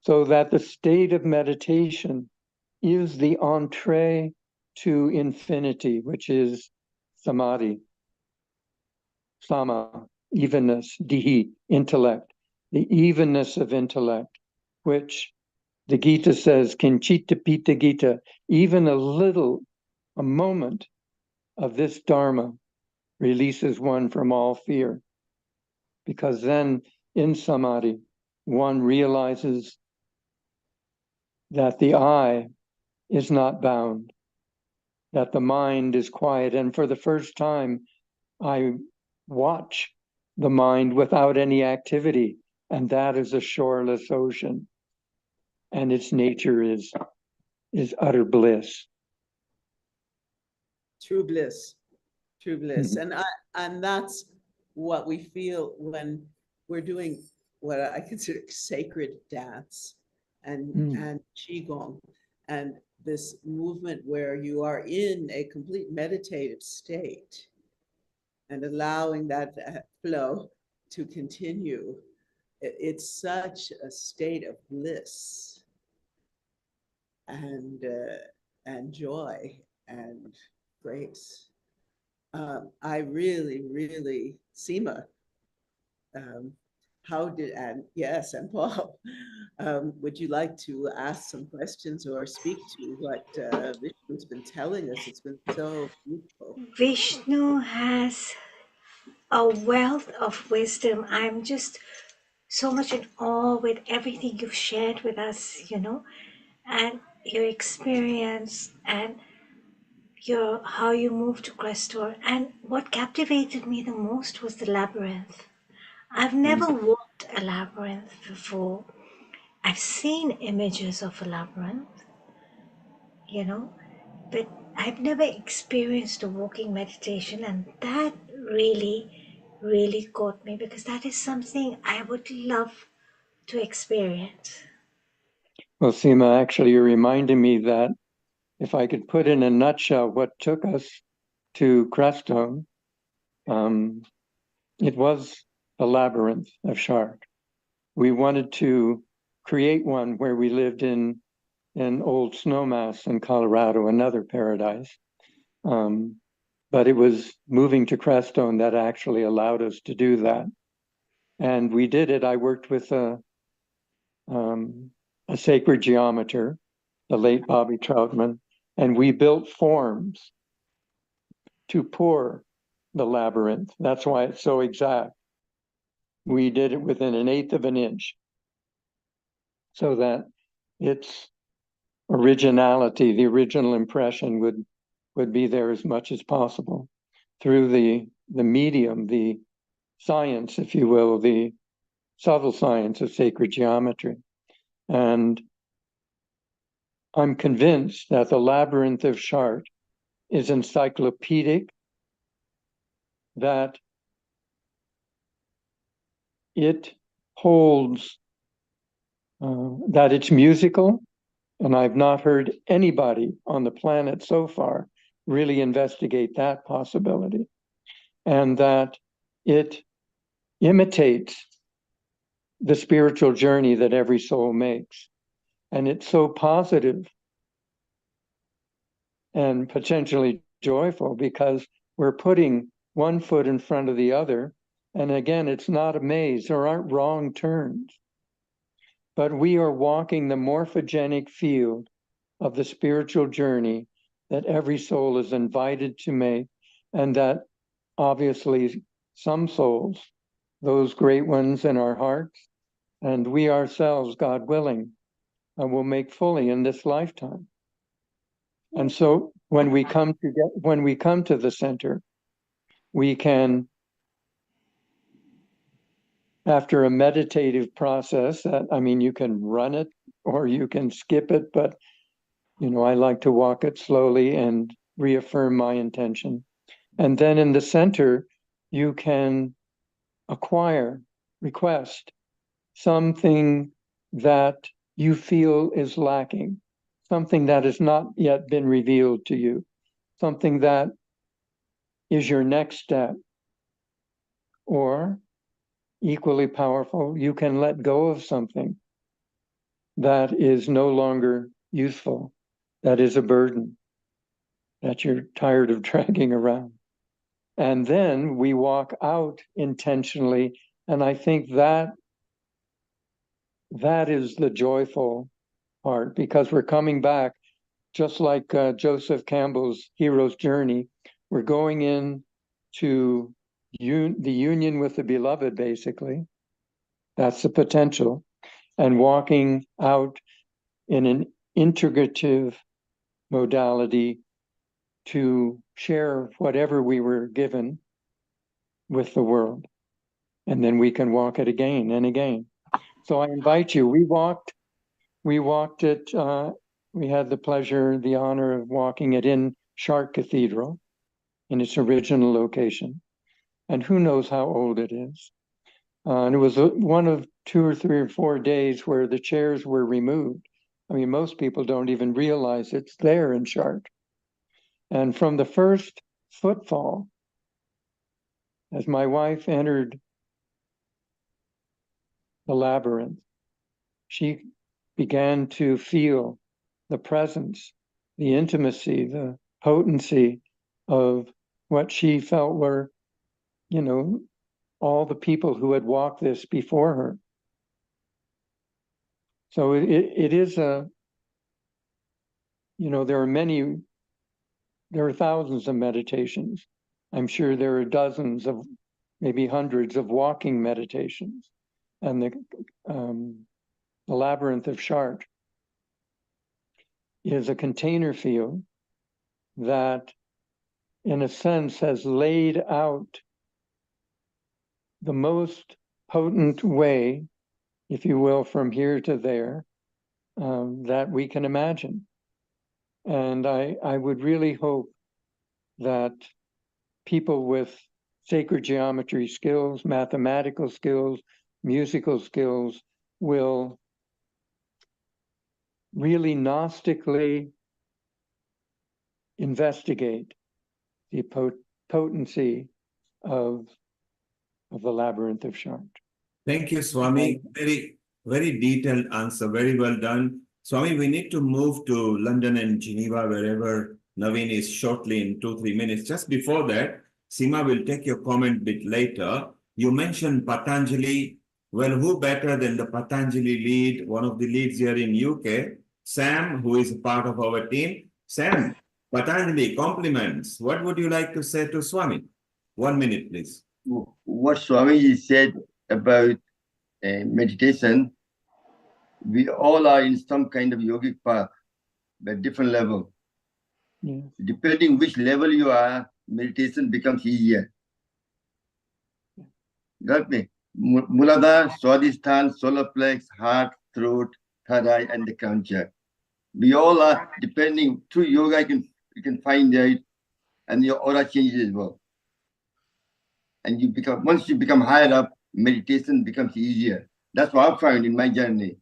S2: So that the state of meditation is the entree to infinity, which is samadhi, sama, evenness, dihi, intellect, the evenness of intellect, which the Gita says, kinchita pita Gita, even a moment of this Dharma releases one from all fear. Because then in samadhi, one realizes that the I is not bound, that the mind is quiet. And for the first time, I watch the mind without any activity, and that is a shoreless ocean. And its nature is utter bliss.
S12: True bliss, true bliss. And that's what we feel when we're doing what I consider sacred dance and qigong, and this movement where you are in a complete meditative state and allowing that flow to continue. It's such a state of bliss and joy and grace. I really, Seema, and Paul, would you like to ask some questions or speak to what Vishnu's been telling us? It's been so beautiful.
S10: Vishnu has a wealth of wisdom. I'm just so much in awe with everything you've shared with us, and your experience and how you moved to Crestor. And what captivated me the most was the labyrinth. I've never walked a labyrinth before. I've seen images of a labyrinth, but I've never experienced a walking meditation, and that really caught me, because that is something I would love to experience.
S2: Well, Seema, actually, you're reminding me that if I could put in a nutshell what took us to Crestone, it was a labyrinth of Shark. We wanted to create one where we lived in Old Snowmass in Colorado, another paradise. But it was moving to Crestone that actually allowed us to do that. And we did it. I worked with a sacred geometer, the late Bobby Troutman, and we built forms to pour the labyrinth. That's why it's so exact. We did it within 1/8 of an inch so that its originality, the original impression would be there as much as possible through the medium, the science, if you will, the subtle science of sacred geometry. And I'm convinced that the labyrinth of Chartres is encyclopedic, that it holds, that it's musical, and I've not heard anybody on the planet so far really investigate that possibility, and that it imitates the spiritual journey that every soul makes. And it's so positive and potentially joyful because we're putting one foot in front of the other. And again, it's not a maze. There aren't wrong turns. But we are walking the morphogenic field of the spiritual journey that every soul is invited to make, and that obviously some souls, those great ones in our hearts, and we ourselves, God willing, will make fully in this lifetime. And so when we come to the center, we can, after a meditative process, you can run it or you can skip it, but I like to walk it slowly and reaffirm my intention. And then in the center, you can request something that you feel is lacking, something that has not yet been revealed to you, something that is your next step. Or, equally powerful, you can let go of something that is no longer useful, that is a burden, that you're tired of dragging around. And then we walk out intentionally. And I think that is the joyful part, because we're coming back, just like Joseph Campbell's hero's journey. We're going in to the union with the beloved, basically. That's the potential. And walking out in an integrative modality to share whatever we were given with the world. And then we can walk it again and again. So I invite you. We walked it, we had the pleasure, the honor of walking it in Chartres Cathedral in its original location. And who knows how old it is. And it was one of 2 or 3 or 4 days where the chairs were removed. Most people don't even realize it's there in Chartres. And from the first footfall, as my wife entered the labyrinth, she began to feel the presence, the intimacy, the potency of what she felt were, all the people who had walked this before her. So it is there are thousands of meditations. I'm sure there are dozens of, maybe hundreds of walking meditations. And the labyrinth of Chartres is a container field that, in a sense, has laid out the most potent way, if you will, from here to there, that we can imagine. And I would really hope that people with sacred geometry skills, mathematical skills, musical skills will really Gnostically investigate the potency of the labyrinth of Chartres.
S16: Thank you, Swami. Very, very detailed answer. Very well done. Swami, we need to move to London and Geneva, wherever Naveen is shortly in 2-3 minutes. Just before that, Seema will take your comment a bit later. You mentioned Patanjali. Well, who better than the Patanjali lead, one of the leads here in UK, Sam, who is a part of our team. Sam, Patanjali, compliments. What would you like to say to Swami? 1 minute, please.
S18: What Swami said about meditation, we all are in some kind of yogic path, but different level.
S2: Yeah.
S18: Depending which level you are, meditation becomes easier. Got me? Muladhara, Swadhisthana, solar plex, heart, throat, third eye, and the crown chakra. We all are, depending through yoga, you can find out, and your aura changes as well. And once you become higher up, meditation becomes easier. That's what I found in my journey.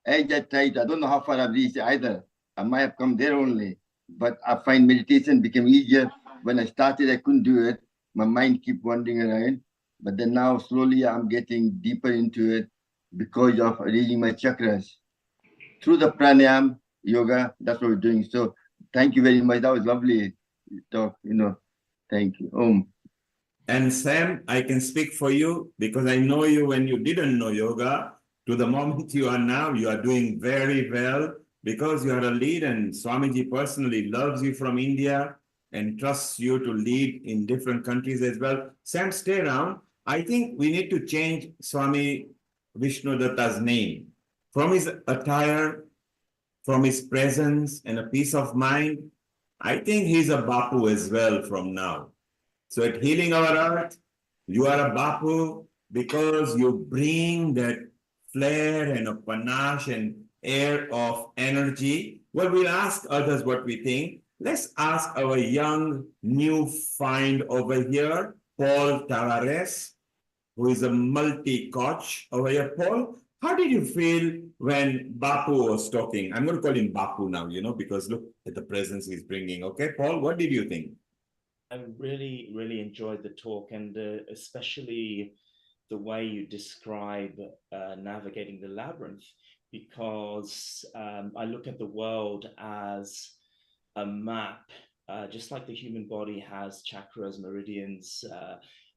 S18: I don't know how far I've reached either. I might have come there only, but I find meditation became easier. When I started, I couldn't do it. My mind kept wandering around. But then now slowly I'm getting deeper into it because of reading my chakras. Through the pranayama, yoga, that's what we're doing. So thank you very much. That was lovely talk, Thank you.
S16: And Sam, I can speak for you because I know you when you didn't know yoga. To the moment you are now, you are doing very well because you are a lead, and Swamiji personally loves you from India and trusts you to lead in different countries as well. Sam, stay around. I think we need to change Swami Vishnudatta's name. From his attire, from his presence and a peace of mind, I think he's a Bapu as well from now. So at Healing Our Earth, you are a Bapu because you bring that flair and a panache and air of energy. Well, we'll ask others what we think. Let's ask our young new find over here, Paul Tavares, who is a multi-coach over here. Paul, how did you feel when Bapu was talking? I'm going to call him Bapu now, because look at the presence he's bringing. Okay, Paul, what did you think?
S4: I really, really enjoyed the talk, and especially the way you describe navigating the labyrinth, because I look at the world as a map, just like the human body has chakras, meridians,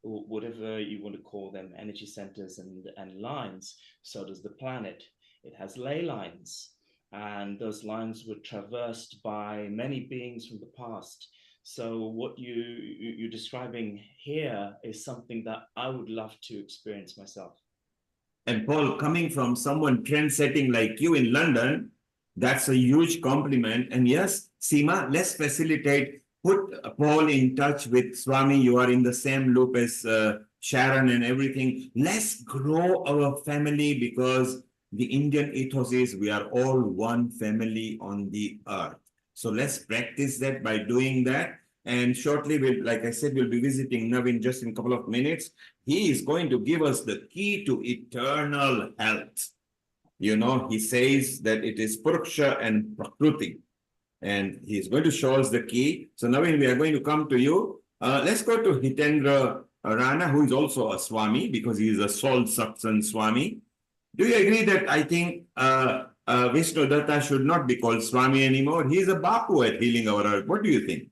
S4: whatever you want to call them, energy centers and lines, so does the planet. It has ley lines, and those lines were traversed by many beings from the past. So what you're describing here is something that I would love to experience myself.
S16: And Paul, coming from someone trend-setting like you in London, that's a huge compliment. And yes, Seema, let's facilitate, put Paul in touch with Swami. You are in the same loop as Sharon and everything. Let's grow our family, because the Indian ethos is we are all one family on the earth. So let's practice that by doing that. And shortly, like I said, we'll be visiting Navin just in a couple of minutes. He is going to give us the key to eternal health. He says that it is Purksha and Prakruti. And he's going to show us the key. So Navin, we are going to come to you. Let's go to Hitendra Rana, who is also a Swami, because he is a soul satsang Swami. Do you agree that I think Vishnu Datta should not be called Swami anymore? He is a Bapu at Healing Our Earth. What do you think?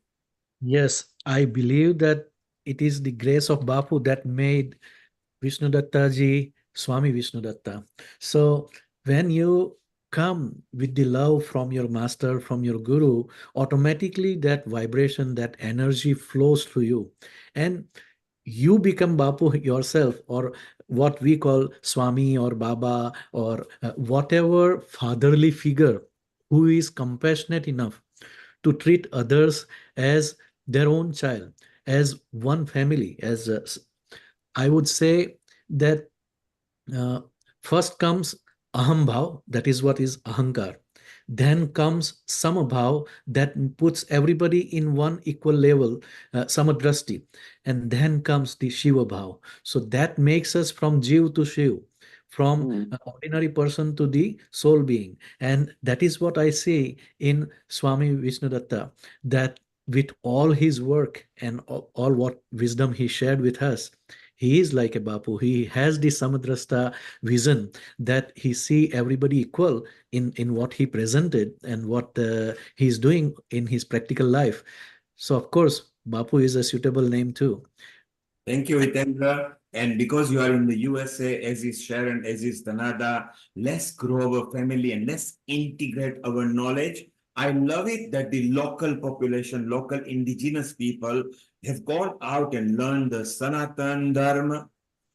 S19: Yes, I believe that it is the grace of Bapu that made Vishnu Datta ji Swami Vishnu Datta. So when you come with the love from your master, from your guru, automatically that vibration, that energy flows through you. And you become Bapu yourself, or what we call Swami or Baba, or whatever fatherly figure who is compassionate enough to treat others as their own child, as one family. As I would say that first comes aham bhav, that is what is ahankar. Then comes samabhav, that puts everybody in one equal level, samadrasti. And then comes the Shiva bhav. So that makes us from Jiv to Shiv, from an ordinary person to the soul being. And that is what I see in Swami Vishnudatta, that with all his work and all what wisdom he shared with us, he is like a Bapu. He has the Samadrasta vision, that he see everybody equal in what he presented and what he's doing in his practical life. So of course, Bapu is a suitable name too.
S16: Thank you, Hitendra. And because you are in the USA, as is Sharon, as is Tanada, let's grow our family and let's integrate our knowledge. I love it that the local population, local indigenous people have gone out and learned the Sanatan Dharma,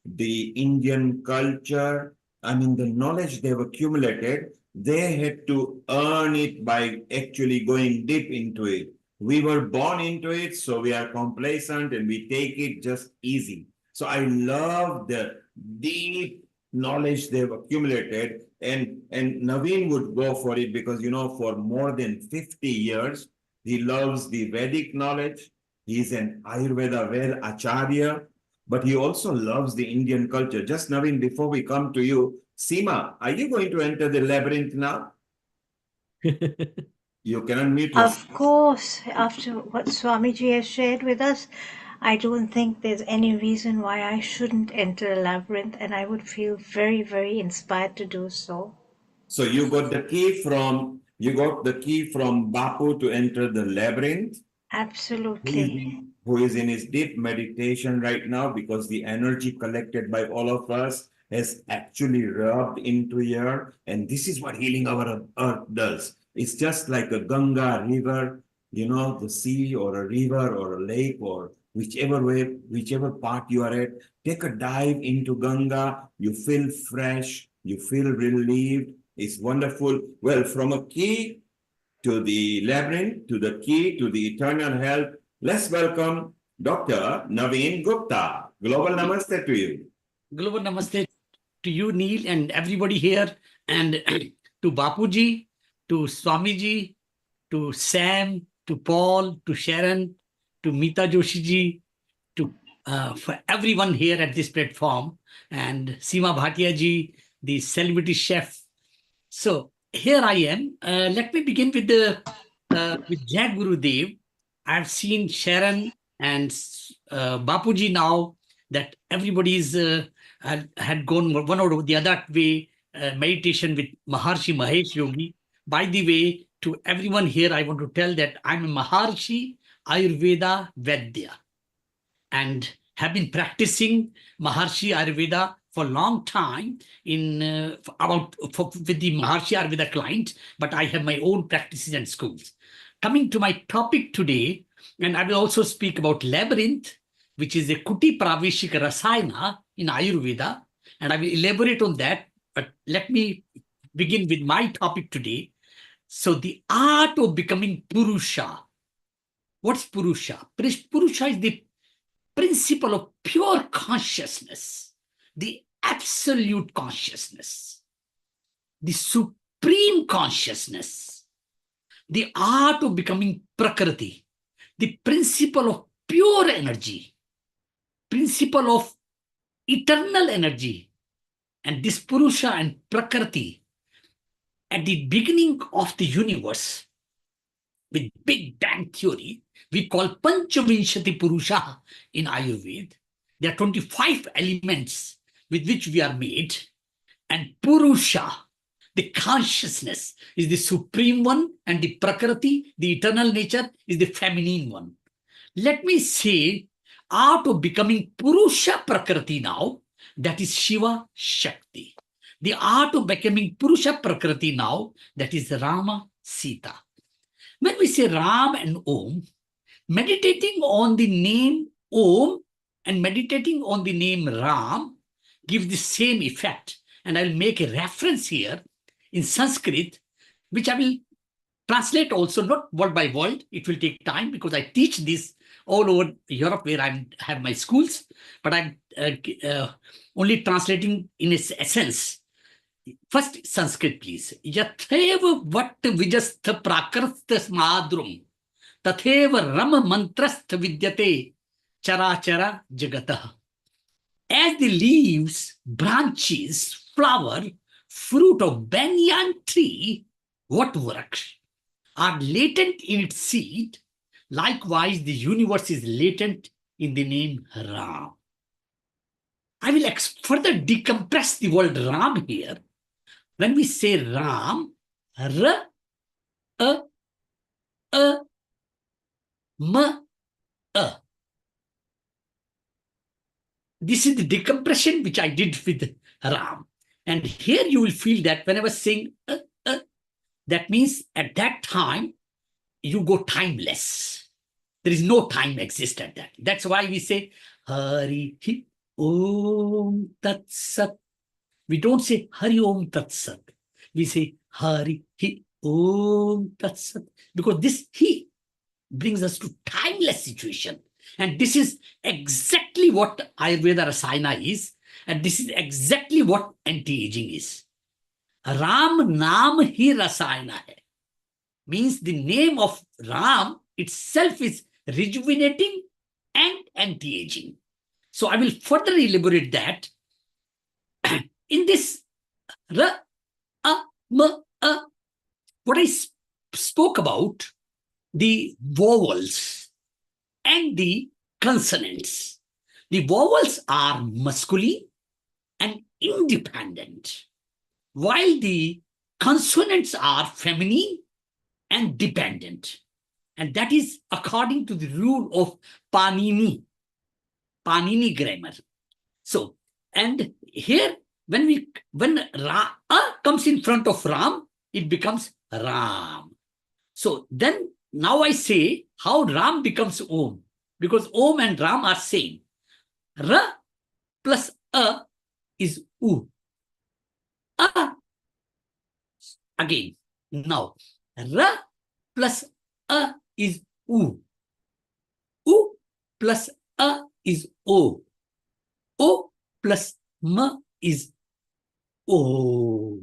S16: the Indian culture. I mean, the knowledge they've accumulated, they had to earn it by actually going deep into it. We were born into it, so we are complacent and we take it just easy. So I love the deep knowledge they've accumulated, and Naveen would go for it because, for more than 50 years, he loves the Vedic knowledge. He's an Ayurveda Ved Acharya, but he also loves the Indian culture. Just Naveen, before we come to you, Seema, are you going to enter the labyrinth now? You can unmute yourself.
S10: Of course, after what Swamiji has shared with us, I don't think there's any reason why I shouldn't enter a labyrinth, and I would feel very, very inspired to do so.
S16: So you got the key from Bapu to enter the labyrinth.
S10: Absolutely.
S16: Who is in his deep meditation right now, because the energy collected by all of us has actually rubbed into here. And this is what Healing Our Earth does. It's just like a Ganga river, the sea or a river or a lake or whichever part you are at. Take a dive into Ganga. You feel fresh. You feel relieved. It's wonderful. Well, from a key to the labyrinth, to the key, to the eternal health. Let's welcome Dr. Naveen Gupta. Global Namaste to you.
S14: Global Namaste to you, Neil, and everybody here, and to Bapuji, to Swamiji, to Sam, to Paul, to Sharon, to Meeta Joshi to for everyone here at this platform, and Seema Bhatia ji, the celebrity chef. So here I am. Let me begin with Jai Gurudev. I've seen Sharon and Bapuji now that everybody's had gone one or the other way, meditation with Maharshi Mahesh Yogi. By the way, to everyone here, I want to tell that I'm a Maharshi Ayurveda Vaidya and have been practicing Maharshi Ayurveda for a long time with the Maharshi Ayurveda client, but I have my own practices and schools. Coming to my topic today, and I will also speak about labyrinth, which is a Kuti Praveshik Rasayana in Ayurveda, and I will elaborate on that, but let me begin with my topic today. So the art of becoming Purusha. What's Purusha? Purusha is the principle of pure consciousness, the absolute consciousness, the supreme consciousness, the art of becoming Prakriti, the principle of pure energy, principle of eternal energy. And this Purusha and Prakriti, at the beginning of the universe, with Big Bang theory, we call Panchavinshati Purusha in Ayurveda. There are 25 elements with which we are made, and Purusha, the consciousness, is the supreme one, and the Prakriti, the eternal nature, is the feminine one. Let me say, art of becoming Purusha Prakriti now, that is Shiva Shakti. The art of becoming Purusha Prakriti now, that is Rama Sita. When we say Ram and Om, meditating on the name Om and meditating on the name Ram gives the same effect. And I'll make a reference here in Sanskrit, which I will translate also, not word by word. It will take time because I teach this all over Europe where I have my schools, but I'm only translating in its essence. First, Sanskrit, please. Yatheva vat vijastha prakartha smadrum tatheva ram mantrastha vidyate charachara jagata. As the leaves, branches, flower, fruit of banyan tree, what vraksh, are latent in its seed, likewise the universe is latent in the name Ram. I will further decompress the word Ram here. When we say Ram, R, A, M, A. This is the decompression which I did with Ram. And here you will feel that when I was saying that means at that time, you go timeless. There is no time exists at that. That's why we say Hari Om Tat Sat. We don't say Hari Om Tat Sat. We say Hari Om Tat Sat. Because this He brings us to timeless situation. And this is exactly what Ayurveda Rasayana is. And this is exactly what anti-aging is. Ram Naam Hi Rasayana hai. Means the name of Ram itself is rejuvenating and anti-aging. So I will further elaborate that. In this Ra, A, M, A, what I spoke about, the vowels and the consonants. The vowels are masculine and independent, while the consonants are feminine and dependent. And that is according to the rule of Panini grammar. So, and here, when Ra comes in front of Ram, it becomes Ram. So then, now I say how Ram becomes Om, because Om and Ram are same. Ra plus A is U. A. Again, now, Ra plus a is U. U plus a is O. O plus M is O.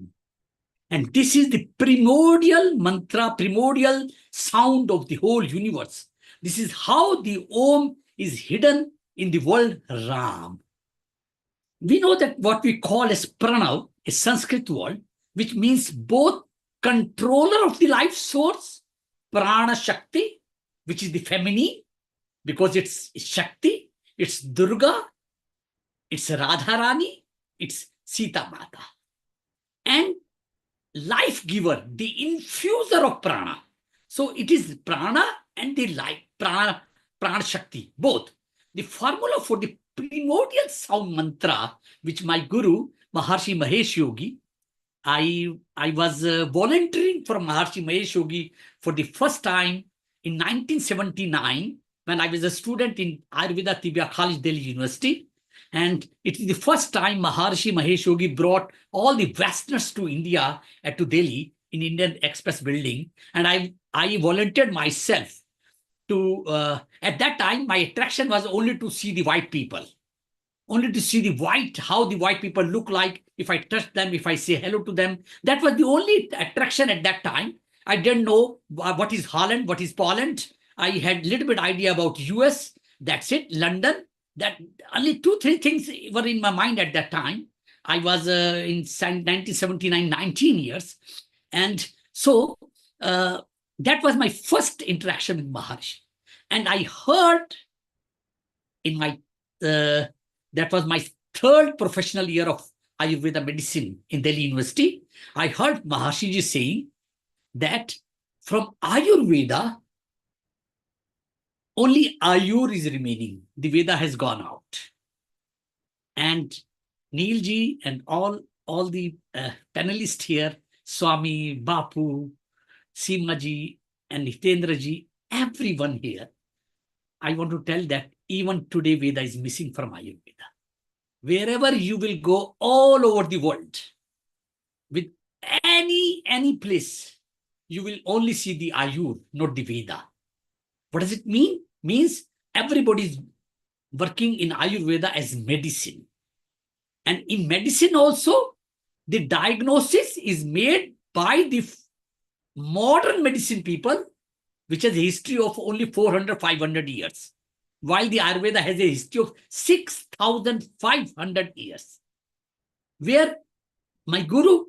S14: And this is the primordial mantra, primordial sound of the whole universe. This is how the Om is hidden in the world Ram. We know that what we call as Pranav, a Sanskrit word, which means both controller of the life source, Prana Shakti, which is the feminine, because it's Shakti, it's Durga, it's Radharani, it's Sita Mata. And life giver, the infuser of prana. So it is prana and the life, prana Shakti, both. The formula for the primordial sound mantra, which my guru, Maharshi Mahesh Yogi, I was volunteering for Maharshi Mahesh Yogi for the first time in 1979 when I was a student in Ayurveda Tibia College, Delhi University. And it is the first time Maharshi Mahesh Yogi brought all the Westerners to India, to Delhi, in Indian Express building. And I volunteered myself to, at that time, my attraction was only to see the white people. Only to see the white, how the white people look like, if I touch them, if I say hello to them. That was the only attraction at that time. I didn't know what is Holland, what is Poland. I had a little bit idea about US, that's it, London. That only 2-3 things were in my mind at that time. I was in 1979, 19 years. And so that was my first interaction with Maharshi. And I heard in my, that was my third professional year of Ayurveda medicine in Delhi University. I heard Maharshi ji saying that from Ayurveda, only Ayur is remaining. The Veda has gone out. And Neil ji and all the panelists here, Swami, Bapu, Seema ji, and Hitendra ji, everyone here, I want to tell that even today Veda is missing from Ayurveda. Wherever you will go all over the world, with any place, you will only see the Ayur, not the Veda. What does it mean? Means everybody is working in Ayurveda as medicine. And in medicine also, the diagnosis is made by the modern medicine people, which has a history of only 400, 500 years. While the Ayurveda has a history of 6,500 years. Where my guru,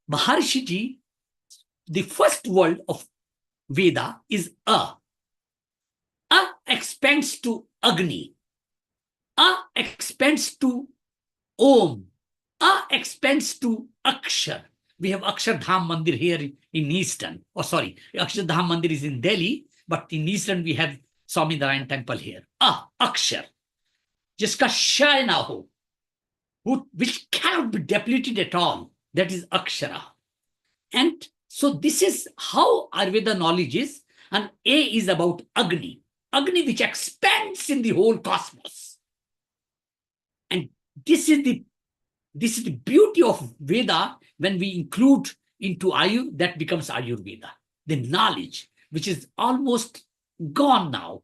S14: Maharshi ji, the first word of Veda is A. A expands to Agni. A expands to Om. A expands to Akshar. We have Akshardham Mandir here in Eastern. Oh, sorry, Akshardham Mandir is in Delhi, but in Eastern we have Swami Narayan Temple here. Akshar. Jiska Shai na ho, which cannot be depleted at all. That is Akshara. And so this is how Ayurveda knowledge is. And A is about Agni. Agni which expands in the whole cosmos. And this is the beauty of Veda. When we include into Ayur, that becomes Ayurveda. The knowledge, which is almost gone now.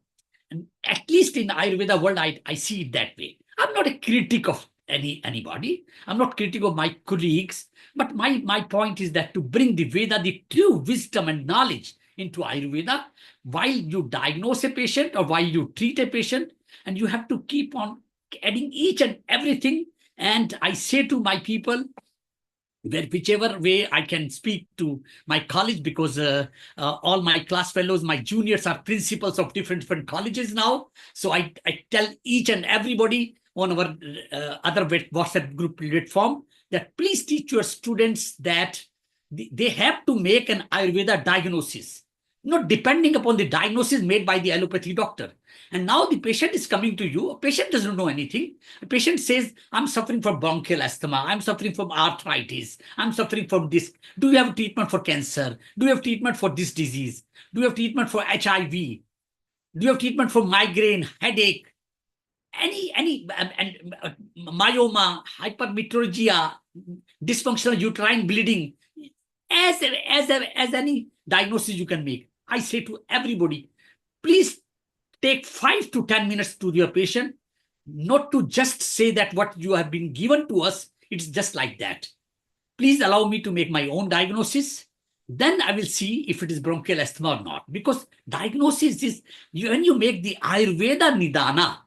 S14: And at least in the Ayurveda world, I see it that way. I'm not a critic of anybody. I'm not critical of my colleagues. But my point is that to bring the Veda, the true wisdom and knowledge into Ayurveda, while you diagnose a patient or while you treat a patient, and you have to keep on adding each and everything. And I say to my people, whichever way I can speak to my college, because all my class fellows, my juniors are principals of different colleges now. So I tell each and everybody on our other WhatsApp group platform that please teach your students that they have to make an Ayurveda diagnosis, not depending upon the diagnosis made by the allopathy doctor. And now the patient is coming to you. A patient doesn't know anything. A patient says, I'm suffering from bronchial asthma. I'm suffering from arthritis. I'm suffering from this. Do you have treatment for cancer? Do you have treatment for this disease? Do you have treatment for HIV? Do you have treatment for migraine, headache, myoma, hypermetrorrhagia, dysfunctional uterine bleeding? as any diagnosis you can make. I say to everybody, please take 5 to 10 minutes to your patient, not to just say that what you have been given to us, it's just like that. Please allow me to make my own diagnosis. Then I will see if it is bronchial asthma or not. Because diagnosis is, when you make the Ayurveda Nidana,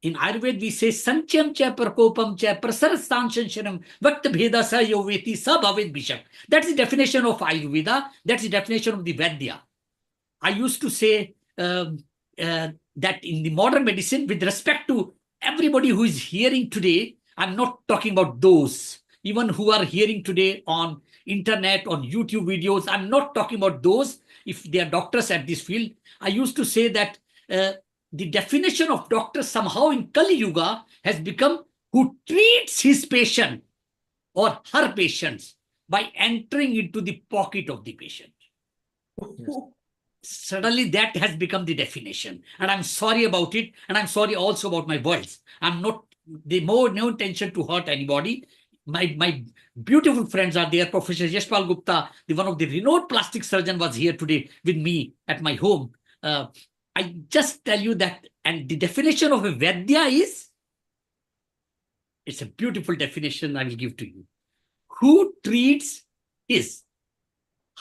S14: in Ayurveda we say Sancham cha prakopam cha prasarastanshanshanam vakta bheda sa yoveti sa bhavet bishak. That's the definition of Ayurveda. That's the definition of the Vedya. I used to say that in the modern medicine, with respect to everybody who is hearing today, I'm not talking about those, even who are hearing today on internet, on YouTube videos. I'm not talking about those, if they are doctors at this field. I used to say that the definition of doctor somehow in Kali Yuga has become who treats his patient or her patients by entering into the pocket of the patient. Yes. Suddenly that has become the definition, and I'm sorry about it, and I'm sorry also about my words. I'm not, no intention to hurt anybody. My beautiful friends are there. Professor Yashpal Gupta, the one of the renowned plastic surgeon, was here today with me at my home. I just tell you that, and the definition of a Vedya is, it's a beautiful definition I will give to you. Who treats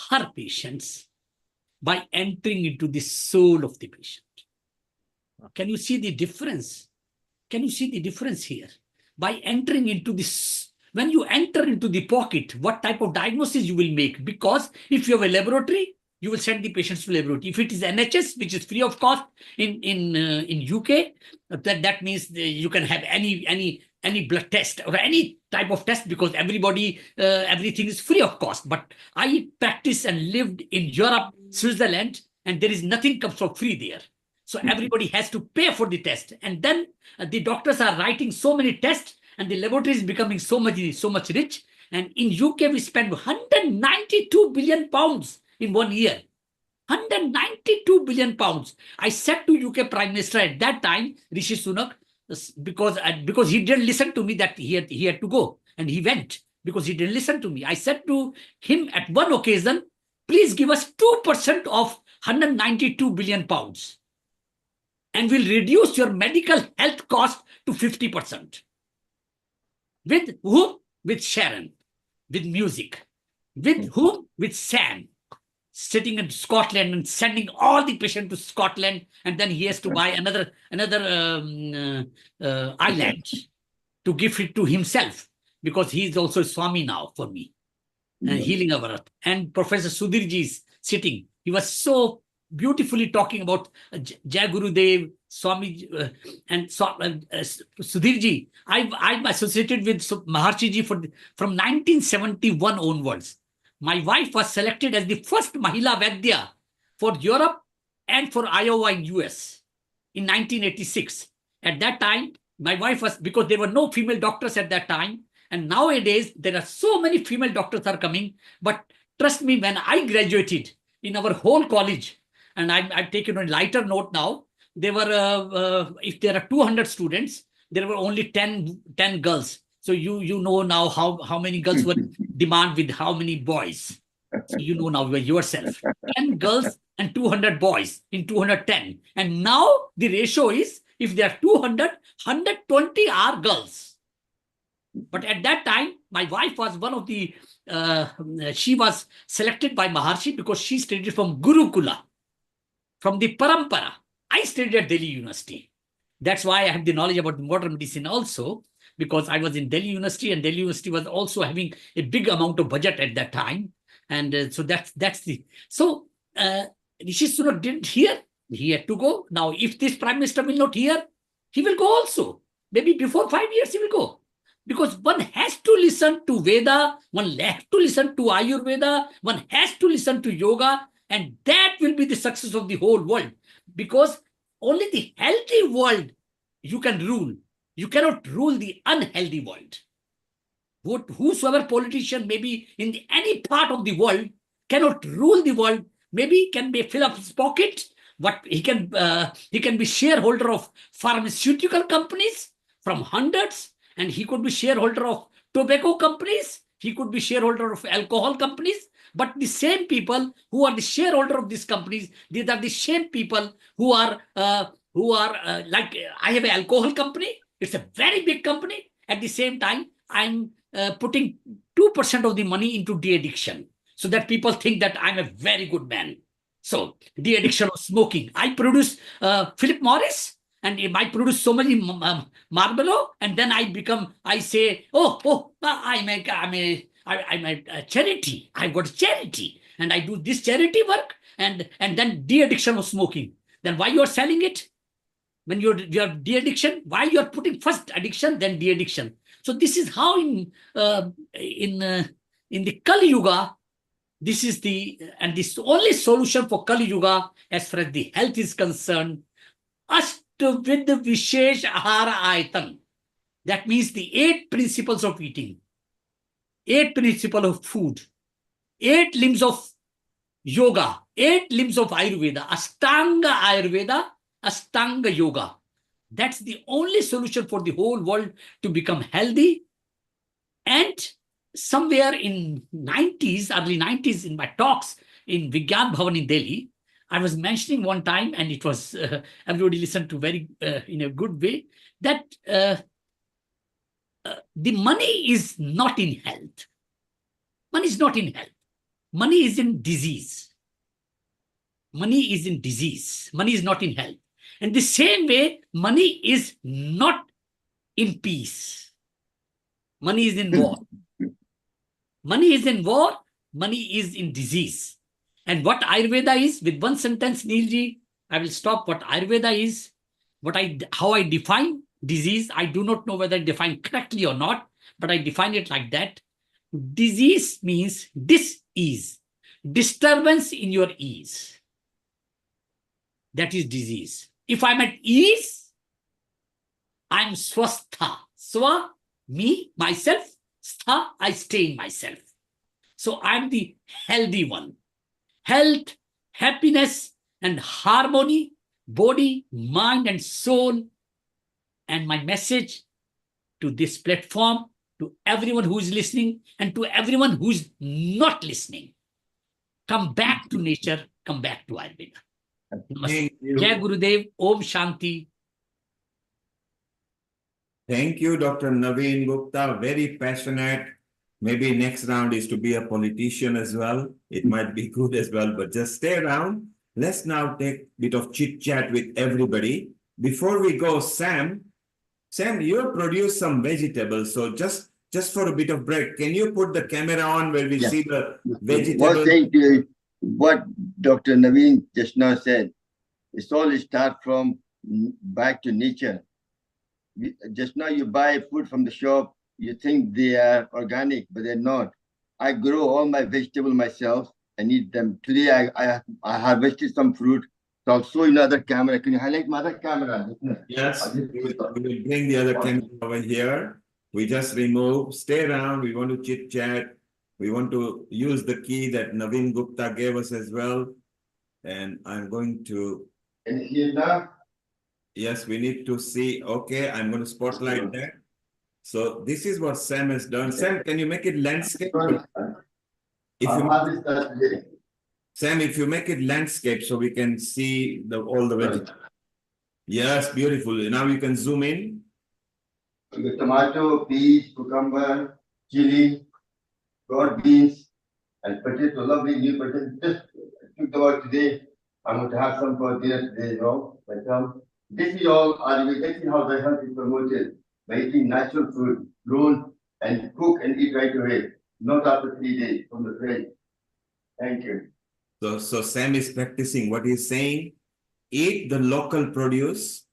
S14: her patients by entering into the soul of the patient. Can you see the difference? Can you see the difference here? By entering into this, when you enter into the pocket, what type of diagnosis you will make? Because if you have a laboratory, you will send the patients to laboratory. If it is NHS, which is free of cost in UK, that means you can have any blood test or any type of test, because everybody, everything is free of cost. But I practiced and lived in Europe, Switzerland, and there is nothing comes for free there. So everybody has to pay for the test. And then the doctors are writing so many tests, and the laboratory is becoming so much rich. And in UK, we spend 192 billion pounds in 1 year. 192 billion pounds. I said to UK Prime Minister at that time, Rishi Sunak, because he didn't listen to me, that he had to go, and he went because he didn't listen to me. I said to him at one occasion, please give us 2% of 192 billion pounds and we'll reduce your medical health cost to 50%. With whom? With Sharon, with music. With whom? With Sam, sitting in Scotland and sending all the patients to Scotland, and then he has to buy another island to give it to himself, because he is also Swami now for me, healing our earth. And Professor Sudhirji is sitting. He was so beautifully talking about Jai Gurudev, Swami, and Sudhirji. I'm associated with Maharshiji from 1971 onwards. My wife was selected as the first Mahila Vaidya for Europe and for Iowa in US in 1986. At that time, my wife was, because there were no female doctors at that time, and nowadays there are so many female doctors are coming. But trust me, when I graduated in our whole college, and I've taken a lighter note now, there were, if there are 200 students, there were only 10 girls. So you know now how many girls were demand with how many boys. So you know now yourself. 10 girls and 200 boys in 210. And now the ratio is, if there are 200, 120 are girls. But at that time, my wife was one of the, she was selected by Maharshi because she studied from Gurukula, from the Parampara. I studied at Delhi University. That's why I have the knowledge about modern medicine also, because I was in Delhi University, and Delhi University was also having a big amount of budget at that time. And so that's the, so Rishi Sunak didn't hear, he had to go. Now, if this Prime Minister will not hear, he will go also. Maybe before 5 years he will go. Because one has to listen to Veda, one has to listen to Ayurveda, one has to listen to yoga, and that will be the success of the whole world. Because only the healthy world you can rule. You cannot rule the unhealthy world. Whosoever politician may be in any part of the world cannot rule the world. Maybe can be fill up his pocket, but he can be shareholder of pharmaceutical companies from hundreds, and he could be shareholder of tobacco companies, He could be shareholder of alcohol companies, but the same people who are the shareholder of these companies, these are the same people who are like I have an alcohol company. It's a very big company. At the same time, I'm putting 2% of the money into de-addiction so that people think that I'm a very good man. So de-addiction of smoking. I produce Philip Morris, and I produce so many Marlboro, and then I say, I'm a charity. I've got a charity, and I do this charity work, and then de-addiction of smoking. Then why you are selling it? When you're de-addiction, why you are putting first addiction, then de-addiction? So this is how in the Kali Yuga, this is this only solution for Kali Yuga as far as the health is concerned. Ashtavid Vishesh Ahara Aitan. That means the 8 principles of eating, 8 principles of food, 8 limbs of yoga, 8 limbs of Ayurveda, Ashtanga Ayurveda, Ashtanga Yoga. That's the only solution for the whole world to become healthy. And somewhere in early 90s, in my talks in Vigyan Bhavan in Delhi, I was mentioning one time, and it was everybody listened to very in a good way, that the money is not in health. Money is not in health. Money is in disease. Money is in disease. Money is not in health. And the same way, money is not in peace. Money is in war. Money is in war. Money is in disease. And what Ayurveda is, with one sentence, Neilji, I will stop. What Ayurveda is, how I define disease, I do not know whether I define correctly or not, but I define it like that. Disease means dis-ease, disturbance in your ease. That is disease. If I'm at ease, I'm swastha. Swa, me, myself. Stha, I stay in myself. So I'm the healthy one. Health, happiness, and harmony, body, mind, and soul. And my message to this platform, to everyone who is listening, and to everyone who is not listening, come back to nature, come back to Ayurveda.
S16: Thank you.
S14: Jai Gurudev, Om Shanti.
S16: Thank you, Dr. Naveen Gupta. Very passionate. Maybe next round is to be a politician as well. It might be good as well, but just stay around. Let's now take a bit of chit chat with everybody. Before we go, Sam, you produced some vegetables. So just for a bit of break, can you put the camera on where we see the vegetables?
S18: Thank you. What Dr. Naveen just now said, it's all start from back to nature. Just now you buy food from the shop, you think they are organic, but they're not. I grow all my vegetables myself and eat them. Today I harvested some fruit. So I'll show you another camera. Can you highlight my other camera?
S16: Yes, we will bring the other camera over here. We just remove, stay around. We want to chit chat. We want to use the key that Naveen Gupta gave us as well. And I'm going to.
S18: And here now?
S16: Yes, we need to see. Okay, I'm going to spotlight that. So this is what Sam has done. Sam, can you make it landscape? Sam, if you make it landscape so we can see all the vegetables. Yes, beautiful. Now you can zoom in.
S18: The tomato, peas, cucumber, chili, broad beans, and potato. Lovely new potato. Just took about today. I'm going to have some for dinner today, you know. This is all Ayurveda. This is how the health is promoted. By eating natural food, grown and cook and eat right away. Not after 3 days from the fridge. Thank you.
S16: So Sam is practicing what he's saying. Eat the local produce.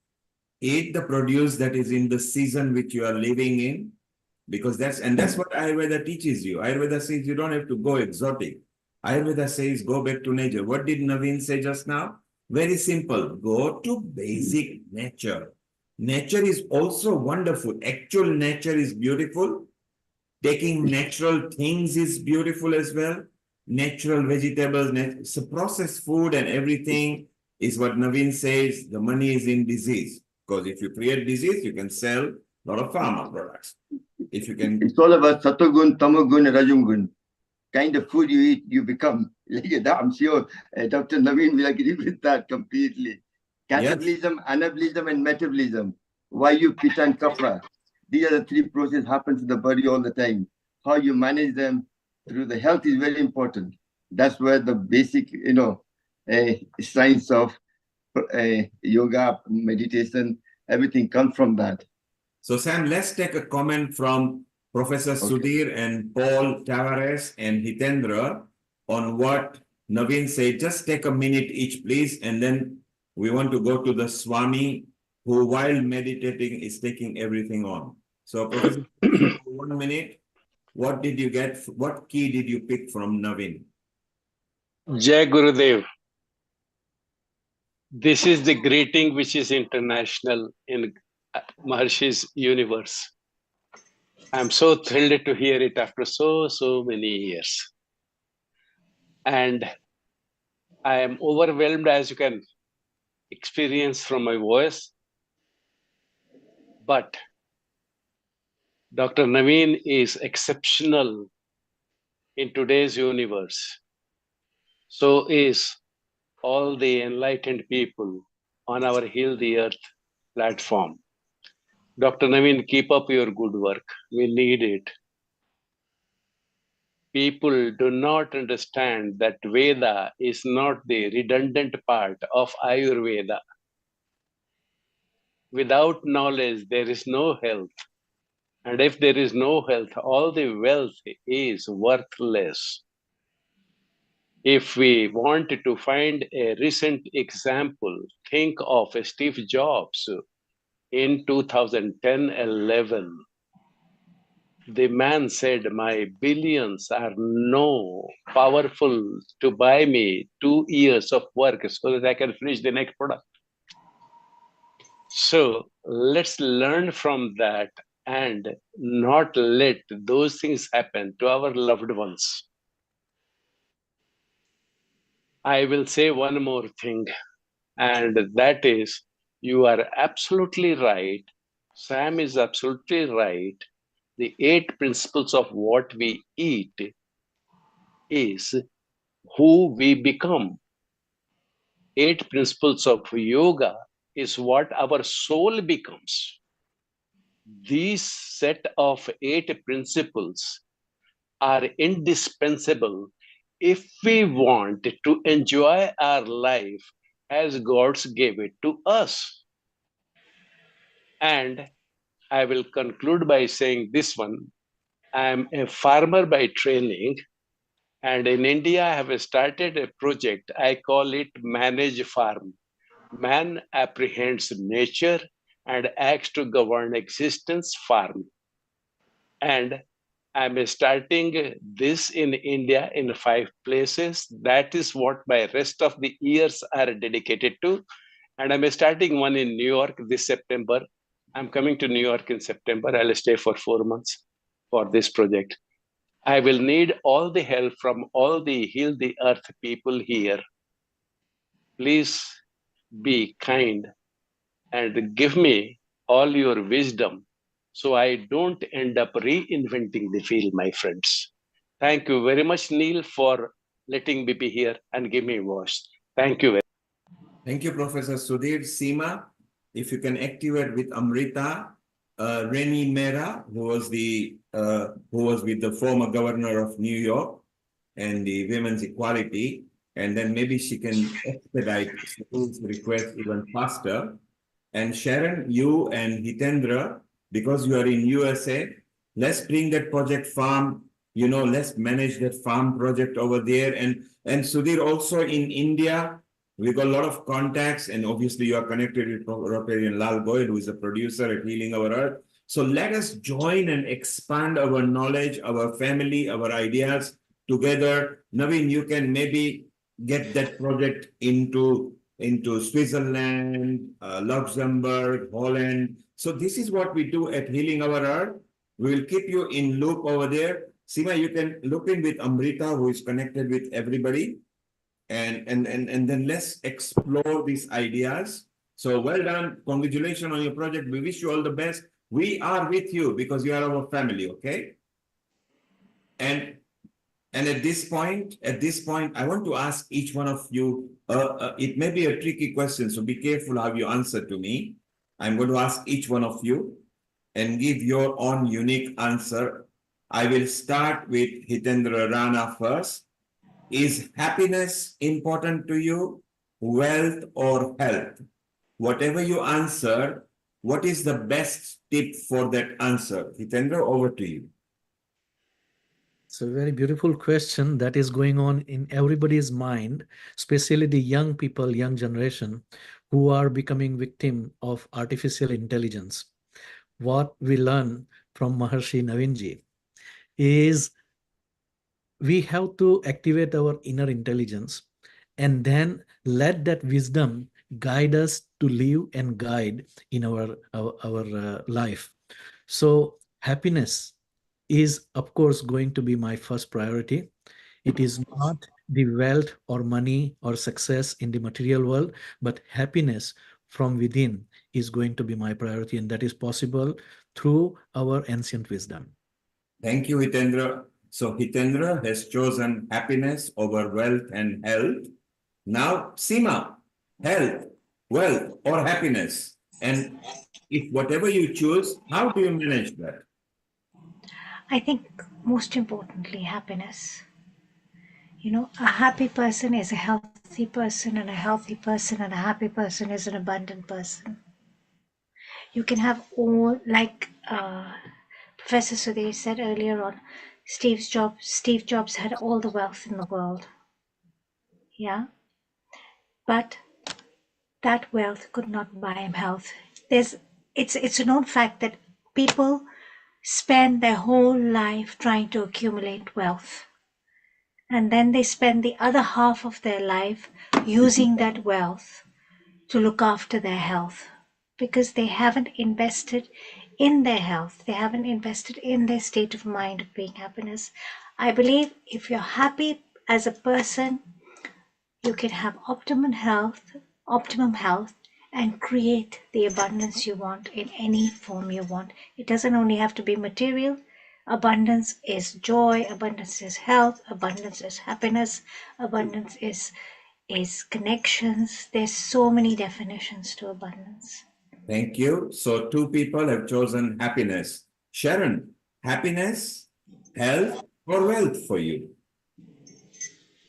S16: Eat the produce that is in the season which you are living in. Because that's what Ayurveda teaches you. Ayurveda says you don't have to go exotic. Ayurveda says go back to nature. What did Naveen say just now? Very simple. Go to basic nature. Nature is also wonderful. Actual nature is beautiful. Taking natural things is beautiful as well. Natural vegetables, so processed food and everything is what Naveen says. The money is in disease. Because if you create disease, you can sell a lot of pharma products. If you can.
S18: It's all about Satogun, Tamogun, and Rajungun. Kind of food you eat, you become. Like that, I'm sure Dr. Naveen will agree with that completely. Catabolism, anabolism, and metabolism. Vayu, Pitta, and Kapha. These are the three processes happens in the body all the time. How you manage them through the health is very important. That's where the basic, science of yoga, meditation, everything comes from that.
S16: So Sam, let's take a comment from Professor Sudhir and Paul Tavares and Hitendra on what Naveen said. Just take a minute each, please, and then we want to go to the Swami, who while meditating is taking everything on. So Professor, 1 minute. What did you get? What key did you pick from Naveen?
S9: Jai Gurudev. This is the greeting which is international in Maharshi's universe. I'm so thrilled to hear it after so many years. And I am overwhelmed, as you can experience from my voice. But Dr. Naveen is exceptional in today's universe. So is all the enlightened people on our Heal the Earth platform. Dr. Naveen, keep up your good work. We need it. People do not understand that Veda is not the redundant part of Ayurveda. Without knowledge, there is no health. And if there is no health, all the wealth is worthless. If we want to find a recent example, think of Steve Jobs in 2010-11. The man said, my billions are no powerful to buy me 2 years of work so that I can finish the next product. So let's learn from that and not let those things happen to our loved ones. I will say one more thing, and that is, you are absolutely right. Sam is absolutely right. The 8 principles of what we eat is who we become. 8 principles of yoga is what our soul becomes. These set of 8 principles are indispensable if we want to enjoy our life as God's gave it to us. And I will conclude by saying this one. I am a farmer by training, and in India I have started a project. I call it Manage Farm. Man apprehends nature and acts to govern existence farm. And I'm starting this in India in 5 places. That is what my rest of the years are dedicated to. And I'm starting one in New York this September. I'm coming to New York in September. I'll stay for 4 months for this project. I will need all the help from all the Heal the Earth people here. Please be kind and give me all your wisdom so I don't end up reinventing the field, my friends. Thank you very much, Neil, for letting me be here and give me a voice. Thank you very much.
S16: Thank you, Professor Sudhir. Seema, if you can activate with Amrita, Reni Mehra, who was with the former governor of New York and the women's equality, and then maybe she can expedite Saul's request even faster. And Sharon, you and Hitendra, because you are in USA, let's bring that project farm, let's manage that farm project over there. And Sudhir, also in India, we got a lot of contacts, and obviously you are connected with Rotarian Lal Goyal, who is a producer at Healing Our Earth. So let us join and expand our knowledge, our family, our ideas together. Naveen, you can maybe get that project into Switzerland, Luxembourg, Holland. So this is what we do at Healing Our Earth. We will keep you in loop over there. Seema, you can look in with Amrita, who is connected with everybody. And then let's explore these ideas. So well done. Congratulations on your project. We wish you all the best. We are with you because you are our family, okay? And at this point, I want to ask each one of you, it may be a tricky question, so be careful how you answer to me. I'm going to ask each one of you and give your own unique answer. I will start with Hitendra Rana first. Is happiness important to you, wealth or health? Whatever you answer, what is the best tip for that answer? Hitendra, over to you.
S19: It's a very beautiful question that is going on in everybody's mind, especially the young people, young generation, who are becoming victim of artificial intelligence. What we learn from Maharshi Navinji is we have to activate our inner intelligence and then let that wisdom guide us to live and guide in our life. So happiness is, of course, going to be my first priority. It is not the wealth or money or success in the material world, but happiness from within is going to be my priority, and that is possible through our ancient wisdom.
S16: Thank you, Hitendra. So Hitendra has chosen happiness over wealth and health. Now, Seema, health, wealth, or happiness? And if whatever you choose, how do you manage that?
S10: I think most importantly, happiness. You know, a happy person is a healthy person, and a healthy person and a happy person is an abundant person. You can have all, like Professor Sudhir said earlier on, Steve Jobs had all the wealth in the world. Yeah. But that wealth could not buy him health. It's a known fact that people spend their whole life trying to accumulate wealth. And then they spend the other half of their life using that wealth to look after their health, because they haven't invested in their health. They haven't invested in their state of mind of being happiness. I believe if you're happy as a person, you can have optimum health, and create the abundance you want in any form you want. It doesn't only have to be material. Abundance is joy, abundance is health, abundance is happiness, abundance is connections. There's so many definitions to abundance.
S16: Thank you. So 2 people have chosen happiness. Sharon, happiness, health, or wealth for you?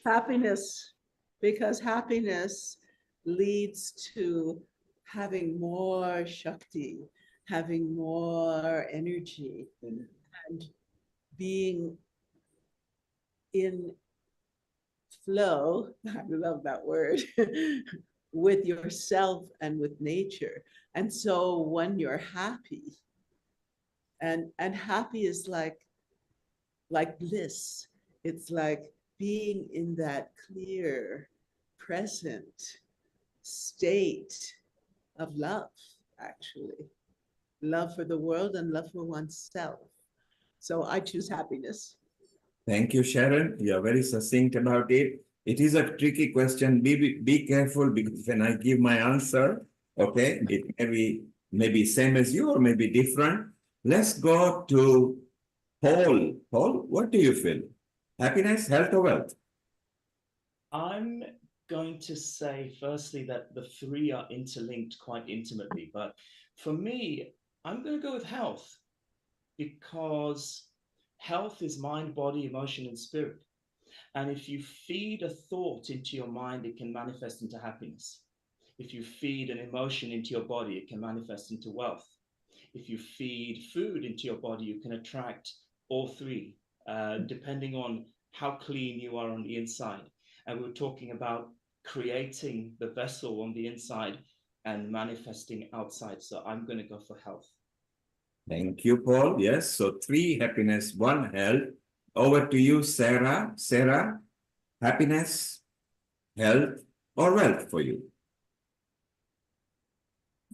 S12: Happiness, because happiness leads to having more Shakti, having more energy, and being in flow, I love that word, with yourself and with nature. And so when you're happy, and happy is like bliss, it's like being in that clear, present state of love, actually. Love for the world and love for oneself. So I choose happiness.
S16: Thank you, Sharon. You are very succinct about it. It is a tricky question. Be careful, because when I give my answer, okay, it may be same as you or maybe different. Let's go to Paul. Paul, what do you feel? Happiness, health, or wealth?
S4: I'm going to say, firstly, that the 3 are interlinked quite intimately. But for me, I'm going to go with health, because health is mind, body, emotion, and spirit. And if you feed a thought into your mind, it can manifest into happiness. If you feed an emotion into your body, it can manifest into wealth. If you feed food into your body, you can attract all 3, depending on how clean you are on the inside. And we're talking about creating the vessel on the inside and manifesting outside. So I'm going to go for health.
S16: Thank you, Paul. Yes, so 3 happiness, 1 health. Over to you, Sarah. Sarah, happiness, health, or wealth for you?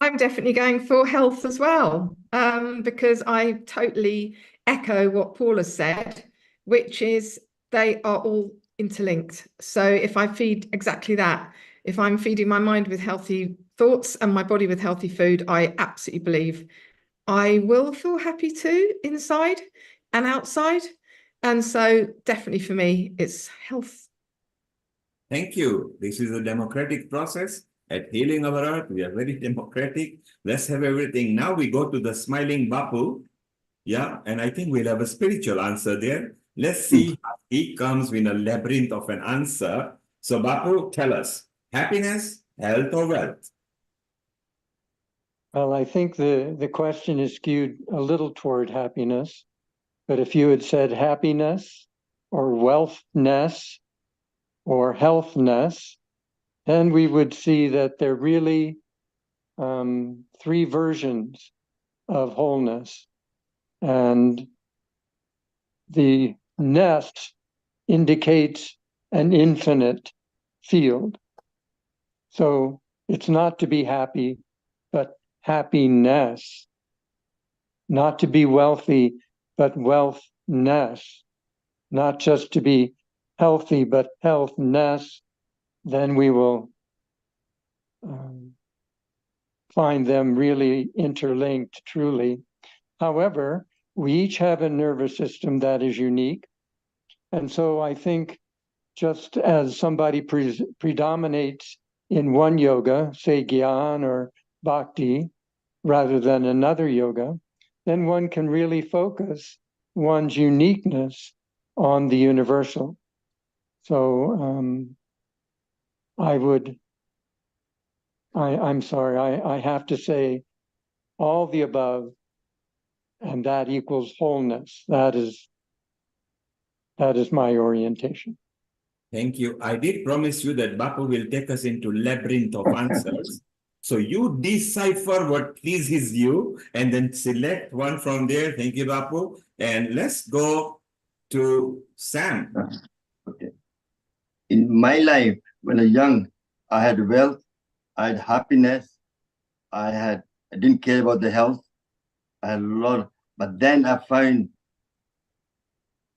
S13: I'm definitely going for health as well, because I totally echo what Paul has said, which is they are all interlinked. So if I feed exactly that, if I'm feeding my mind with healthy thoughts and my body with healthy food, I absolutely believe I will feel happy too, inside and outside. And so definitely for me, it's health.
S16: Thank you. This is a democratic process. At Healing Our Earth, we are very democratic. Let's have everything. Now we go to the smiling Bapu. Yeah, and I think we'll have a spiritual answer there. Let's see how he comes with a labyrinth of an answer. So Bapu, tell us, happiness, health, or wealth?
S2: Well, I think the question is skewed a little toward happiness, but if you had said happiness or wealthness or healthness, then we would see that they're really three versions of wholeness. And the nest indicates an infinite field. So it's not to be happy, but happiness. Not to be wealthy, but wealthness. Not just to be healthy, but healthness. Then we will find them really interlinked, truly. However, we each have a nervous system that is unique. And so I think just as somebody predominates in one yoga, say Gyan or Bhakti, rather than another yoga, then one can really focus one's uniqueness on the universal. So I'm sorry, I have to say all the above, and that equals wholeness. That is my orientation.
S16: Thank you. I did promise you that Bapu will take us into labyrinth of answers. So you decipher what pleases you and then select one from there. Thank you, Bapu. And let's go to Sam.
S18: Okay. In my life, when I was young, I had wealth, I had happiness, I didn't care about the health. I had a lot, but then I find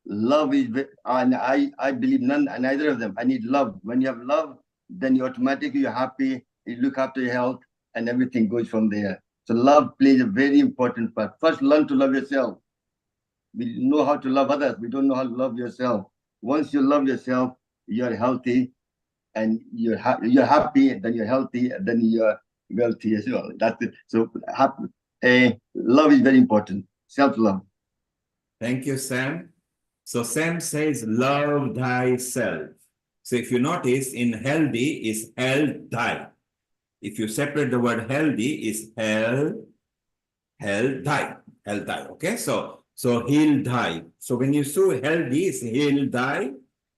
S18: love is, and I believe neither of them. I need love. When you have love, then you automatically you're happy, you look after your health, and everything goes from there. So love plays a very important part. First, learn to love yourself. We know how to love others. We don't know how to love yourself. Once you love yourself, you're healthy, and you're happy, then you're healthy, and then you're wealthy as well. That's it. So love is very important. Self-love.
S16: Thank you, Sam. So Sam says, love thyself. So if you notice, in healthy is health thy. If you separate the word healthy is health thy. Okay, so heal thy. So when you say healthy is heal thy.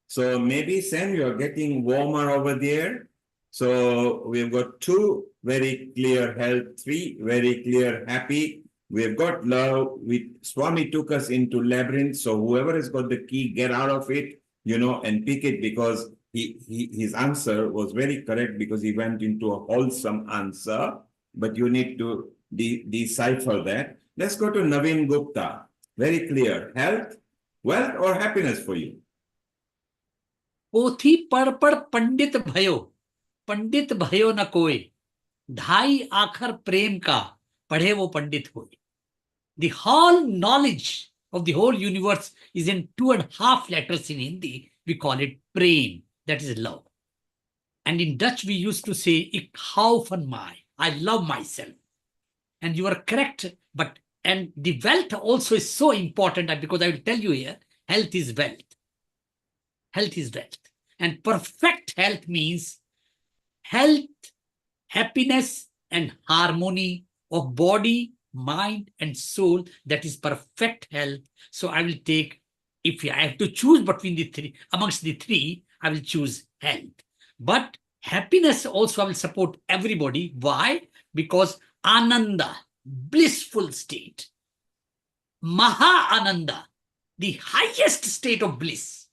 S16: So maybe Sam, you're getting warmer over there. So we've got 2 very clear health, 3 very clear happy. We've got love. Swami took us into labyrinth. So whoever has got the key, get out of it, and pick it, because his answer was very correct, because he went into a wholesome answer. But you need to decipher that. Let's go to Naveen Gupta. Very clear. Health, wealth, or happiness for you?
S14: पोथी पढ़ पढ़ पंडित भयो न कोई, ढाई आखर प्रेम का पढ़े वो पंडित होए. The whole knowledge of the whole universe is in 2.5 letters in Hindi. We call it prem. That is love. And in Dutch, we used to say, ik hou van mij. I love myself. And you are correct. And the wealth also is so important, because I will tell you here, health is wealth. Health is wealth. And perfect health means health, happiness, and harmony of body, mind, and soul. That is perfect health. So I will take, if I have to choose between the 3, amongst the 3, I will choose health. But happiness also I will support everybody. Why? Because ananda, blissful state. Maha ananda, the highest state of bliss.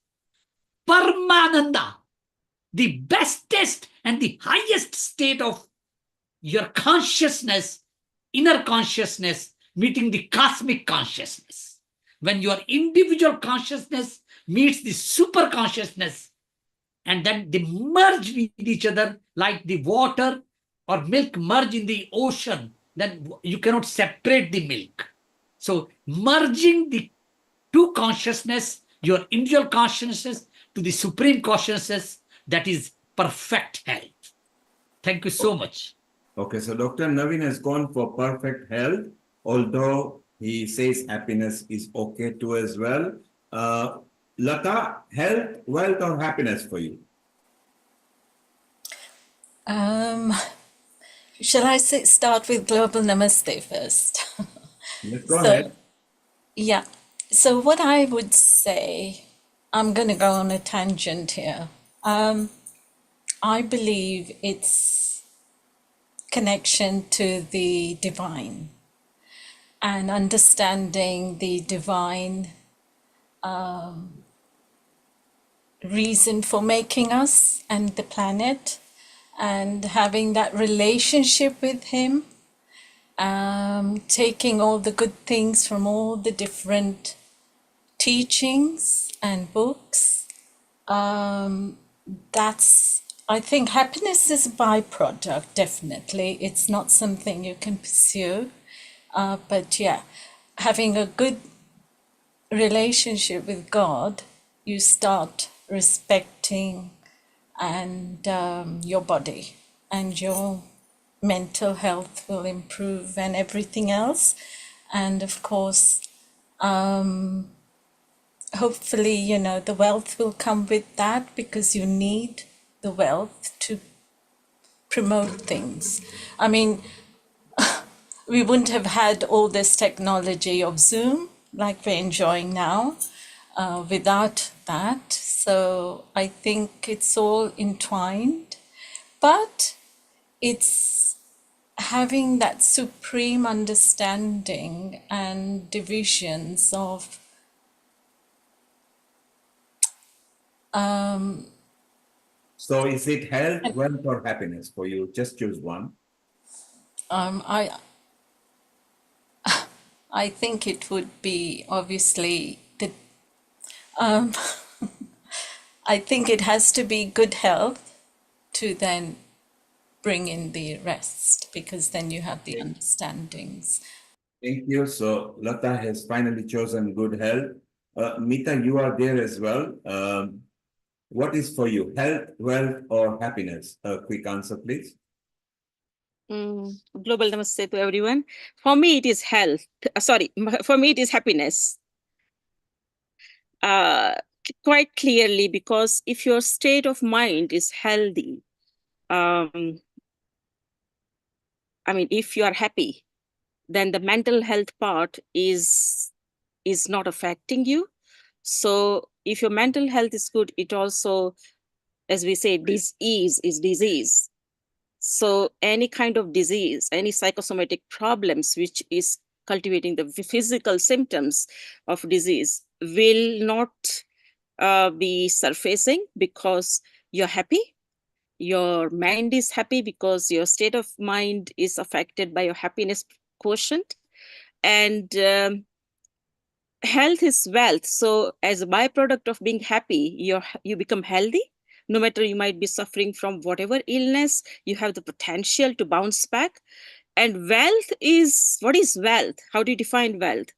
S14: Paramananda, the bestest and the highest state of your consciousness, inner consciousness, meeting the cosmic consciousness. When your individual consciousness meets the super consciousness, and then they merge with each other like the water or milk merge in the ocean then you cannot separate the milk. So merging the two consciousness, your individual consciousness to the supreme consciousness, that is perfect health. Thank you so much.
S16: Okay, so Dr. Naveen has gone for perfect health, although he says happiness is okay too as well. Lata, health, wealth, or happiness for you?
S8: Shall I start with Global Namaste first?
S16: Let's go ahead.
S8: Yeah. So what I would say, I'm going to go on a tangent here. I believe it's connection to the divine and understanding the divine reason for making us and the planet, and having that relationship with him, taking all the good things from all the different teachings and books. That's, I think happiness is a byproduct, definitely. It's not something you can pursue. But yeah, having a good relationship with God, you start respecting and your body, and your mental health will improve and everything else. And of course, hopefully, you know, the wealth will come with that, because you need the wealth to promote things. I mean, we wouldn't have had all this technology of Zoom like we're enjoying now without that. So I think it's all entwined, but it's having that supreme understanding and divisions of
S16: So is it health, wealth, or happiness for you? Just choose one.
S8: I think it would be obviously the I think it has to be good health to then bring in the rest, because then you have the understandings.
S16: Thank you. So Lata has finally chosen good health. Mita, you are there as well. What is for you, health, wealth, or happiness? A quick answer, please.
S20: Global Namaste to everyone. For me, it is health. For me, it is happiness. Quite clearly, because if your state of mind is healthy, I mean, if you are happy, then the mental health part is not affecting you. So if your mental health is good, it also, as we say, disease is disease. So any kind of disease, any psychosomatic problems which is cultivating the physical symptoms of disease will not be surfacing, because you're happy. Your mind is happy because your state of mind is affected by your happiness quotient. And health is wealth. So as a byproduct of being happy, you become healthy. No matter you might be suffering from whatever illness, you have the potential to bounce back. And wealth is, what is wealth? How do you define wealth?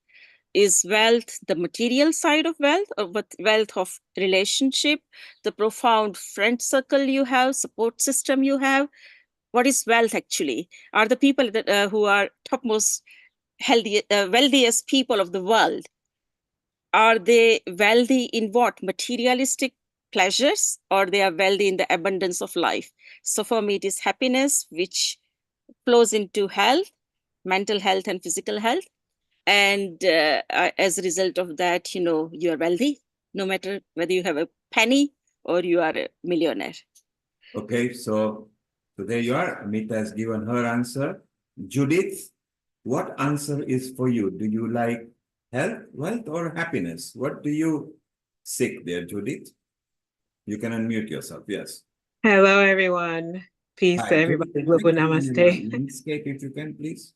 S20: Is wealth the material side of wealth, or wealth of relationship, the profound friend circle you have, support system you have? What is wealth actually? Are the people that who are topmost wealthiest people of the world, are they wealthy in what? Materialistic pleasures, or they are wealthy in the abundance of life? So for me, it is happiness, which flows into health, mental health and physical health. And as a result of that, you know, you are wealthy, no matter whether you have a penny or you are a millionaire.
S16: Okay, so there you are. Amita has given her answer. Judith, what answer is for you? Do you like health, wealth, or happiness? What do you seek there, Judith? You can unmute yourself. Yes.
S23: Hello, everyone. Peace
S16: Hi,
S23: to everybody. Global Namaste.
S16: Landscape, if you can, please.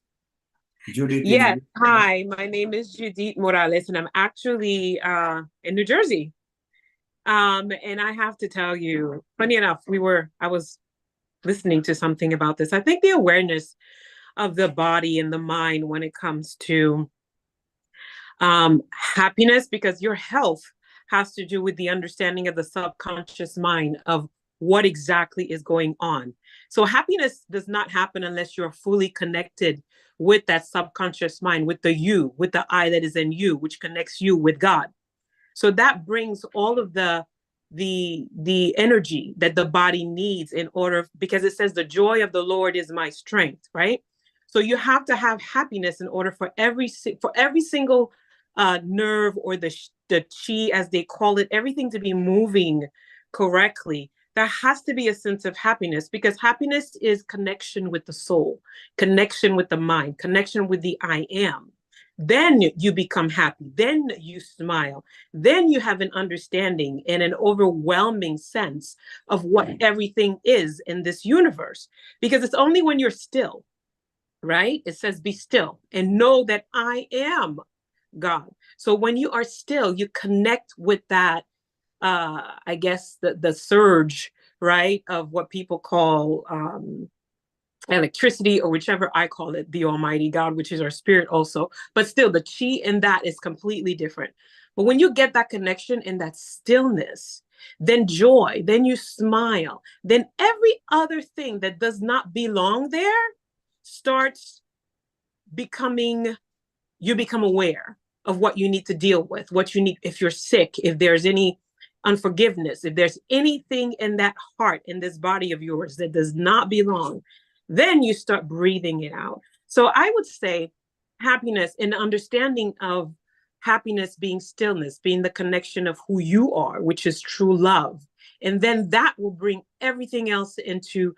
S16: Judith.
S23: Yes. Hi, my name is Judith Morales, and I'm actually in New Jersey. And I have to tell you, funny enough, I was listening to something about this. I think the awareness of the body and the mind when it comes to happiness, because your health has to do with the understanding of the subconscious mind of what exactly is going on. So happiness does not happen unless you're fully connected with that subconscious mind, with the you, with the I that is in you, which connects you with God. So that brings all of the energy that the body needs in order, because it says the joy of the Lord is my strength, right? So you have to have happiness in order for every single nerve, or the chi, as they call it, everything to be moving correctly. There has to be a sense of happiness, because happiness is connection with the soul, connection with the mind, connection with the I am. Then you become happy. Then you smile. Then you have an understanding and an overwhelming sense of what everything is in this universe. Because it's only when you're still, right? It says, be still and know that I am God. So when you are still, you connect with that, I guess, the surge, right, of what people call electricity, or whichever I call it, the Almighty God, which is our spirit also. But still, the chi in that is completely different. But when you get that connection and that stillness, then joy, then you smile, then every other thing that does not belong there starts becoming, you become aware of what you need to deal with, what you need, if you're sick, if there's any unforgiveness, if there's anything in that heart, in this body of yours that does not belong, then you start breathing it out. So I would say happiness, and the understanding of happiness being stillness, being the connection of who you are, which is true love. And then that will bring everything else into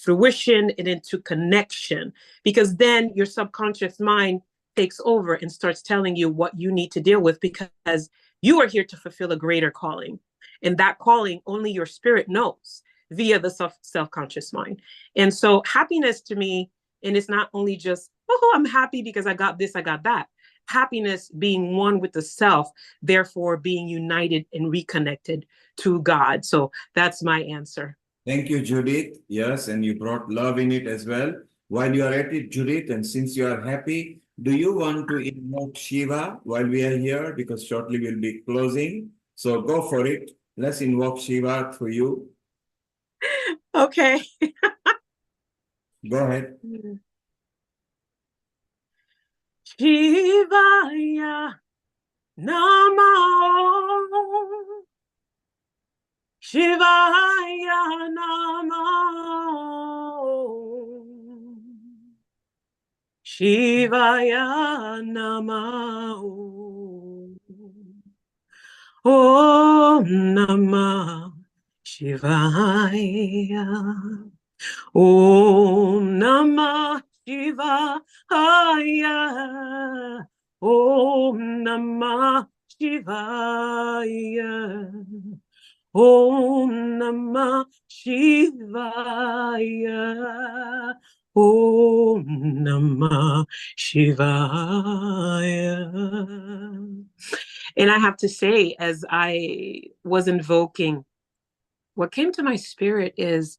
S23: fruition and into connection, because then your subconscious mind takes over and starts telling you what you need to deal with, because you are here to fulfill a greater calling. And that calling only your spirit knows via the self-conscious mind. And so happiness to me, and it's not only just, oh, I'm happy because I got this, I got that. Happiness being one with the self, therefore being united and reconnected to God. So that's my answer.
S16: Thank you, Judith. Yes, and you brought love in it as well. While you are at it, Judith, and since you are happy, do you want to invoke Shiva while we are here? Because shortly we'll be closing. So go for it. Let's invoke Shiva for you.
S23: Okay.
S16: Go ahead.
S23: Shivaya Namo. Shivaya Namo. Shivaya Namo. Om Namah Shivaya. Om Namah Shivaya. Om Namah Shivaya. Om Namah Shivaya. Om Namah Shivaya. And I have to say, as I was invoking, what came to my spirit is,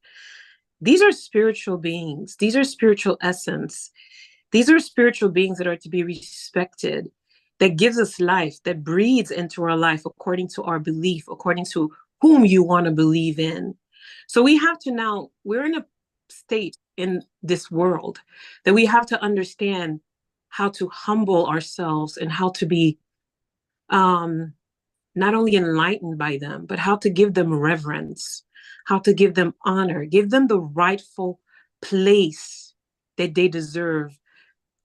S23: these are spiritual beings. These are spiritual essence. These are spiritual beings that are to be respected, that gives us life, that breathes into our life according to our belief, according to whom you want to believe in. So we have to now, we're in a state in this world that we have to understand how to humble ourselves and how to be not only enlightened by them, but how to give them reverence, how to give them honor, give them the rightful place that they deserve.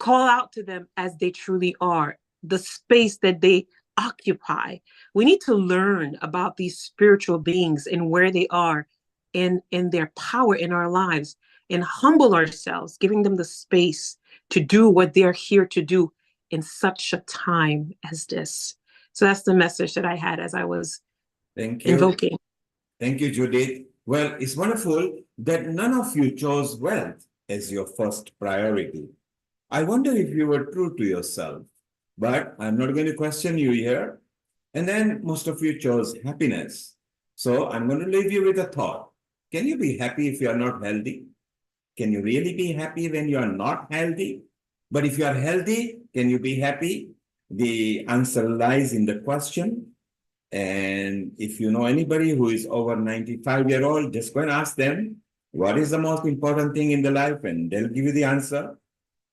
S23: Call out to them as they truly are, the space that they occupy. We need to learn about these spiritual beings and where they are in their power in our lives, and humble ourselves, giving them the space to do what they're here to do in such a time as this. So that's the message that I had as I was invoking.
S16: Thank you, Judith. Well, it's wonderful that none of you chose wealth as your first priority. I wonder if you were true to yourself, but I'm not going to question you here. And then most of you chose happiness. So I'm going to leave you with a thought. Can you be happy if you are not healthy? Can you really be happy when you are not healthy? But if you are healthy, can you be happy? The answer lies in the question. And if you know anybody who is over 95-year-old, just go and ask them, what is the most important thing in the life? And they'll give you the answer.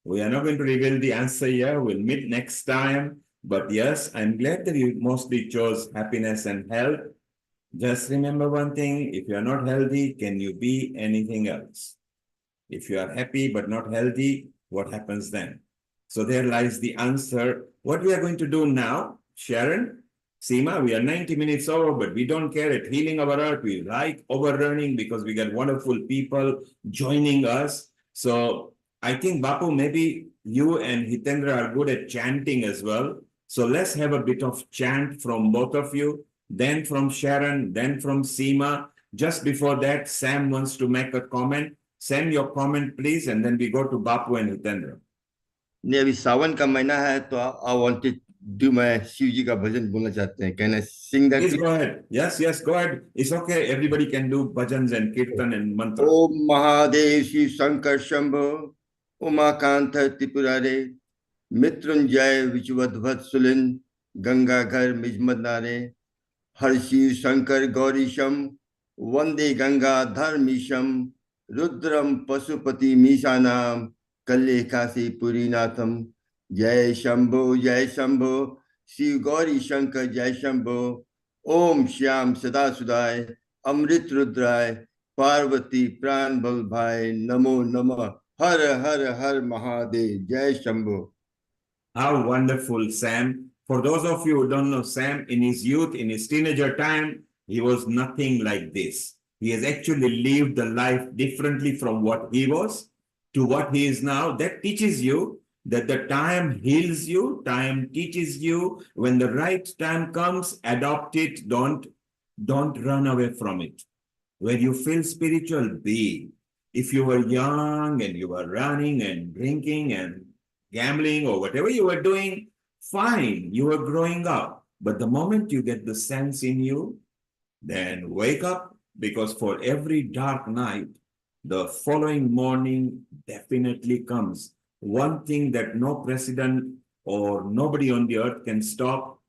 S16: We are not going to reveal the answer here. We'll meet next time. But yes, I'm glad that you mostly chose happiness and health. Just remember one thing, if you are not healthy, can you be anything else? If you are happy but not healthy, what happens then? So there lies the answer. What we are going to do now, Sharon, Seema, we are 90 minutes over, but we don't care. At Healing Our Earth, we like overrunning because we got wonderful people joining us. So I think, Bapu, maybe you and Hitendra are good at chanting as well. So let's have a bit of chant from both of you, then from Sharon, then from Seema. Just before that, Sam wants to make a comment. Sam, your comment, please, and then we go to Bapu and Hitendra.
S18: नहीं अभी सावन का महीना है तो I wanted do my Shiv जी का भजन बोलना चाहते हैं. Can I sing that?
S16: Please go ahead. Yes, yes, go ahead. It's okay. Everybody can do bhajans and kirtan and mantra.
S18: Om Mahadev Shiv Shankar Shambho Umakanta Tripurare Mitrunjay Vichvadvat Sulin Ganga Ghar Mijmadnare Har Shiv Shankar Gaurisham Vande Ganga Dharmisham Rudram Pasupati Mishanam Kalle Kasi Purinatham Jai Shambho Shiv Gauri Shankar Jai Shambho Om Shyam Sada Sudai Amrit Rudrai Parvati Pran Bal Bhai Namo Namah Har Har Har Mahadev Jai Shambho.
S16: How wonderful, Sam. For those of you who don't know Sam, in his youth, in his teenager time, he was nothing like this. He has actually lived the life differently from what he was to what he is now. That teaches you that the time heals you, time teaches you. When the right time comes, adopt it, don't run away from it. When you feel spiritual, be. If you were young and you were running and drinking and gambling or whatever you were doing, fine, you were growing up. But the moment you get the sense in you, then wake up, because for every dark night, the following morning definitely comes. One thing that no president or nobody on the earth can stop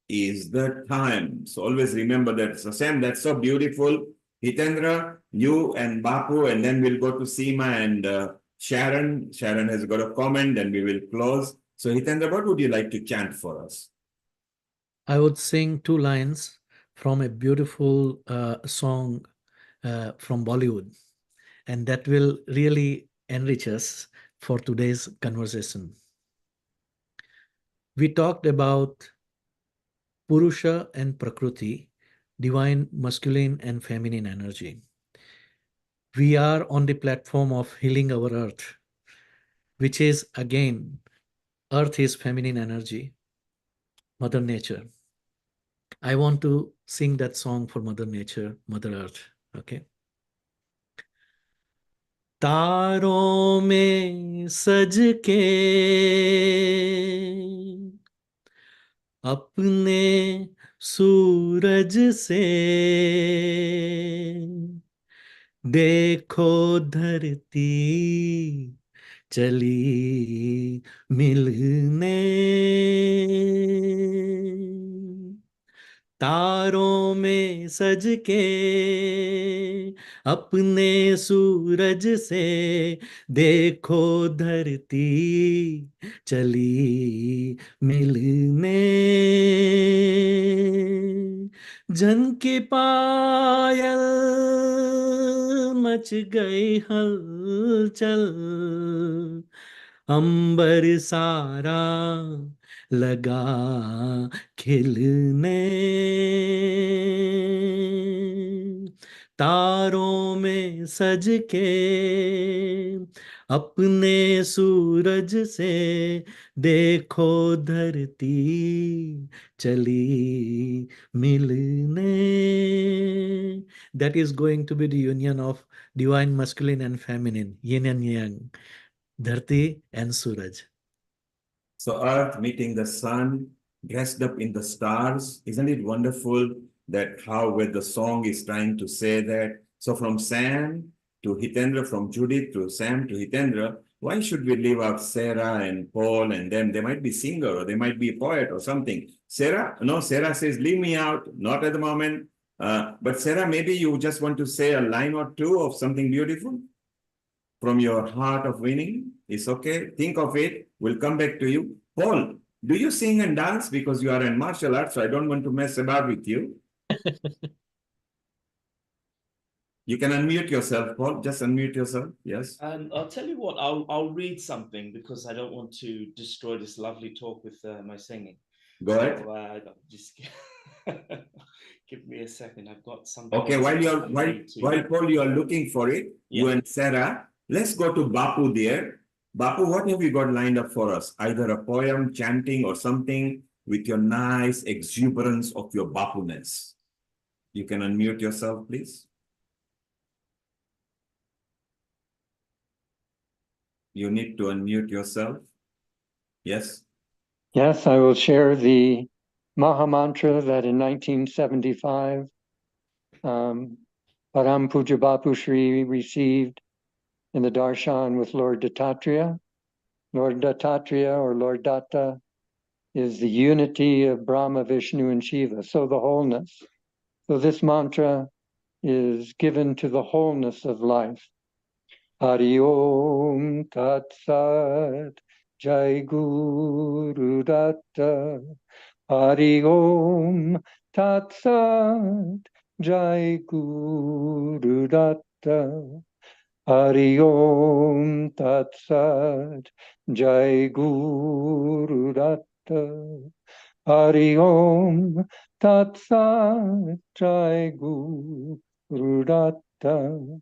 S16: is the time. So always remember that. So Sam, that's so beautiful. Hitendra, you and Bapu, and then we'll go to Seema and Sharon. Sharon has got a comment and we will close. So Hitendra, what would you like to chant for us?
S19: I would sing 2 lines from a beautiful song from Bollywood, and that will really enrich us for today's conversation. We talked about Purusha and Prakriti, divine masculine and feminine energy. We are on the platform of Healing Our Earth, which is, again, Earth is feminine energy, Mother Nature. I want to sing that song for Mother Nature, Mother Earth, okay? तारों में सज के अपने सूरज से देखो धरती चली मिलने, तारों में सज के अपने सूरज से देखो धरती चली मिलने, जन की पायल मच गई हलचल, अंबर सारा लगा खिलने, तारों में सज के अपने सूरज से देखो धरती चली मिलने. That is going to be the union of divine masculine and feminine, yin and yang, dharti and suraj.
S16: So Earth meeting the sun, dressed up in the stars. Isn't it wonderful that how where the song is trying to say that? So from Sam, to Hitendra, from Judith to Sam to Hitendra, why should we leave out Sarah and Paul and them? They might be singer or they might be a poet or something. Sarah, no, Sarah says, leave me out, not at the moment. But Sarah, maybe you just want to say a line or two of something beautiful from your heart of winning. It's okay. Think of it. We'll come back to you. Paul, do you sing and dance? Because you are in martial arts, so I don't want to mess about with you. You can unmute yourself, Paul. Just unmute yourself. Yes.
S4: And I'll tell you what, I'll read something because I don't want to destroy this lovely talk with my singing.
S16: Go ahead.
S4: So, just give me a second. I've got something.
S16: Okay, while Paul, you are looking for it, you and Sarah, let's go to Bapu there. Bapu, what have you got lined up for us? Either a poem, chanting, or something with your nice exuberance of your Bapu-ness. You can unmute yourself, please. You need to unmute yourself. Yes.
S2: Yes, I will share the Maha Mantra that in 1975, Param Puja Bapu Shri received in the darshan with Lord Dattatreya. Lord Dattatreya or Lord Datta is the unity of Brahma, Vishnu, and Shiva, so the wholeness. So this mantra is given to the wholeness of life. Hari Om Tat Sat Jai Guru Datta. Hari Om Tat Sat Jai Guru Datta. Hari Om Tat Sat Jai Guru Datta. Hari Om Tat Sat Jai Guru Datta.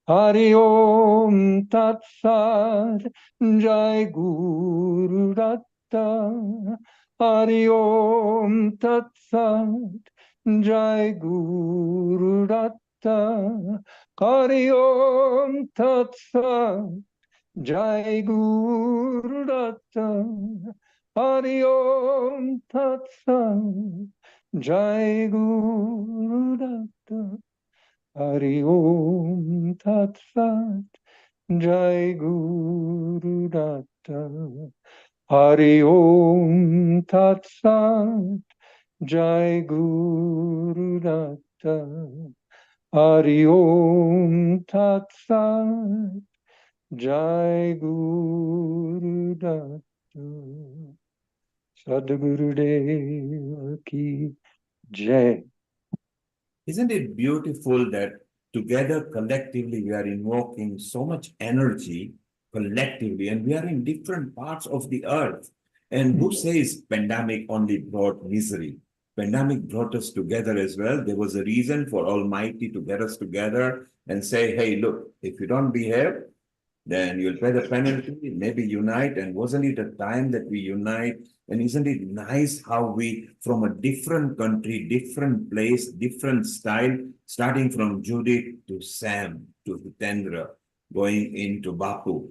S2: Hari Om Tat Sat Jai Guru Datta. Hari Om Tat Sat Jai Guru Datta. Hari Om Tat Sat Jai Guru Datta. Hari Om Tat Sat Jai Guru Datta. Hari Om Tat Sat Jai Guru Datta. Hari Om Tat Sat Jai Guru Datta. Hari Om Tat Sat Jai Guru Datta. Sadgurudeva ki Jai.
S16: Isn't it beautiful that together, collectively, we are invoking so much energy collectively, and we are in different parts of the earth. And who says pandemic only brought misery? Pandemic brought us together as well. There was a reason for Almighty to get us together and say, hey, look, if you don't behave, then you'll pay the penalty, maybe unite. And wasn't it a time that we unite? And isn't it nice how we, from a different country, different place, different style, starting from Judith to Sam, to Hitendra, going into Bapu.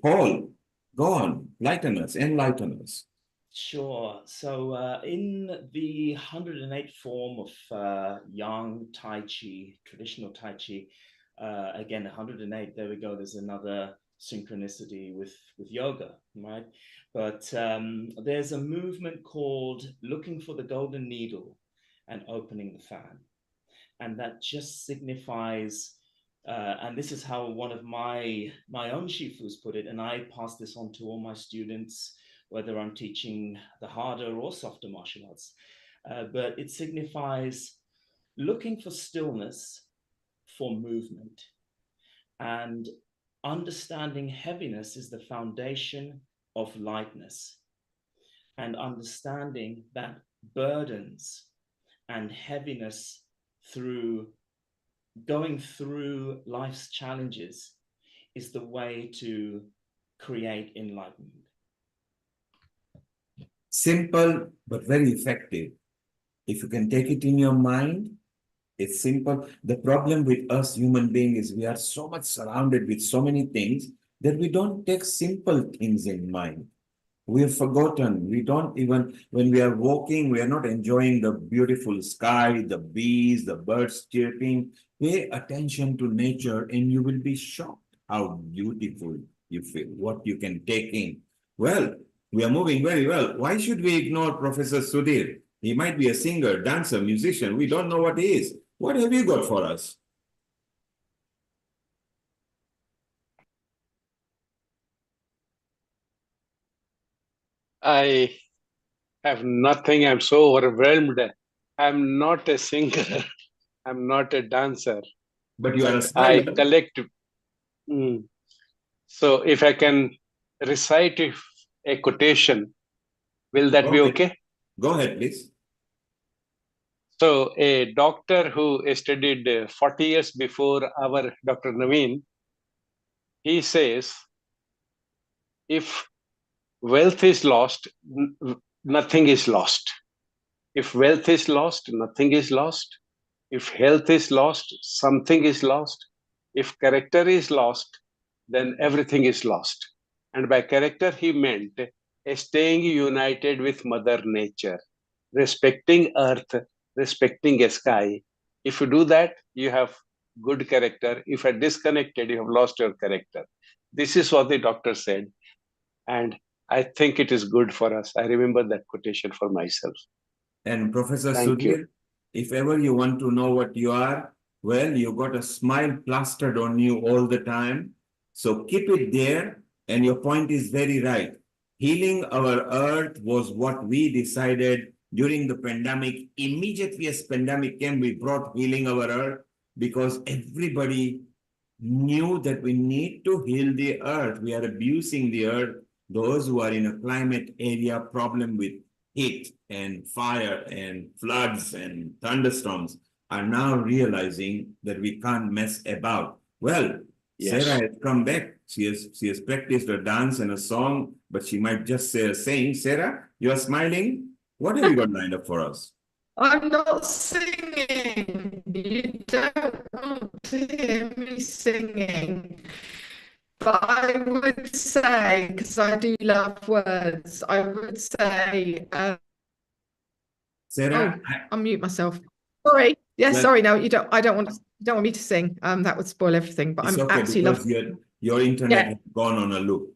S16: Paul, go on, enlighten us.
S4: Sure. So in the 108th form of Yang Tai Chi, traditional Tai Chi, again, 108, there we go. There's another synchronicity with yoga, right? But there's a movement called looking for the golden needle and opening the fan. And that just signifies, and this is how one of my own shifus put it, and I pass this on to all my students, whether I'm teaching the harder or softer martial arts. But it signifies looking for stillness for movement, and understanding heaviness is the foundation of lightness, and understanding that burdens and heaviness through going through life's challenges is the way to create enlightenment.
S16: Simple, but very effective. If you can take it in your mind, it's simple. The problem with us human beings is we are so much surrounded with so many things that we don't take simple things in mind. We have forgotten. We don't even, when we are walking, we are not enjoying the beautiful sky, the bees, the birds chirping. Pay attention to nature and you will be shocked how beautiful you feel, what you can take in. Well, we are moving very well. Why should we ignore Professor Sudhir? He might be a singer, dancer, musician. We don't know what he is. What have you got for us?
S9: I have nothing. I'm so overwhelmed. I'm not a singer. I'm not a dancer.
S16: But you are a
S9: I
S16: smiler.
S9: collect. So if I can recite a quotation, will that be okay?
S16: Go ahead, please.
S9: So a doctor who studied 40 years before our Dr. Naveen, he says, if wealth is lost, nothing is lost. If wealth is lost, nothing is lost. If health is lost, something is lost. If character is lost, then everything is lost. And by character, he meant staying united with Mother Nature, respecting earth, respecting a sky. If you do that, you have good character. If you're disconnected, you have lost your character. This is what the doctor said. And I think it is good for us. I remember that quotation for myself.
S16: And Professor
S9: Thank you.
S16: Sudhir, if ever you want to know what you are, well, you got a smile plastered on you all the time. So keep it there. And your point is very right. Healing our earth was what we decided during the pandemic. Immediately as pandemic came, we brought healing our earth because everybody knew that we need to heal the earth. We are abusing the earth. Those who are in a climate area problem with heat and fire and floods and thunderstorms are now realizing that we can't mess about. Well,
S9: Yes.
S16: Sarah has come back. She has practiced a dance and a song, but she might just say a saying. Sarah, you are smiling. What have you got lined up for us?
S13: I'm not singing. You don't want to hear me singing. But I would say, because I do love words, I would say,
S16: Sarah,
S13: unmute myself. Sorry. Yes,
S16: Well-
S13: sorry. No, you don't. I don't want. You don't want me to sing. That would spoil everything. But
S16: it's
S13: I'm
S16: okay
S13: absolutely
S16: because your internet
S13: Yeah.
S16: has gone on a loop.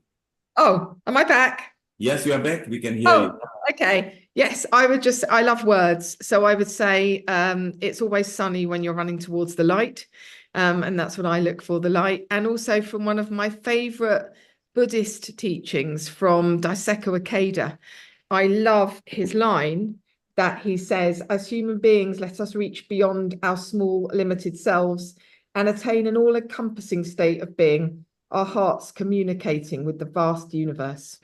S13: Oh, am I back?
S16: Yes, you are back. We can hear you.
S13: Okay. Yes, I love words. So I would say it's always sunny when you're running towards the light. And that's what I look for, the light. And also from one of my favorite Buddhist teachings from Daisaku Ikeda, I love his line that he says, as human beings, let us reach beyond our small, limited selves and attain an all-encompassing state of being, our hearts communicating with the vast universe.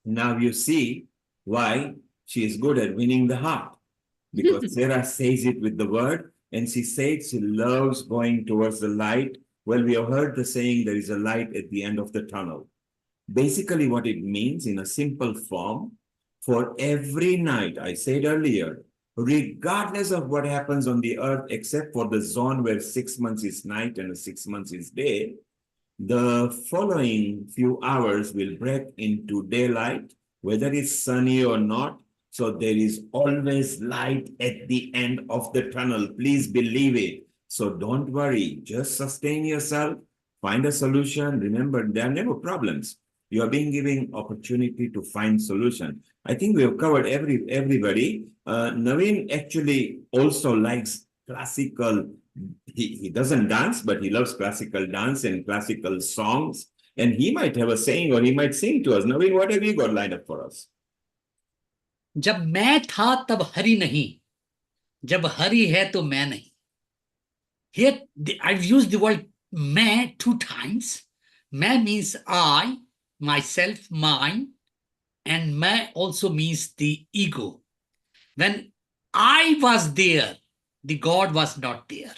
S16: Now you see why she is good at winning the heart. Because Sarah says it with the word, and she says she loves going towards the light. Well, we have heard the saying, there is a light at the end of the tunnel. Basically, what it means in a simple form, for every night, I said earlier, regardless of what happens on the earth, except for the zone where 6 months is night and 6 months is day, the following few hours will break into daylight, whether it's sunny or not. So there is always light at the end of the tunnel. Please believe it. So don't worry, just sustain yourself, find a solution. Remember, there are never problems. You are being given opportunity to find solution. I think we have covered everybody. Naveen actually also likes classical. He doesn't dance, but he loves classical dance and classical songs. And he might have a saying or he might sing to us. Naveen, what have you got lined up for us?
S14: जब मैं था तब हरि नहीं, जब हरि है तो मैं नहीं. Here I've used the word मैं 2 times. मैं means I, myself, mine, and मैं also means the ego. When I was there, the God was not there.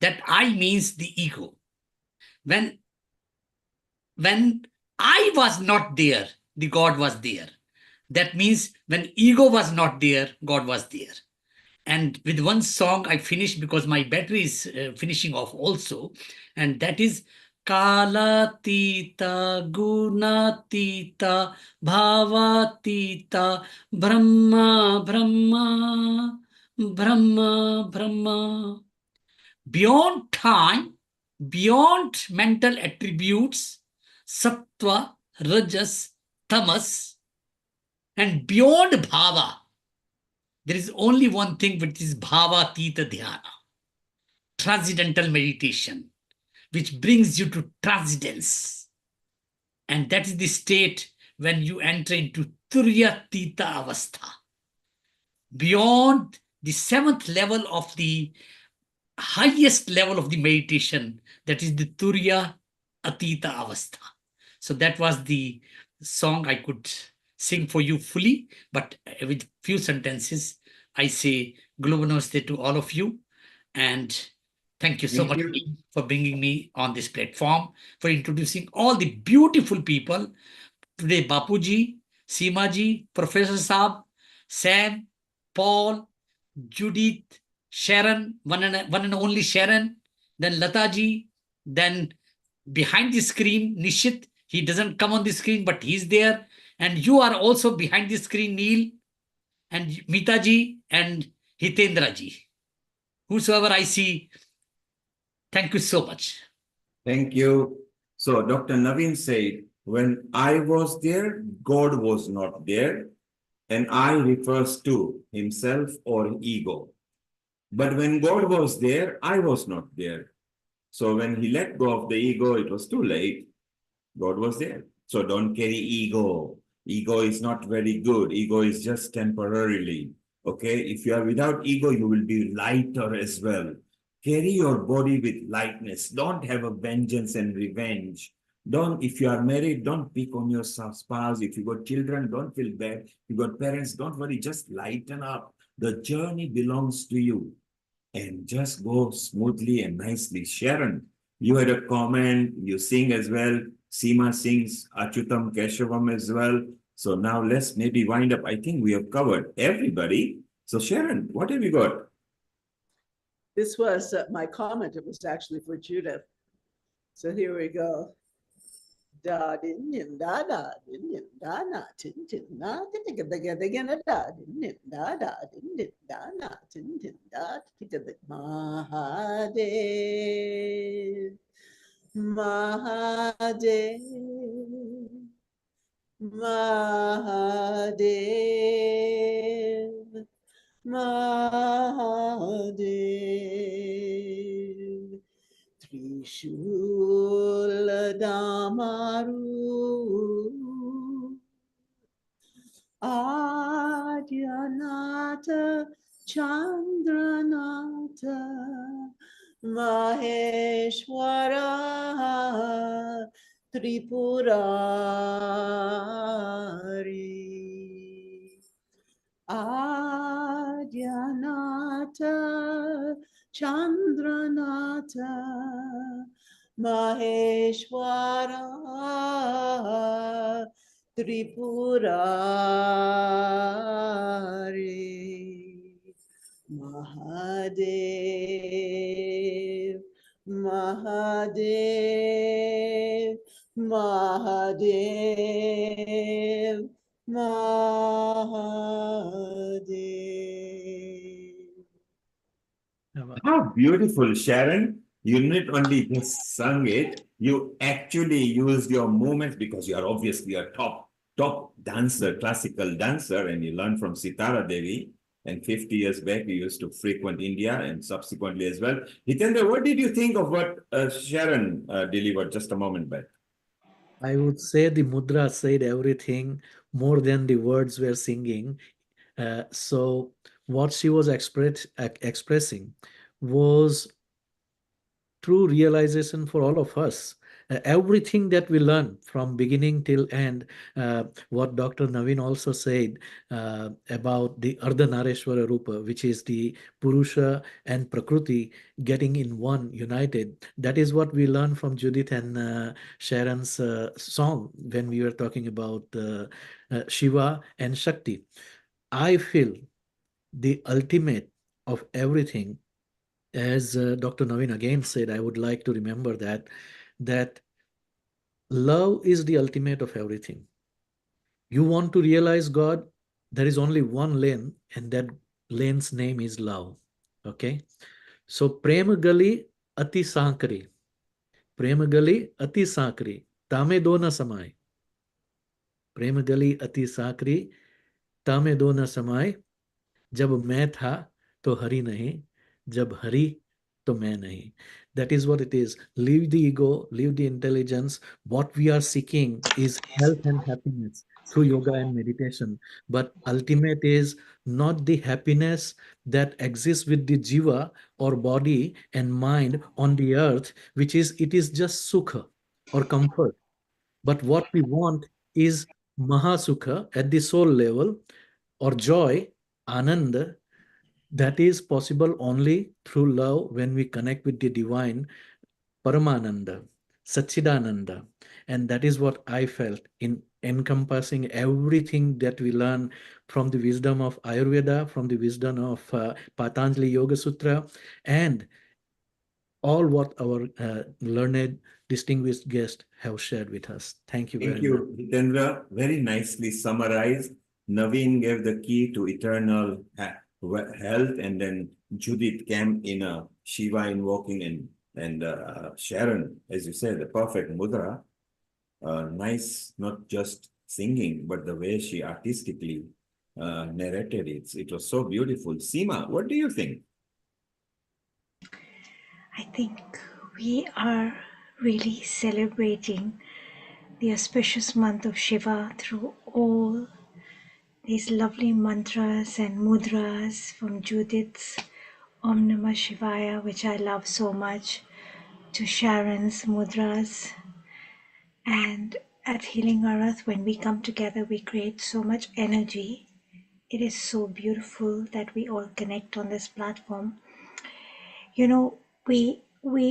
S14: That I means the ego. When I was not there, the God was there. That means when ego was not there, God was there. And with one song I finished because my battery is finishing off also. And that is Kalatita Gunatita Bhavatita Brahma Brahma Brahma Brahma. beyond time, beyond mental attributes, sattva, rajas, tamas, and beyond bhava. There is only one thing, which is bhava tita dhyana, transcendental meditation, which brings you to transcendence. And that is the state when you enter into turya tita avastha. Beyond the seventh level of the highest level of the meditation, that is the Turya Atita Avastha. So that was the song I could sing for you fully, but with few sentences, I say Global Namaste to all of you. And thank you so much for bringing me on this platform, for introducing all the beautiful people. Today, Bapuji, Seema ji, Professor Saab, Sam, Paul, Judith, Sharon, one and only Sharon, then Lata ji, then behind the screen, Nishit. He doesn't come on the screen, but he's there. And you are also behind the screen, Neil, and Mita ji, and Hitendra ji. Whosoever I see, thank you so much.
S16: Thank you. So Dr. Naveen said, when I was there, God was not there. And I refers to himself or ego. But when God was there, I was not there. So when he let go of the ego, it was too late. God was there. So don't carry ego. Ego is not very good. Ego is just temporarily. Okay? If you are without ego, you will be lighter as well. Carry your body with lightness. Don't have a vengeance and revenge. Don't, if you are married, don't pick on your spouse. If you got children, don't feel bad. If you got parents, don't worry. Just lighten up. The journey belongs to you. And just go smoothly and nicely. Sharon, you had a comment. You sing as well. Seema sings Achutam Keshavam as well. So now let's maybe wind up. I think we have covered everybody. So Sharon, what have you got?
S12: This was my comment. It was actually for Judith. So here we go. Da din din da da din din da na tin tin na tin tin da da da da din din da da din din da na tin tin da tin tin Mahadev Mahadev Mahadev Mahadev Trishula Damaru Adyanata Chandranata Maheshwara Tripurari Adyanata Chandranata Maheshwara Tripurari Mahadev Mahadev Mahadev Mahadev.
S16: How beautiful, Sharon. You not only just sung it, you actually used your movements because you are obviously a top dancer, classical dancer, and you learned from Sitara Devi. And 50 years back, you used to frequent India and subsequently as well. Hitendra, what did you think of what Sharon delivered just a moment back?
S19: I would say the mudra said everything more than the words were singing. So what she was expressing was true realization for all of us. Everything that we learn from beginning till end, what Dr. Naveen also said about the Ardhanareshwara Rupa, which is the Purusha and Prakriti getting in one, united. That is what we learn from Judith and Sharon's song when we were talking about Shiva and Shakti. I feel the ultimate of everything, as Dr. Naveen again said, I would like to remember that love is the ultimate of everything. You want to realize God, there is only one lane, and that lane's name is love. Okay? So prem gali ati sankari. Prem gali ati sankari. Tame dona samay. प्रेम गली अति साकरी तामे दो न समाए जब मैं था तो हरि नहीं जब हरि तो मैं नहीं. That is what it is. Leave the ego, leave the intelligence. What we are seeking is health and happiness through yoga and meditation. But ultimate is not the happiness that exists with the jiva or body and mind on the earth, which is, it is just sukha or comfort. But what we want is Mahasukha at the soul level or joy, Ananda, that is possible only through love when we connect with the divine Paramananda, Satchidananda. And that is what I felt in encompassing everything that we learn from the wisdom of Ayurveda, from the wisdom of Patanjali Yoga Sutra, and all what our learned, distinguished guests have shared with us. Thank you very
S16: Thank
S19: much.
S16: you, Hitendra. Very nicely summarized. Naveen gave the key to eternal health, and then Judith came in a Shiva invoking, and Sharon, as you said, the perfect mudra. Nice, not just singing, but the way she artistically narrated it. It was so beautiful. Seema, what do you think?
S10: I think we are really celebrating the auspicious month of Shiva through all these lovely mantras and mudras from Judith's Om Namah Shivaya, which I love so much, to Sharon's mudras. And at Healing Our Earth, when we come together, we create so much energy. It is so beautiful that we all connect on this platform. You know, we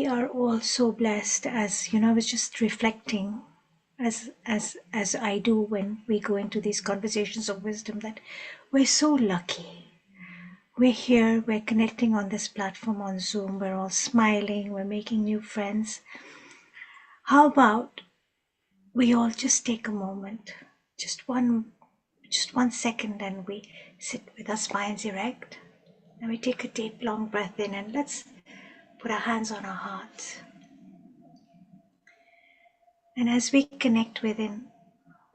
S10: are all so blessed. As you know, I was just reflecting as I do when we go into these conversations of wisdom, that we're so lucky. We're here, we're connecting on this platform on Zoom, we're all smiling, we're making new friends. How about we all just take a moment, just one second, and we sit with our spines erect, and we take a deep long breath in, and let's put our hands on our hearts. And as we connect within,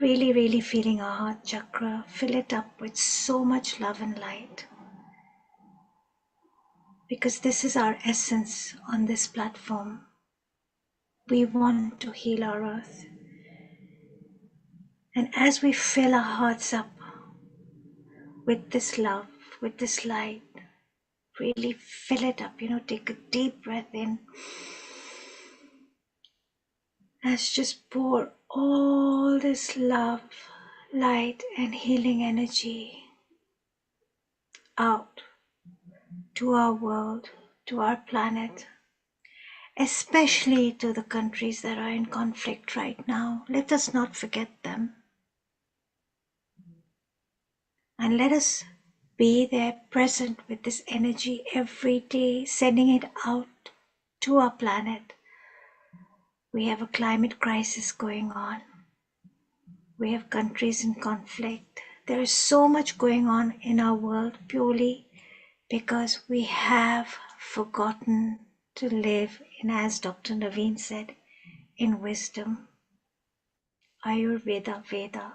S10: really feeling our heart chakra, fill it up with so much love and light. Because this is our essence on this platform. We want to heal our earth. And as we fill our hearts up with this love, with this light, really fill it up, take a deep breath in. Let's just pour all this love, light, and healing energy out to our world, to our planet, especially to the countries that are in conflict right now. Let us not forget them. And let us be there present with this energy every day, sending it out to our planet. We have a climate crisis going on. We have countries in conflict. There is so much going on in our world purely because we have forgotten to live in, as Dr. Naveen said, in wisdom. Ayurveda Veda.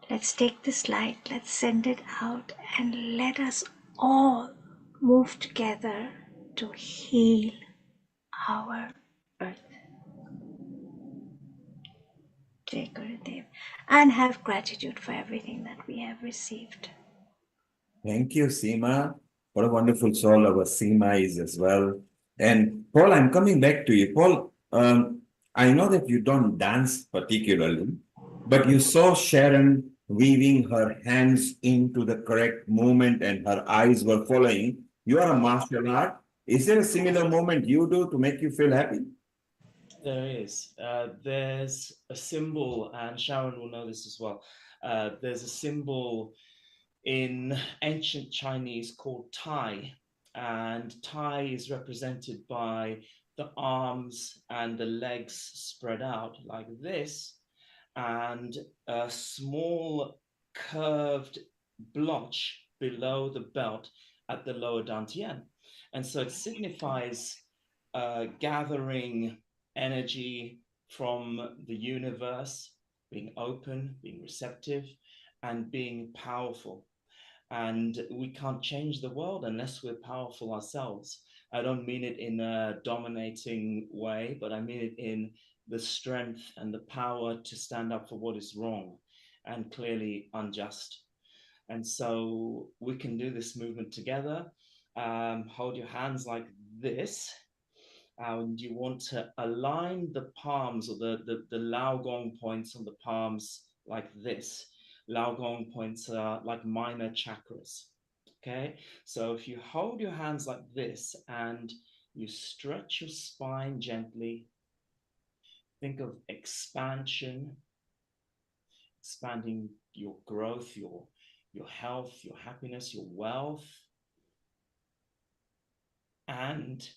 S10: Let's take this light, let's send it out, and let us all move together to heal our earth. Jai Gurudev, and have gratitude for everything that we have received.
S16: Thank you, Seema. What a wonderful soul our Seema is as well. And Paul, I'm coming back to you. Paul, I know that you don't dance particularly, but you saw Sharon weaving her hands into the correct movement and her eyes were following. You are a martial art. Is there a similar movement you do to make you feel happy?
S4: There is. There's a symbol, and Sharon will know this as well. There's a symbol in ancient Chinese called Tai, and Tai is represented by the arms and the legs spread out like this, and a small curved blotch below the belt at the lower dantian. And so it signifies gathering energy from the universe, being open, being receptive, and being powerful. And we can't change the world unless we're powerful ourselves. I don't mean it in a dominating way, but I mean it in the strength and the power to stand up for what is wrong and clearly unjust. And so we can do this movement together. Hold your hands like this. And you want to align the palms, or the Lao Gong points on the palms like this. Lao Gong points are like minor chakras. Okay, so if you hold your hands like this and you stretch your spine gently, think of expansion, expanding your growth, your health, your happiness, your wealth, and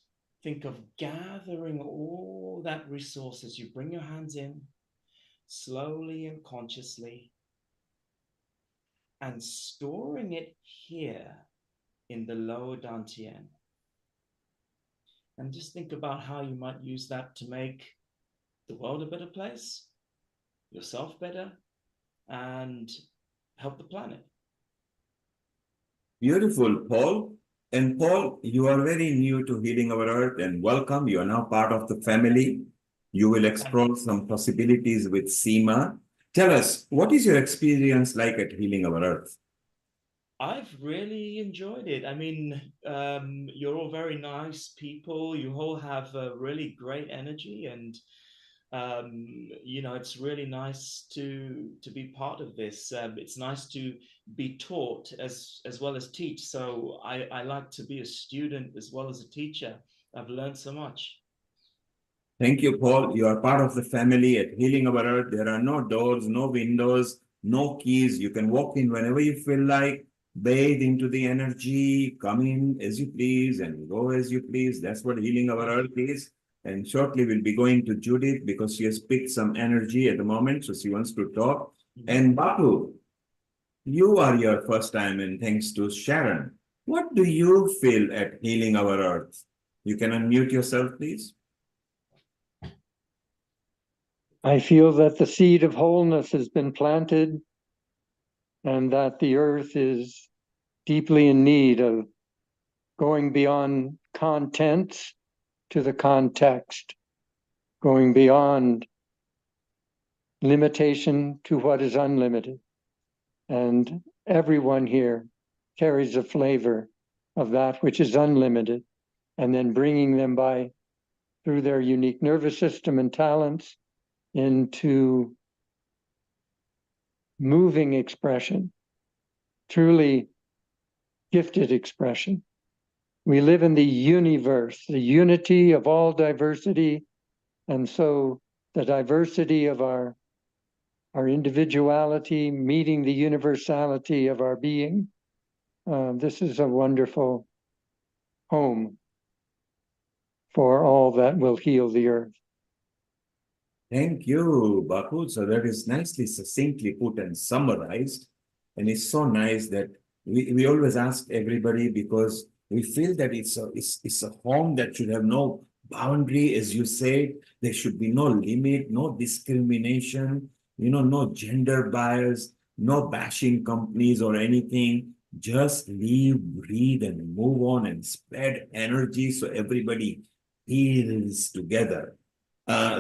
S4: think of gathering all that resources. You bring your hands in slowly and consciously and storing it here in the lower dantian. And just think about how you might use that to make the world a better place, yourself better, and help the planet.
S16: Beautiful, Paul. And Paul, you are very new to Healing Our Earth, and welcome. You are now part of the family. You will explore some possibilities with Seema. Tell us, what is your experience like at Healing Our Earth?
S4: I've really enjoyed it. I mean, you're all very nice people. You all have a really great energy, and you know, it's really nice to be part of this. It's nice to be taught as well as teach. So I like to be a student as well as a teacher. I've learned so much.
S16: Thank you, Paul. You are part of the family at Healing Our Earth. There are no doors, no windows, no keys. You can walk in whenever you feel like, bathe into the energy, come in as you please and go as you please. That's what Healing Our Earth is. And shortly we'll be going to Judith because she has picked some energy at the moment, so she wants to talk. And Bapu, you are your first time, and thanks to Sharon. What do you feel at Healing Our Earth? You can unmute yourself, please.
S2: I feel that the seed of wholeness has been planted and that the earth is deeply in need of going beyond content to the context, going beyond limitation to what is unlimited. And everyone here carries a flavor of that which is unlimited, and then bringing them through their unique nervous system and talents into moving expression, truly gifted expression. We live in the universe, the unity of all diversity, and so the diversity of our individuality meeting the universality of our being. This is a wonderful home for all that will heal the earth.
S16: Thank you, Bapu. So that is nicely, succinctly put and summarized. And it's so nice that we always ask everybody, because we feel that it's a home that should have no boundary, as you said. There should be no limit, no discrimination, no gender bias, no bashing companies or anything. Just live, breathe, and move on and spread energy so everybody heals together.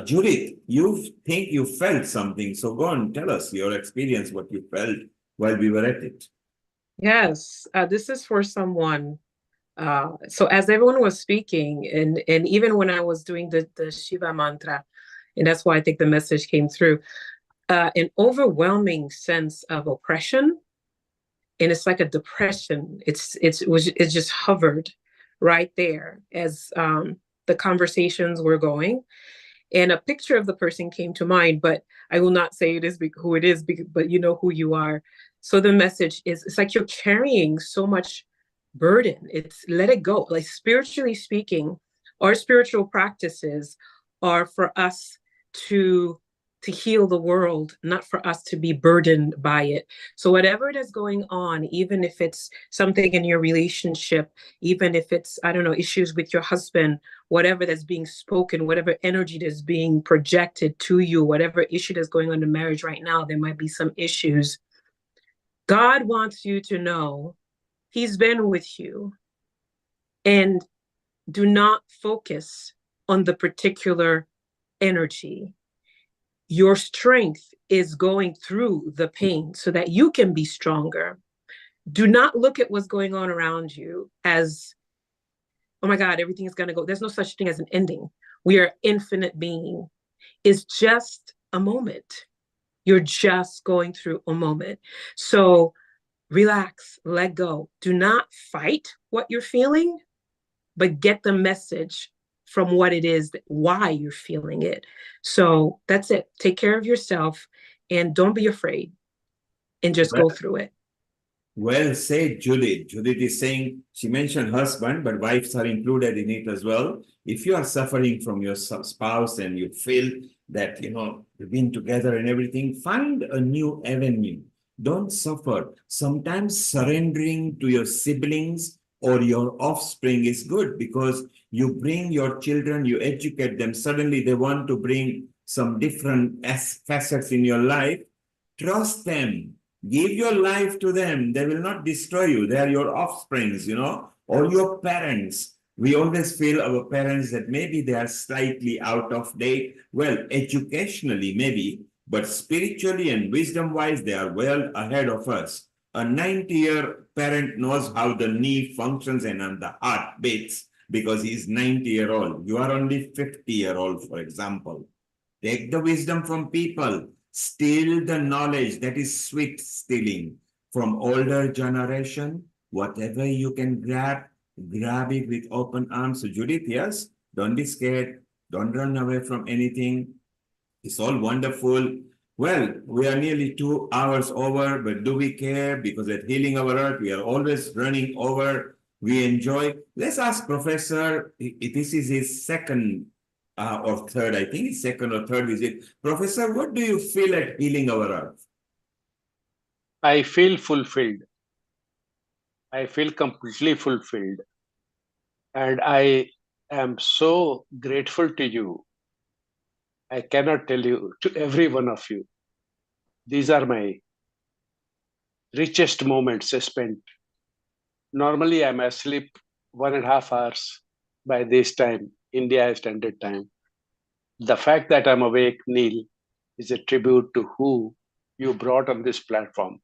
S16: Judith, you think you felt something. So go on, tell us your experience, what you felt while we were at it.
S23: Yes, this is for someone. So as everyone was speaking, and even when I was doing the Shiva mantra, and that's why I think the message came through, an overwhelming sense of oppression, and it's like a depression. It just hovered right there as the conversations were going. And a picture of the person came to mind, but I will not say it is who it is, but you know who you are. So the message is, it's like you're carrying so much burden. It's let it go. Like, spiritually speaking, our spiritual practices are for us to to heal the world, not for us to be burdened by it. So whatever it is going on, even if it's something in your relationship, even if it's, I don't know, issues with your husband, whatever that's being spoken, whatever energy that's being projected to you, whatever issue that's going on in marriage right now, there might be some issues. God wants you to know He's been with you, and do not focus on the particular energy. Your strength is going through the pain so that you can be stronger. Do not look at what's going on around you as, oh my God, everything is going to go. There's no such thing as an ending. We are infinite being. It's just a moment. You're just going through a moment. So relax, let go. Do not fight what you're feeling, but get the message from what it is, why you're feeling it. So that's it. Take care of yourself and don't be afraid, and just go through it.
S16: Well said, Judith. Judith is saying, she mentioned husband, but wives are included in it as well. If you are suffering from your spouse and you feel that, you've been together and everything, find a new avenue. Don't suffer. Sometimes surrendering to your siblings or your offspring is good, because you bring your children, you educate them. Suddenly they want to bring some different facets in your life. Trust them. Give your life to them. They will not destroy you. They are your offsprings, or your parents. We always feel our parents that maybe they are slightly out of date. Well, educationally maybe, but spiritually and wisdom-wise, they are well ahead of us. A 90-year parent knows how the knee functions and the heart beats because he's 90-year-old. You are only 50-year-old, for example. Take the wisdom from people. Steal the knowledge. That is sweet stealing from older generation. Whatever you can grab it with open arms. So Judith, yes, don't be scared. Don't run away from anything. It's all wonderful. Well, we are nearly 2 hours over, but do we care? Because at Healing Our Earth, we are always running over. We enjoy. Let's ask Professor, this is his second or third, I think it's second or third visit. Professor, what do you feel at Healing Our Earth?
S9: I feel fulfilled. I feel completely fulfilled. And I am so grateful to you. I cannot tell you, to every one of you. These are my richest moments spent. Normally, I'm asleep 1.5 hours by this time, India Standard Time. The fact that I'm awake, Neil, is a tribute to who you brought on this platform.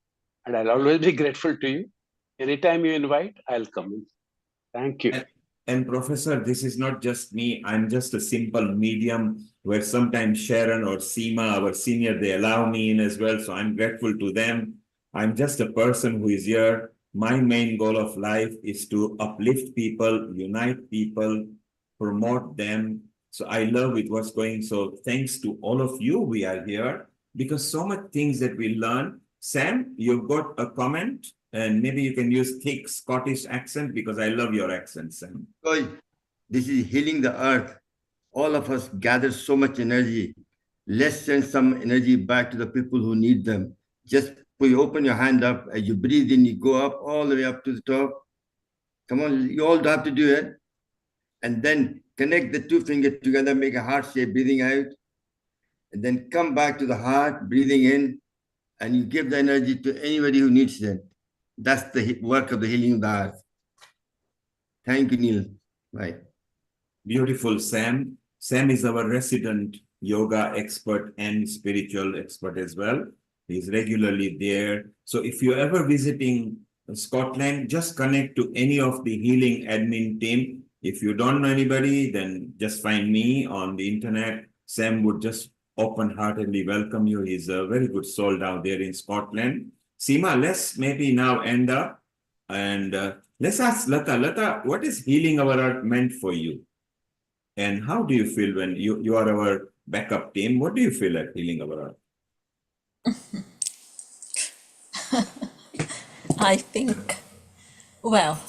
S9: And I'll always be grateful to you. Anytime you invite, I'll come in. Thank you.
S16: And Professor, this is not just me. I'm just a simple medium where sometimes Sharon or Seema, our senior, they allow me in as well. So I'm grateful to them. I'm just a person who is here. My main goal of life is to uplift people, unite people, promote them. So I love it, what's going. So thanks to all of you, we are here because so much things that we learn. Sam, you've got a comment? And maybe you can use thick Scottish accent because I love your accent, Sam.
S18: This is Healing the Earth. All of us gather so much energy. Let's send some energy back to the people who need them. Just you open your hand up, as you breathe in, you go up all the way up to the top. Come on, you all have to do it. And then connect the two fingers together, make a heart shape, breathing out. And then come back to the heart, breathing in, and you give the energy to anybody who needs it. That's the work of the Healing of the Earth. Thank you, Neil. Bye.
S16: Beautiful, Sam. Sam is our resident yoga expert and spiritual expert as well. He's regularly there. So if you're ever visiting Scotland, just connect to any of the healing admin team. If you don't know anybody, then just find me on the internet. Sam would just open-heartedly welcome you. He's a very good soul down there in Scotland. Seema, let's maybe now end up and let's ask Lata. Lata, what is Healing Our Earth meant for you? And how do you feel when you are our backup team? What do you feel at Healing Our Earth?
S8: I think, well,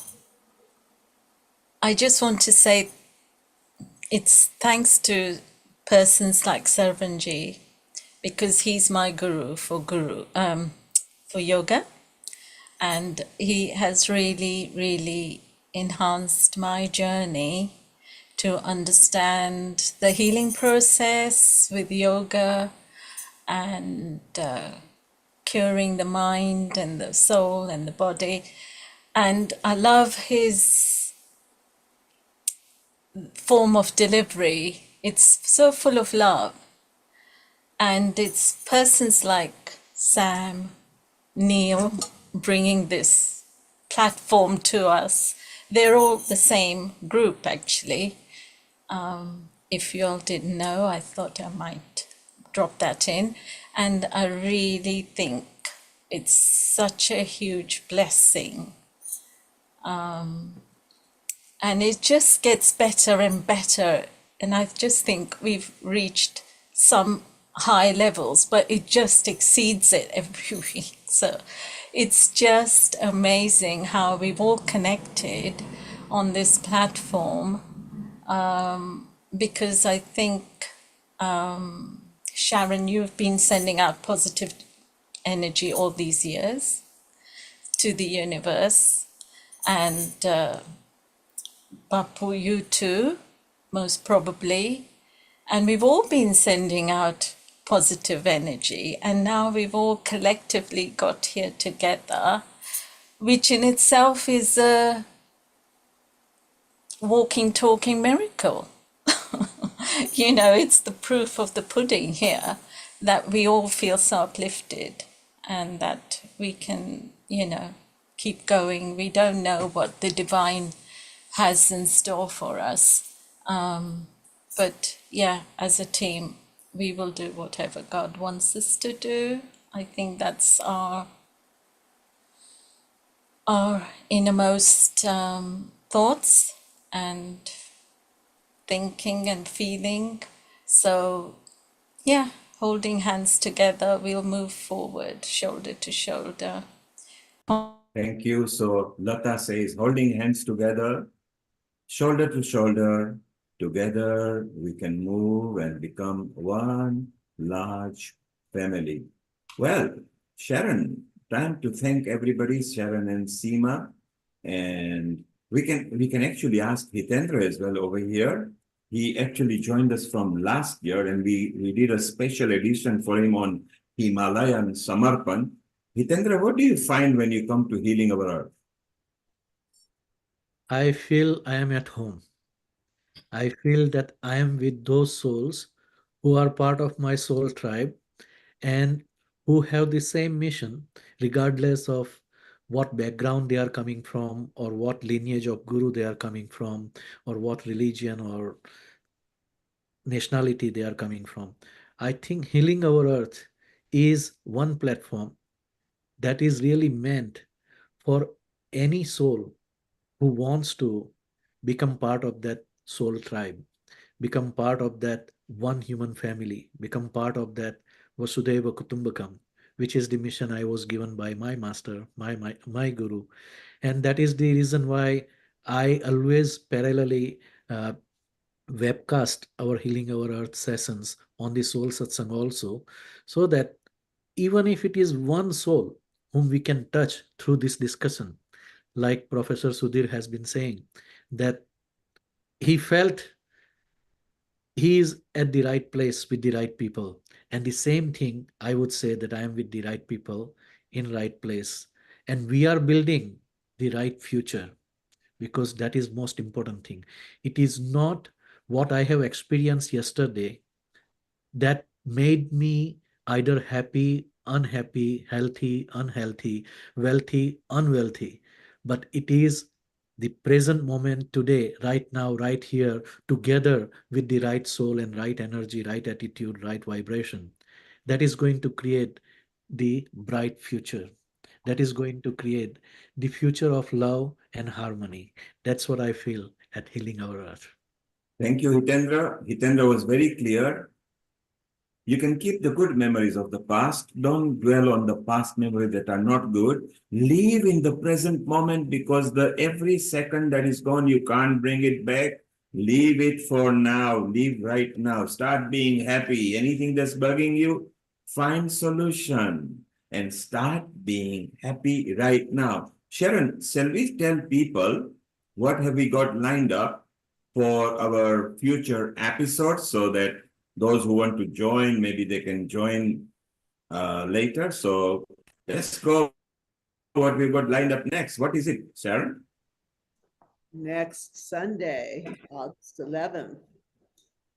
S8: I just want to say it's thanks to persons like Sarvanji because he's my guru for yoga, and he has really, really enhanced my journey to understand the healing process with yoga and curing the mind and the soul and the body. And I love his form of delivery. It's so full of love. And it's persons like Sam, Neil, bringing this platform to us. They're all the same group, actually. If you all didn't know, I thought I might drop that in. And I really think it's such a huge blessing. And it just gets better and better. And I just think we've reached some high levels, but it just exceeds it every week. So it's just amazing how we've all connected on this platform, because I think, Sharon, you've been sending out positive energy all these years to the universe, and Bapu, you too, most probably. And we've all been sending out positive energy, and now we've all collectively got here together, which in itself is a walking, talking miracle. You know, it's the proof of the pudding here that we all feel so uplifted and that we can, you know, keep going. We don't know what the divine has in store for us. But yeah, as a team, we will do whatever God wants us to do. I think that's our innermost thoughts and thinking and feeling. So yeah, holding hands together, we'll move forward, shoulder to shoulder.
S16: Thank you. So Lata says, holding hands together, shoulder to shoulder, together we can move and become one large family. Well, Sharon, time to thank everybody, Sharon and Seema. And we can actually ask Hitendra as well over here. He actually joined us from last year, and we did a special edition for him on Himalayan Samarpan. Hitendra, what do you find when you come to Healing Our Earth?
S19: I feel I am at home. I feel that I am with those souls who are part of my soul tribe and who have the same mission, regardless of what background they are coming from, or what lineage of guru they are coming from, or what religion or nationality they are coming from. I think Healing Our Earth is one platform that is really meant for any soul who wants to become part of that soul tribe, become part of that one human family, become part of that Vasudhaiva Kutumbakam, which is the mission I was given by my master, my guru. And that is the reason why I always parallelly webcast our Healing Our Earth sessions on the Soul Satsang also, so that even if it is one soul whom we can touch through this discussion, like Professor Sudhir has been saying, that he felt he is at the right place with the right people. And the same thing, I would say that I am with the right people in right place. And we are building the right future, because that is most important thing. It is not what I have experienced yesterday that made me either happy, unhappy, healthy, unhealthy, wealthy, unwealthy, but it is the present moment today, right now, right here, together with the right soul and right energy, right attitude, right vibration, that is going to create the bright future. That is going to create the future of love and harmony. That's what I feel at Healing Our Earth.
S16: Thank you, Hitendra. Hitendra was very clear. You can keep the good memories of the past. Don't dwell on the past memories that are not good. Live in the present moment, because every second that is gone, you can't bring it back. Leave it for now. Live right now. Start being happy. Anything that's bugging you, find solution, and start being happy right now. Sharon, shall we tell people what have we got lined up for our future episodes so that those who want to join, maybe they can join later. So let's go what we've got lined up next. What is it, Sharon?
S12: Next Sunday, August 11th,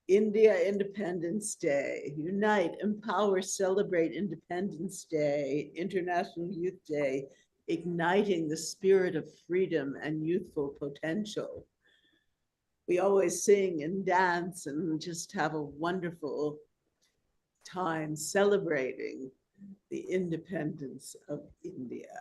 S12: India Independence Day. Unite, empower, celebrate Independence Day, International Youth Day, igniting the spirit of freedom and youthful potential. We always sing and dance and just have a wonderful time celebrating the independence of India.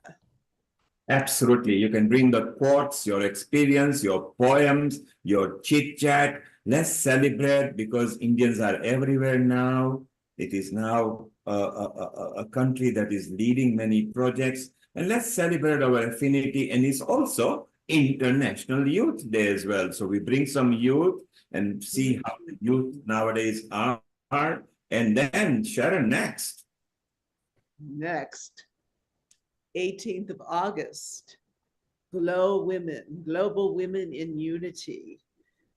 S16: Absolutely. You can bring the quotes, your experience, your poems, your chit chat. Let's celebrate because Indians are everywhere now. It is now a country that is leading many projects. And let's celebrate our affinity. And it's also International Youth Day as well. So we bring some youth and see how the youth nowadays are. And then Sharon, next.
S12: Next. 18th of August, Global Women in Unity.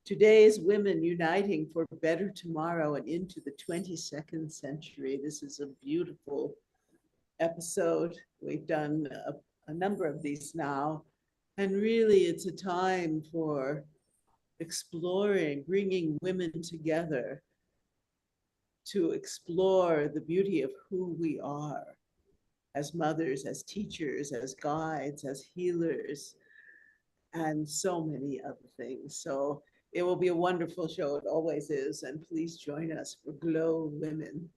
S12: Today's women uniting for a better tomorrow and into the 22nd century. This is a beautiful episode. We've done a number of these now, and really it's a time for exploring, bringing women together to explore the beauty of who we are as mothers, as teachers, as guides, as healers, and so many other things. So it will be a wonderful show. It always is. And please join us for Glow Women.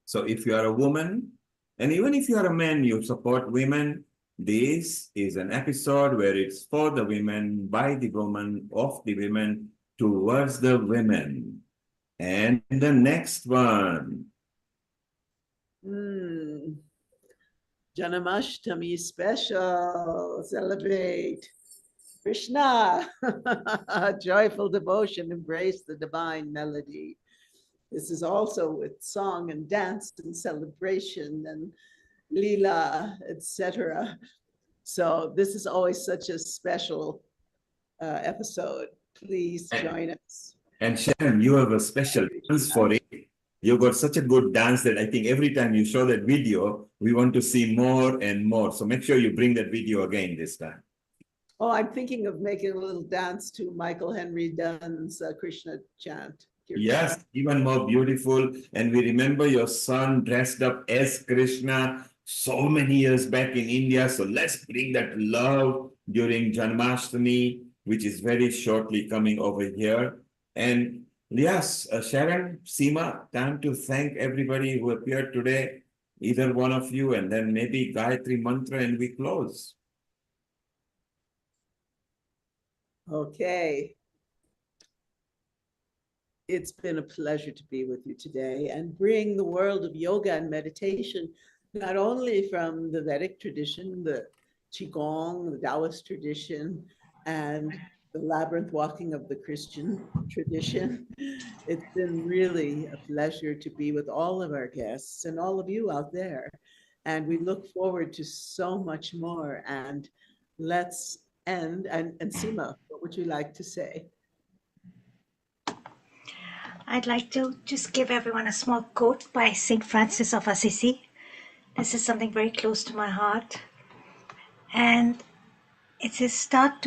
S16: So if you are a woman, and even if you are a man, you support women, this is an episode where it's for the women, by the women, of the women, towards the women. And the next one.
S12: Janamashtami special, celebrate Krishna, joyful devotion, embrace the divine melody. This is also with song and dance and celebration and lila, etc. So this is always such a special episode. Please join us.
S16: And Sharon, you have a special dance for it. You got such a good dance that I think every time you show that video, we want to see more and more. So make sure you bring that video again this time.
S12: Oh, I'm thinking of making a little dance to Michael Henry Dunn's Krishna chant.
S16: Yes, even more beautiful. And we remember your son dressed up as Krishna so many years back in India. So let's bring that love during Janmashtami, which is very shortly coming over here. And yes, Sharon, Seema, time to thank everybody who appeared today, either one of you, and then maybe Gayatri Mantra, and we close.
S12: Okay. It's been a pleasure to be with you today and bring the world of yoga and meditation, not only from the Vedic tradition, the Qigong, the Taoist tradition, and the labyrinth walking of the Christian tradition. It's been really a pleasure to be with all of our guests and all of you out there. And we look forward to so much more. And let's end. And Seema, what would you like to say?
S10: I'd like to just give everyone a small quote by St. Francis of Assisi. This is something very close to my heart. And it says, start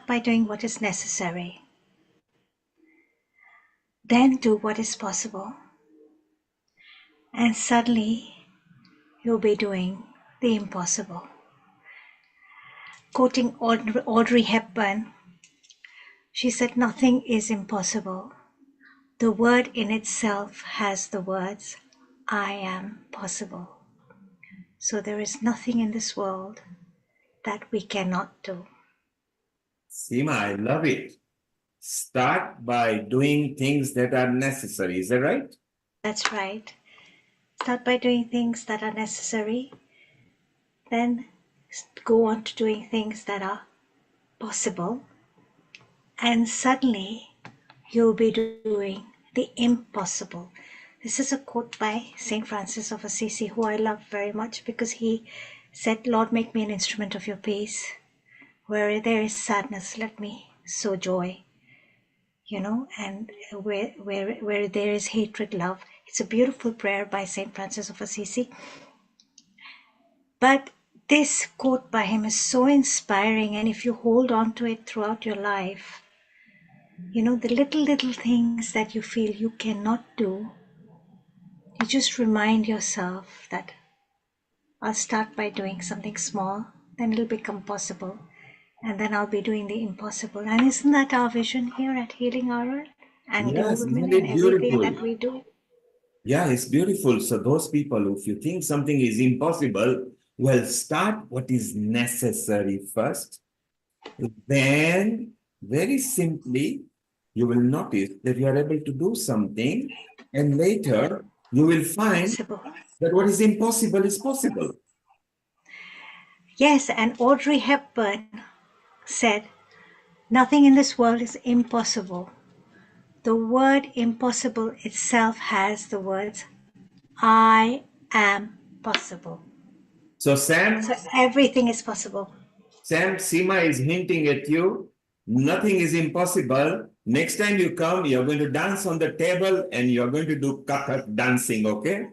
S10: by doing what is necessary. Then do what is possible. And suddenly you'll be doing the impossible. Quoting Audrey Hepburn, she said, nothing is impossible. The word in itself has the words, I am possible. So there is nothing in this world that we cannot do.
S16: Seema, I love it. Start by doing things that are necessary. Is that right?
S10: That's right. Start by doing things that are necessary. Then go on to doing things that are possible. And suddenly you'll be doing the impossible. This is a quote by Saint Francis of Assisi, who I love very much, because he said, "Lord, make me an instrument of your peace. Where there is sadness, let me sow joy." And where there is hatred, love. It's a beautiful prayer by Saint Francis of Assisi. But this quote by him is so inspiring, and if you hold on to it throughout your life, the little things that you feel you cannot do, you just remind yourself that I'll start by doing something small, then it'll become possible, and then I'll be doing the impossible. And isn't that our vision here at Healing Our Earth and Glow
S16: Yes,
S10: Women
S16: isn't
S10: and
S16: it
S10: everything
S16: beautiful?
S10: that we do?
S16: Yeah, it's beautiful. So those people, if you think something is impossible, well, start what is necessary first. Then, very simply, you will notice that you are able to do something, and later you will find that what is impossible is possible.
S10: Yes, and Audrey Hepburn said, "Nothing in this world is impossible." The word impossible itself has the words, "I am possible."
S16: So Sam,
S10: So everything is possible.
S16: Seema is hinting at you, nothing is impossible. Next time you come, you're going to dance on the table and you're going to do Kathak dancing, okay?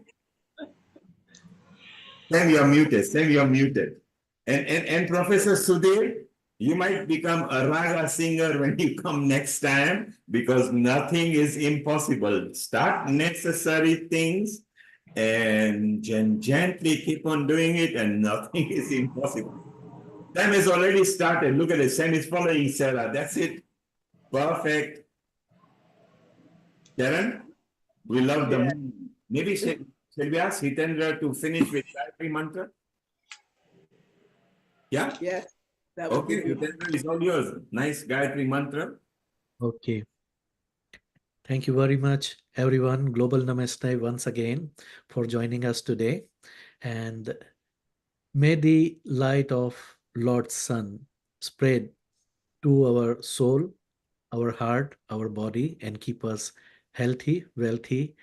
S16: Sam, you're muted. Sam, you're muted. And Professor Sudhir, you might become a raga singer when you come next time, because nothing is impossible. Start necessary things and gently keep on doing it, and nothing is impossible. Sam has already started. Look at it. Sam is following Sarah. That's it. Perfect. Sharon, we love the moon. Maybe shall we ask Hitendra to finish with Gayatri Mantra? Yeah?
S12: Yes, that would
S16: Okay,
S12: be beautiful.
S16: Hitendra is all yours. Nice Gayatri Mantra.
S19: Okay. Thank you very much, everyone. Global Namaste once again for joining us today. And may the light of Lord's Sun spread to our soul, our heart, our body, and keep us healthy, wealthy,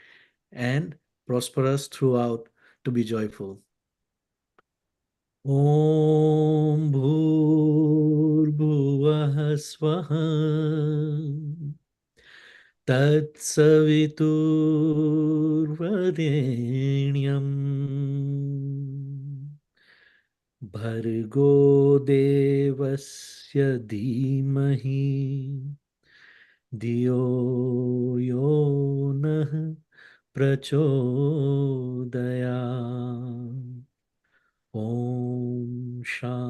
S19: and prosperous throughout to be joyful. Om Bhur Swaha Tatsaviturvarenyam Bhargo Devasya Dhimahi Dhiyo Yonah Prachodaya Om Shanti.